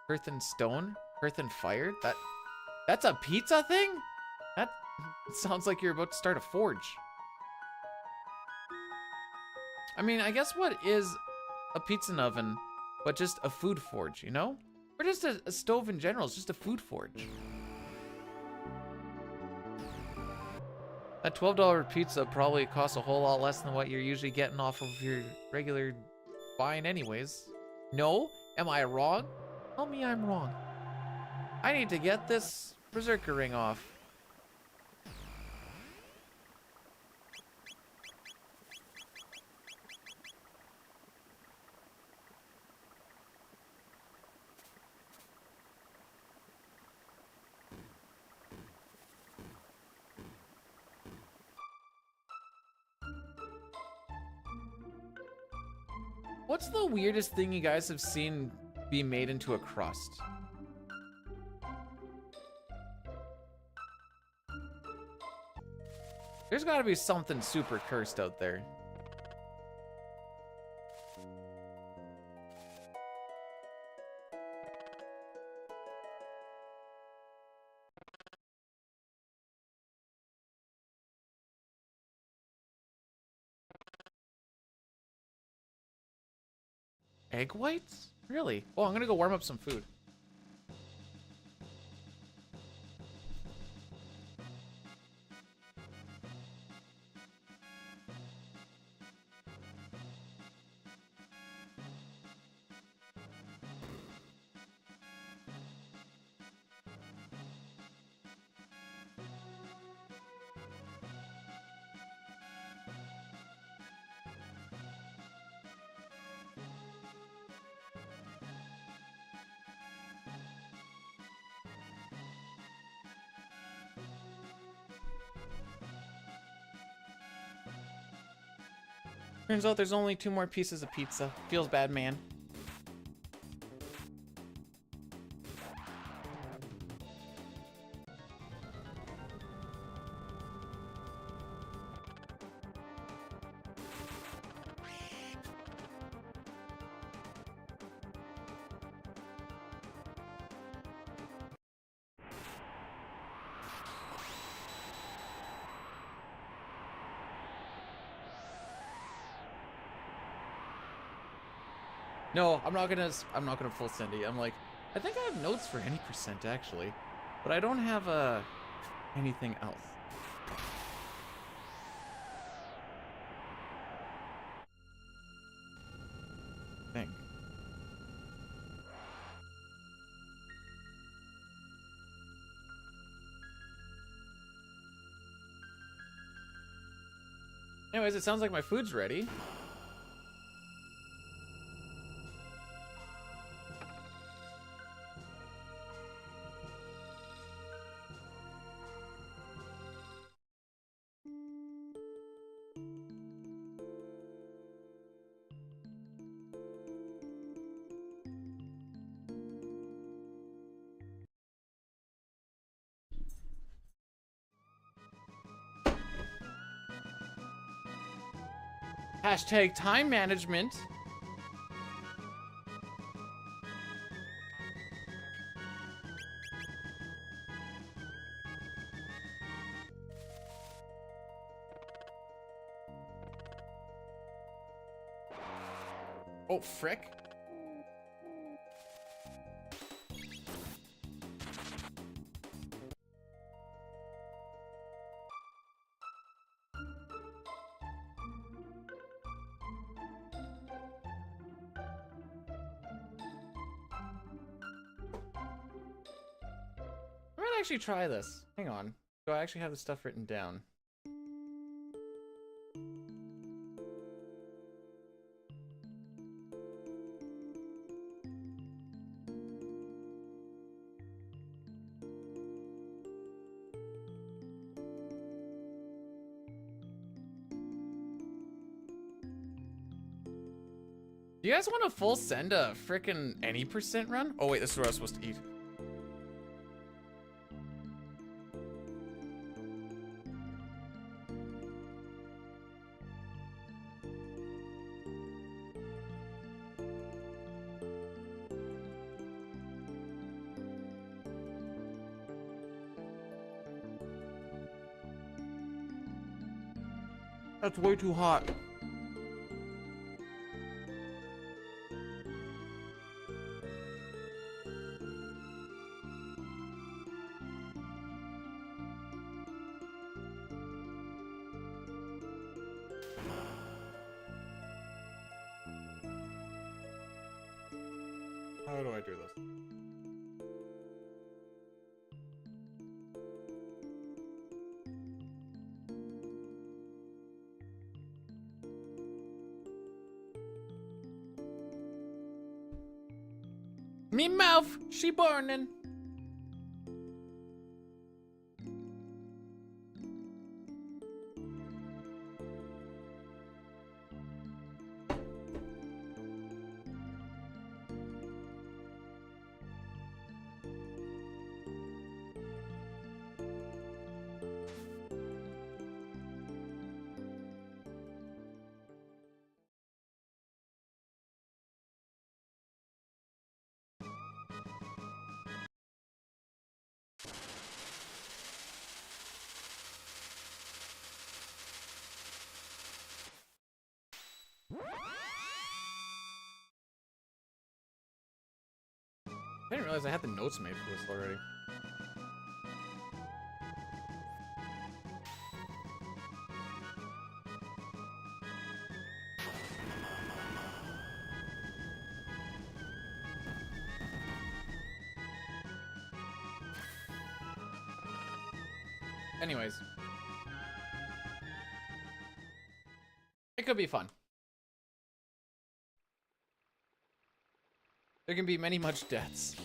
Earth and Stone? Earth and Fire? That's a pizza thing? That sounds like you're about to start a forge. I mean, I guess what is a pizza oven, but just a food forge, you know? Or just a stove in general, it's just a food forge. That $12 pizza probably costs a whole lot less than what you're usually getting off of your regular buying anyways. No? Am I wrong? Tell me I'm wrong. I need to get this Berserker ring off. What's the weirdest thing you guys have seen be made into a crust? There's gotta be something super cursed out there. Egg whites? Really? Oh, I'm gonna go warm up some food. Turns out there's only 2 more pieces of pizza. Feels bad, man. No, I'm not gonna full send it. I'm like, I think I have notes for any percent actually, but I don't have anything else. I think. Anyways, it sounds like my food's ready. Hashtag time management. Oh, frick. actually try this. Hang on. Do I actually have the stuff written down? Do you guys want to full send a frickin' any % run? Oh wait, this is where I was supposed to eat. That's way too hot. How do I do this? Me mouth, she burning. I didn't realize I had the notes made for this already. Anyways. It could be fun. There can be many much deaths.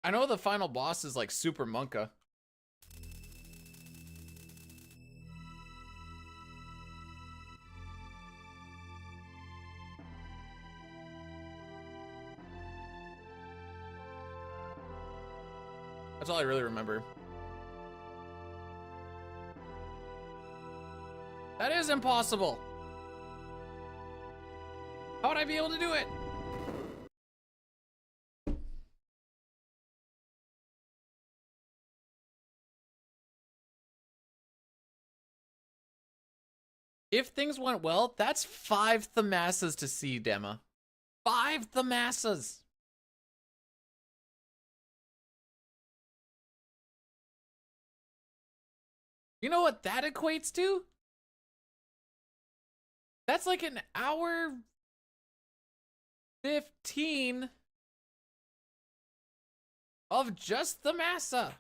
I know the final boss is like Super Monka. That's all I really remember. That is impossible. How would I be able to do it? If things went well, that's 5 Thamasas to see, Dema. 5 Thamasas. You know what that equates to? That's like an hour 15 of just the massa.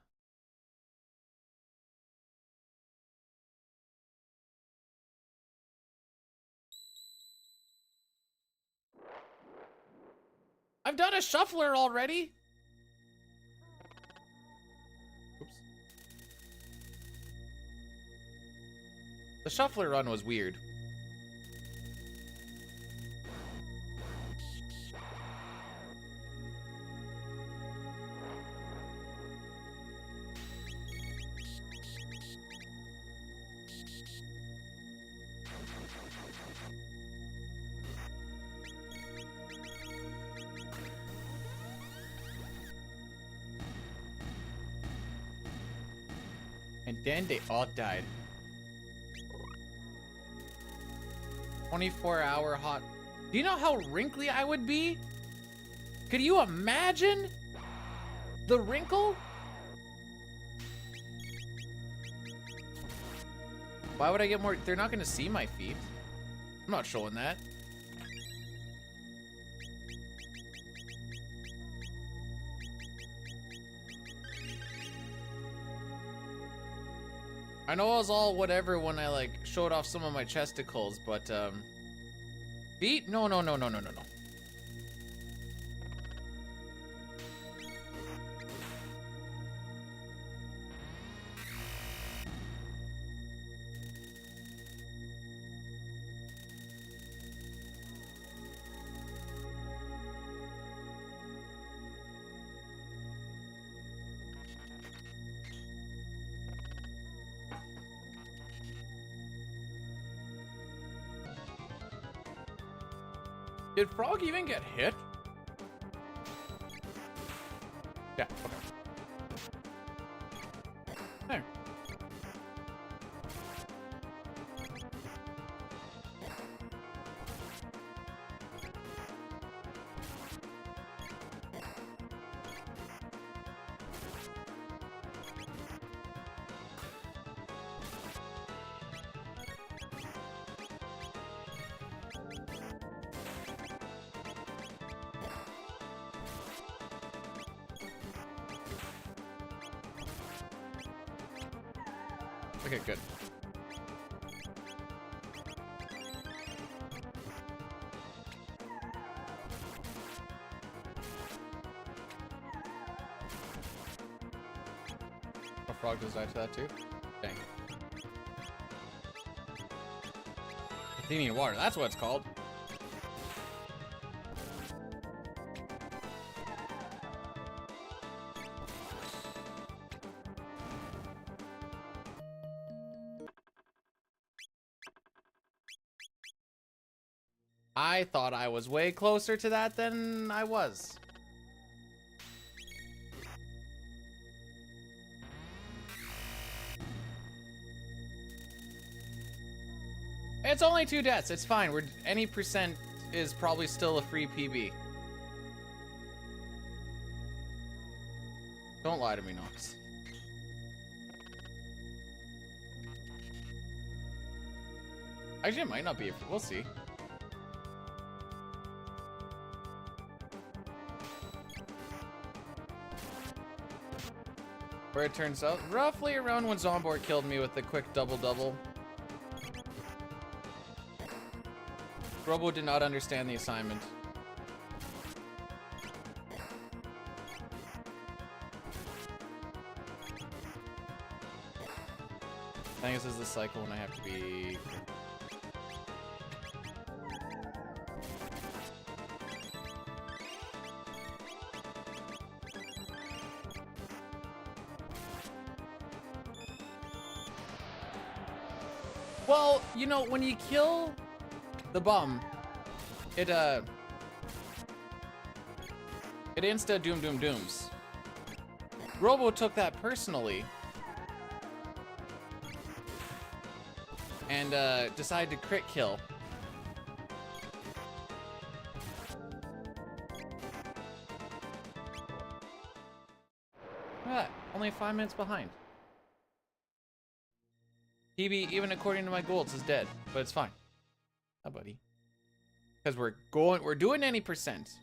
I've done a shuffler already. Oops. The shuffler run was weird. And then they all died. 24-hour hot Do you know how wrinkly I would be? Could you imagine the wrinkle? Why would I get more? They're not gonna see my feet. I'm not showing that. I know I was all whatever when I like showed off some of my chesticles, but feet? No, no, no, no, no, no, no. Did Frog even get hit? Yeah, okay. There. Okay, good. A frog does die to that too? Dang. Athenian water, that's what it's called. I thought I was way closer to that than I was. It's only 2 deaths. It's fine. Any percent is probably still a free PB. Don't lie to me, Nox. Actually, it might not be. We'll see. Where it turns out, roughly around when Zombor killed me with the quick double-double. Robo did not understand the assignment. I think this is the cycle when I have to be... Well, you know, when you kill the bum, it insta dooms. Robo took that personally and decided to crit kill. Look at that, only 5 minutes behind. PB, even according to my goals, is dead, but it's fine. Hi, buddy. Because we're doing any percent.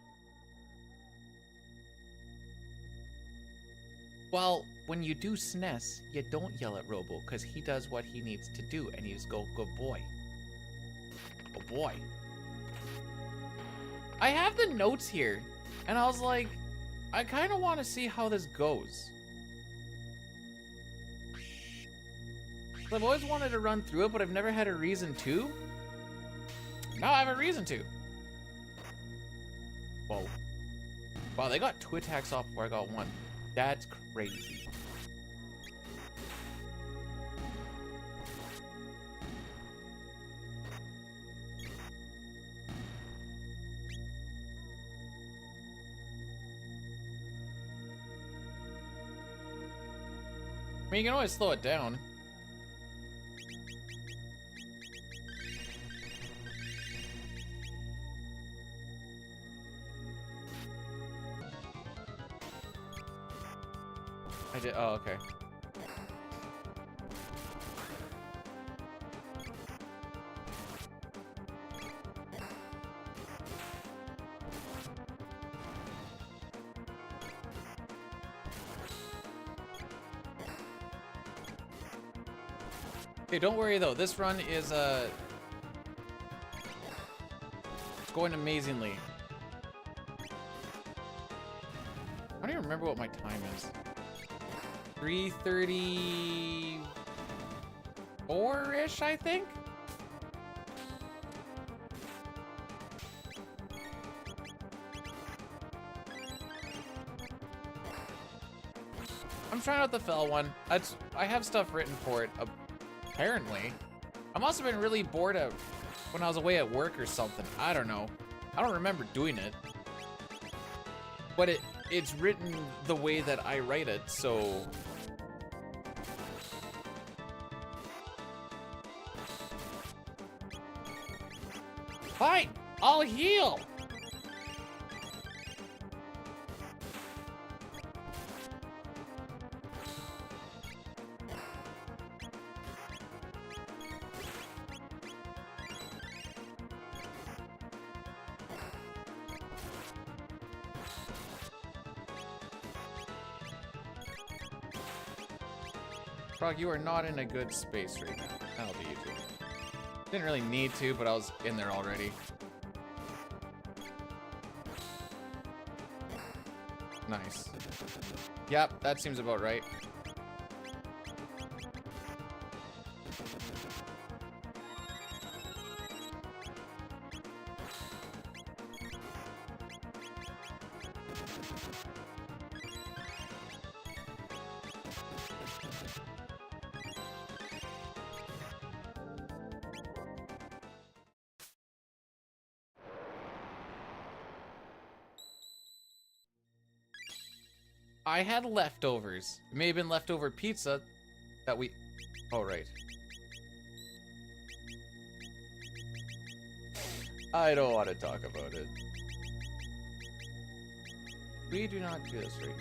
Well, when you do SNES, you don't yell at Robo, because he does what he needs to do, and you just go, good boy. Good boy. I have the notes here, and I was like, I kind of want to see how this goes. I've always wanted to run through it, but I've never had a reason to. Now I have a reason to. Whoa. Wow, they got 2 attacks off before I got 1. That's crazy. I mean, you can always slow it down. I did. Oh, okay. Okay, don't worry though. This run is going amazingly. I don't even remember what my time is. 3:34-ish, I think. I'm trying out the fell one. I have stuff written for it. Apparently, I must have been really bored when I was away at work or something. I don't know. I don't remember doing it, but it's written the way that I write it, so. Fine, I'll heal. Frog, you are not in a good space right now. That'll be you too. Didn't really need to, but I was in there already. Nice. Yep, that seems about right. I had leftovers. It may have been leftover pizza that we... Oh, right. I don't want to talk about it. We do not do this right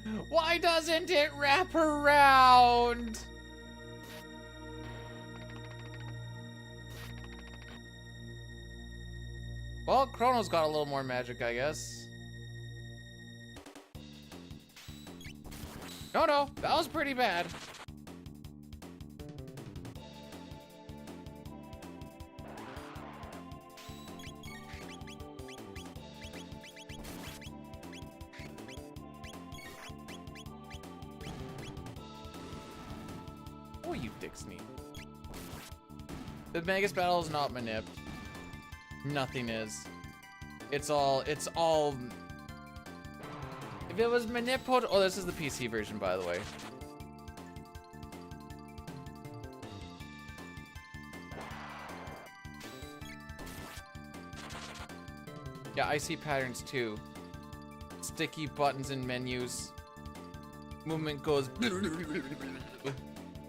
now. Why doesn't it wrap around? Well, Chrono's got a little more magic, I guess. No, that was pretty bad. Oh, you dick sneak. The Magus battle is not manip. Nothing is. It's all... If it was manipulated... Oh, this is the PC version, by the way. Yeah, I see patterns too. Sticky buttons and menus. Movement goes...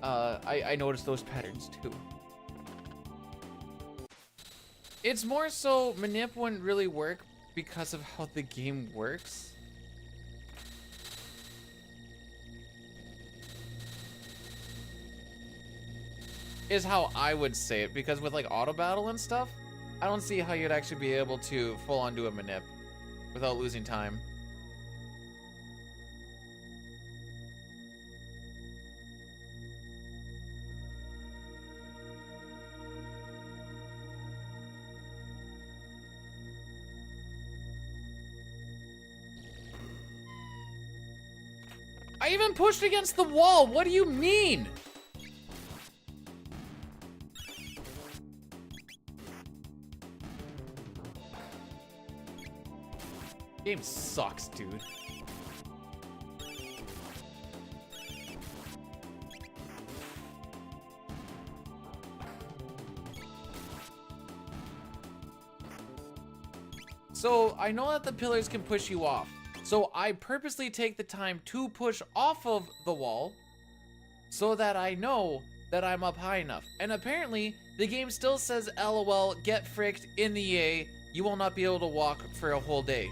I noticed those patterns too. It's more so manip wouldn't really work because of how the game works. Is how I would say it, because with like auto battle and stuff, I don't see how you'd actually be able to full on do a manip without losing time. I even pushed against the wall. What do you mean? Game sucks, dude. So I know that the pillars can push you off. So I purposely take the time to push off of the wall so that I know that I'm up high enough. And apparently The game still says LOL, get fricked in the EA. You will not be able to walk for a whole day.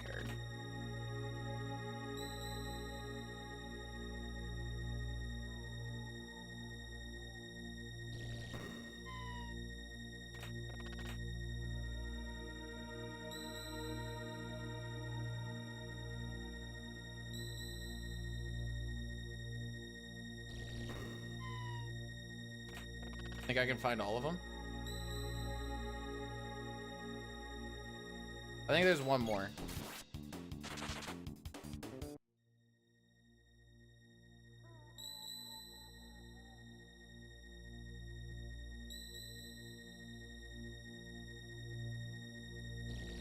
Okay. Think I can find all of them? I think there's one more.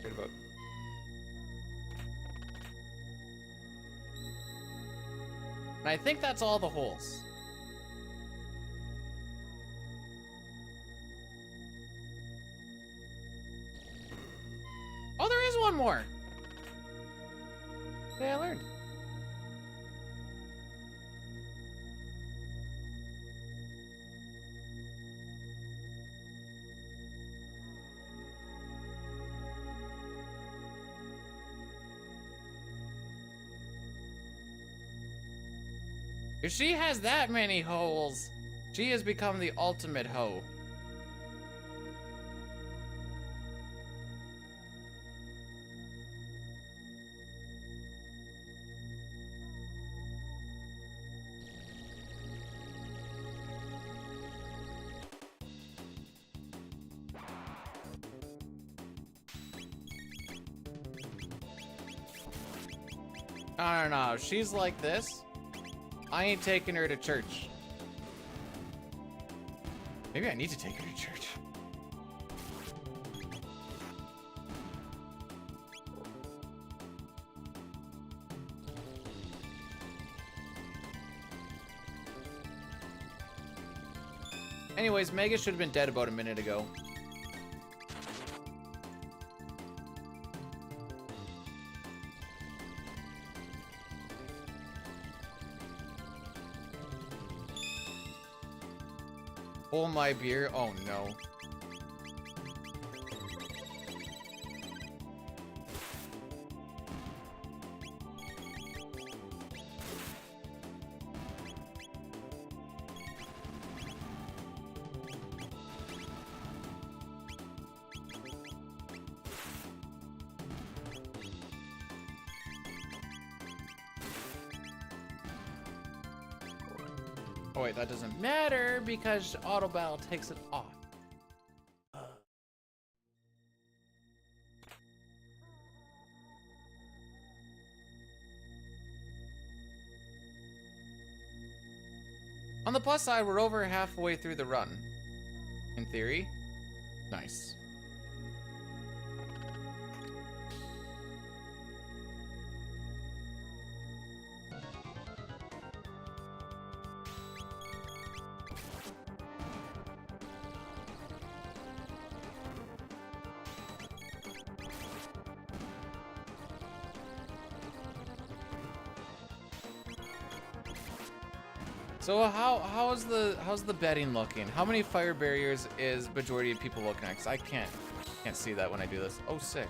Good about. And I think that's all the holes. Oh, there is one more. Yeah, I learned. If she has that many holes, she has become the ultimate hoe. No, if she's like this, I ain't taking her to church. Maybe I need to take her to church. Anyways, Mega should have been dead about a minute ago. Hold my beer. Oh no. Oh wait, that doesn't matter because auto battle takes it off. On the plus side, we're over halfway through the run. In theory. Nice. So how's the betting looking? How many fire barriers is majority of people looking at? 'Cause I can't see that when I do this. Oh, sick.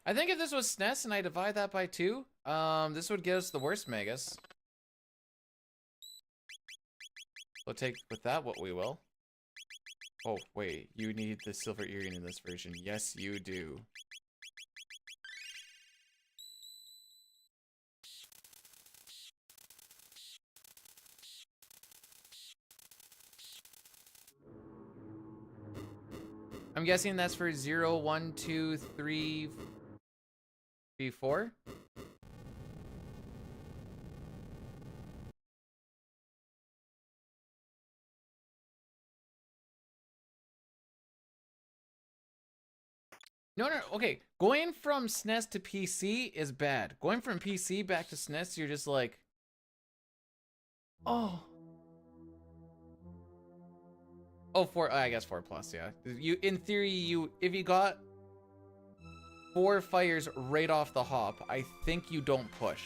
I think if this was SNES and I divide that by 2, this would get us the worst megas. We'll take with that what we will. Oh, wait, you need the silver earring in this version. Yes, you do. I'm guessing that's for 0, 1, 2, 3, 4? No, okay. Going from SNES to PC is bad. Going from PC back to SNES, you're just like... Oh. Oh, 4, I guess 4 plus, yeah. In theory, if you got... 4 fires right off the hop, I think you don't push.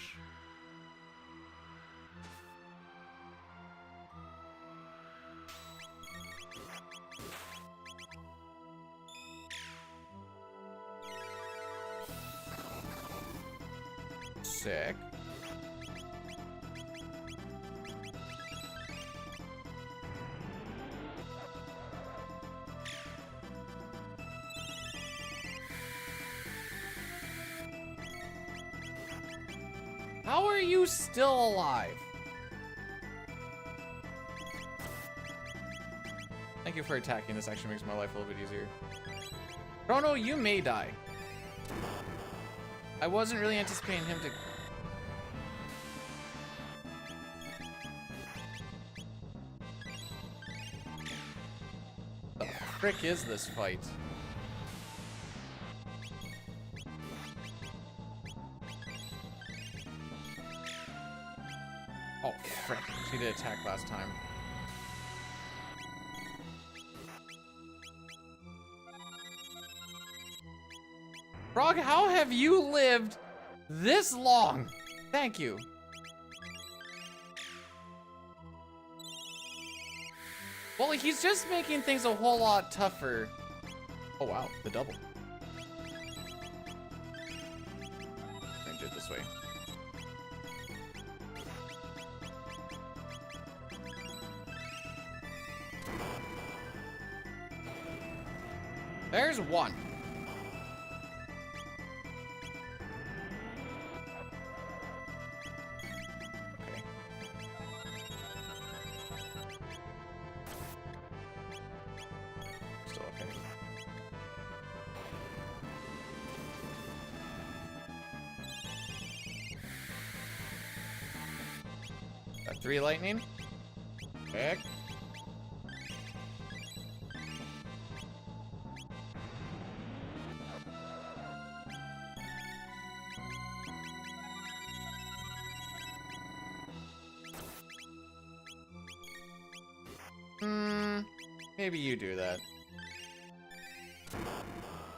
Sick. How are you still alive? Thank you for attacking. This actually makes my life a little bit easier. Chrono, you may die. I wasn't really anticipating him to... The frick is this fight? Oh, frick. She did attack last time. Frog, how have you lived this long? Thank you. Well, he's just making things a whole lot tougher. Oh, wow. The double. I'm gonna do it this way. There's one. Okay. Still okay. Got 3 lightning. Heck. Maybe you do that.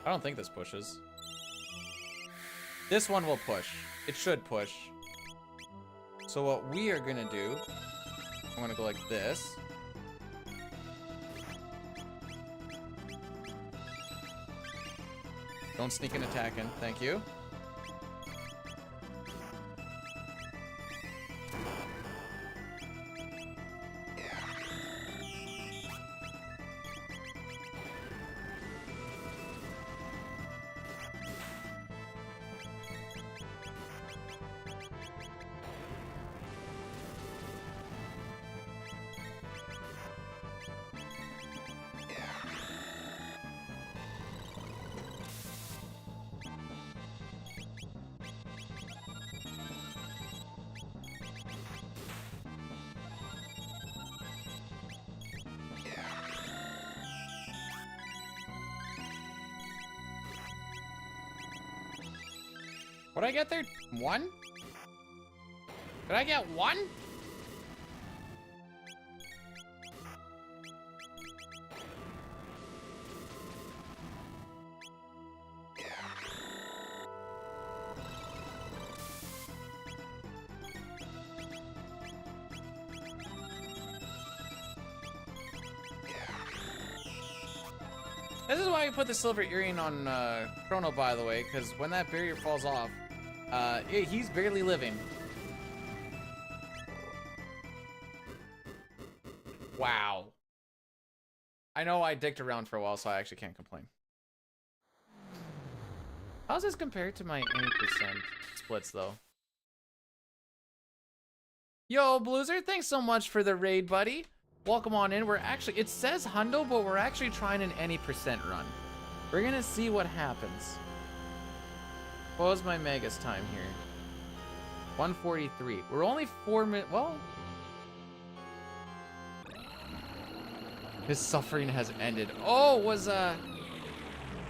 I don't think this pushes. This one will push. It should push. So what we are gonna do, I'm gonna go like this. Don't sneak in attacking, thank you. What'd I get there? 1? Did I get 1? This is why I put the silver earring on Chrono, by the way, because when that barrier falls off, he's barely living. Wow. I know I dicked around for a while, so I actually can't complain. How's this compared to my 80% splits, though? Yo, Bloozer, thanks so much for the raid, buddy. Welcome on in. We're actually, it says hundo, but we're actually trying an any percent run. We're gonna see what happens. What was my Megas time here? 143. We're only 4 minutes. Well, his suffering has ended. Oh,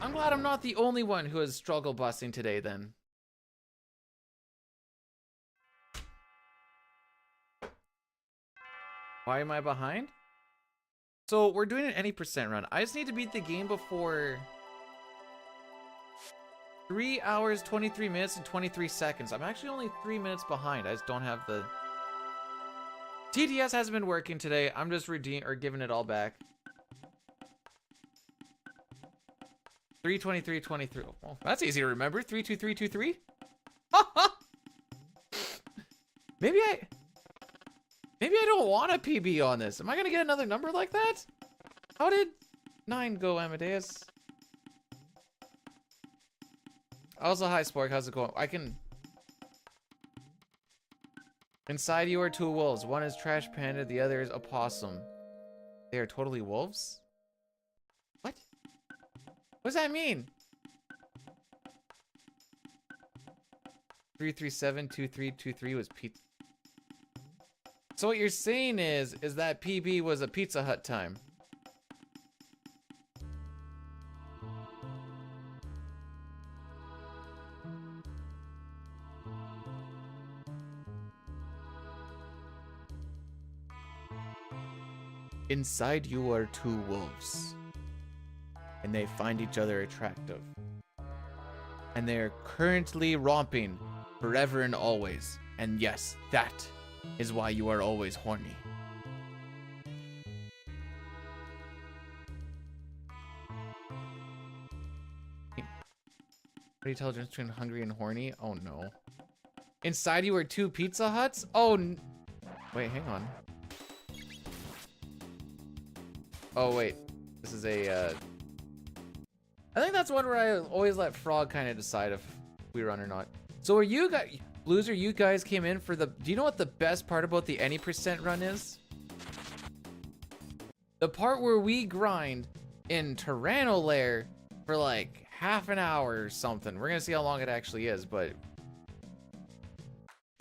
I'm glad I'm not the only one who is struggle busting today then. Why am I behind? So we're doing an any percent run. I just need to beat the game before 3 hours, 23 minutes, and 23 seconds. I'm actually only 3 minutes behind. I just don't have the... TTS hasn't been working today. I'm just giving it all back. 3:23:23. Well, that's easy to remember. 3:23:23. Maybe I don't want a PB on this. Am I gonna get another number like that? How did 9 go, Amadeus? Also, hi Spork, how's it going? I can... Inside you are 2 wolves. One is Trash Panda, the other is Opossum. They are totally wolves? What? What does that mean? 3372323 was pizza. So what you're saying is that PB was a Pizza Hut time. Inside you are 2 wolves, and they find each other attractive. And they are currently romping forever and always. And yes, that is why you are always horny. How do you tell the difference between hungry and horny? Oh no. Inside you are 2 Pizza Huts? Oh, wait, hang on. Oh wait, this is a, I think that's one where I always let Frog kind of decide if we run or not. So are you guys, Blueser, you guys came in for the, do you know what the best part about the any percent run is? The part where we grind in Tyranno Lair for like half an hour or something. We're gonna see how long it actually is, but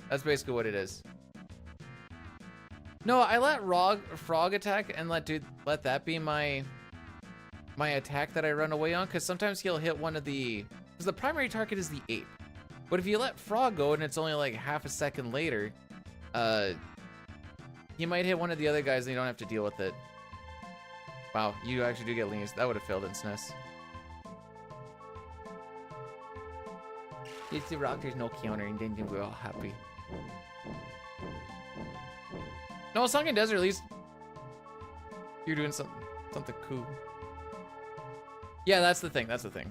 that's basically what it is. No, I let Frog attack and let that be my attack that I run away on, because sometimes he'll hit one of the, because the primary target is the ape. But if you let Frog go and it's only like half a second later, he might hit one of the other guys and you don't have to deal with it. Wow, you actually do get lenience. That would have failed in SNES. It's the rock, there's no counter, and then we're all happy. No, Sunken Desert, at least you're doing something cool. Yeah, that's the thing, that's the thing.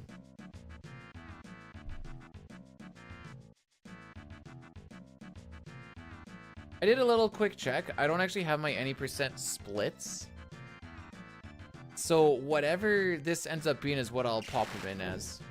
I did a little quick check. I don't actually have my any percent splits. So whatever this ends up being is what I'll pop them in as.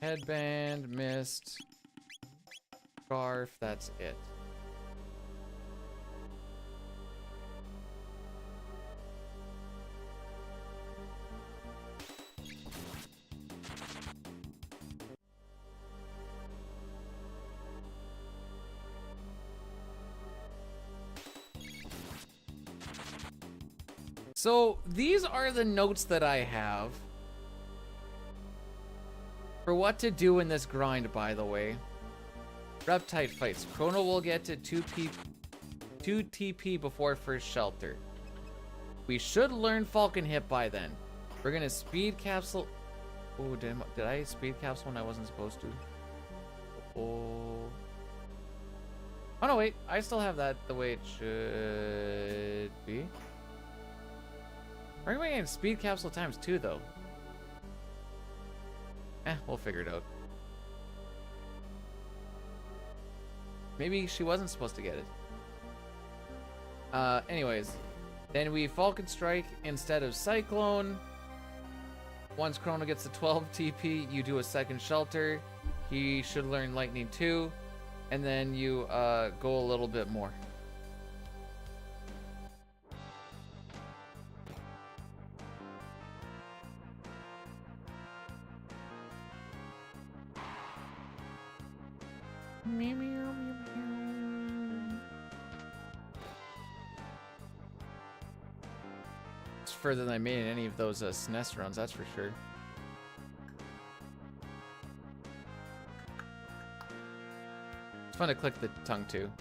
Headband, mist, scarf, that's it. So these are the notes that I have for what to do in this grind, by the way. Reptite fights. Chrono will get to 2 TP before first shelter. We should learn Falcon Hit by then. We're gonna speed capsule. Oh, did I speed capsule when I wasn't supposed to? Oh no, wait. I still have that the way it should be. Are we getting speed capsule times 2 though? We'll figure it out. Maybe she wasn't supposed to get it. Anyways. Then we Falcon Strike instead of Cyclone. Once Chrono gets to 12 TP, you do a second shelter. He should learn Lightning 2. And then you go a little bit more. Meow, meow, meow, meow. further than I made in any of those SNES runs, that's for sure. It's fun to click the tongue too.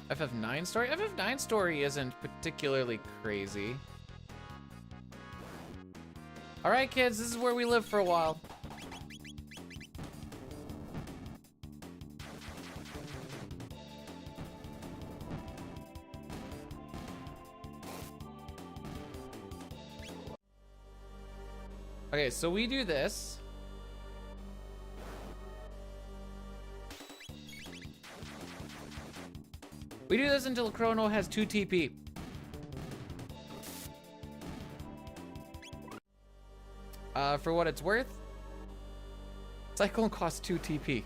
FF9 story? FF9 story isn't particularly crazy. Alright kids, this is where we live for a while. Okay, so we do this. We do this until Chrono has 2 TP. For what it's worth, Cyclone costs 2 TP.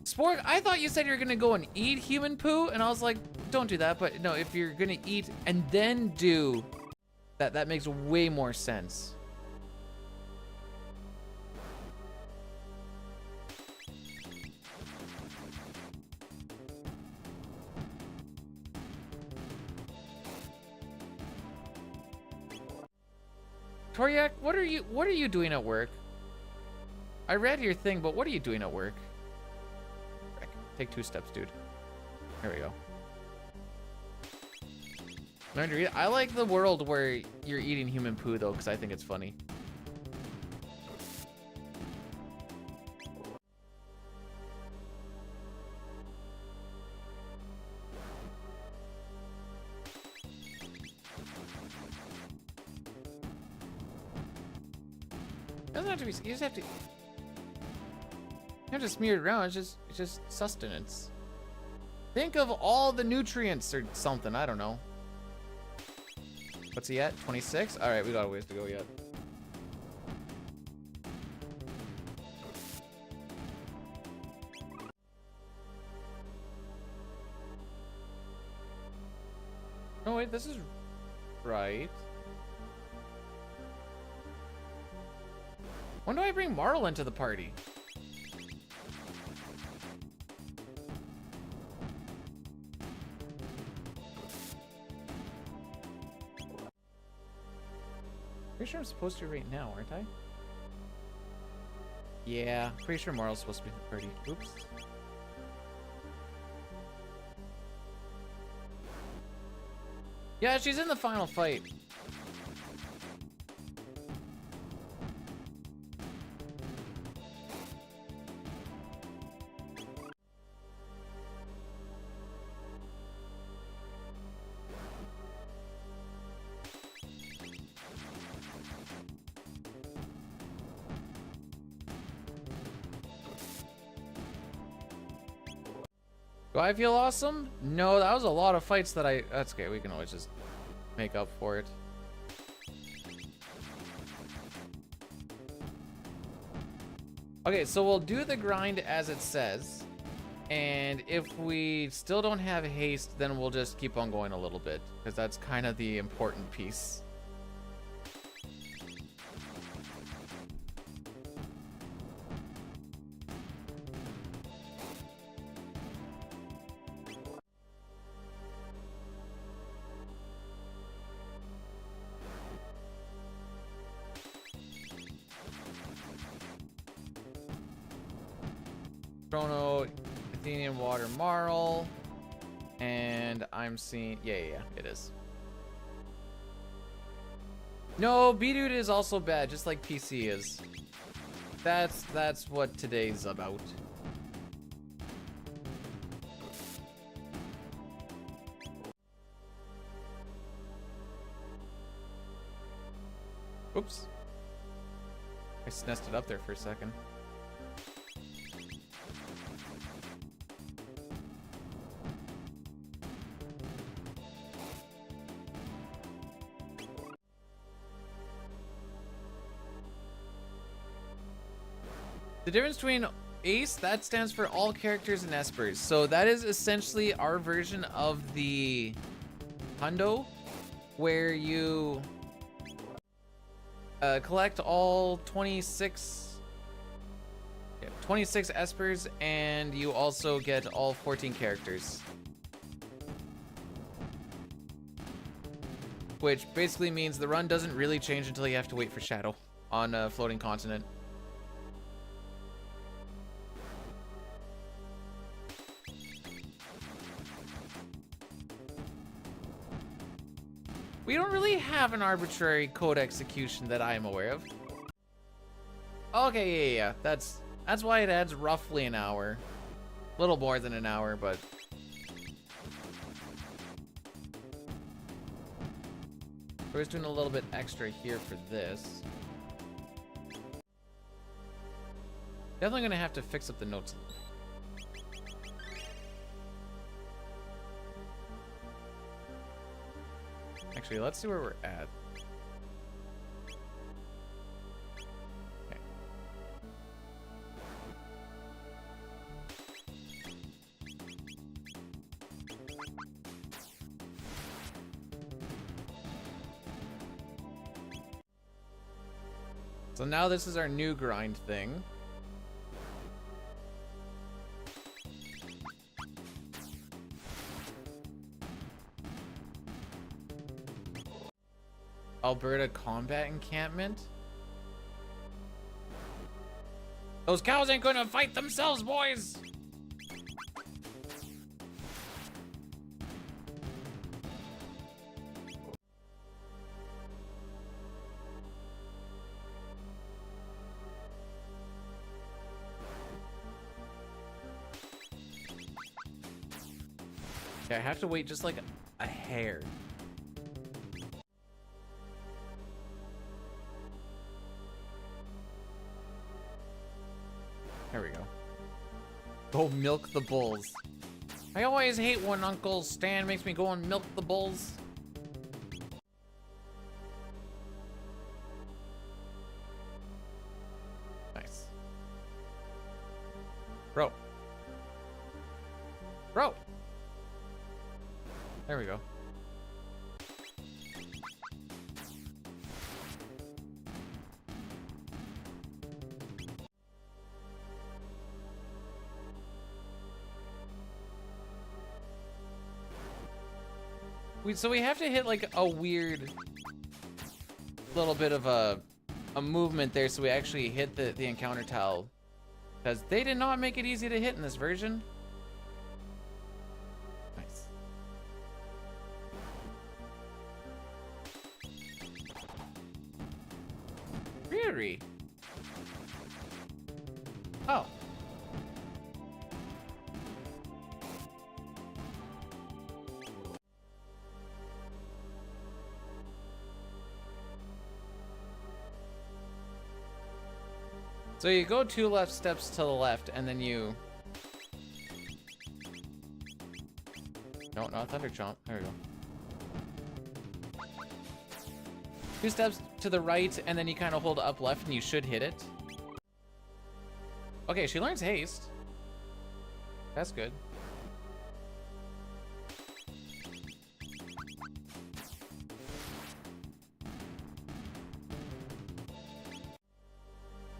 Spork, I thought you said you were gonna go and eat human poo, and I was like, don't do that. But no, if you're gonna eat and then do that, that makes way more sense. Toriak, what are you doing at work? I read your thing, but what are you doing at work? Take 2 steps, dude. There we go. Learn to read. I like the world where you're eating human poo though, because I think it's funny. Doesn't have to be. You just have to. You have to smear it around. It's just sustenance. Think of all the nutrients or something. I don't know. What's he at? 26. All right, we got a ways to go yet. Oh wait, this is right. When do I bring Marl into the party? Pretty sure I'm supposed to right now, aren't I? Yeah, pretty sure Marl's supposed to be in the party. Oops. Yeah, she's in the final fight. Do I feel awesome? No, that was a lot of fights that that's okay, we can always just make up for it. Okay, so we'll do the grind as it says. And if we still don't have haste, then we'll just keep on going a little bit, because that's kind of the important piece. Chrono, Athenian Water Marl, and I'm seeing, yeah, it is. No, B-Dude is also bad, just like PC is. That's what today's about. Oops. I sneezed it up there for a second. The difference between ACE, that stands for all characters and espers. So that is essentially our version of the Hundo, where you Collect all 26... Yeah, 26 espers, and you also get all 14 characters. Which basically means the run doesn't really change until you have to wait for Shadow on a floating continent. We don't really have an arbitrary code execution that I am aware of. Okay, yeah. That's why it adds roughly an hour. A little more than an hour, but... We're just doing a little bit extra here for this. Definitely gonna have to fix up the notes a little. Actually, let's see where we're at. Okay. So now this is our new grind thing. Alberta combat encampment. Those cows ain't gonna fight themselves, boys. Okay, I have to wait just like a hair. There we go. Go milk the bulls. I always hate when Uncle Stan makes me go and milk the bulls. Nice. Bro. Bro. There we go. So we have to hit like a weird little bit of a movement there so we actually hit the encounter tile. Because they did not make it easy to hit in this version. Nice. Really? Oh. So you go 2 left steps to the left, and then you... No, not Thunder Chomp. There we go. 2 steps to the right, and then you kind of hold up left, and you should hit it. Okay, she learns haste. That's good.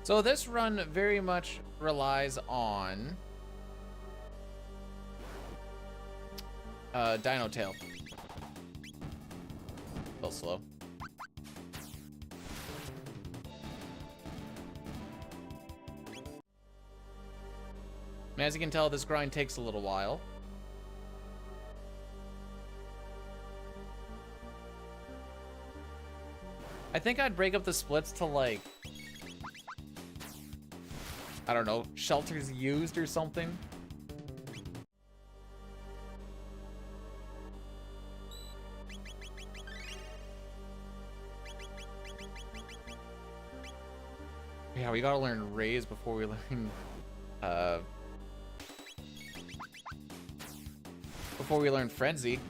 So this run very much relies on Dino Tail. A little slow. As you can tell, this grind takes a little while. I think I'd break up the splits to like, I don't know, shelters used or something. Yeah, we gotta learn Raise before we learn, before we learn Frenzy.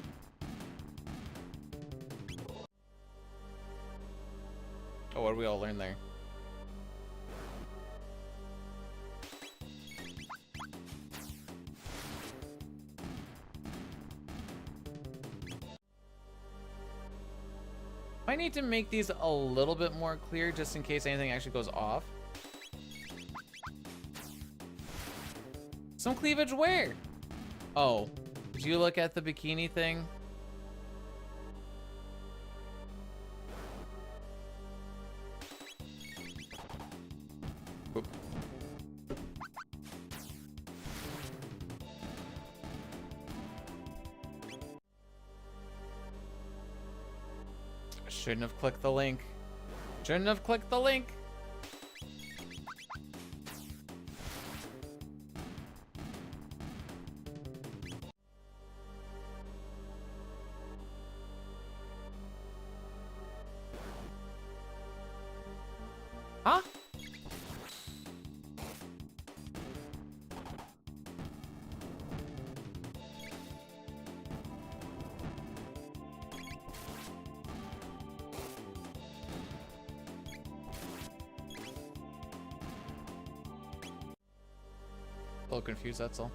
Oh, what did we all learn there? Might need to make these a little bit more clear just in case anything actually goes off. Some cleavage where? Oh, did you look at the bikini thing? Oop. Shouldn't have clicked the link. Shouldn't have clicked the link. Huh? A little confused, that's all.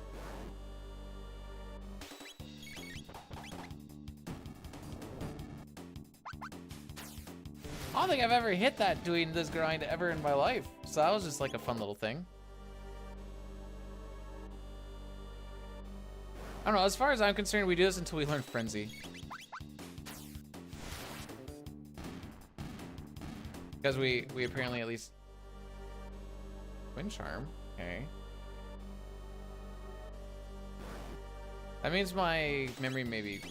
I don't think I've ever hit that doing this grind ever in my life. So that was just like a fun little thing. I don't know, as far as I'm concerned, we do this until we learn Frenzy. Because we apparently at least... Wind Charm, okay. That means my memory maybe...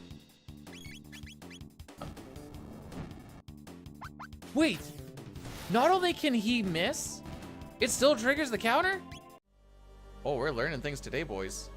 Wait! Not only can he miss, it still triggers the counter? Oh, we're learning things today, boys.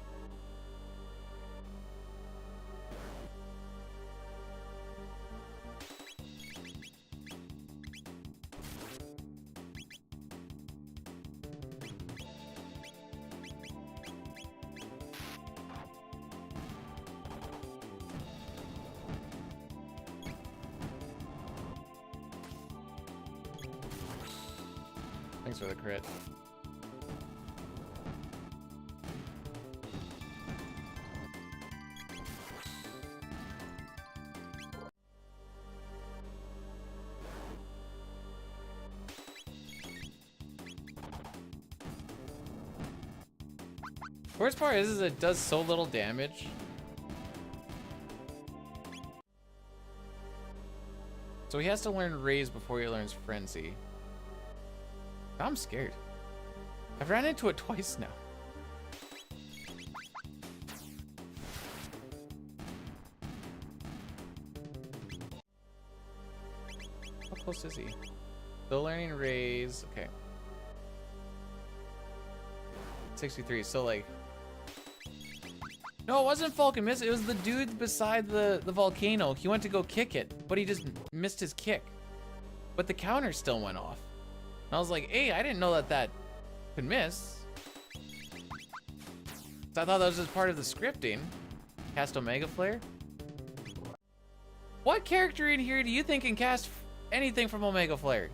Thanks for the crit. Worst part is it does so little damage. So he has to learn Raise before he learns Frenzy. I'm scared. I've ran into it twice now. How close is he? Still learning Raise. Okay. 63. So like... No, it wasn't Falcon Miss. It was the dude beside the volcano. He went to go kick it, but he just missed his kick. But the counter still went off. And I was like, hey, I didn't know that could miss. So I thought that was just part of the scripting. Cast Omega Flare. What character in here do you think can cast anything from Omega Flare?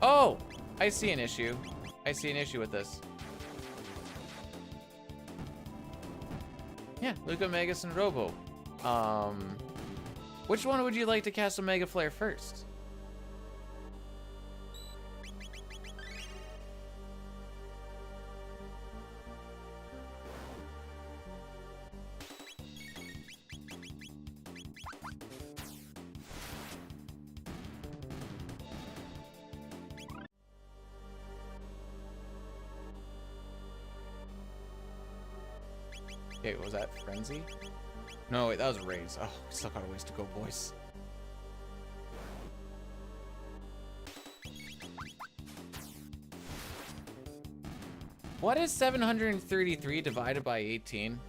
Oh, I see an issue. I see an issue with this. Yeah, Luca, Magus, and Robo. Which one would you like to cast Omega Flare first? Okay, was that Frenzy? No, wait, that was Raise. Oh, we still got a ways to go, boys. What is 733 divided by 18?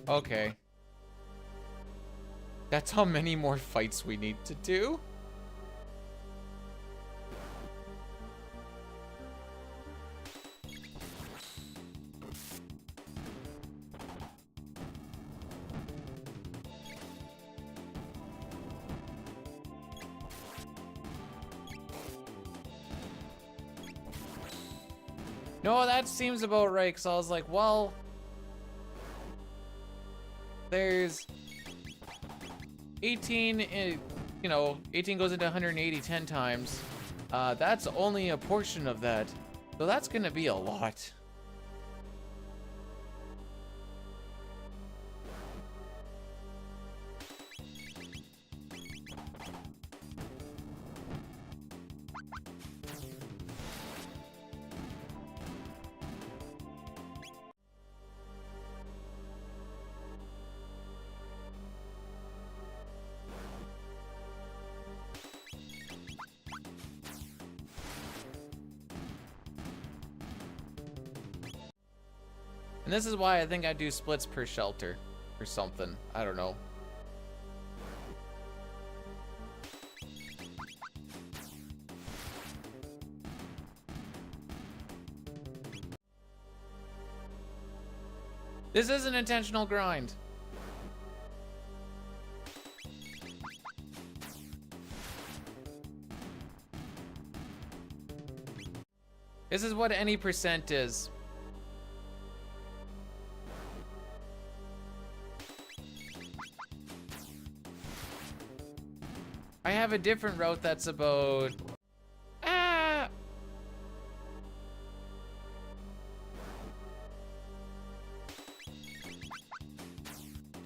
Okay. That's how many more fights we need to do? No, that seems about right, because I was like, well, there's 18, you know, 18 goes into 180 10 times. That's only a portion of that. So that's going to be a lot. And this is why I think I do splits per shelter or something. I don't know. This is an intentional grind. This is what any percent is. I have a different route that's about... I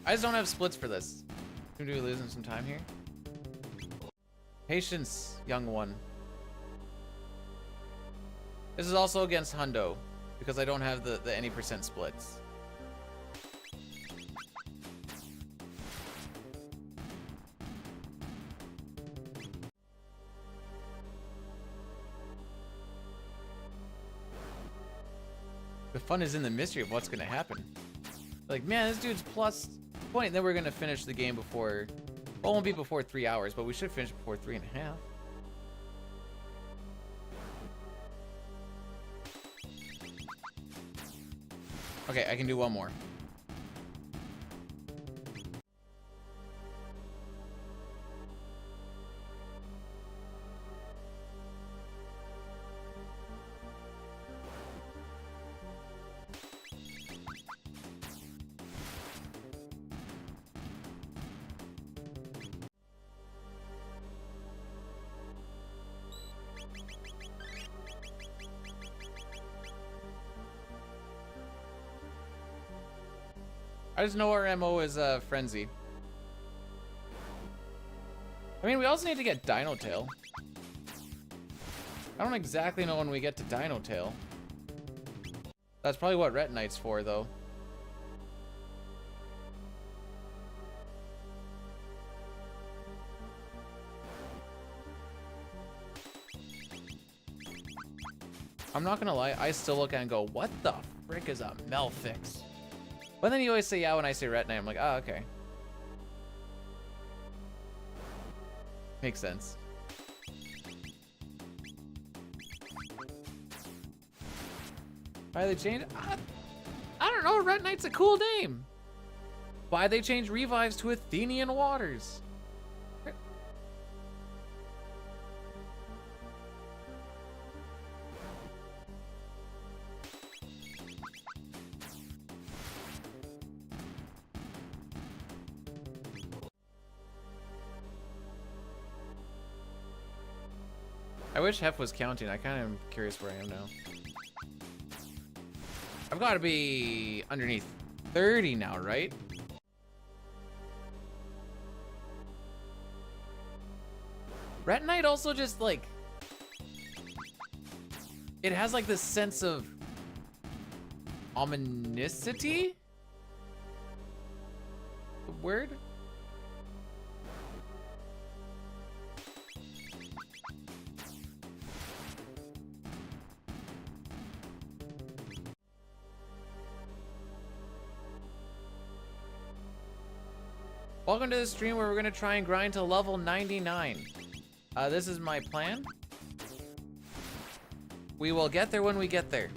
just don't have splits for this. Seem to be losing some time here. Patience, young one. This is also against Hundo, because I don't have the any percent splits. The fun is in the mystery of what's gonna happen. Like, man, this dude's plus point, and then we're gonna finish the game before, well, it won't be before 3 hours, but we should finish before 3.5. Okay, I can do one more. I just know our MO is Frenzy. I mean, we also need to get Dino Tail. I don't exactly know when we get to Dino Tail. That's probably what Retinite's for, though. I'm not gonna lie, I still look at it and go, what the frick is a Melfix? But then you always say yeah when I say Retinite. I'm like, oh, okay. Makes sense. Why they changed? I don't know. Retinite's a cool name. Why they changed Revives to Athenian Waters? I wish Hef was counting. I kind of am curious where I am now. I've got to be underneath 30 now, right? Retinite also just like... It has like this sense of... ominousity? The word? Welcome to the stream where we're gonna try and grind to level 99. This is my plan. We will get there when we get there.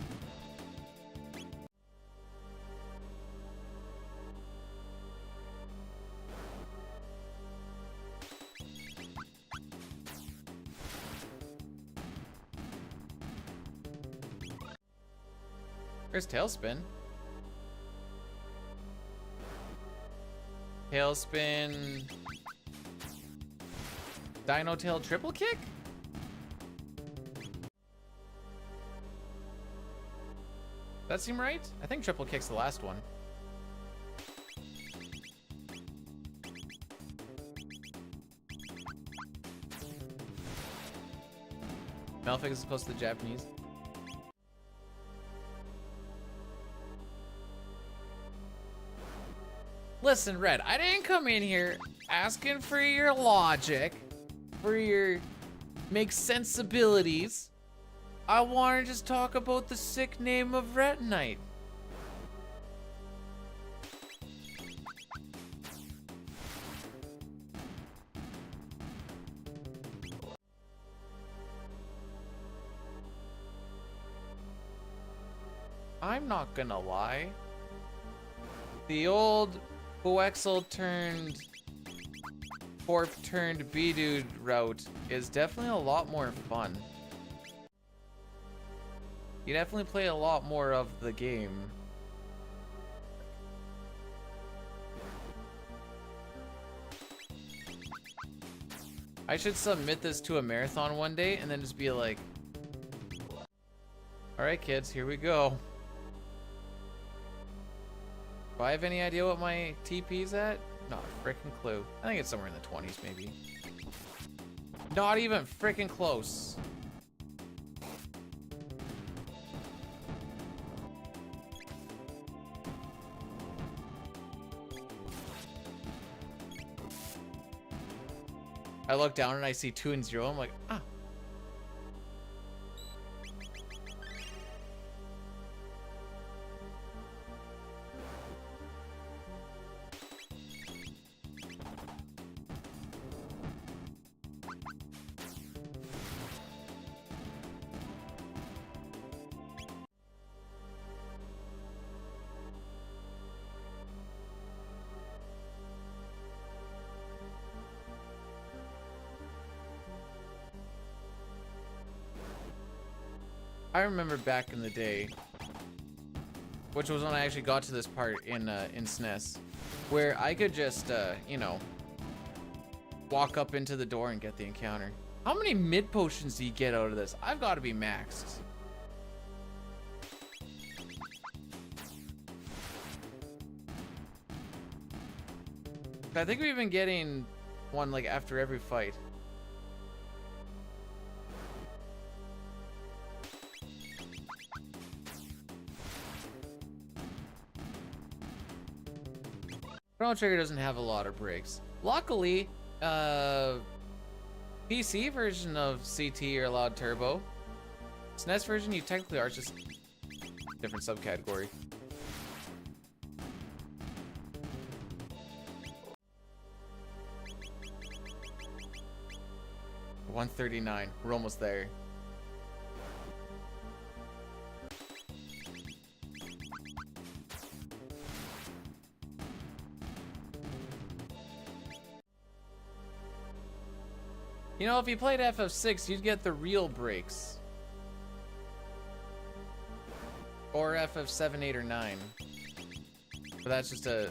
Where's Tailspin? Tailspin. Dino Tail triple kick? That seem right? I think triple kick's the last one. Malefic is close to the Japanese. Listen, Red, I didn't come in here asking for your logic, for your make sensibilities. I want to just talk about the sick name of Retinite. I'm not gonna lie. The old Boexel turned Corp turned B-Dude route is definitely a lot more fun. You definitely play a lot more of the game. I should submit this to a marathon one day and then just be like, alright kids, here we go. Do I have any idea what my TP's at? Not a freaking clue. I think it's somewhere in the 20s maybe. Not even freaking close. I look down and I see 2 and 0. I'm like, ah. I remember back in the day, which was when I actually got to this part in SNES, where I could just, you know, walk up into the door and get the encounter. How many mid potions do you get out of this? I've got to be maxed. I think we've been getting one like after every fight. Chrono Trigger doesn't have a lot of breaks. Luckily, PC version of CT are allowed turbo. SNES version, you technically are just different subcategory. $139. We're almost there. You know, if you played FF6, you'd get the real breaks. Or FF7, 8, or 9. But that's just a...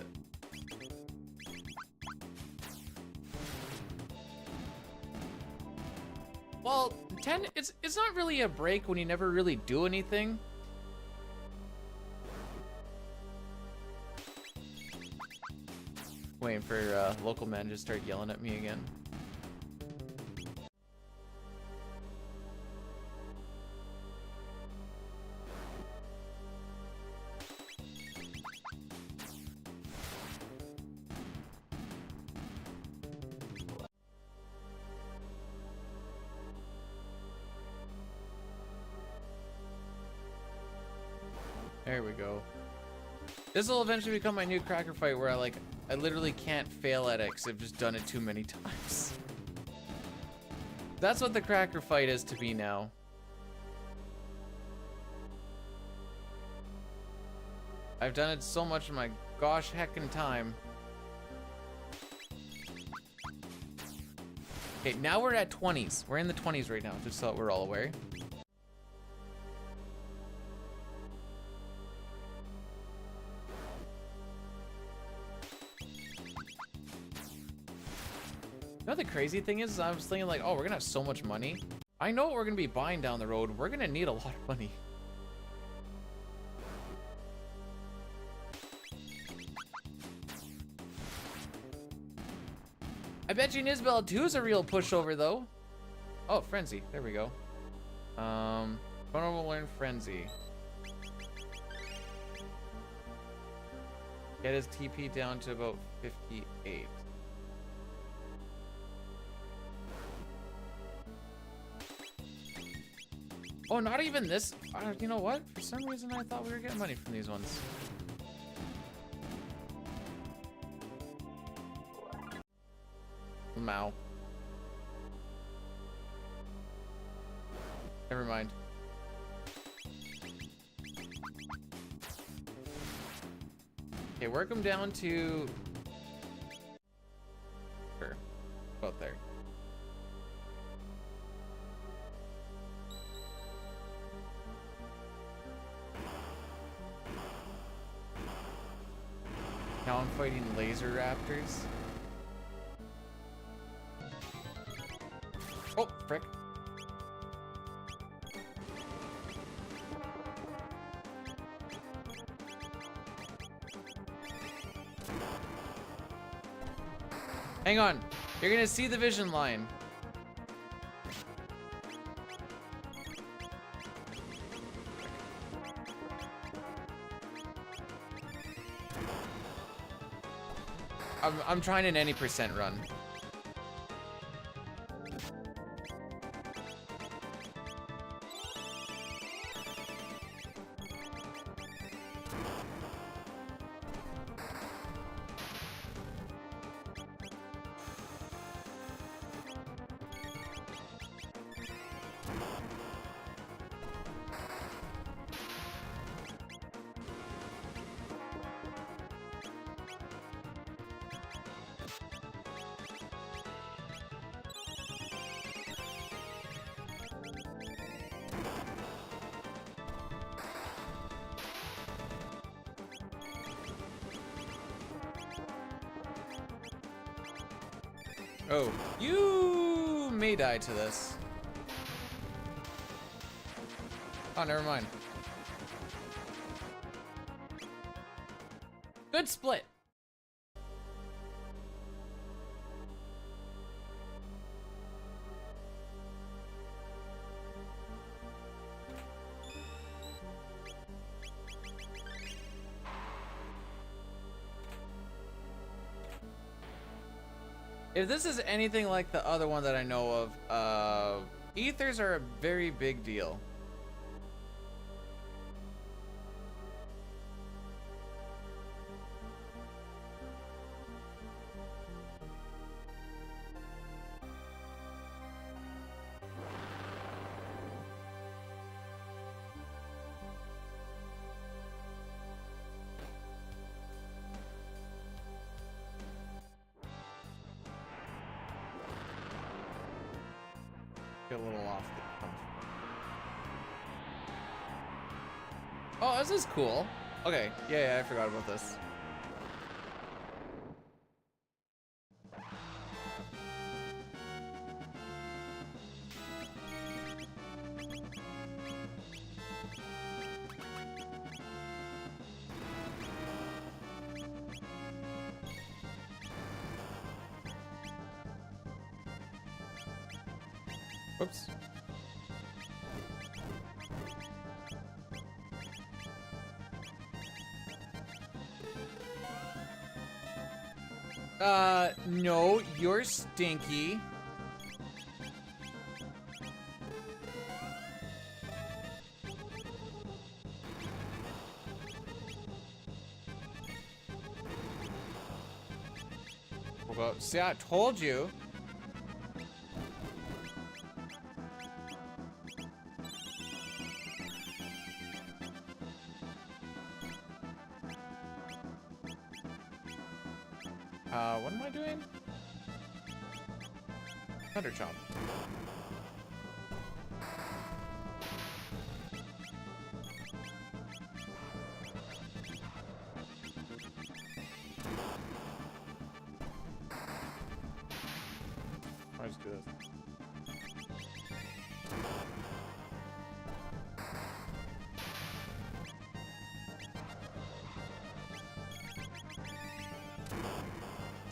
Well, 10, it's not really a break when you never really do anything. Waiting for local men to start yelling at me again. There we go. This will eventually become my new cracker fight where I literally can't fail at it because I've just done it too many times. That's what the cracker fight is to me now. I've done it so much in my gosh heckin' time. Okay, now we're at 20s. We're in the 20s right now, just so we're all aware. know the crazy thing is I was thinking like, oh, we're gonna have so much money. I know what we're gonna be buying down the road. We're gonna need a lot of money. I bet you Nisbel 2 is a real pushover though. Oh, Frenzy. There we go. Vulnerable learn Frenzy. Get his TP down to about 58. Oh, not even this. You know what? For some reason, I thought we were getting money from these ones. Mao. Never mind. Okay, work them down to... Sure. About there. Now I'm fighting laser raptors. Oh, frick. Hang on. You're gonna see the vision line. I'm trying an any percent run. Oh, you may die to this. Oh, never mind. Good split. If this is anything like the other one that I know of, ethers are a very big deal. Get a little off the punch. Oh, this is cool. Okay, yeah, I forgot about this. Whoops. No, you're stinky. Well, see, I told you. What am I doing? Thunder Chomp.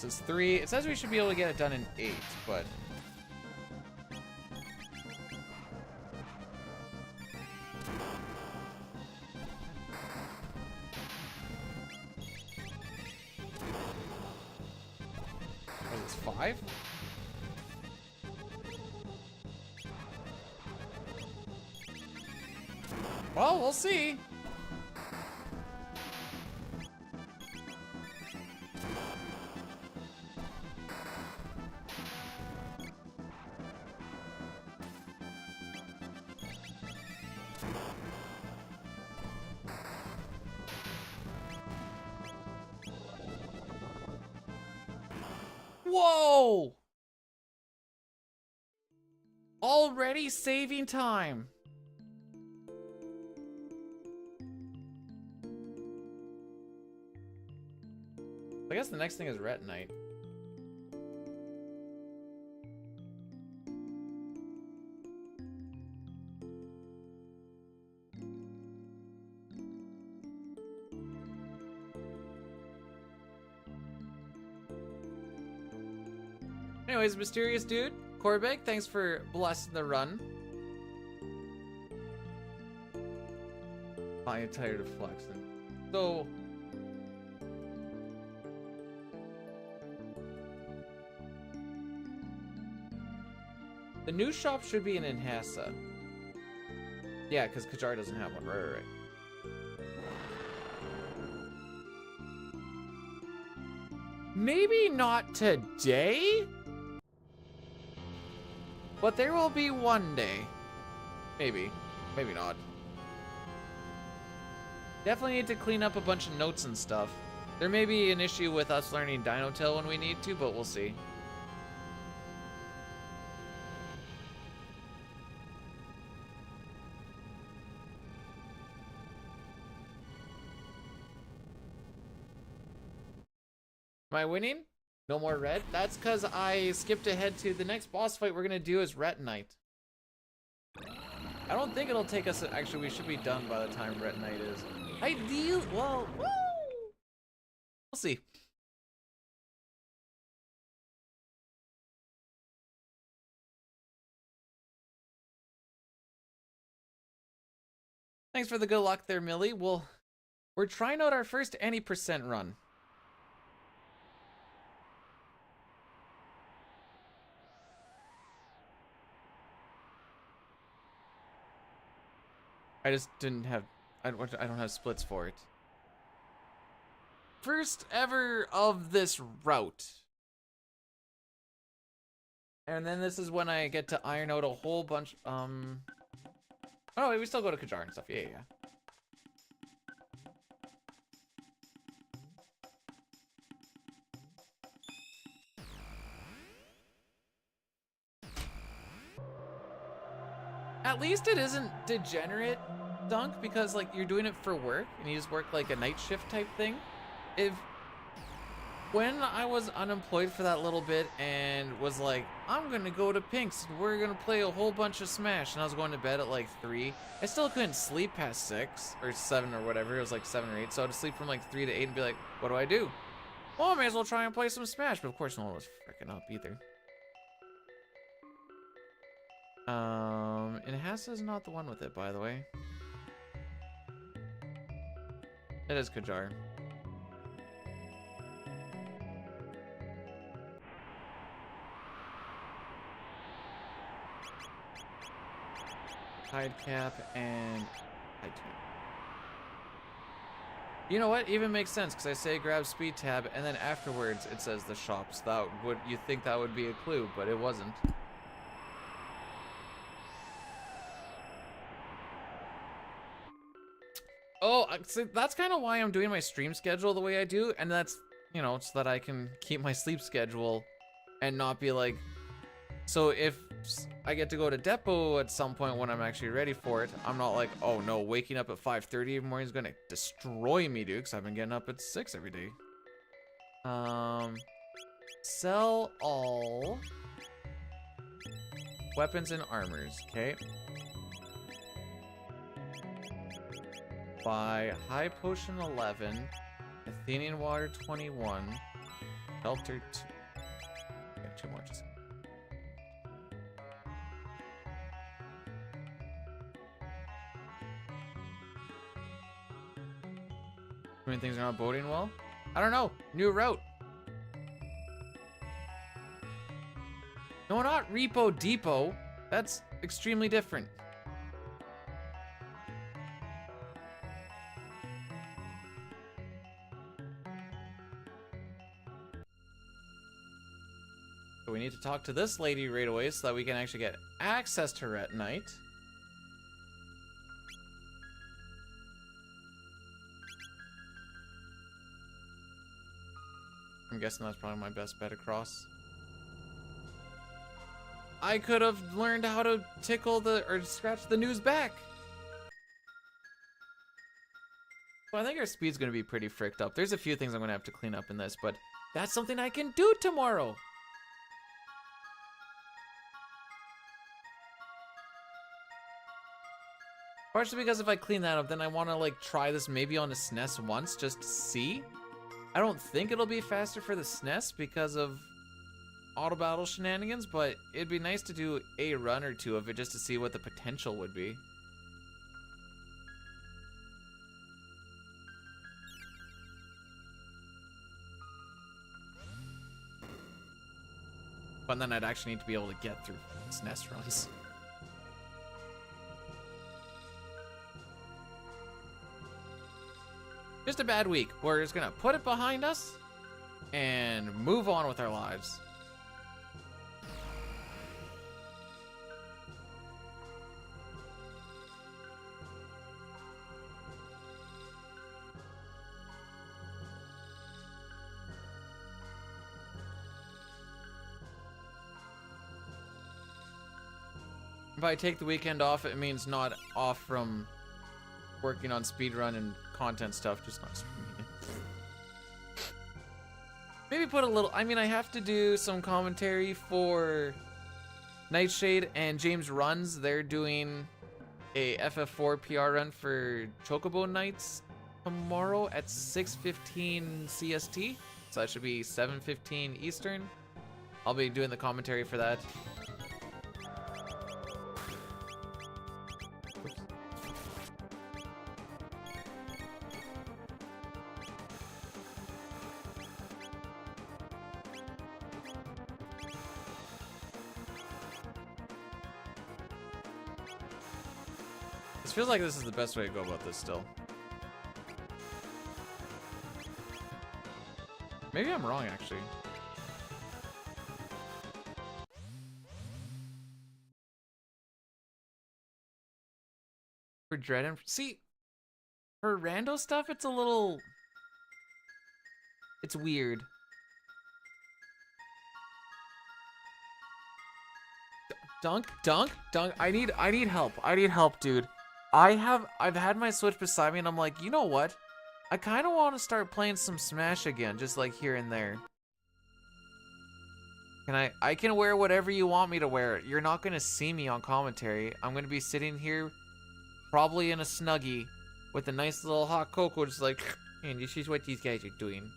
This is 3. It says we should be able to get it done in 8, but... What is this, 5? Well, we'll see. Whoa! Already saving time. I guess the next thing is retinite. Anyways, mysterious dude, Corbeg, thanks for blessing the run. I am tired of flexing. So... the new shop should be in Inhasa. Yeah, because Kajar doesn't have one. Right. Maybe not today? But there will be one day. Maybe. Maybe not. Definitely need to clean up a bunch of notes and stuff. There may be an issue with us learning Dino Tail when we need to, but we'll see. Am I winning? No more red? That's because I skipped ahead to the next boss fight we're going to do is Retinite. I don't think it'll take us... Actually, we should be done by the time Retinite is. Ideal... Well, woo! We'll see. Thanks for the good luck there, Millie. We're trying out our first any percent run. I just didn't have... I don't have splits for it. First ever of this route. And then this is when I get to iron out a whole bunch... Oh, wait, we still go to Kajar and stuff. Yeah. At least it isn't degenerate dunk because like you're doing it for work and you just work like a night shift type thing. When I was unemployed for that little bit and was like, I'm gonna go to Pink's and we're gonna play a whole bunch of Smash, and I was going to bed at like 3, I still couldn't sleep past 6 or 7 or whatever. It was like 7 or 8, so I'd sleep from like 3 to 8 and be like, what do I do? Well, I may as well try and play some Smash, but of course no one was freaking up either. Inhasa is not the one with it, by the way. It is Kajar. Hide cap and hide tune. You know what? Even makes sense because I say grab speed tab and then afterwards it says the shops. That would you think that would be a clue, but it wasn't. Oh, so that's kind of why I'm doing my stream schedule the way I do, and that's, you know, so that I can keep my sleep schedule and not be like, so if I get to go to depot at some point when I'm actually ready for it, I'm not like, oh no, waking up at 5:30 every morning is gonna destroy me, dude, because I've been getting up at 6 every day. Sell all weapons and armors, okay? Buy high potion 11, Athenian water 21, Shelter 2. Okay, 2 more. Just... I mean, things are not boding well. I don't know. New route. No, not Repo Depot. That's extremely different. So we need to talk to this lady right away so that we can actually get access to her at night. I'm guessing that's probably my best bet across. I could have learned how to tickle the, or scratch the news back. Well, I think our speed's gonna be pretty fricked up. There's a few things I'm gonna have to clean up in this, but that's something I can do tomorrow. Partially because if I clean that up, then I wanna like try this maybe on a SNES once just to see. I don't think it'll be faster for the SNES because of auto battle shenanigans, but it'd be nice to do a run or two of it just to see what the potential would be. But then I'd actually need to be able to get through SNES runs. Just a bad week. We're just gonna put it behind us and move on with our lives. If I take the weekend off, it means not off from working on speedrun and content stuff, just not streaming it. Maybe put a little, I mean, I have to do some commentary for Nightshade and James Runs. They're doing a FF4 PR run for Chocobo Nights tomorrow at 6:15 CST. So that should be 7:15 Eastern. I'll be doing the commentary for that. It feels like this is the best way to go about this still. Maybe I'm wrong, actually. For Dread and... See, for rando stuff, it's a little... It's weird. Dunk. I need help. I need help, dude. I've had my Switch beside me and I'm like, you know what? I kind of want to start playing some Smash again, just like here and there. Can I can wear whatever you want me to wear. You're not going to see me on commentary. I'm going to be sitting here probably in a Snuggie with a nice little hot cocoa just like, and this is what these guys are doing.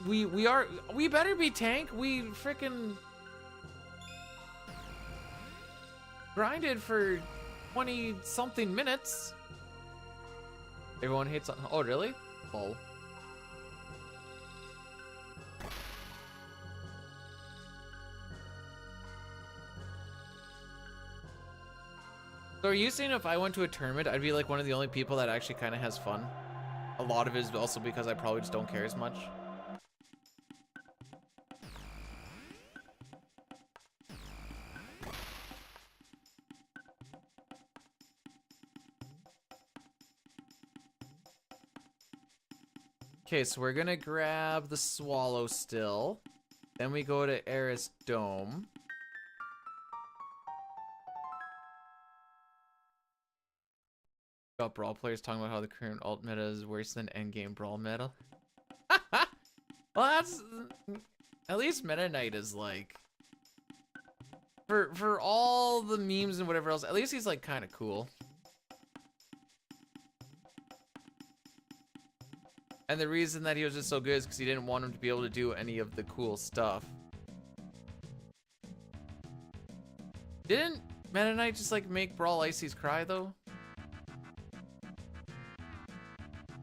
We better be tank. We frickin' grinded for 20 something minutes. Everyone hates on, oh really? Lol. So are you saying if I went to a tournament, I'd be like one of the only people that actually kind of has fun? A lot of it is also because I probably just don't care as much. Okay, so we're gonna grab the Swallow still. Then we go to Eris Dome. Got Brawl players talking about how the current alt meta is worse than endgame Brawl meta. Well, that's... At least Meta Knight is like... For all the memes and whatever else, at least he's like kind of cool. And the reason that he was just so good is because he didn't want him to be able to do any of the cool stuff. Didn't Meta Knight just like make Brawl Ices cry though?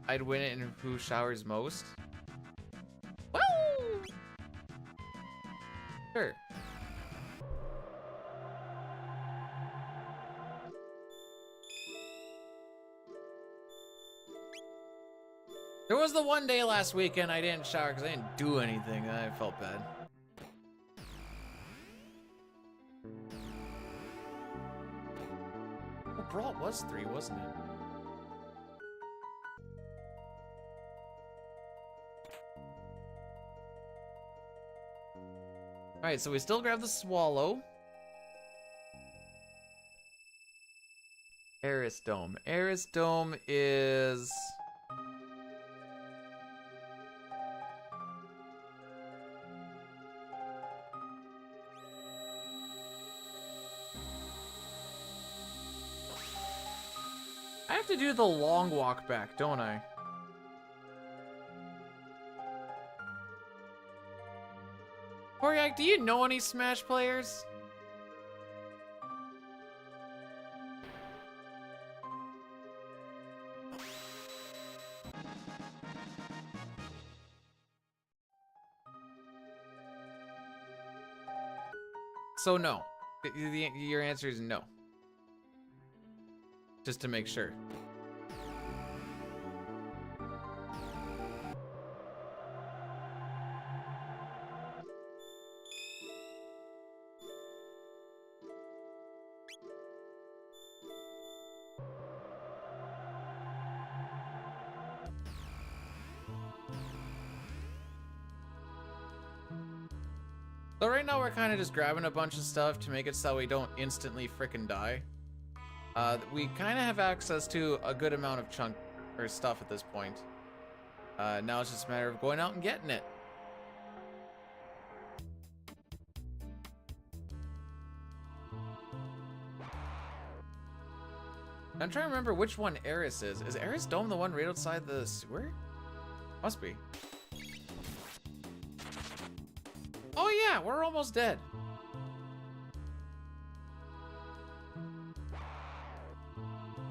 I'd win it in who showers most. Woo! Sure. There was the one day last weekend I didn't shower because I didn't do anything and I felt bad. Well, Brawl was 3, wasn't it? Alright, so we still grab the Swallow. Eris Dome. Eris Dome is... I have to do the long walk back, don't I? Koryak, do you know any Smash players? So no. Your answer is no. Just to make sure. So right now we're kind of just grabbing a bunch of stuff to make it so we don't instantly frickin' die. We kind of have access to a good amount of chunk or stuff at this point. Now it's just a matter of going out and getting it. I'm trying to remember which one Eris is. Is Eris Dome the one right outside the sewer? Must be. Oh yeah, we're almost dead.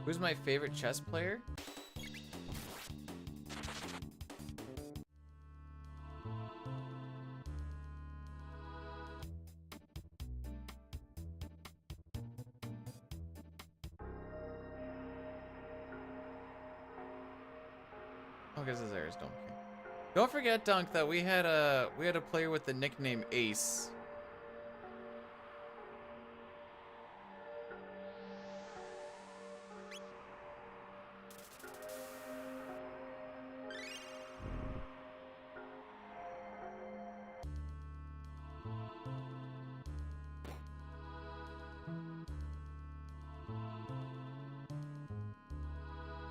Who's my favorite chess player? Oh, I guess it's Eris Dome. Don't forget, Dunk, that we had a player with the nickname Ace.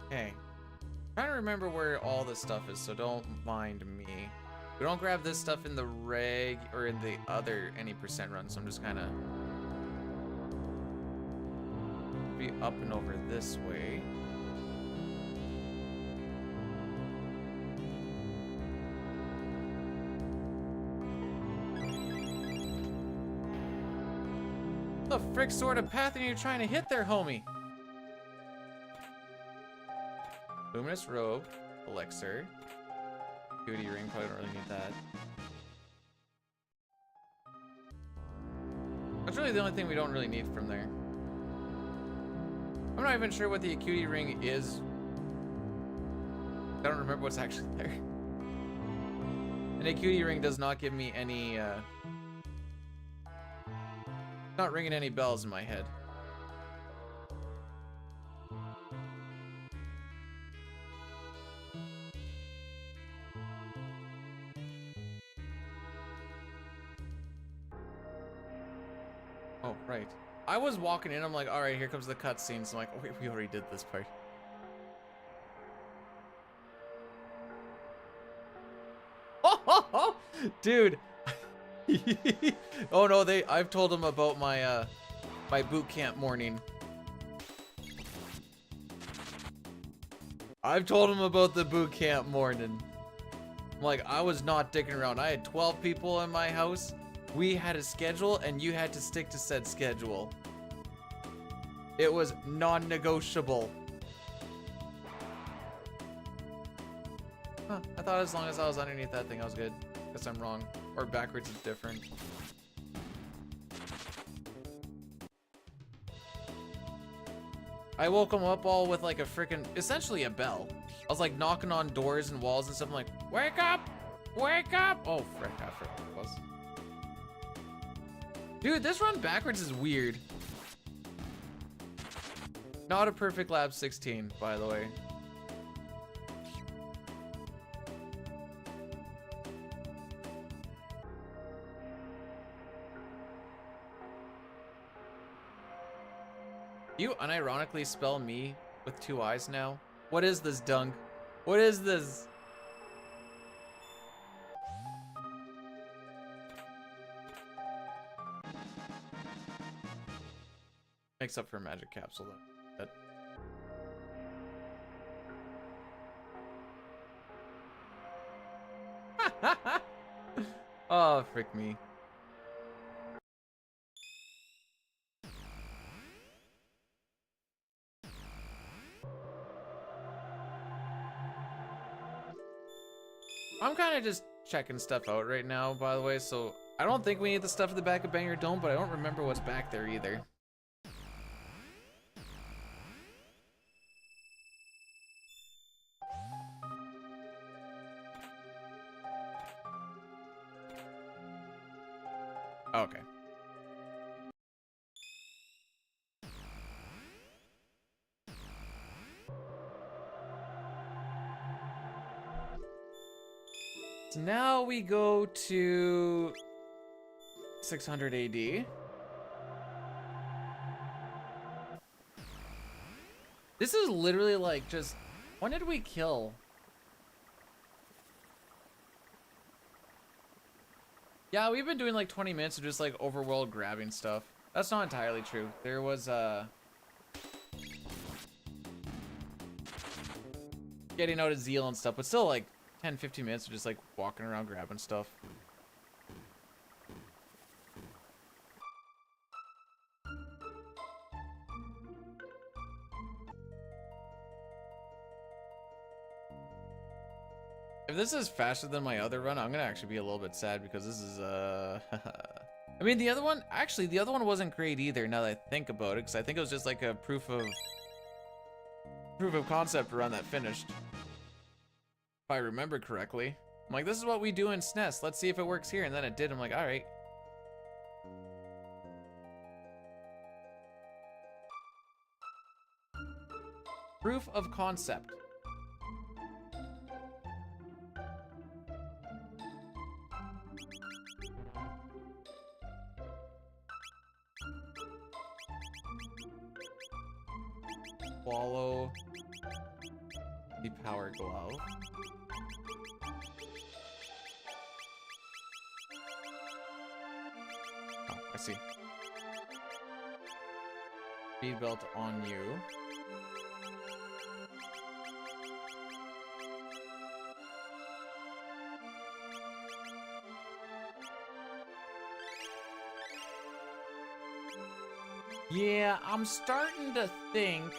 Okay. Trying to remember where all this stuff is, so don't mind me. We don't grab this stuff in the reg or in the other any percent run, so I'm just kind of be up and over this way. The frick sort of path are you trying to hit there, homie? Luminous Robe, Elixir, Beauty Ring, probably don't really need that. That's really the only thing we don't really need from there. I'm not even sure what the Acuity Ring is. I don't remember what's actually there. An Acuity Ring does not give me any, not ringing any bells in my head. Oh, right. I was walking in, I'm like, all right, here comes the cutscene. So I'm like, oh, wait, we already did this part. Oh, dude, Oh no, I've told them about my my boot camp morning. I've told them about the boot camp morning. Like, I was not dicking around. I had 12 people in my house. We had a schedule and you had to stick to said schedule. It was non-negotiable. Huh, I thought as long as I was underneath that thing I was good. Guess I'm wrong. Or backwards is different. I woke him up all with like a freaking, essentially a bell. I was like knocking on doors and walls and stuff. I'm like, wake up! Wake up! Oh, frick, I forgot what it was. Dude, this run backwards is weird. Not a perfect lap 16, by the way. You unironically spell me with 2 eyes now? What is this, Dunk? What is this? Makes up for a magic capsule though. Oh, frick me. I'm kind of just checking stuff out right now, by the way, so I don't think we need the stuff at the back of Banger Dome, but I don't remember what's back there either. Okay. So now we go to 600 AD. This is literally like just, when did we kill? Yeah, we've been doing like 20 minutes of just like overworld grabbing stuff. That's not entirely true. There was getting out of Zeal and stuff, but still like 10-15 minutes of just like walking around grabbing stuff. If this is faster than my other run, I'm gonna actually be a little bit sad because this is I mean, the other one, actually the other one wasn't great either now that I think about it, because I think it was just like a proof of concept run that finished, if I remember correctly. I'm like, this is what we do in SNES, let's see if it works here, and then it did. I'm like, all right. Proof of concept. Follow the power glove. Oh, I see. Speed belt on you. Yeah, I'm starting to think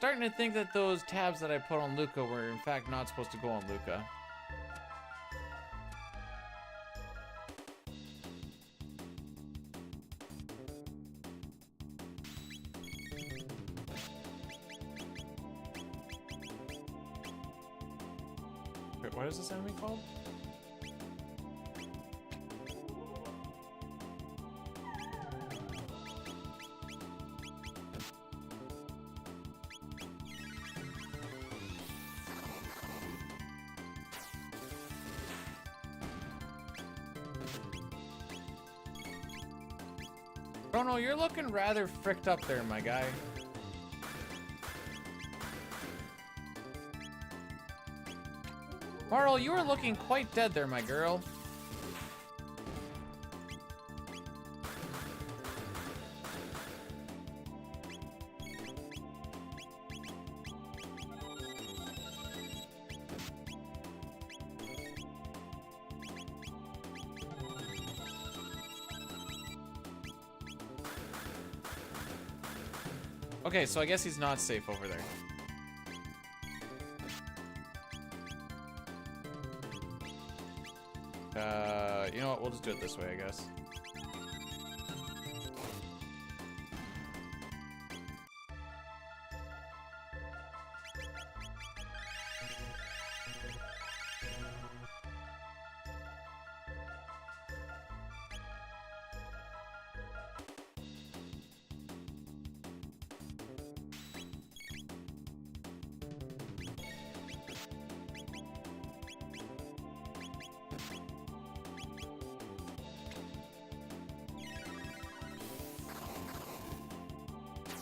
starting to think that those tabs that I put on Luca were in fact not supposed to go on Luca. Wait, what is this enemy called? Oh no, you're looking rather fricked up there, my guy. Marl, you are looking quite dead there, my girl. Okay, so I guess he's not safe over there. You know what? We'll just do it this way, I guess.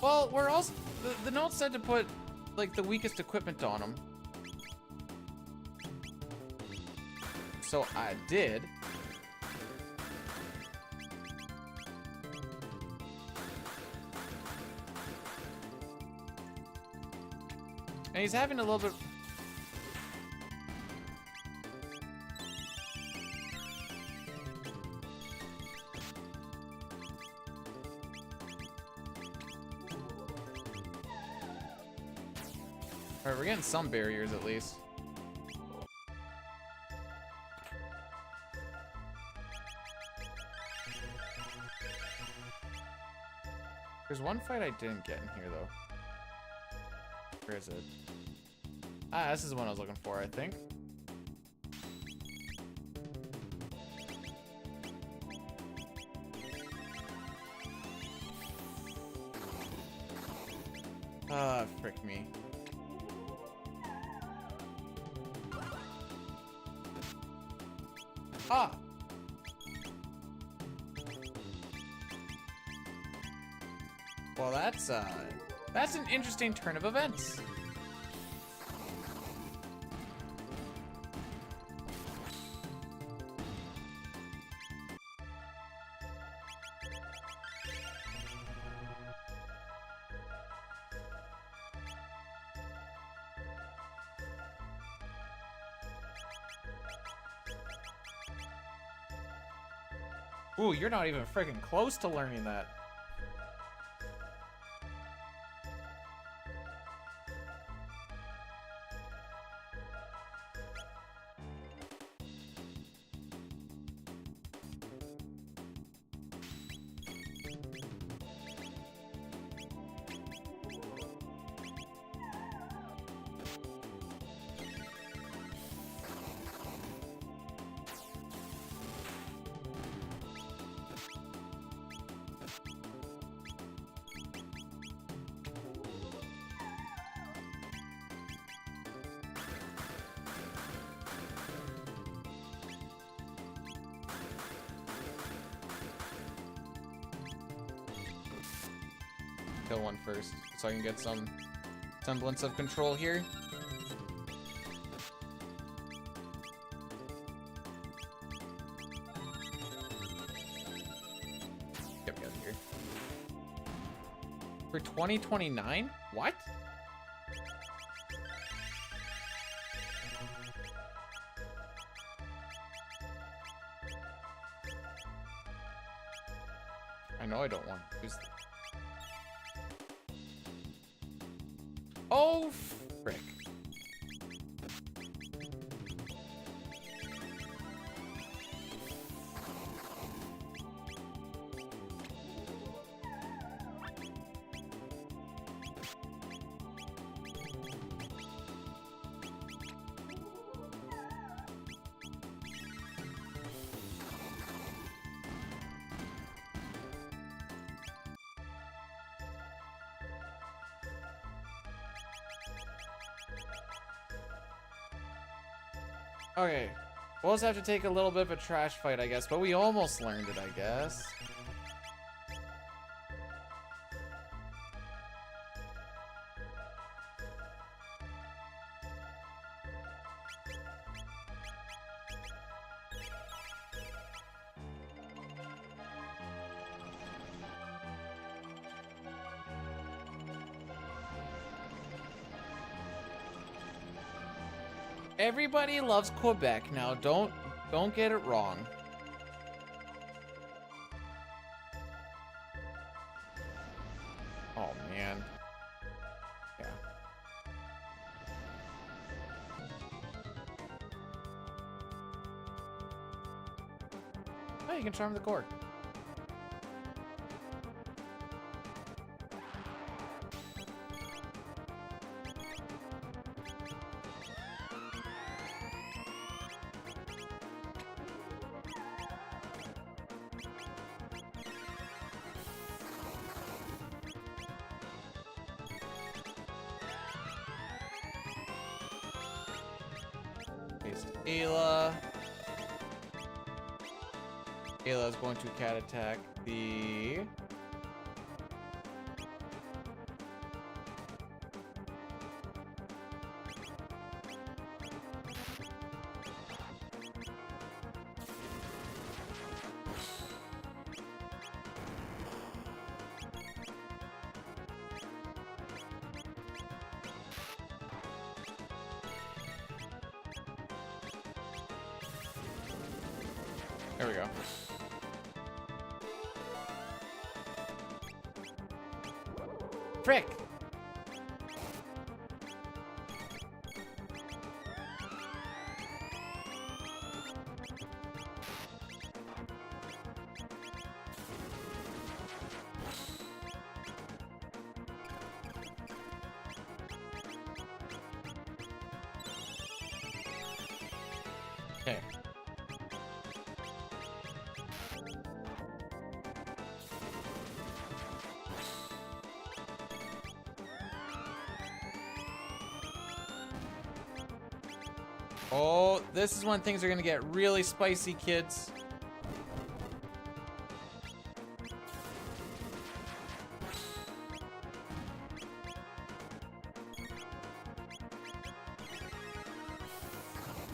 Well, we're also... The note said to put, like, the weakest equipment on him. So I did. And he's having a little bit... Alright, we're getting some barriers at least. There's one fight I didn't get in here though. Where is it? Ah, this is the one I was looking for, I think. Ah, frick me. Ah! Well, that's an interesting turn of events. Ooh, you're not even freaking close to learning that. Kill one first, so I can get some semblance of control here. Get me out of here. For 2029? What? I know I don't want. Who's... Oh, frick. Okay, we'll just have to take a little bit of a trash fight, I guess, but we almost learned it, I guess. Everybody loves Quebec now. Don't get it wrong. Oh man. Yeah. Oh, you can charm the core. Ayla. Ayla is going to cat attack the... There we go. Frick! Okay. Oh, this is when things are gonna get really spicy, kids.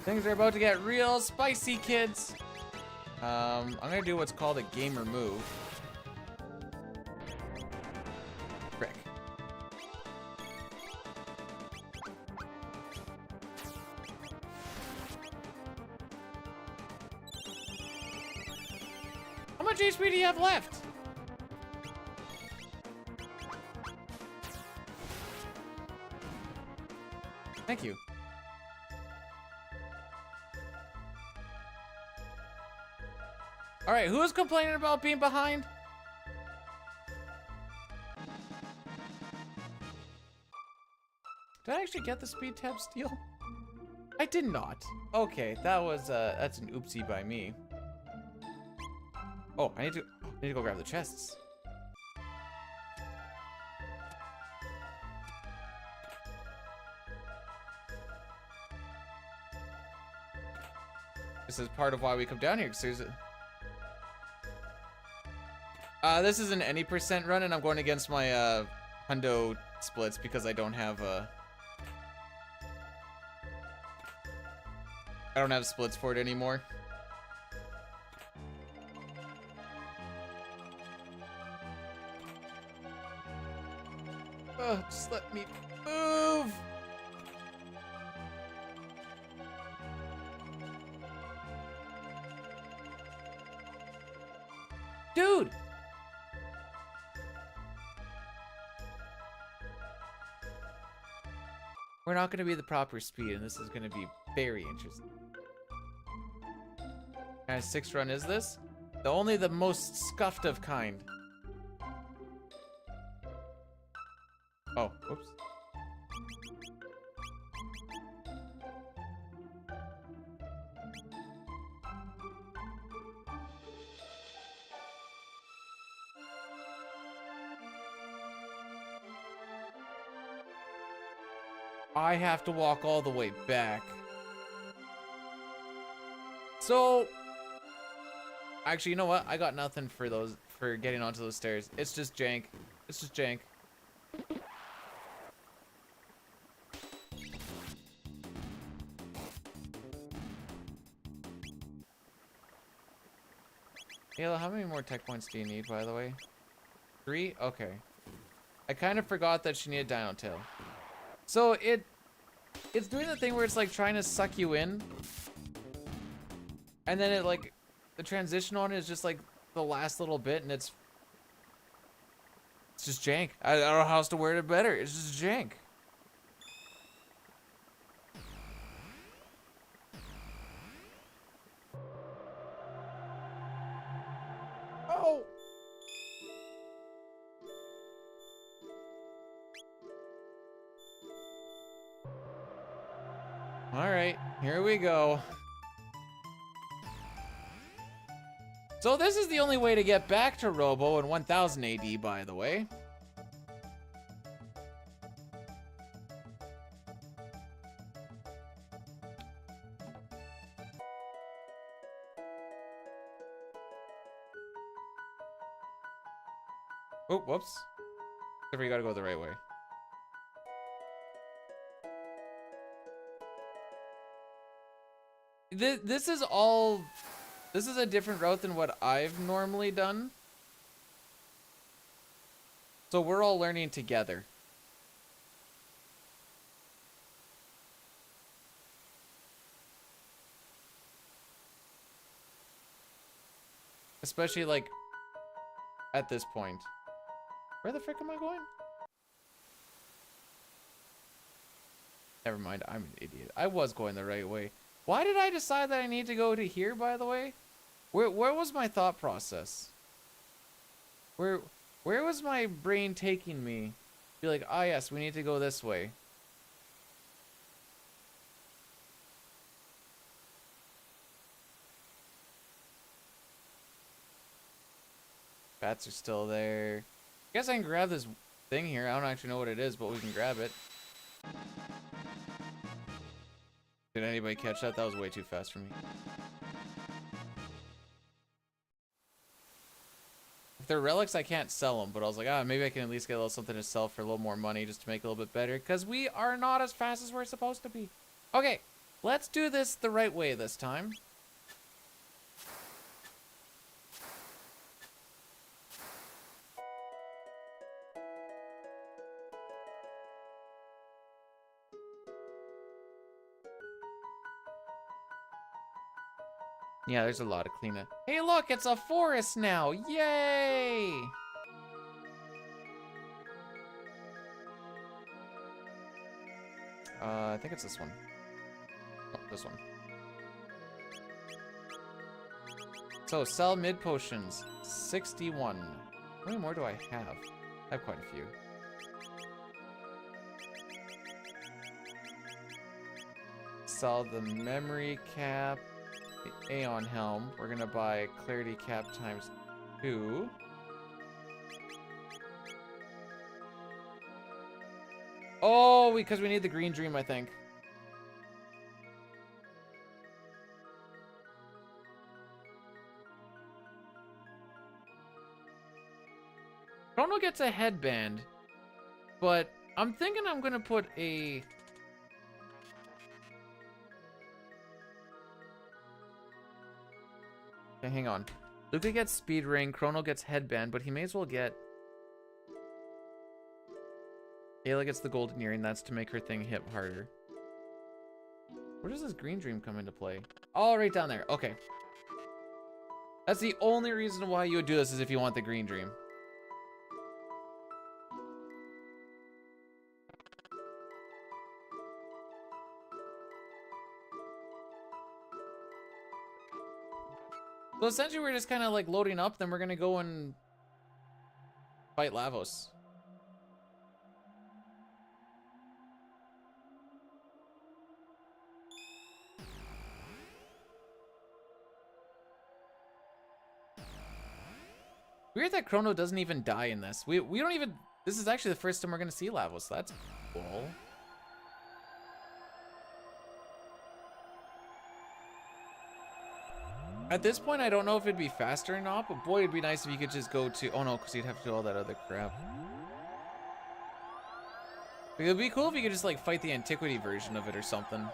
Things are about to get real spicy, kids. I'm gonna do what's called a gamer move. Frick. How much HP do you have left? Thank you. All right, who is complaining about being behind? Did I actually get the speed tab steal? I did not. Okay, that was that's an oopsie by me. Oh, I need to go grab the chests. This is part of why we come down here, because there's a... this is an any percent run, and I'm going against my hundo splits because I don't have splits for it anymore. Oh, just let me move. Dude! We're not going to be the proper speed, and this is going to be very interesting. What kind of 6 run is this? Only the most scuffed of kind. Oh, oops. I have to walk all the way back. So, actually, you know what? I got nothing for getting onto those stairs. It's just jank. It's just jank. Ayla, how many more tech points do you need, by the way? 3? Okay. I kind of forgot that she needed Dino Tail. So It's doing the thing where it's like trying to suck you in. And then it like, the transition on it is just like the last little bit and it's just jank. I don't know how else to word it better. It's just jank. Oh! Alright, here we go. So this is the only way to get back to Robo in 1000 AD, by the way. Oh, whoops. Except for you gotta go the right way. This is all... This is a different route than what I've normally done. So we're all learning together. Especially like at this point. Where the frick am I going? Never mind, I'm an idiot. I was going the right way. Why did I decide that I need to go to here, by the way? Where was my thought process? Where was my brain taking me? Be like, ah yes, we need to go this way. Bats are still there. Guess I can grab this thing here. I don't actually know what it is, but we can grab it. Did anybody catch that? That was way too fast for me. If they're relics, I can't sell them, but I was like, maybe I can at least get a little something to sell for a little more money just to make it a little bit better, because we are not as fast as we're supposed to be. Okay, let's do this the right way this time. Yeah, there's a lot of cleanup. Hey, look, it's a forest now. Yay! I think it's this one. Oh, this one. So, sell mid potions. 61. How many more do I have? I have quite a few. Sell the memory cap. The Aeon Helm. We're gonna buy Clarity Cap times 2. Oh, because we need the Green Dream, I think. Chrono gets a headband, but I'm thinking I'm gonna put a... Okay, hang on. Luca gets Speed Ring, Chrono gets Headband, but he may as well get... Ayla gets the Golden Earring, that's to make her thing hit harder. Where does this Green Dream come into play? Oh, right down there. Okay. That's the only reason why you would do this, is if you want the Green Dream. So essentially we're just kind of like loading up, then we're gonna go and fight Lavos. Weird that Chrono doesn't even die in this. We don't even... This is actually the first time we're gonna see Lavos, so that's cool. At this point, I don't know if it'd be faster or not, but boy, it'd be nice if you could just go to... Oh no, because you'd have to do all that other crap. It'd be cool if you could just like fight the Antiquity version of it or something.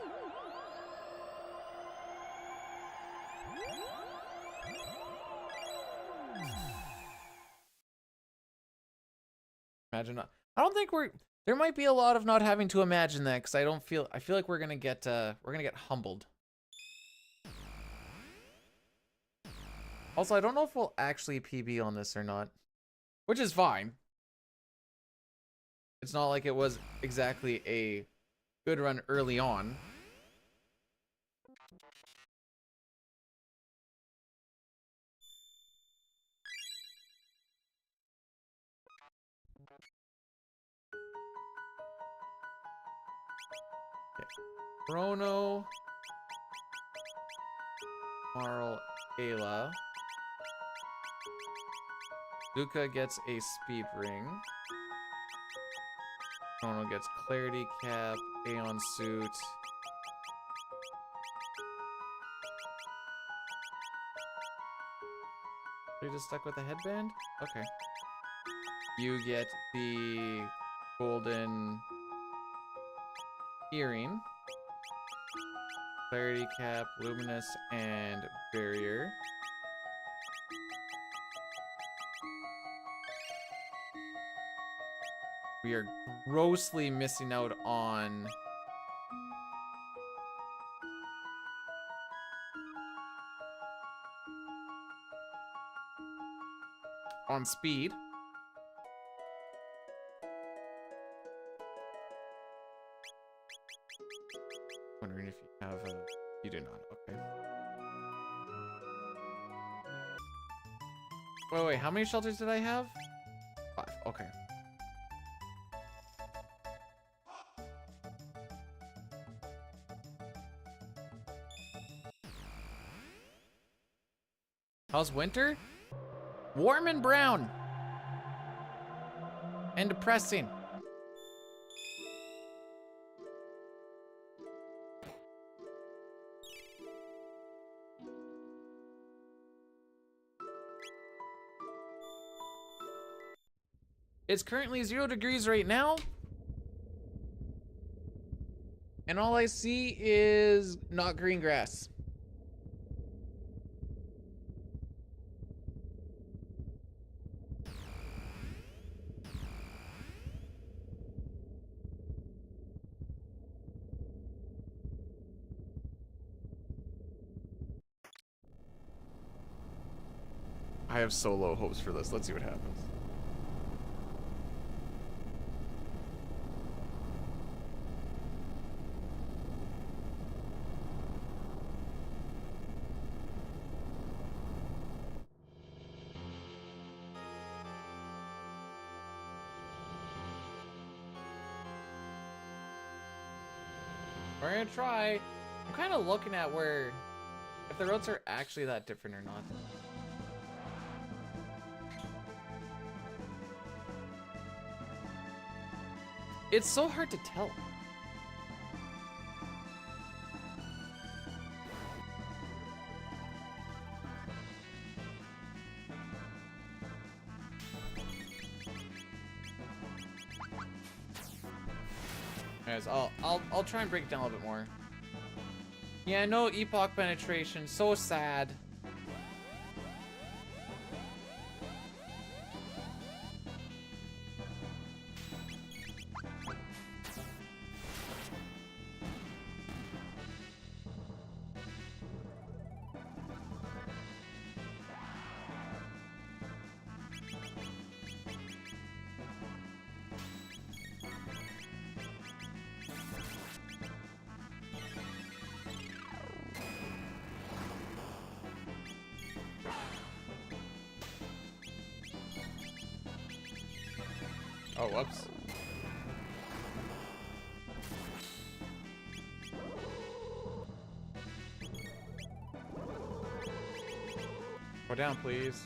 Imagine not... I don't think we're... There might be a lot of not having to imagine that, because I feel like we're gonna get humbled. Also, I don't know if we'll actually PB on this or not, which is fine. It's not like it was exactly a good run early on. Okay. Chrono, Marl, Ayla. Luca gets a speed ring. Chrono gets clarity cap, Aeon suit. Are you just stuck with the headband? Okay. You get the golden earring, clarity cap, luminous, and barrier. We are grossly missing out on speed. Wondering if you have a... You do not. Okay. Wait, how many shelters did I have? 5. Okay. How's winter? Warm and brown. And depressing. It's currently 0 degrees right now. And all I see is not green grass. I have so low hopes for this. Let's see what happens. We're gonna try. I'm kind of looking at where, if the roads are actually that different or not. It's so hard to tell. Anyways, I'll try and break it down a little bit more. Yeah, no epoch penetration. So sad. Oh, whoops. Go down, please.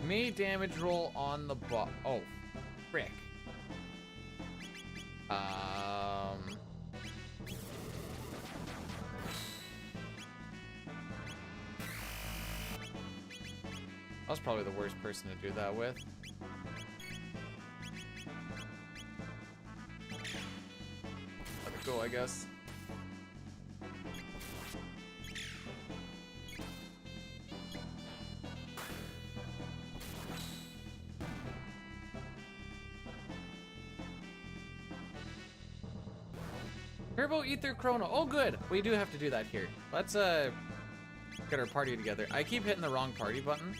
May damage roll on the bot. Oh, frick. I was probably the worst person to do that with. go, I guess. Turbo Ether Chrono. Oh, good. We do have to do that here. Let's get our party together. I keep hitting the wrong party button.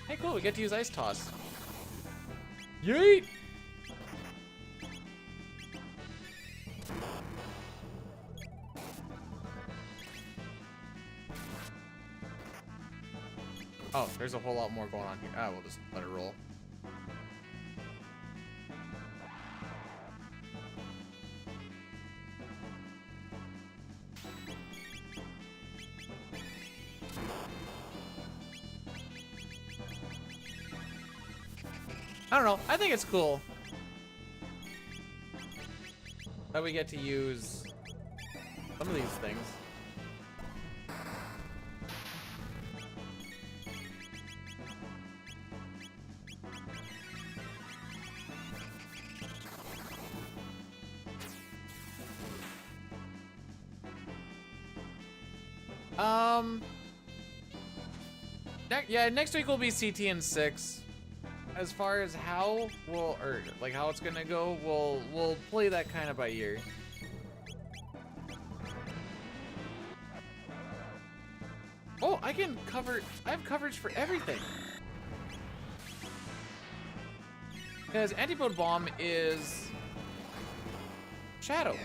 Hey, cool. We get to use Ice Toss. Yeet! Oh, there's a whole lot more going on here. Ah, we'll just let it roll. I don't know. I think it's cool that we get to use some of these things. Yeah, next week will be CT and 6. As far as how we'll, or like how it's gonna go, we'll play that kind of by ear. Oh, I have coverage for everything. Because Antipode Bomb is Shadow.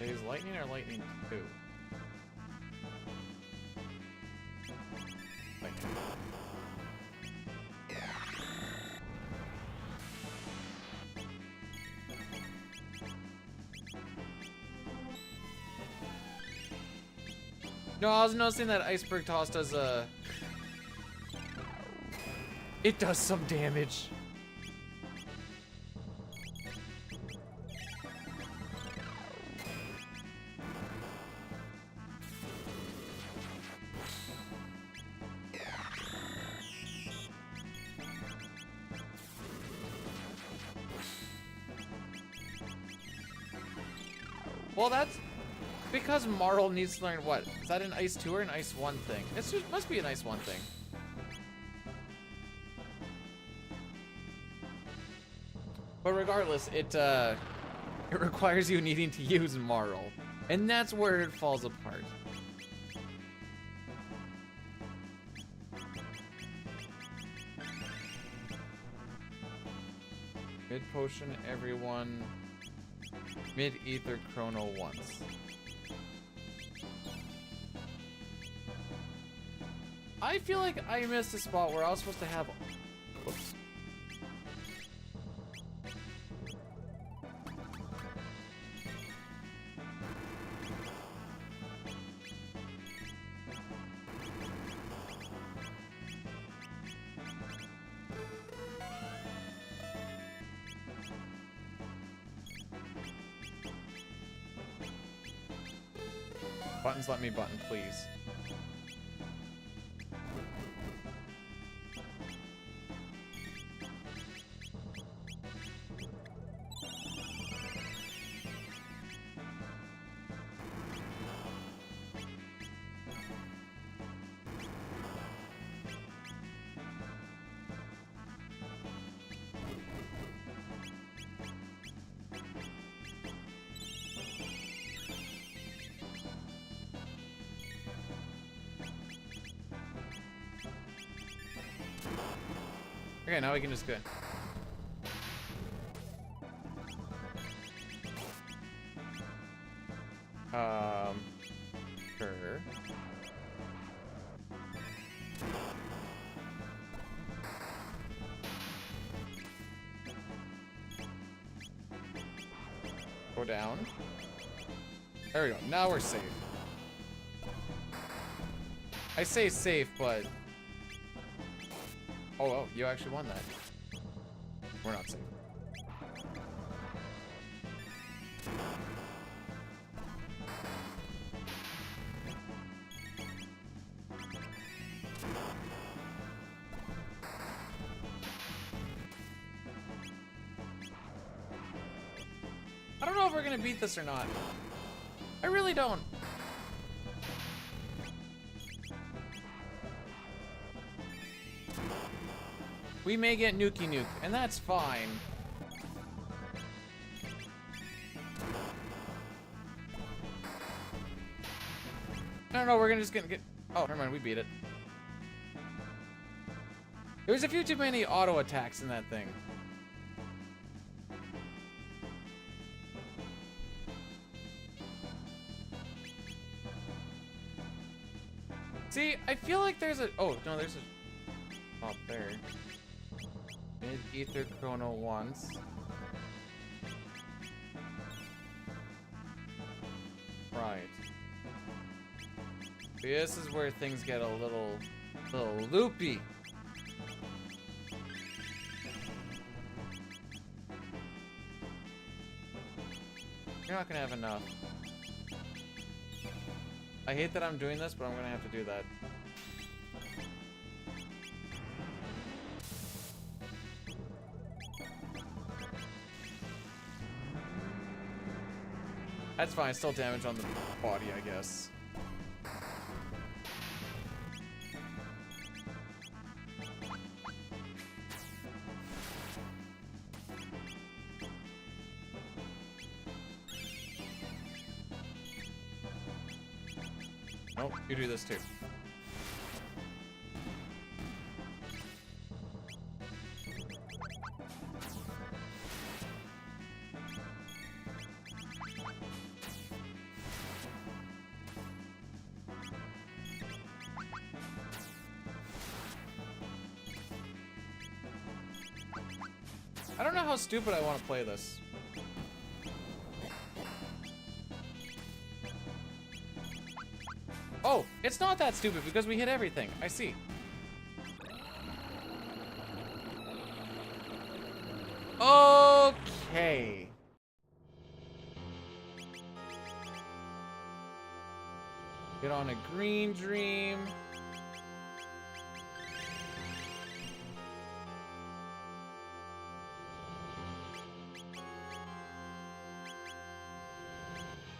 Is lightning or lightning 2? Lightning. No, I was noticing that Iceberg Toss does it does some damage. Well, that's because Marl needs to learn what? Is that an Ice 2 or an Ice 1 thing? It must be an Ice 1 thing. But regardless, it requires you needing to use Marl. And that's where it falls apart. Mid potion, everyone. Mid ether chrono once. I feel like I missed a spot where I was supposed to have. Whoops. Buttons, let me button, please. Okay, now we can just go. Sure. Go down. There we go. Now we're safe. I say safe, but... Oh, you actually won that. We're not safe. I don't know if we're gonna beat this or not. I really don't. We may get Nuki Nuke, and that's fine. No, we're gonna just get... Oh, never mind, we beat it. There was a few too many auto attacks in that thing. See, I feel like there's a... Oh, no, there's a... Up there. Mid Ether Chrono once. Right. This is where things get a little loopy. You're not gonna have enough. I hate that I'm doing this, but I'm gonna have to do that. That's fine, still damage on the body, I guess. Nope, you do this too. I don't know how stupid I want to play this. Oh, it's not that stupid because we hit everything. I see. Okay. Get on a green dream.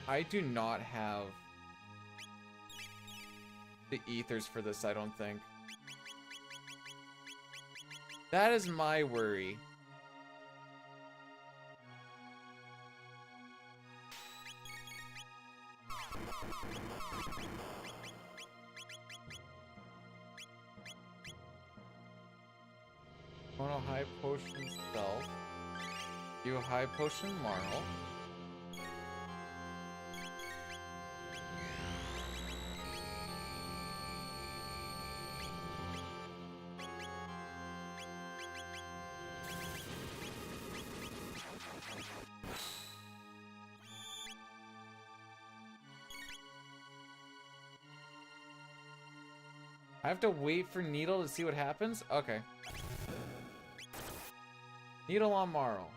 I do not have the ethers for this, I don't think. That is my worry. Mono high potion self. You high potion Marl. I have to wait for Needle to see what happens? Okay. Needle on Marl.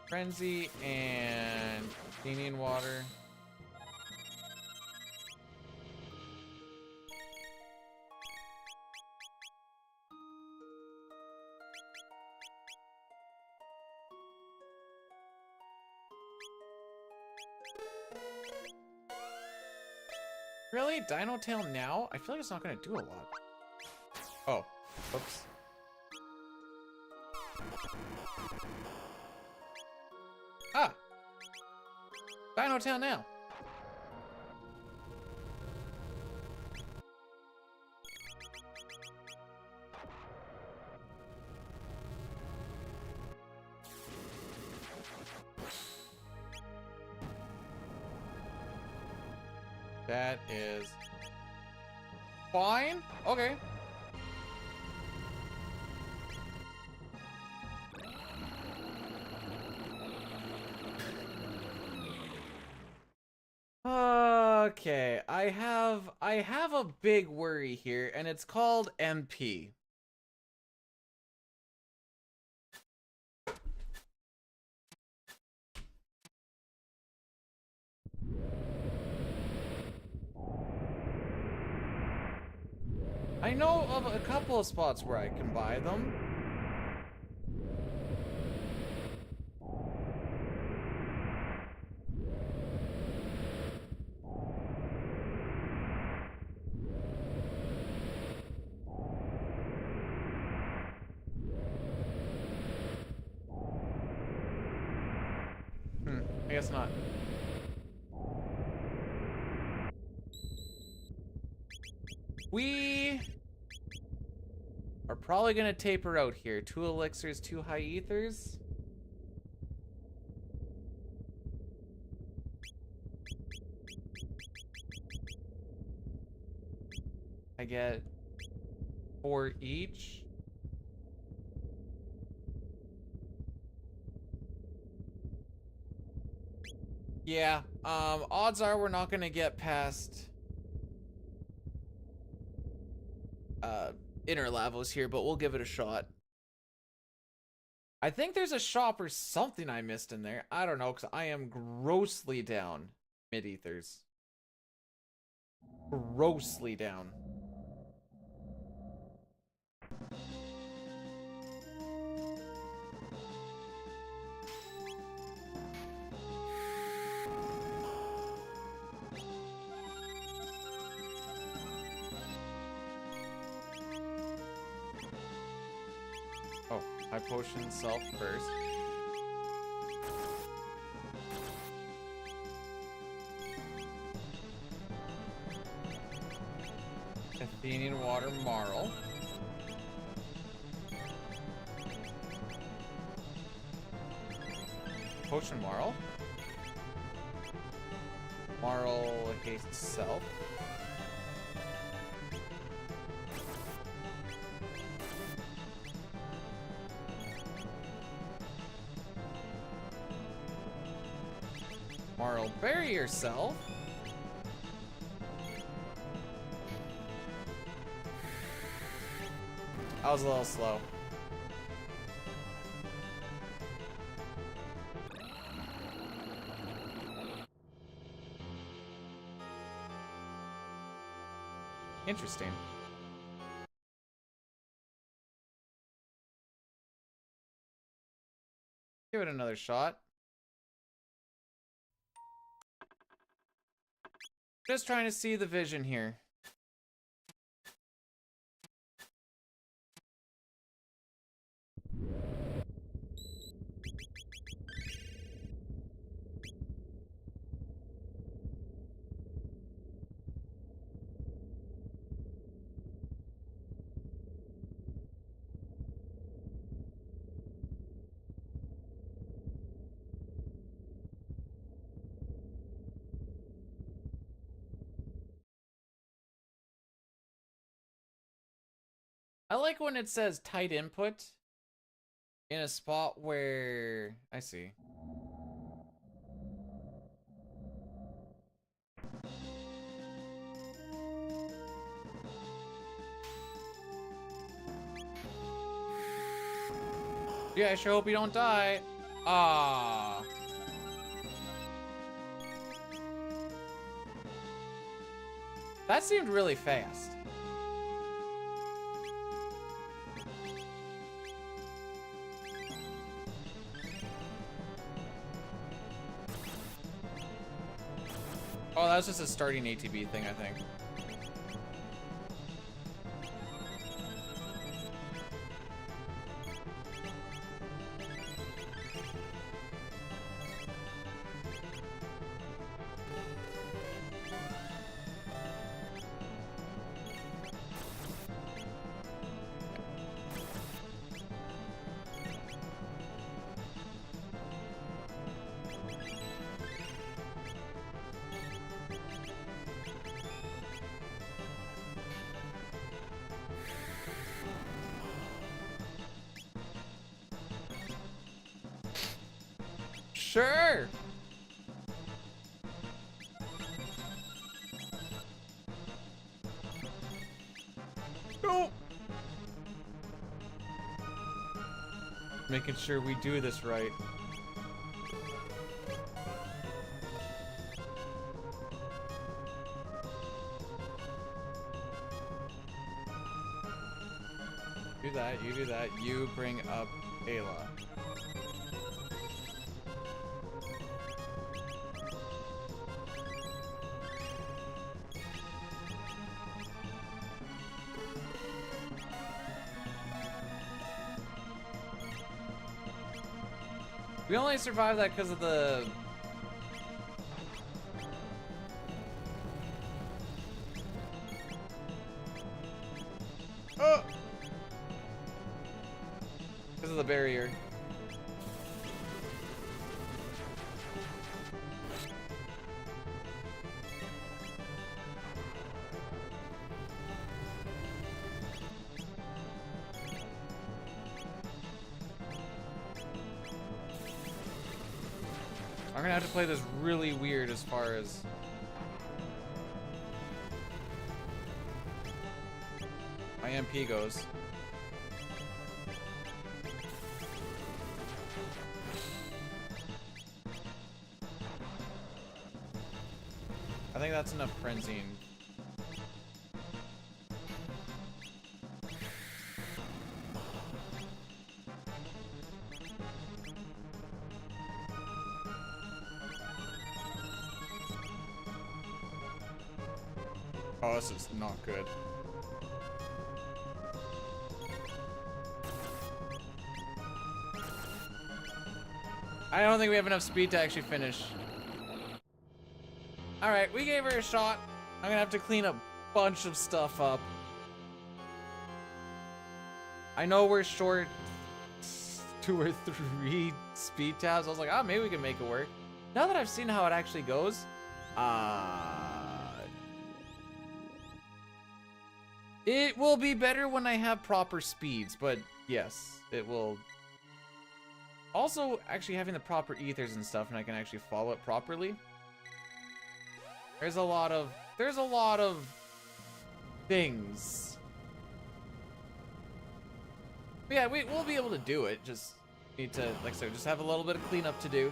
Frenzy and Canyon Water. Really? Dino Tail now? I feel like it's not gonna do a lot. Oh. Oops. Ah! Dino Tail now! That is fine. Okay. Okay, I have a big worry here, and it's called MP. I know of a couple of spots where I can buy them. I guess not. We are probably gonna taper out here. 2 elixirs, 2 high ethers. I get 4 each. Yeah, odds are we're not gonna get past inner lavos here, but we'll give it a shot. I think there's a shop or something I missed in there. I don't know, because I am grossly down mid-ethers. Grossly down. Oh, high potion self first. Athenian water marl. Potion marl. Marl haste self. Marl, bury yourself. I was a little slow. Interesting. Give it another shot. Just trying to see the vision here. I like when it says tight input in a spot where I see. Yeah, I sure hope you don't die. Ah. That seemed really fast. Oh, that was just a starting ATB thing, I think. Sure. No. Making sure we do this right. Do that, you do that. You bring up Ayla. We only survived that because of the... Oh! Because of the barrier. I'm gonna have to play this really weird as far as... my MP goes. I think that's enough frenzying. Oh, this is not good. I don't think we have enough speed to actually finish. Alright, we gave her a shot. I'm gonna have to clean a bunch of stuff up. I know we're short 2 or 3 speed tabs. I was like, oh, maybe we can make it work. Now that I've seen how it actually goes, it will be better when I have proper speeds, but yes, it will. Also, actually having the proper ethers and stuff, and I can actually follow it properly. There's a lot of things. But yeah, we'll be able to do it. Just need to, like I said, just have a little bit of cleanup to do.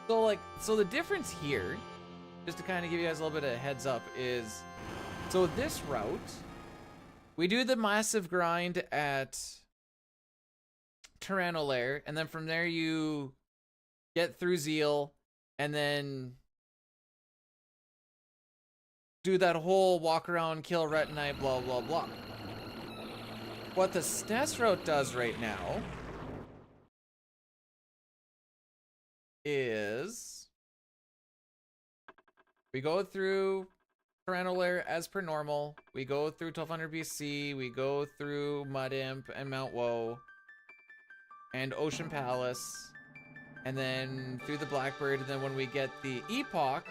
So the difference here, just to kind of give you guys a little bit of a heads up, is so this route, we do the massive grind at Tyranno, and then from there you get through Zeal, and then do that whole walk around, kill Retinite, blah, blah, blah. What the SNES route does right now is we go through Tyranno as per normal. We go through 1200 BC. We go through Mud Imp and Mount Woe and Ocean Palace, and then through the Blackbird. And then when we get the Epoch,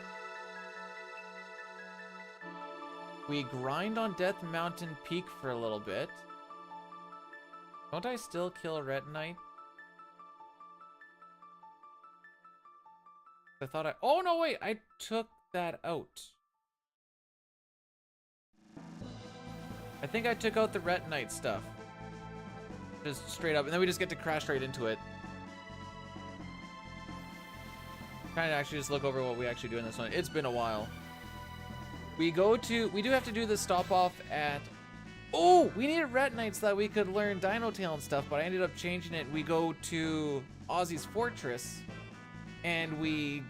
we grind on Death Mountain Peak for a little bit. Don't I still kill Retinite? I thought I... Oh, no, wait. I took that out. I think I took out the Retinite stuff. Just straight up. And then we just get to crash right into it. Trying to actually just look over what we actually do in this one. It's been a while. We do have to do the stop off at... Oh, we needed Retinite so that we could learn Dino Tail and stuff, but I ended up changing it. We go to Ozzy's Fortress, and we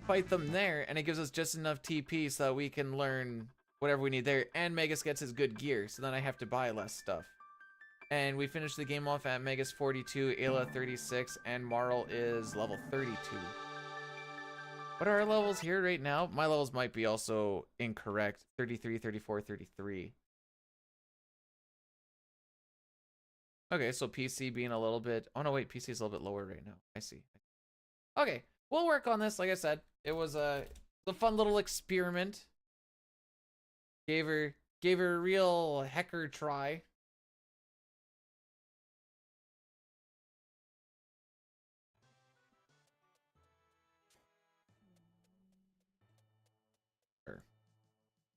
fight them there, and it gives us just enough TP so that we can learn whatever we need there, and Megas gets his good gear, so then I have to buy less stuff. And we finished the game off at Megas 42, Ayla 36, and Marl is level 32. What are our levels here right now? My levels might be also incorrect. 33, 34, 33. Okay, so PC being a little bit... Oh, no, wait. PC is a little bit lower right now. I see. Okay, we'll work on this. Like I said, it was a fun little experiment. Gave her a real hecker try.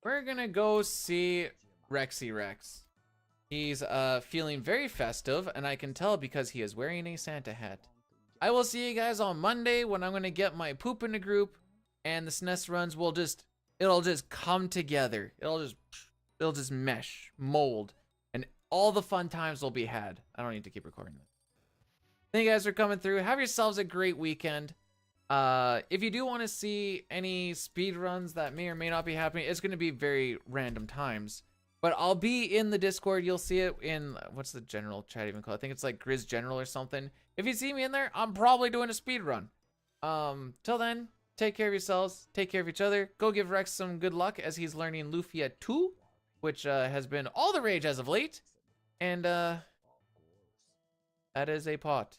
We're gonna go see Rexy Rex. He's feeling very festive, and I can tell because he is wearing a Santa hat. I will see you guys on Monday when I'm gonna get my poop in a group, and the SNES runs will it'll just come together. It'll just mesh, mold, and all the fun times will be had. I don't need to keep recording that. Thank you guys for coming through. Have yourselves a great weekend. If you do want to see any speed runs that may or may not be happening, it's going to be very random times. But I'll be in the Discord. You'll see it in, what's the general chat even called? I think it's like Grizz General or something. If you see me in there, I'm probably doing a speed run. Till then, take care of yourselves. Take care of each other. Go give Rex some good luck as he's learning Lufia 2, which has been all the rage as of late. And that is a pot.